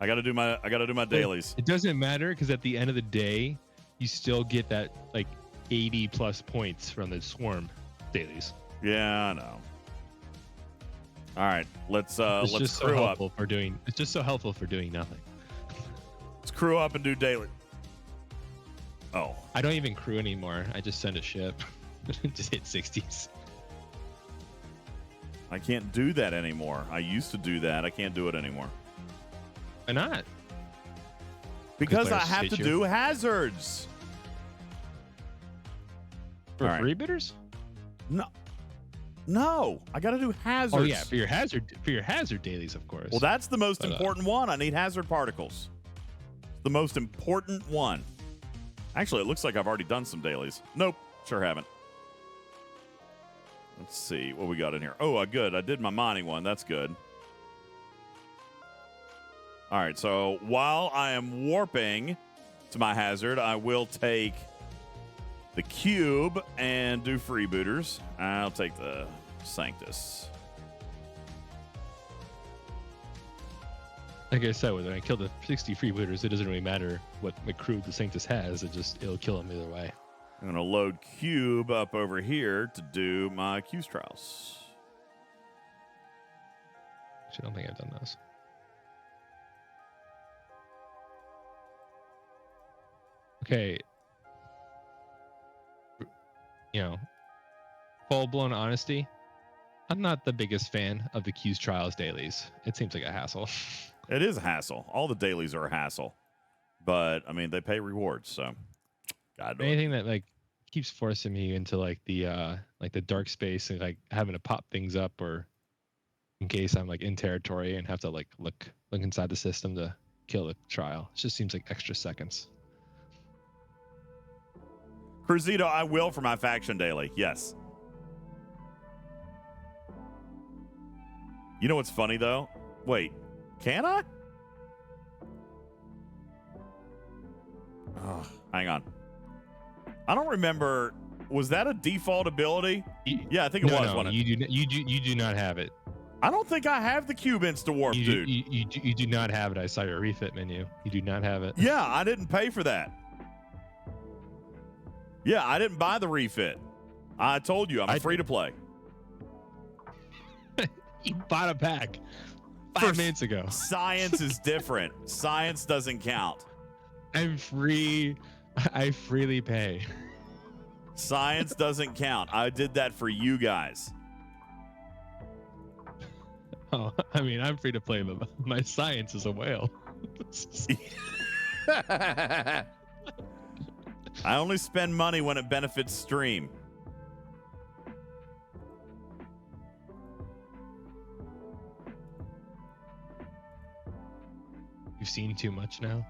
I got to do my dailies. It doesn't matter because at the end of the day, you still get that like 80 plus points from the swarm dailies. Yeah, I know. All right, let's just crew so up. It's just so helpful for doing nothing. Let's crew up and do daily. Oh, I don't even crew anymore. I just send a ship. Just hit 60s. I can't do that anymore. I used to do that. I can't do it anymore. Why not? Because I have to do hazards. For freebooters? No, I got to do hazards. Oh yeah, for your hazard dailies, of course. Well, that's the most important one. I need hazard particles. It's the most important one. Actually, it looks like I've already done some dailies. Nope, sure haven't. Let's see what we got in here. Oh, good. I did my mining one. That's good. All right, so while I am warping to my hazard, I will take the cube and do freebooters. I'll take the Sanctus. Like I said, when I kill the 60 freebooters, it doesn't really matter what crew the Sanctus has. It'll kill them either way. I'm going to load cube up over here to do my Q's trials. Actually, I don't think I've done those. Okay. You know, full-blown honesty, I'm not the biggest fan of the Q's trials dailies. It seems like a hassle. It is a hassle. All the dailies are a hassle. But, I mean, they pay rewards, so... Anything that like keeps forcing me into like the dark space and like having to pop things up, or in case I'm like in territory and have to like look inside the system to kill the trial. It just seems like extra seconds. Cruzito, I will for my faction daily. Yes. You know what's funny though? Wait, can I? Oh, hang on. I don't remember. Was that a default ability? Yeah, I think it was. No, you do not have it. I don't think I have the cube insta-warp, dude. You do not have it. I saw your refit menu. You do not have it. Yeah, I didn't pay for that. Yeah, I didn't buy the refit. I told you, I'm free to play. You bought a pack 5 minutes ago. Science is different. Science doesn't count. I'm free. I freely pay. Science doesn't count. I did that for you guys. Oh, I mean, I'm free to play, but my science is a whale. I only spend money when it benefits stream. You've seen too much now.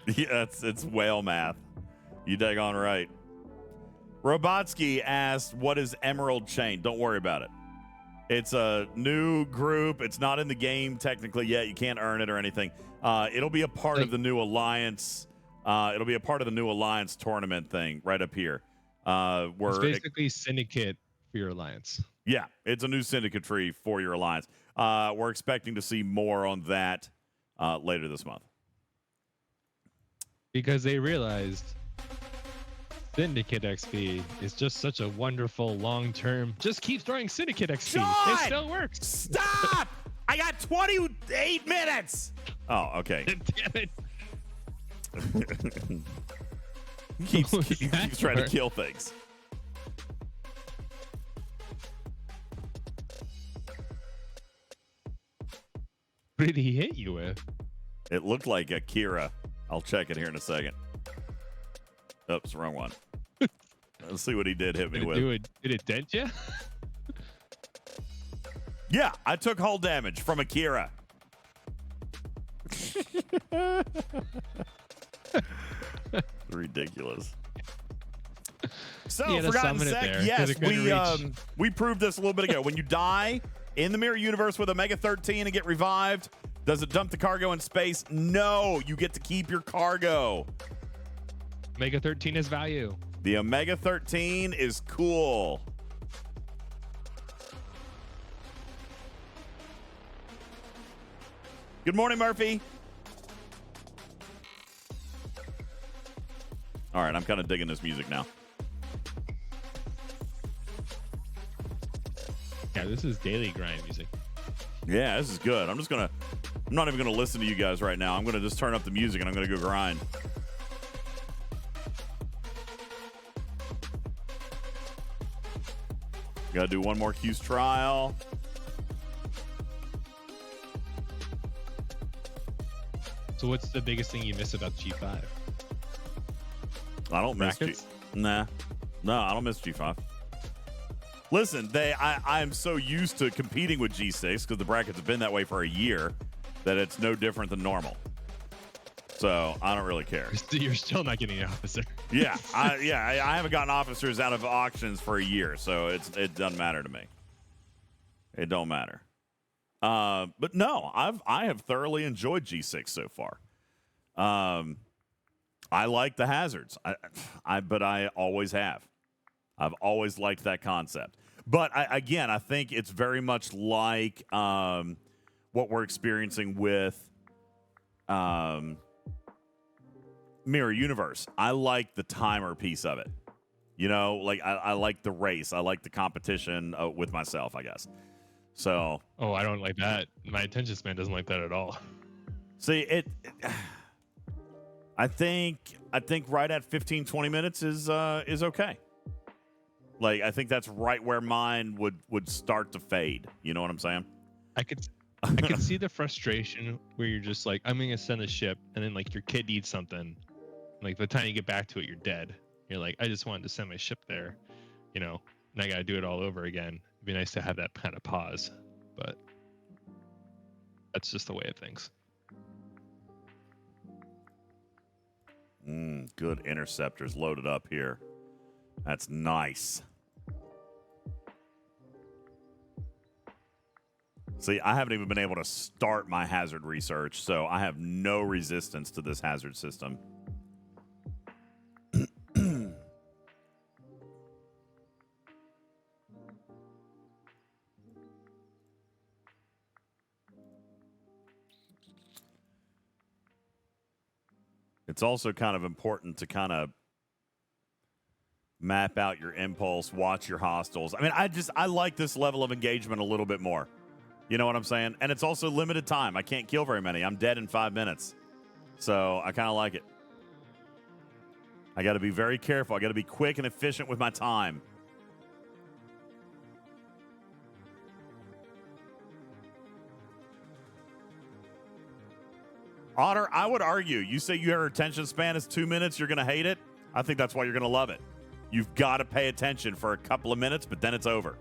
Yeah, it's whale math. You daggone right. Robotsky asked, what is Emerald Chain? Don't worry about it. It's a new group. It's not in the game technically yet. You can't earn it or anything. It'll be a part of the new Alliance. It'll be a part of the new Alliance tournament thing right up here. It's basically Syndicate for your Alliance. Yeah, it's a new Syndicate tree for your Alliance. We're expecting to see more on that later this month. Because they realized Syndicate XP is just such a wonderful long-term. Just keep throwing Syndicate XP. John! It still works. Stop! I got 28 minutes. Oh, okay. Damn it. keeps trying to kill things. What did he hit you with? It looked like a Kira. I'll check it here in a second. Oops, wrong one. Let's see what he did hit me with. Did it dent you? Yeah, I took hull damage from Akira. Ridiculous. So, Forgotten Sec, yes, we proved this a little bit ago. When you die in the Mirror Universe with Omega 13 and get revived, does it dump the cargo in space? No, you get to keep your cargo. Omega 13 is value. The Omega 13 is cool. Good morning, Murphy. All right, I'm kind of digging this music now. Yeah, this is daily grind music. Yeah, this is good. I'm not even gonna listen to you guys right now. I'm gonna just turn up the music and I'm gonna go grind. Gotta do one more Q's trial. So what's the biggest thing you miss about G5? I don't miss G. Nah. No, I don't miss G5. Listen, I'm so used to competing with G6 because the brackets have been that way for a year that it's no different than normal. So I don't really care. You're still not getting an officer. Yeah, I haven't gotten officers out of auctions for a year, so it doesn't matter to me. It don't matter. But no, I have thoroughly enjoyed G6 so far. I like the hazards. But I always have. I've always liked that concept. But I think it's very much like what we're experiencing with Mirror Universe. I like the timer piece of it. You know, like I like the race. I like the competition with myself, I guess. So. Oh, I don't like that. My attention span doesn't like that at all. See, I think right at 15, 20 minutes is okay. Like, I think that's right where mine would start to fade. You know what I'm saying? I could see the frustration where you're just like, I'm gonna send a ship, and then like your kid needs something. Like by the time you get back to it, you're dead. You're like, I just wanted to send my ship there, you know, and I gotta do it all over again. It'd be nice to have that kind of pause, but that's just the way of things. Good interceptors loaded up here. That's nice. See, I haven't even been able to start my hazard research, so I have no resistance to this hazard system. It's also kind of important to kind of map out your impulse, watch your hostiles. I mean, I like this level of engagement a little bit more. You know what I'm saying? And it's also limited time. I can't kill very many. I'm dead in 5 minutes. So I kind of like it. I got to be very careful. I got to be quick and efficient with my time. Otter, I would argue, you say your attention span is 2 minutes, you're going to hate it. I think that's why you're going to love it. You've got to pay attention for a couple of minutes, but then it's over.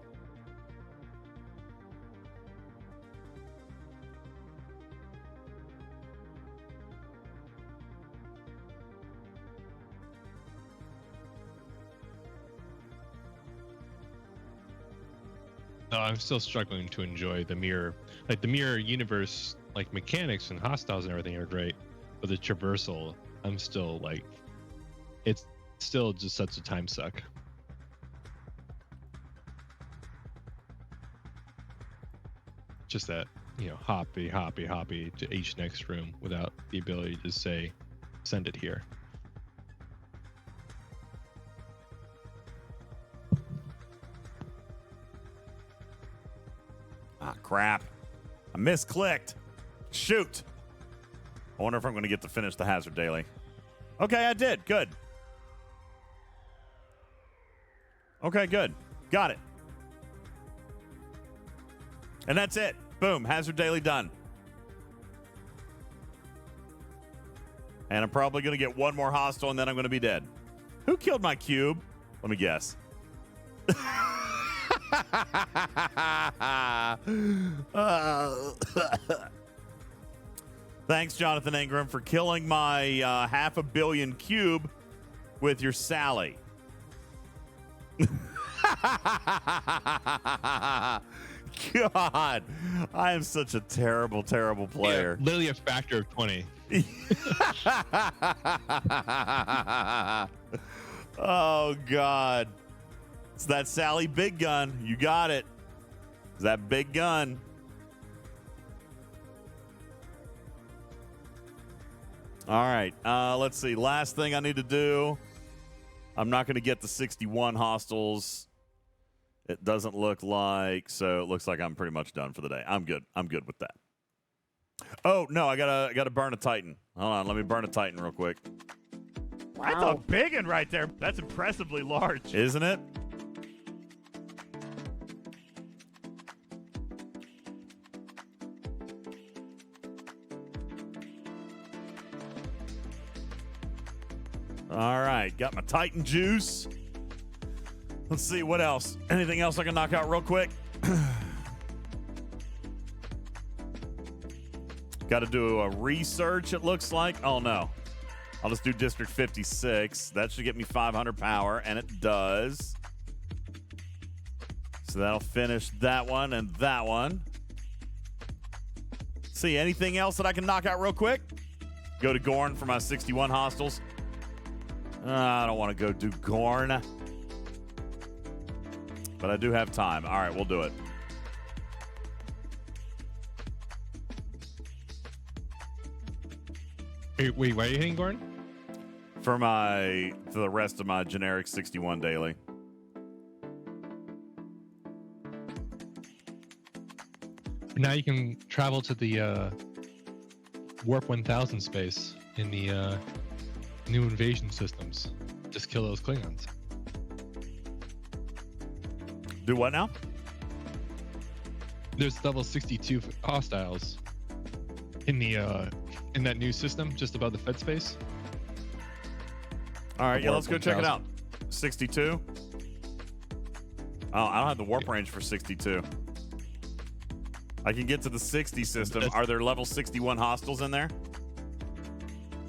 No, I'm still struggling to enjoy the mirror. Like the mirror universe, like mechanics and hostiles and everything are great, but the traversal, I'm still like, it's still just such a time suck. Just that, you know, hoppy to each next room without the ability to say, send it here. Ah, crap. I misclicked. Shoot. I wonder if I'm going to get to finish the Hazard Daily. Okay, I did. Good. Okay, good. Got it. And that's it. Boom. Hazard Daily done. And I'm probably going to get one more hostile, and then I'm going to be dead. Who killed my cube? Let me guess. Thanks, Jonathan Ingram, for killing my 500 million cube with your Sally. God, I am such a terrible, terrible player. Yeah, literally a factor of 20. Oh, God. It's that Sally big gun. You got it. It's that big gun. All right. Let's see. Last thing I need to do. I'm not going to get the 61 hostiles. It doesn't look like. So it looks like I'm pretty much done for the day. I'm good. I'm good with that. Oh, no. I gotta burn a Titan. Hold on. Let me burn a Titan real quick. Wow. That's a big one right there. That's impressively large. Isn't it? All right, got my Titan juice. Let's see what else. Anything else I can knock out real quick? Got to do a research, it looks like. Oh, no. I'll just do District 56. That should get me 500 power, and it does. So that'll finish that one and that one. See, anything else that I can knock out real quick? Go to Gorn for my 61 hostiles. I don't want to go do Gorn. But I do have time. All right, we'll do it. Wait, why are you hitting Gorn? For the rest of my generic 61 daily. Now you can travel to the Warp 1000 space in the new invasion systems. Just kill those Klingons. Do what now? There's level 62 hostiles in the in that new system just above the Fed space. All right, yeah, let's go check it out. 62. Oh, I don't have the warp range for 62. I can get to the 60 system. Are there level 61 hostiles in there?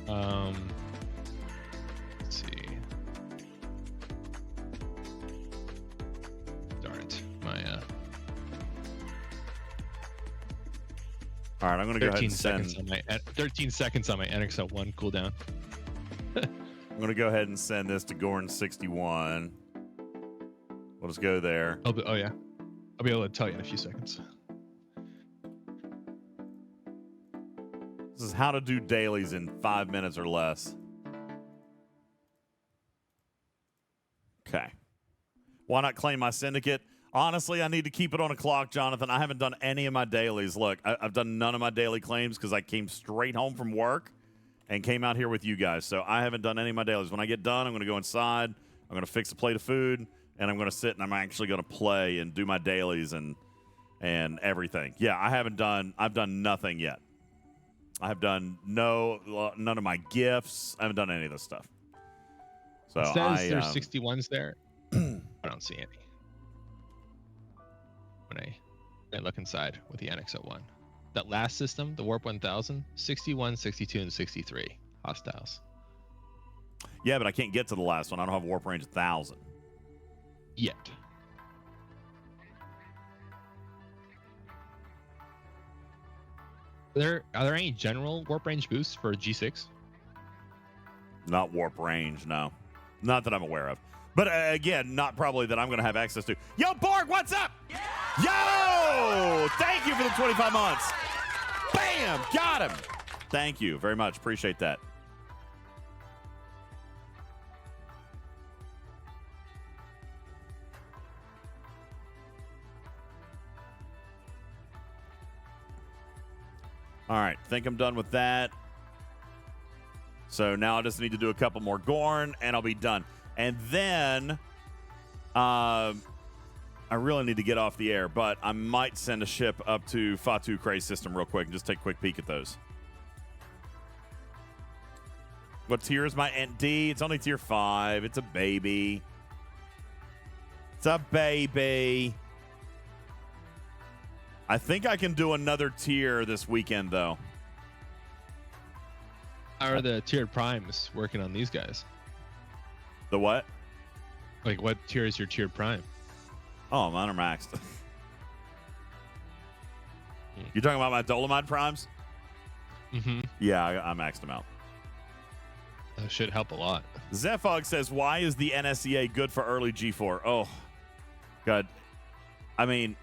Let's see. Darn it. All right, I'm going to go ahead and 13 seconds on my NXL1 cooldown. I'm going to go ahead and send this to Gorn 61. We'll just go there. Oh, yeah. I'll be able to tell you in a few seconds. This is how to do dailies in 5 minutes or less. Okay. Why not claim my syndicate? Honestly, I need to keep it on a clock, Jonathan. I haven't done any of my dailies. Look, I've done none of my daily claims because I came straight home from work and came out here with you guys. So I haven't done any of my dailies. When I get done, I'm going to go inside. I'm going to fix a plate of food, and I'm going to sit and I'm actually going to play and do my dailies and everything. Yeah, I've done nothing yet. I have done none of my gifts. I haven't done any of this stuff. So It says there's 61s there. I don't see any. When I look inside with the Annex 01. That last system, the Warp 1000, 61, 62, and 63 hostiles. Yeah, but I can't get to the last one. I don't have warp range 1,000. Yet. Are there any general warp range boosts for G6? Not warp range, no. Not that I'm aware of. But again, not probably that I'm going to have access to. Yo, Borg, what's up? Yeah! Yo! Thank you for the 25 months. Bam! Got him. Thank you very much. Appreciate that. All right. Think I'm done with that. So now I just need to do a couple more Gorn, and I'll be done. And then I really need to get off the air, but I might send a ship up to Fatu-Krey system real quick and just take a quick peek at those. What tier is my Ent D? It's only tier 5. It's a baby. It's a baby. I think I can do another tier this weekend, though. How are the tiered primes working on these guys? The what? Like, what tier is your tiered prime? Oh, mine are maxed. You talking about my Dolomite primes? Mm-hmm. Yeah, I maxed them out. That should help a lot. Zephog says, why is the NSEA good for early G4? Oh, God. I mean...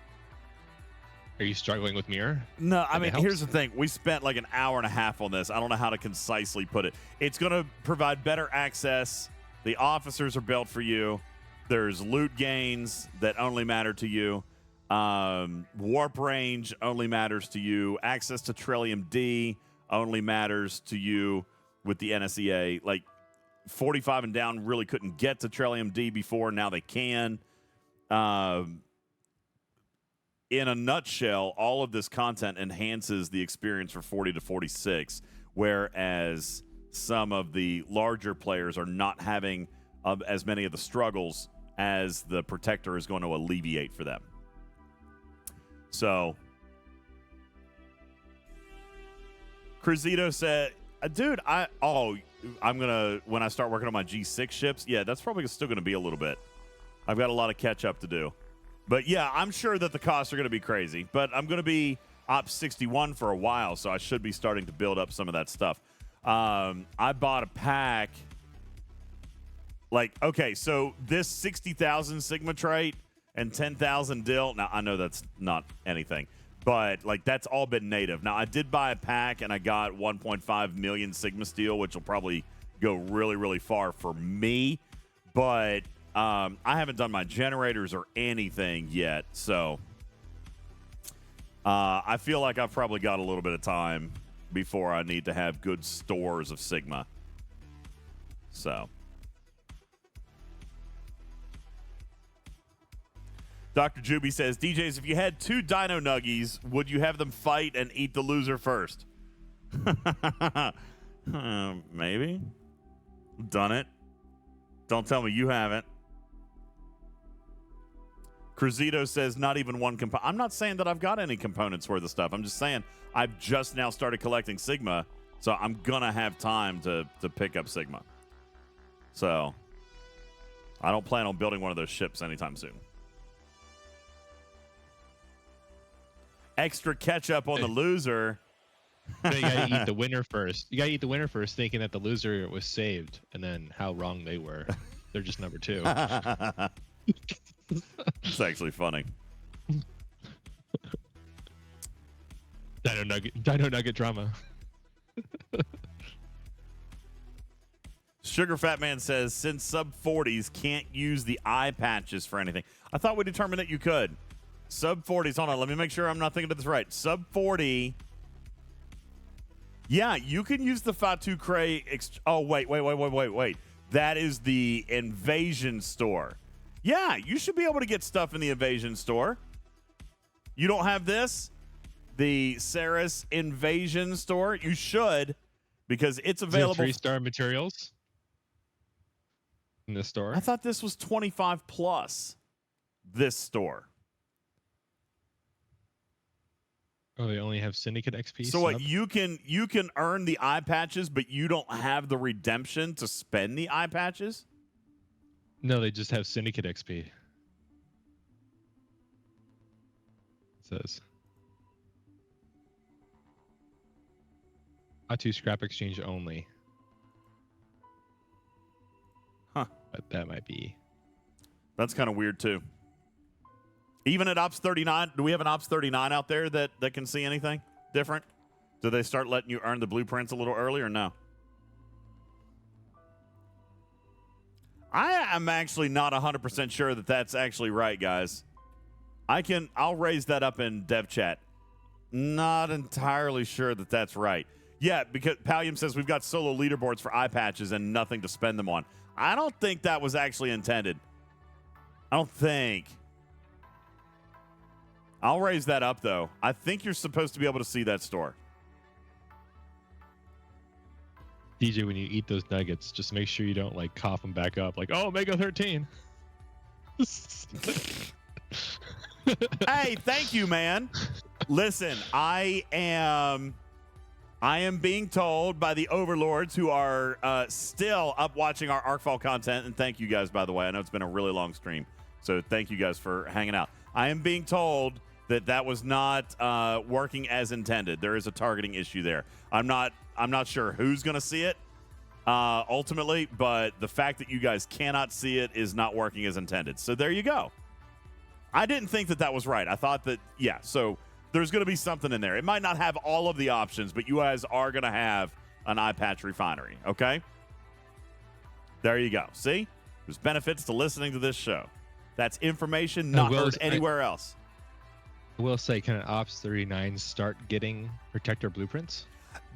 Are you struggling with Mirror? No, I mean, here's the thing. We spent like an hour and a half on this. I don't know how to concisely put it. It's going to provide better access. The officers are built for you. There's loot gains that only matter to you. Warp range only matters to you. Access to Trellium D only matters to you with the NSEA. Like 45 and down really couldn't get to Trellium D before. Now they can. In a nutshell, all of this content enhances the experience for 40 to 46, whereas some of the larger players are not having as many of the struggles as the Protector is going to alleviate for them. So, Cruzito said, dude, I'm going to, when I start working on my G6 ships, yeah, that's probably still going to be a little bit. I've got a lot of catch up to do. But yeah, I'm sure that the costs are going to be crazy. But I'm going to be Op 61 for a while, so I should be starting to build up some of that stuff. I bought a pack. Like, okay, so this 60,000 Sigma trait and 10,000 Dill. Now, I know that's not anything, but like that's all been native. Now, I did buy a pack, and I got 1.5 million Sigma Steel, which will probably go really, really far for me. But I haven't done my generators or anything yet, so I feel like I've probably got a little bit of time before I need to have good stores of Sigma. So, Dr. Juby says, DJs, if you had 2 Dino Nuggies, would you have them fight and eat the loser first? Maybe. Done it. Don't tell me you haven't. Cruzito says not even one component. I'm not saying that I've got any components worth of stuff. I'm just saying I've just now started collecting Sigma, so I'm going to have time to pick up Sigma. So I don't plan on building one of those ships anytime soon. Extra ketchup on the loser. So you got to eat the winner first. You got to eat the winner first, thinking that the loser was saved, and then how wrong they were. They're just number 2. It's actually funny. Dino Nugget drama. Sugar Fat Man says, since sub 40s can't use the eye patches for anything. I thought we determined that you could. Sub 40s, hold on, let me make sure I'm not thinking of this right. Sub 40, yeah, you can use the Fatu-Krey. Oh, wait. That is the Invasion store. Yeah, you should be able to get stuff in the Invasion store. You don't have this? The Saris Invasion store? You should, because it's available. 3-star materials in this store. I thought this was 25 plus. This store. Oh, they only have Syndicate XP. So what? You can earn the eye patches, but you don't have the redemption to spend the eye patches? No, they just have Syndicate XP. It says. A2 scrap exchange only. Huh. But that might be. That's kind of weird too. Even at Ops 39, do we have an Ops 39 out there that can see anything different? Do they start letting you earn the blueprints a little early or no? I am actually not 100% sure that that's actually right, guys. I'll raise that up in dev chat. Not entirely sure that that's right. Yeah, because Pallium says we've got solo leaderboards for eye patches and nothing to spend them on. I don't think that was actually intended. I don't think. I'll raise that up, though. I think you're supposed to be able to see that store. DJ, when you eat those nuggets, just make sure you don't like cough them back up. Like, oh, Omega 13. Hey, thank you, man. Listen, I am being told by the overlords who are still up watching our Arcfall content, and thank you guys, by the way. I know it's been a really long stream, so thank you guys for hanging out. I am being told that was not working as intended. There is a targeting issue there. I'm not sure who's going to see it ultimately, but the fact that you guys cannot see it is not working as intended. So there you go. I didn't think that was right. I thought that, yeah, so there's going to be something in there. It might not have all of the options, but you guys are going to have an eye patch refinery, okay? There you go. See? There's benefits to listening to this show. That's information not heard anywhere else. I will say, can an Ops 39 start getting protector blueprints?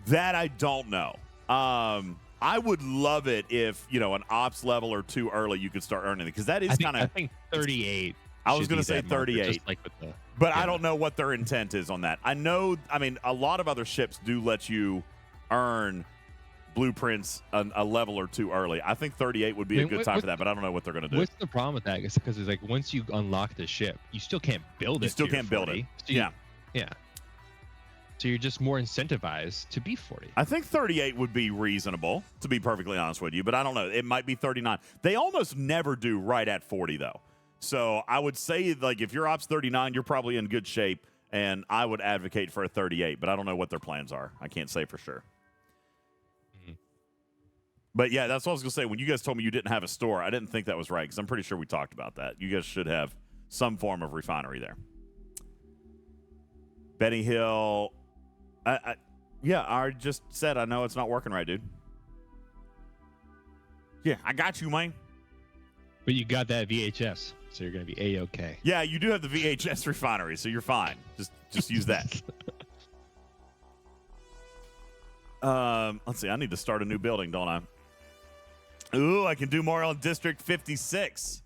That I don't know. I would love it if, an Ops level or 2 early you could start earning it, because that is kind of... I think 38. I was going to say 38. But I don't know what their intent is on that. A lot of other ships do let you earn blueprints a level or 2 early. I think 38 would be a good time for that, but I don't know what they're going to do. What's the problem with that? It's because it's like once you unlock the ship, you still can't build it. You still can't build it. So yeah. So you're just more incentivized to be 40. I think 38 would be reasonable, to be perfectly honest with you, but I don't know. It might be 39. They almost never do right at 40, though. So I would say, like, if you're Ops 39, you're probably in good shape, and I would advocate for a 38, but I don't know what their plans are. I can't say for sure. But yeah, that's what I was going to say. When you guys told me you didn't have a store, I didn't think that was right, because I'm pretty sure we talked about that. You guys should have some form of refinery there. Benny Hill. I just said I know it's not working right, dude. Yeah, I got you, man. But you got that VHS, so you're going to be A-okay. Yeah, you do have the VHS refinery, so you're fine. Just use that. Let's see. I need to start a new building, don't I? Ooh, I can do more on District 56.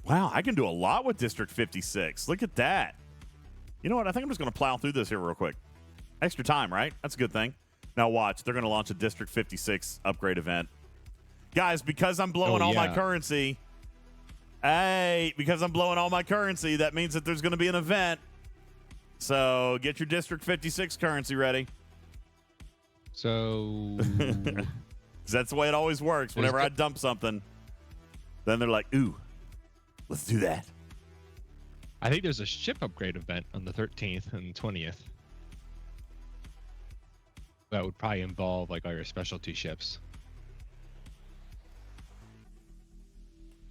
Wow, I can do a lot with District 56. Look at that. You know what? I think I'm just going to plow through this here real quick. Extra time, right? That's a good thing. Now watch. They're going to launch a District 56 upgrade event. Guys, because I'm blowing all my currency. Because I'm blowing all my currency, that means that there's going to be an event. So get your District 56 currency ready. So... That's the way it always works. Whenever I dump something, then they're like, ooh, let's do that. I think there's a ship upgrade event on the 13th and 20th. That would probably involve like all your specialty ships.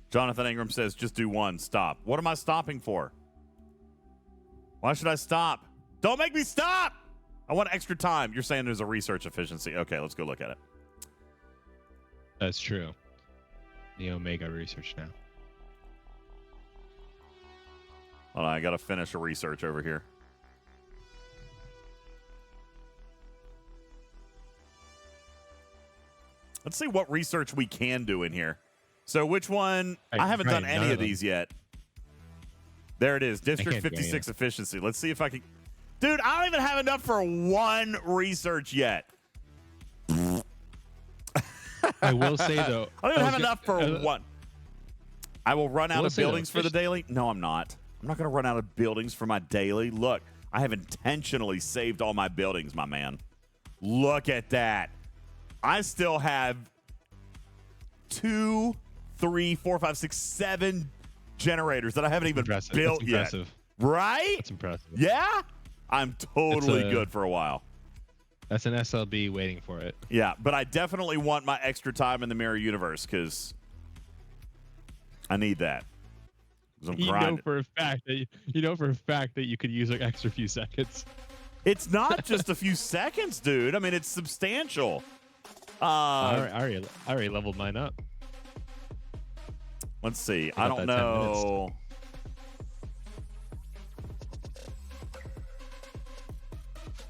Jonathan Ingram says, just do one. Stop. What am I stopping for? Why should I stop? Don't make me stop! I want extra time. You're saying there's a research efficiency. Okay, let's go look at it. That's true. The Omega research now. Hold on, I gotta finish a research over here. Let's see what research we can do in here. So which one? I haven't done any of these yet. There it is. District 56 efficiency. Let's see if I can. Dude, I don't even have enough for one research yet. I will say, though. I don't even have enough for one. I will run out of buildings for the daily. No, I'm not. I'm not going to run out of buildings for my daily. Look, I have intentionally saved all my buildings, my man. Look at that. I still have 2, 3, 4, 5, 6, 7 generators that I haven't even built yet. Right? That's impressive. Yeah? I'm totally good for a while. That's an SLB waiting for it. Yeah, but I definitely want my extra time in the mirror universe because I need that. You know for a fact that you could use an extra few seconds. It's not just a few seconds, dude. I mean, it's substantial. I already leveled mine up. Let's see. I don't know.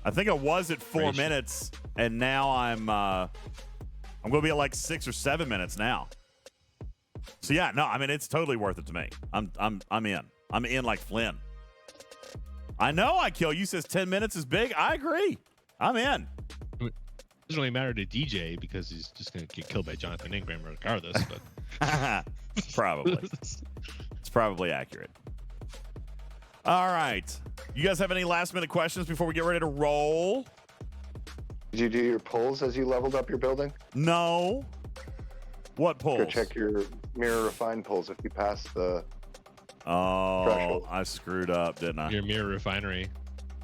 I think I was at 4 minutes, and now I'm going to be at like 6 or 7 minutes now. So yeah, no, I mean it's totally worth it to me. I'm in. I'm in like Flynn. I know I kill you. Says 10 minutes is big. I agree. I'm in. It doesn't really matter to DJ because he's just going to get killed by Jonathan Ingram regardless. But probably, it's probably accurate. All right, you guys have any last minute questions before we get ready to roll? Did you do your pulls as you leveled up your building? No. What pulls? Go check your mirror refine pulls if you pass the threshold. I screwed up, didn't I? Your mirror refinery.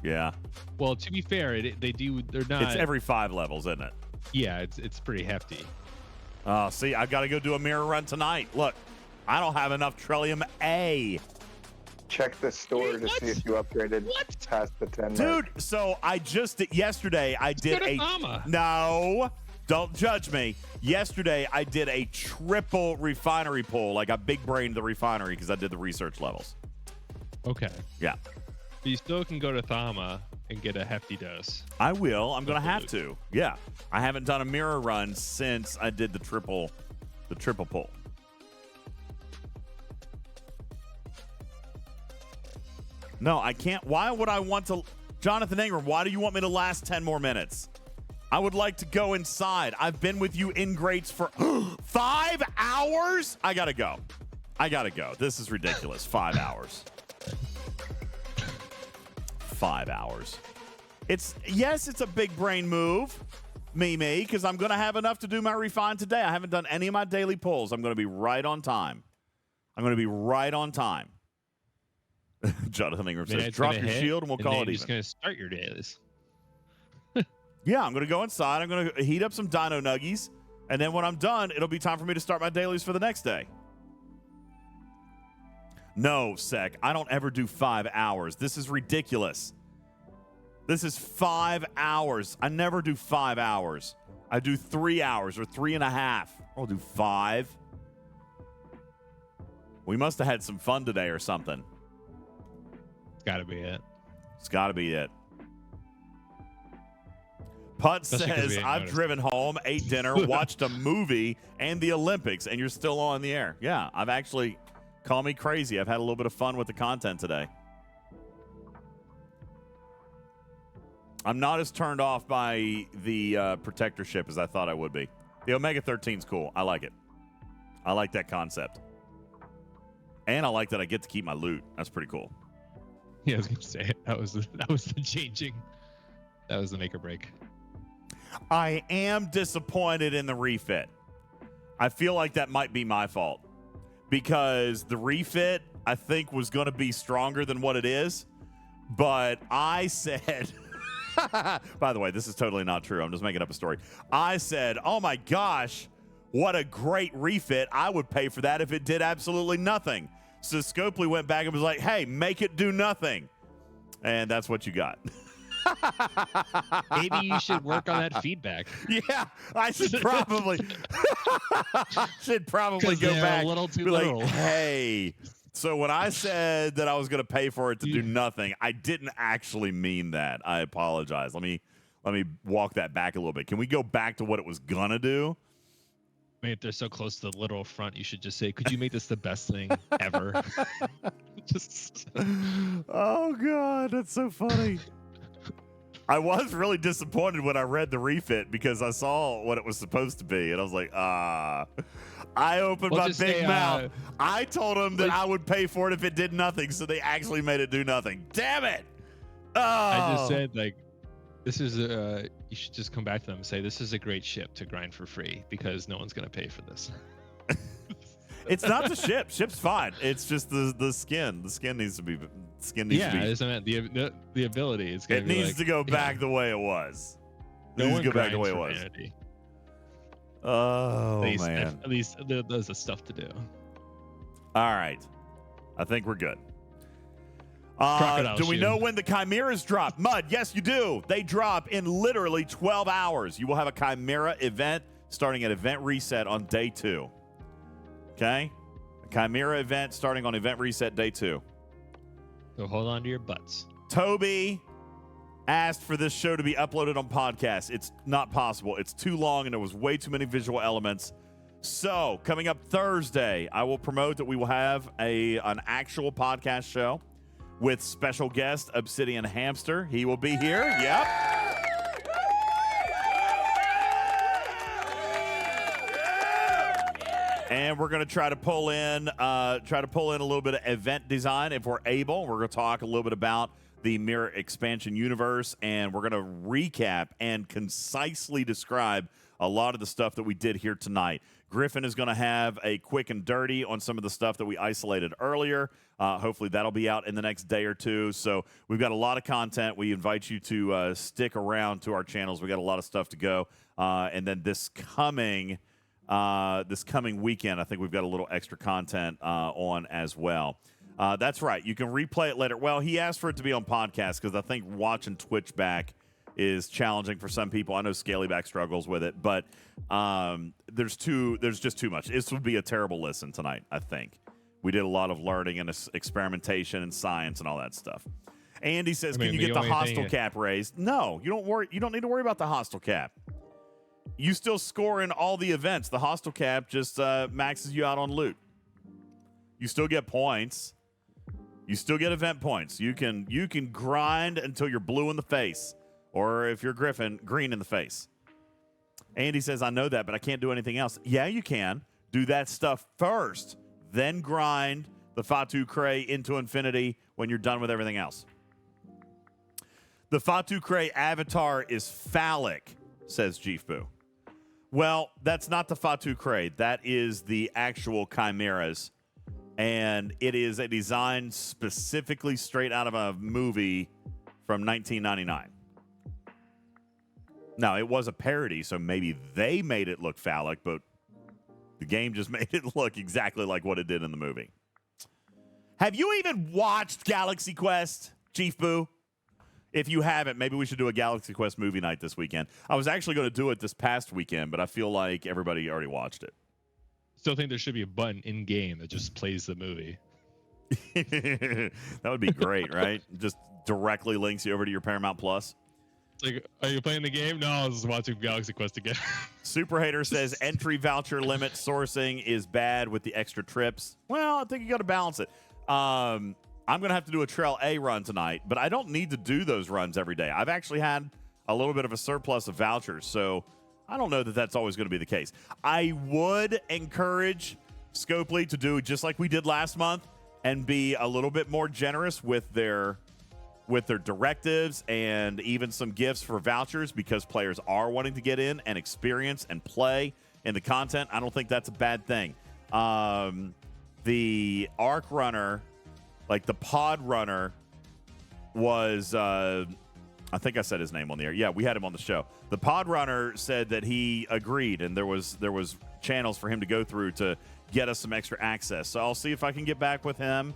Yeah. Well, to be fair, they're not. It's every 5 levels, isn't it? Yeah, it's pretty hefty. See, I've got to go do a mirror run tonight. Look, I don't have enough Trellium A. Check the store to see if you upgraded past the 10 Dude, mark. so I just yesterday I did no, don't judge me. Yesterday I did a triple refinery pull. Like I big brained the refinery because I did the research levels. Okay. Yeah. But you still can go to Thama and get a hefty dose. I will. I'm gonna have to. Yeah. I haven't done a mirror run since I did the triple pull. No, I can't. Why would I want to? Jonathan Ingram, why do you want me to last 10 more minutes? I would like to go inside. I've been with you in greats for 5 hours? I gotta go. This is ridiculous. 5 hours. 5 hours. It's a big brain move, me, because I'm going to have enough to do my refine today. I haven't done any of my daily pulls. I'm going to be right on time. Jonathan Ingram says, drop your shield and we'll call it even. You're just going to start your dailies. Yeah, I'm going to go inside. I'm going to heat up some dino nuggies. And then when I'm done, it'll be time for me to start my dailies for the next day. No, Sec, I don't ever do 5 hours. This is ridiculous. This is 5 hours. I never do 5 hours. I do 3 hours or 3.5. I'll do 5. We must have had some fun today or something. It's got to be it. It's got to be it. Putt says, I've driven home, ate dinner, watched a movie, and the Olympics, and you're still on the air. Yeah, I've actually, call me crazy. I've had a little bit of fun with the content today. I'm not as turned off by the protector ship as I thought I would be. The Omega 13's cool. I like it. I like that concept. And I like that I get to keep my loot. That's pretty cool. Yeah, I was going to say, that was the changing. That was the make or break. I am disappointed in the refit. I feel like that might be my fault because the refit, I think, was going to be stronger than what it is. But I said, by the way, this is totally not true. I'm just making up a story. I said, oh my gosh, what a great refit. I would pay for that if it did absolutely nothing. So Scopely went back and was like, hey, make it do nothing. And that's what you got. Maybe you should work on that feedback. Yeah, I should probably go back. A little too be literal. like, hey. So when I said that I was going to pay for it to do nothing, I didn't actually mean that. I apologize. Let me walk that back a little bit. Can we go back to what it was gonna do? I mean, if they're so close to the literal front, you should just say, "Could you make this the best thing ever?" Oh God, that's so funny. I was really disappointed when I read the refit because I saw what it was supposed to be, and I was like, I opened my big mouth. I told them that I would pay for it if it did nothing, so they actually made it do nothing. Damn it! Oh. I just said, like, this is you should just come back to them and say, this is a great ship to grind for free because no one's going to pay for this. It's not the ship. Ship's fine. It's just the skin. The skin needs to be. The ability. It needs to go back the way it was. It needs to go back the way it was. Vanity. Oh, man. At least there's the stuff to do. All right. I think we're good. Do we know when the Chimeras drop? Mud, yes, you do. They drop in literally 12 hours. You will have a Chimera event starting at event reset on day 2. Okay? A Chimera event starting on event reset day 2. So hold on to your butts. Toby asked for this show to be uploaded on podcast. It's not possible. It's too long and there was way too many visual elements. So coming up Thursday, I will promote that we will have an actual podcast show with special guest Obsidian Hamster. He will be here. Yep. And we're going to try to pull in a little bit of event design if we're able. We're going to talk a little bit about the Mirror expansion universe, and we're going to recap and concisely describe a lot of the stuff that we did here tonight. Griffin is going to have a quick and dirty on some of the stuff that we isolated earlier. Hopefully that'll be out in the next day or two. So we've got a lot of content. We invite you to stick around to our channels. We got a lot of stuff to go. And then this coming weekend, I think we've got a little extra content on as well. That's right. You can replay it later. Well, he asked for it to be on podcast because I think watching Twitch back is challenging for some people. I know Scalyback struggles with it, but there's just too much. This would be a terrible listen tonight, I think. We did a lot of learning and experimentation and science and all that stuff. Andy says, can you get the hostile cap raised? No, you don't worry. You don't need to worry about the hostile cap. You still score in all the events. The hostile cap just maxes you out on loot. You still get points. You still get event points. You can grind until you're blue in the face. Or if you're Griffin, green in the face. Andy says, I know that, but I can't do anything else. Yeah, you can. Do that stuff first. Then grind the Fatu-Krey into infinity when you're done with everything else. The Fatu-Krey avatar is phallic, says Jeefboo. Well, that's not the Fatu-Krey. That is the actual Chimeras. And it is a design specifically straight out of a movie from 1999. Now, it was a parody, so maybe they made it look phallic, but the game just made it look exactly like what it did in the movie. Have you even watched Galaxy Quest, Chief Boo? If you haven't, maybe we should do a Galaxy Quest movie night this weekend. I was actually going to do it this past weekend, but I feel like everybody already watched it. Still think there should be a button in game that just plays the movie. That would be great, right? Just directly links you over to your Paramount Plus. Like, are you playing the game? No, I was just watching Galaxy Quest again. Super Hater says entry voucher limit sourcing is bad with the extra trips. Well, I think you got to balance it. I'm going to have to do a Trail A run tonight, but I don't need to do those runs every day. I've actually had a little bit of a surplus of vouchers, so I don't know that that's always going to be the case. I would encourage Scopely to do just like we did last month and be a little bit more generous with their directives and even some gifts for vouchers because players are wanting to get in and experience and play in the content. I don't think that's a bad thing. The Arc Runner, like the Pod Runner, was I think I said his name on the air. Yeah, we had him on the show. The Pod Runner said that he agreed, and there was channels for him to go through to get us some extra access. So I'll see if I can get back with him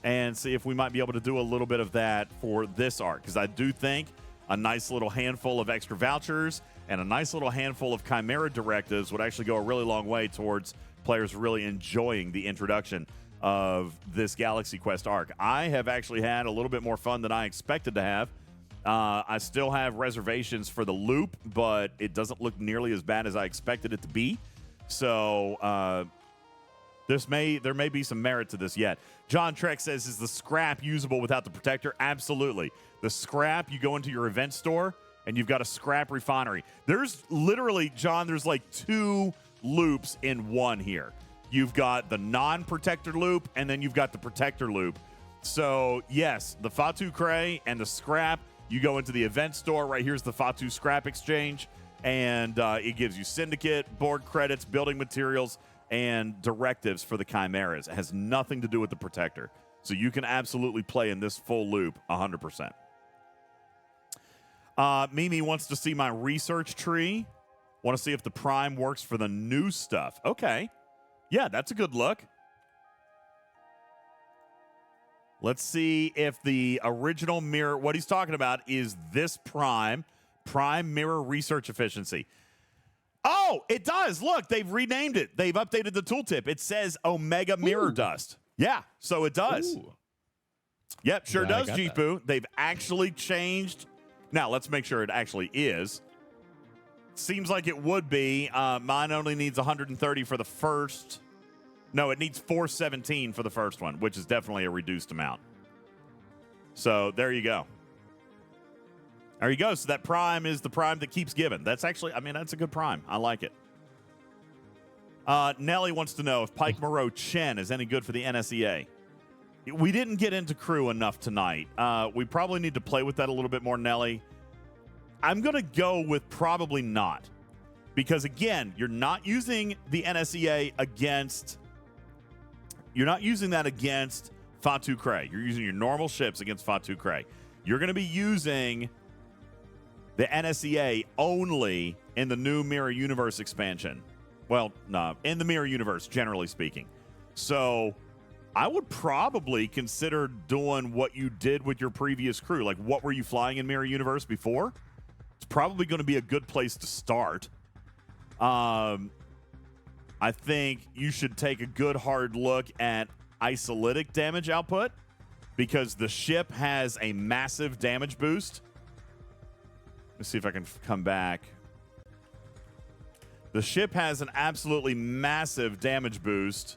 and see if we might be able to do a little bit of that for this arc, because I do think a nice little handful of extra vouchers, and a nice little handful of Chimera directives would actually go a really long way towards players really enjoying the introduction of this Galaxy Quest arc. I have actually had a little bit more fun than I expected to have. I still have reservations for the loop, but it doesn't look nearly as bad as I expected it to be. So there may be some merit to this yet. John Trek says, is the scrap usable without the protector? Absolutely. The scrap, you go into your event store, and you've got a scrap refinery. There's literally, John, there's like 2 loops in one here. You've got the non-protector loop, and then you've got the protector loop. So, yes, the Fatu-Krey and the scrap, you go into the event store. Right here's the Fatu scrap exchange, and it gives you syndicate, board credits, building materials, and directives for the Chimeras. It has nothing to do with the protector. So you can absolutely play in this full loop 100%. Mimi wants to see my research tree. Want to see if the prime works for the new stuff. Okay. Yeah, that's a good look. Let's see if the original mirror, what he's talking about is this prime mirror research efficiency. Oh, it does. Look, they've renamed it. They've updated the tooltip. It says Omega Mirror Dust. Yeah, so it does. Ooh. Yep, sure Glad I does, got that. Jifu. They've actually changed. Now, let's make sure it actually is. Seems like it would be. Mine only needs 130 for the first. No, it needs 417 for the first one, which is definitely a reduced amount. So there you go. There you go. So that prime is the prime that keeps giving. That's actually, I mean, that's a good prime. I like it. Nelly wants to know if Pike Moreau Chen is any good for the NSEA. We didn't get into crew enough tonight. We probably need to play with that a little bit more, Nelly. I'm going to go with probably not. Because, again, you're not using the NSEA against... You're not using that against Fatu-Krey. You're using your normal ships against Fatu-Krey. You're going to be using the NSEA only in the new Mirror Universe expansion. Well, no, in the Mirror Universe, generally speaking. So I would probably consider doing what you did with your previous crew. Like, what were you flying in Mirror Universe before? It's probably going to be a good place to start. I think you should take a good hard look at isolytic damage output because the ship has a massive damage boost. Let's see if I can come back. The ship has an absolutely massive damage boost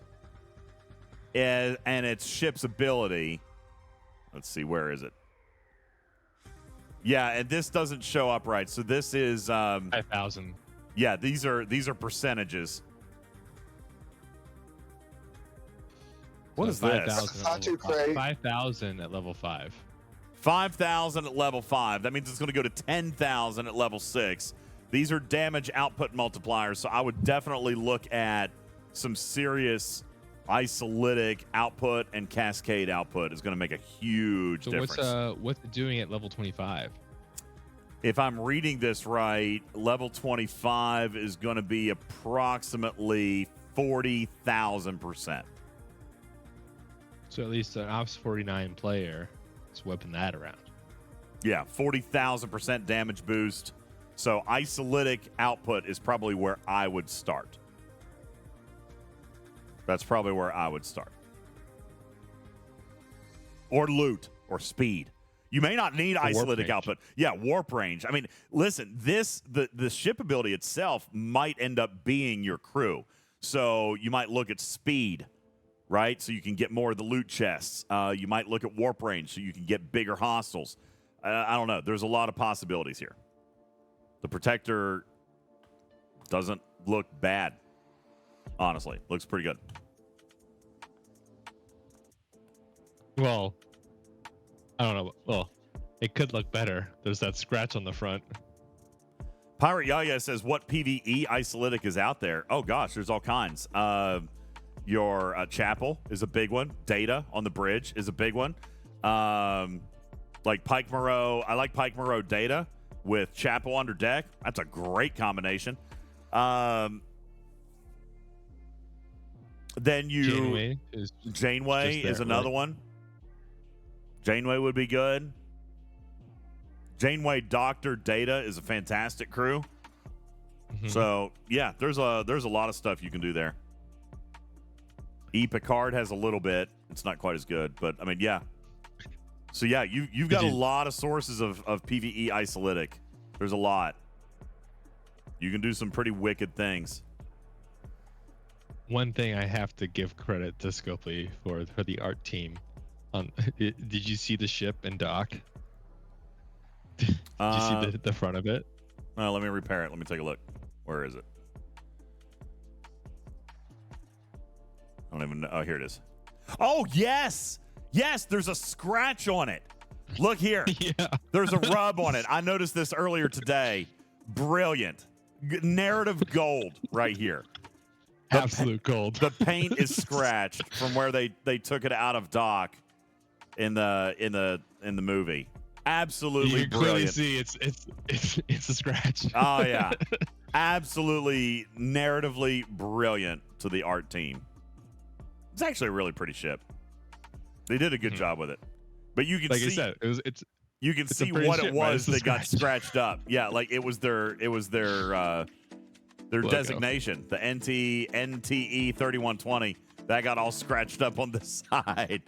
and its ship's ability. Let's see, where is it? Yeah, and this doesn't show up right. So this is 5,000. Yeah, these are percentages. What is this? 5,000 at level 5. 5,000 at level 5. That means it's going to go to 10,000 at level 6. These are damage output multipliers, so I would definitely look at some serious isolytic output and cascade output is going to make a huge difference. So what's it doing at level 25? If I'm reading this right, level 25 is going to be approximately 40,000%. So at least an Ops 49 player is whipping that around. Yeah, 40,000% damage boost. So isolytic output is probably where I would start. That's probably where I would start. Or loot or speed. You may not need isolytic output. Yeah, warp range. I mean, listen, the ship ability itself might end up being your crew. So you might look at speed, right? So you can get more of the loot chests. You might look at warp range so you can get bigger hostiles. I don't know. There's a lot of possibilities here. The Protector doesn't look bad. Honestly, looks pretty good. Well, I don't know. Well, it could look better. There's that scratch on the front. Pirate Yaya says, what PvE isolytic is out there? Oh, gosh, there's all kinds. Your Chapel is a big one. Data on the bridge is a big one. Like Pike Moreau. I like Pike Moreau Data with Chapel under deck. That's a great combination. Then Janeway is another one. Janeway would be good. Janeway Doctor Data is a fantastic crew. So yeah, there's a lot of stuff you can do there. Picard has a little bit. It's not quite as good, but I mean, yeah. So yeah, you've got a lot of sources of PvE isolytic. There's a lot. You can do some pretty wicked things. One thing I have to give credit to Scopely for the art team. Did you see the ship and dock? Did you see the front of it? Let me repair it. Let me take a look. Where is it? I don't even know. Oh, here it is. Oh, yes. Yes, there's a scratch on it. Look here. Yeah. There's a rub on it. I noticed this earlier today. Brilliant. Narrative gold right here. Absolute gold. The paint is scratched from where they took it out of dock in the movie. Absolutely you can brilliant. Clearly see it's a scratch. Oh yeah. Absolutely narratively brilliant to the art team. It's actually a really pretty ship. They did a good job with it. But you can like see, I said, you can see what it was that got scratched up. Yeah, like it was their designation, the NTE 3120. That got all scratched up on the side.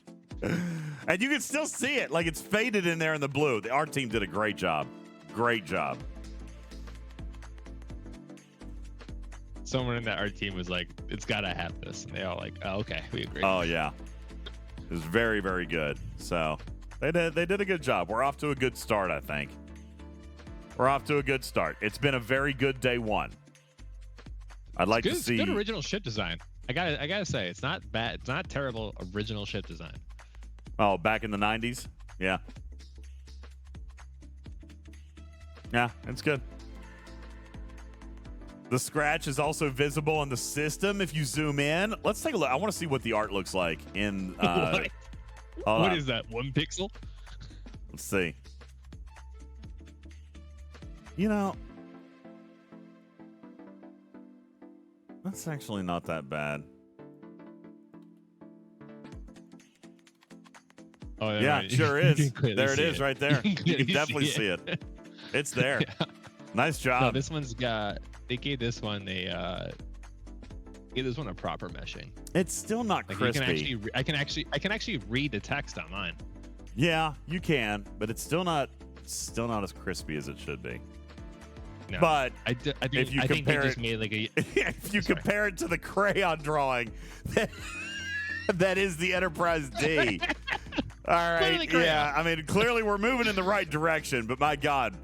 And you can still see it. Like it's faded in there in the blue. The art team did a great job. Great job. Someone in that art team was like, it's got to have this. And they all like, oh, okay, we agree. Oh, yeah. It was very, very good. So they did a good job. We're off to a good start, I think. We're off to a good start. It's been a very good day one. I'd like to see... It's good original ship design. I gotta say, it's not bad. It's not terrible original ship design. Oh, back in the 90s? Yeah. Yeah, it's good. The scratch is also visible in the system if you zoom in. Let's take a look. I want to see what the art looks like in... what is that, 1 pixel? Let's see. You know... That's actually not that bad. Oh, yeah, right. sure is. There it see is right there. You can definitely see it. It's there. Yeah. Nice job. No, this one's got... They gave this one a proper meshing. It's still not crispy. I can actually read the text on mine. Yeah, you can, but it's still not as crispy as it should be. No, but if you compare it, made like a, if you compare it to the crayon drawing, that is the Enterprise D. All right, yeah. I mean, clearly we're moving in the right direction, but my God,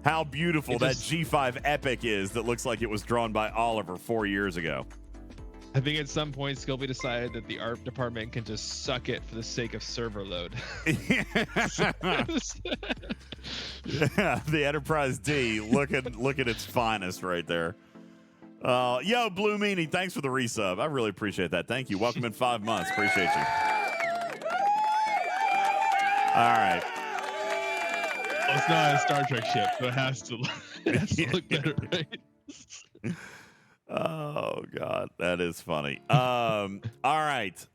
how beautiful that G5 Epic is that looks like it was drawn by Oliver 4 years ago. I think at some point Scobie decided that the art department can just suck it for the sake of server load. Yeah, the Enterprise D look at its finest right there. Yo, Blue Meanie, thanks for the resub. I really appreciate that. Thank you. Welcome in 5 months. Appreciate you. All right. Well, it's not a Star Trek ship, so it has to look better, right? Oh, God. That is funny. All right.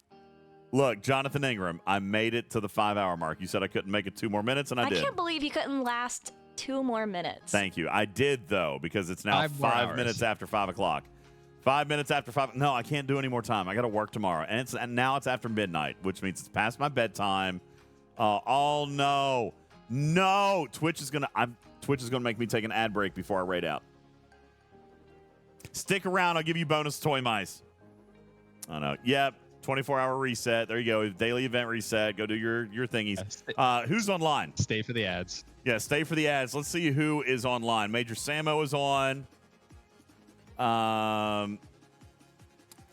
Look, Jonathan Ingram, I made it to the 5-hour mark. You said I couldn't make it 2 more minutes, and I did. I can't believe you couldn't last 2 more minutes. Thank you. I did, though, because it's now 5 minutes after 5 o'clock. 5 minutes after 5. No, I can't do any more time. I got to work tomorrow. And now it's after midnight, which means it's past my bedtime. Oh, no. No. Twitch is going to make me take an ad break before I raid out. Stick around. I'll give you bonus toy mice. I know. Yep. 24-hour reset. There you go. Daily event reset. Go do your thingies. Who's online? Stay for the ads. Yeah, stay for the ads. Let's see who is online. Major Samo is on.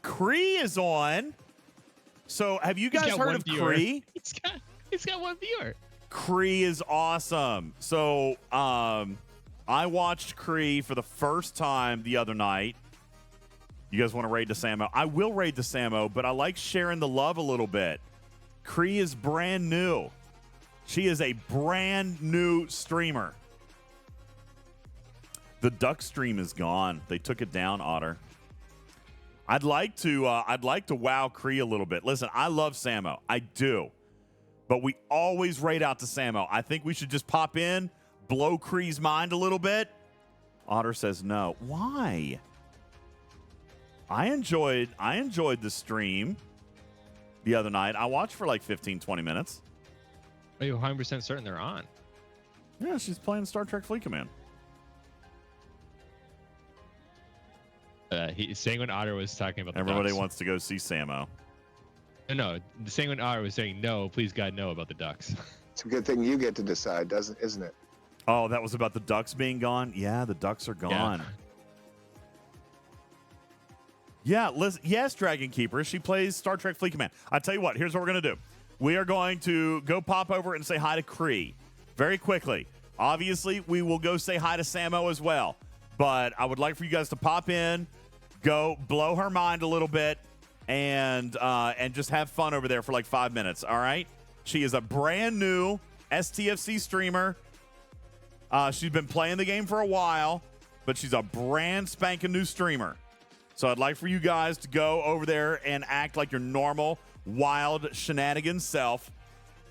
Kray is on. So have you guys heard of Kray? He's got 1 viewer. Kray is awesome. So I watched Kray for the first time the other night. You guys want to raid the Samo? I will raid the Samo, but I like sharing the love a little bit. Kray is brand new. She is a brand new streamer. The duck stream is gone. They took it down, Otter. I'd like to wow Kray a little bit. Listen, I love Samo. I do. But we always raid out to Samo. I think we should just pop in, blow Kray's mind a little bit? Otter says no. Why? I enjoyed the stream the other night. I watched for like 15, 20 minutes. Are you 100% certain they're on? Yeah, she's playing Star Trek Fleet Command. Sanguine Otter was talking about the Everybody ducks. wants to go see Samo. No, the Sanguine Otter was saying no, please God, no about the ducks. It's a good thing you get to decide, isn't it? Oh, that was about the ducks being gone? Yeah, the ducks are gone. Yeah, listen, yes, Dragon Keeper. She plays Star Trek Fleet Command. I tell you what, here's what we're going to do. We are going to go pop over and say hi to Kray very quickly. Obviously, we will go say hi to Samo as well. But I would like for you guys to pop in, go blow her mind a little bit, and just have fun over there for like 5 minutes, all right? She is a brand new STFC streamer. She's been playing the game for a while, but she's a brand spanking new streamer. So I'd like for you guys to go over there and act like your normal, wild shenanigans self,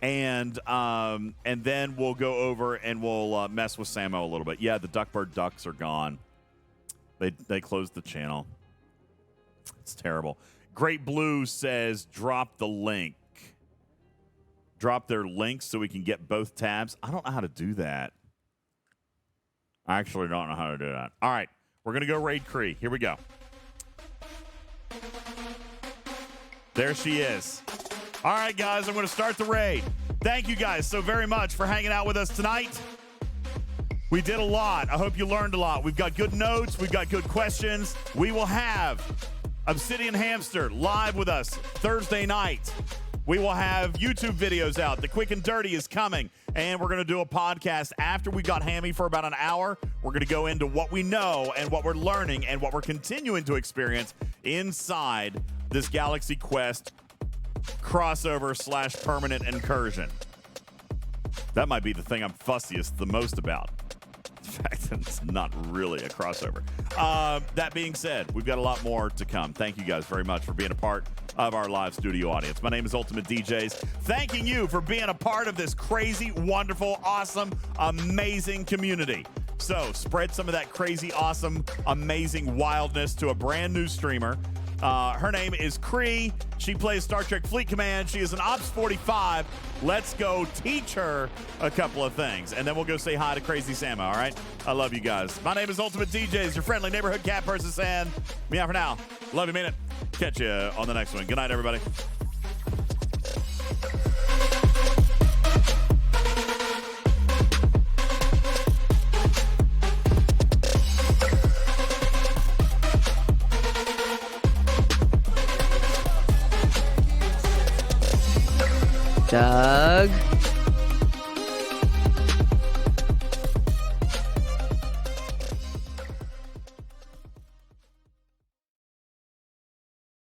and then we'll go over and we'll mess with Samo a little bit. Yeah, the Duckbird ducks are gone. They closed the channel. It's terrible. Great Blue says drop the link. Drop their links so we can get both tabs. I don't know how to do that. I actually don't know how to do that. All right, we're going to go raid Kray. Here we go. There she is. All right, guys, I'm going to start the raid. Thank you guys so very much for hanging out with us tonight. We did a lot. I hope you learned a lot. We've got good notes. We've got good questions. We will have Obsidian Hamster live with us Thursday night. We will have YouTube videos out. The Quick and Dirty is coming. And we're going to do a podcast after we got Hammy for about an hour. We're going to go into what we know and what we're learning and what we're continuing to experience inside this Galaxy Quest crossover / permanent incursion. That might be the thing I'm fussiest the most about. The fact that it's not really a crossover. That being said, we've got a lot more to come. Thank you guys very much for being a part of our live studio audience. My name is UltimatDJz. Thanking you for being a part of this crazy, wonderful, awesome, amazing community. So spread some of that crazy, awesome, amazing wildness to a brand new streamer. Her name is Kray. She plays Star Trek Fleet Command. She is an Ops 45. Let's go teach her a couple of things, and then we'll go say hi to Crazy Samo, all right? I love you guys. My name is UltimatDJz, your friendly neighborhood cat person saying, me out for now. Love you, mean it. Catch you on the next one. Good night, everybody. Doug.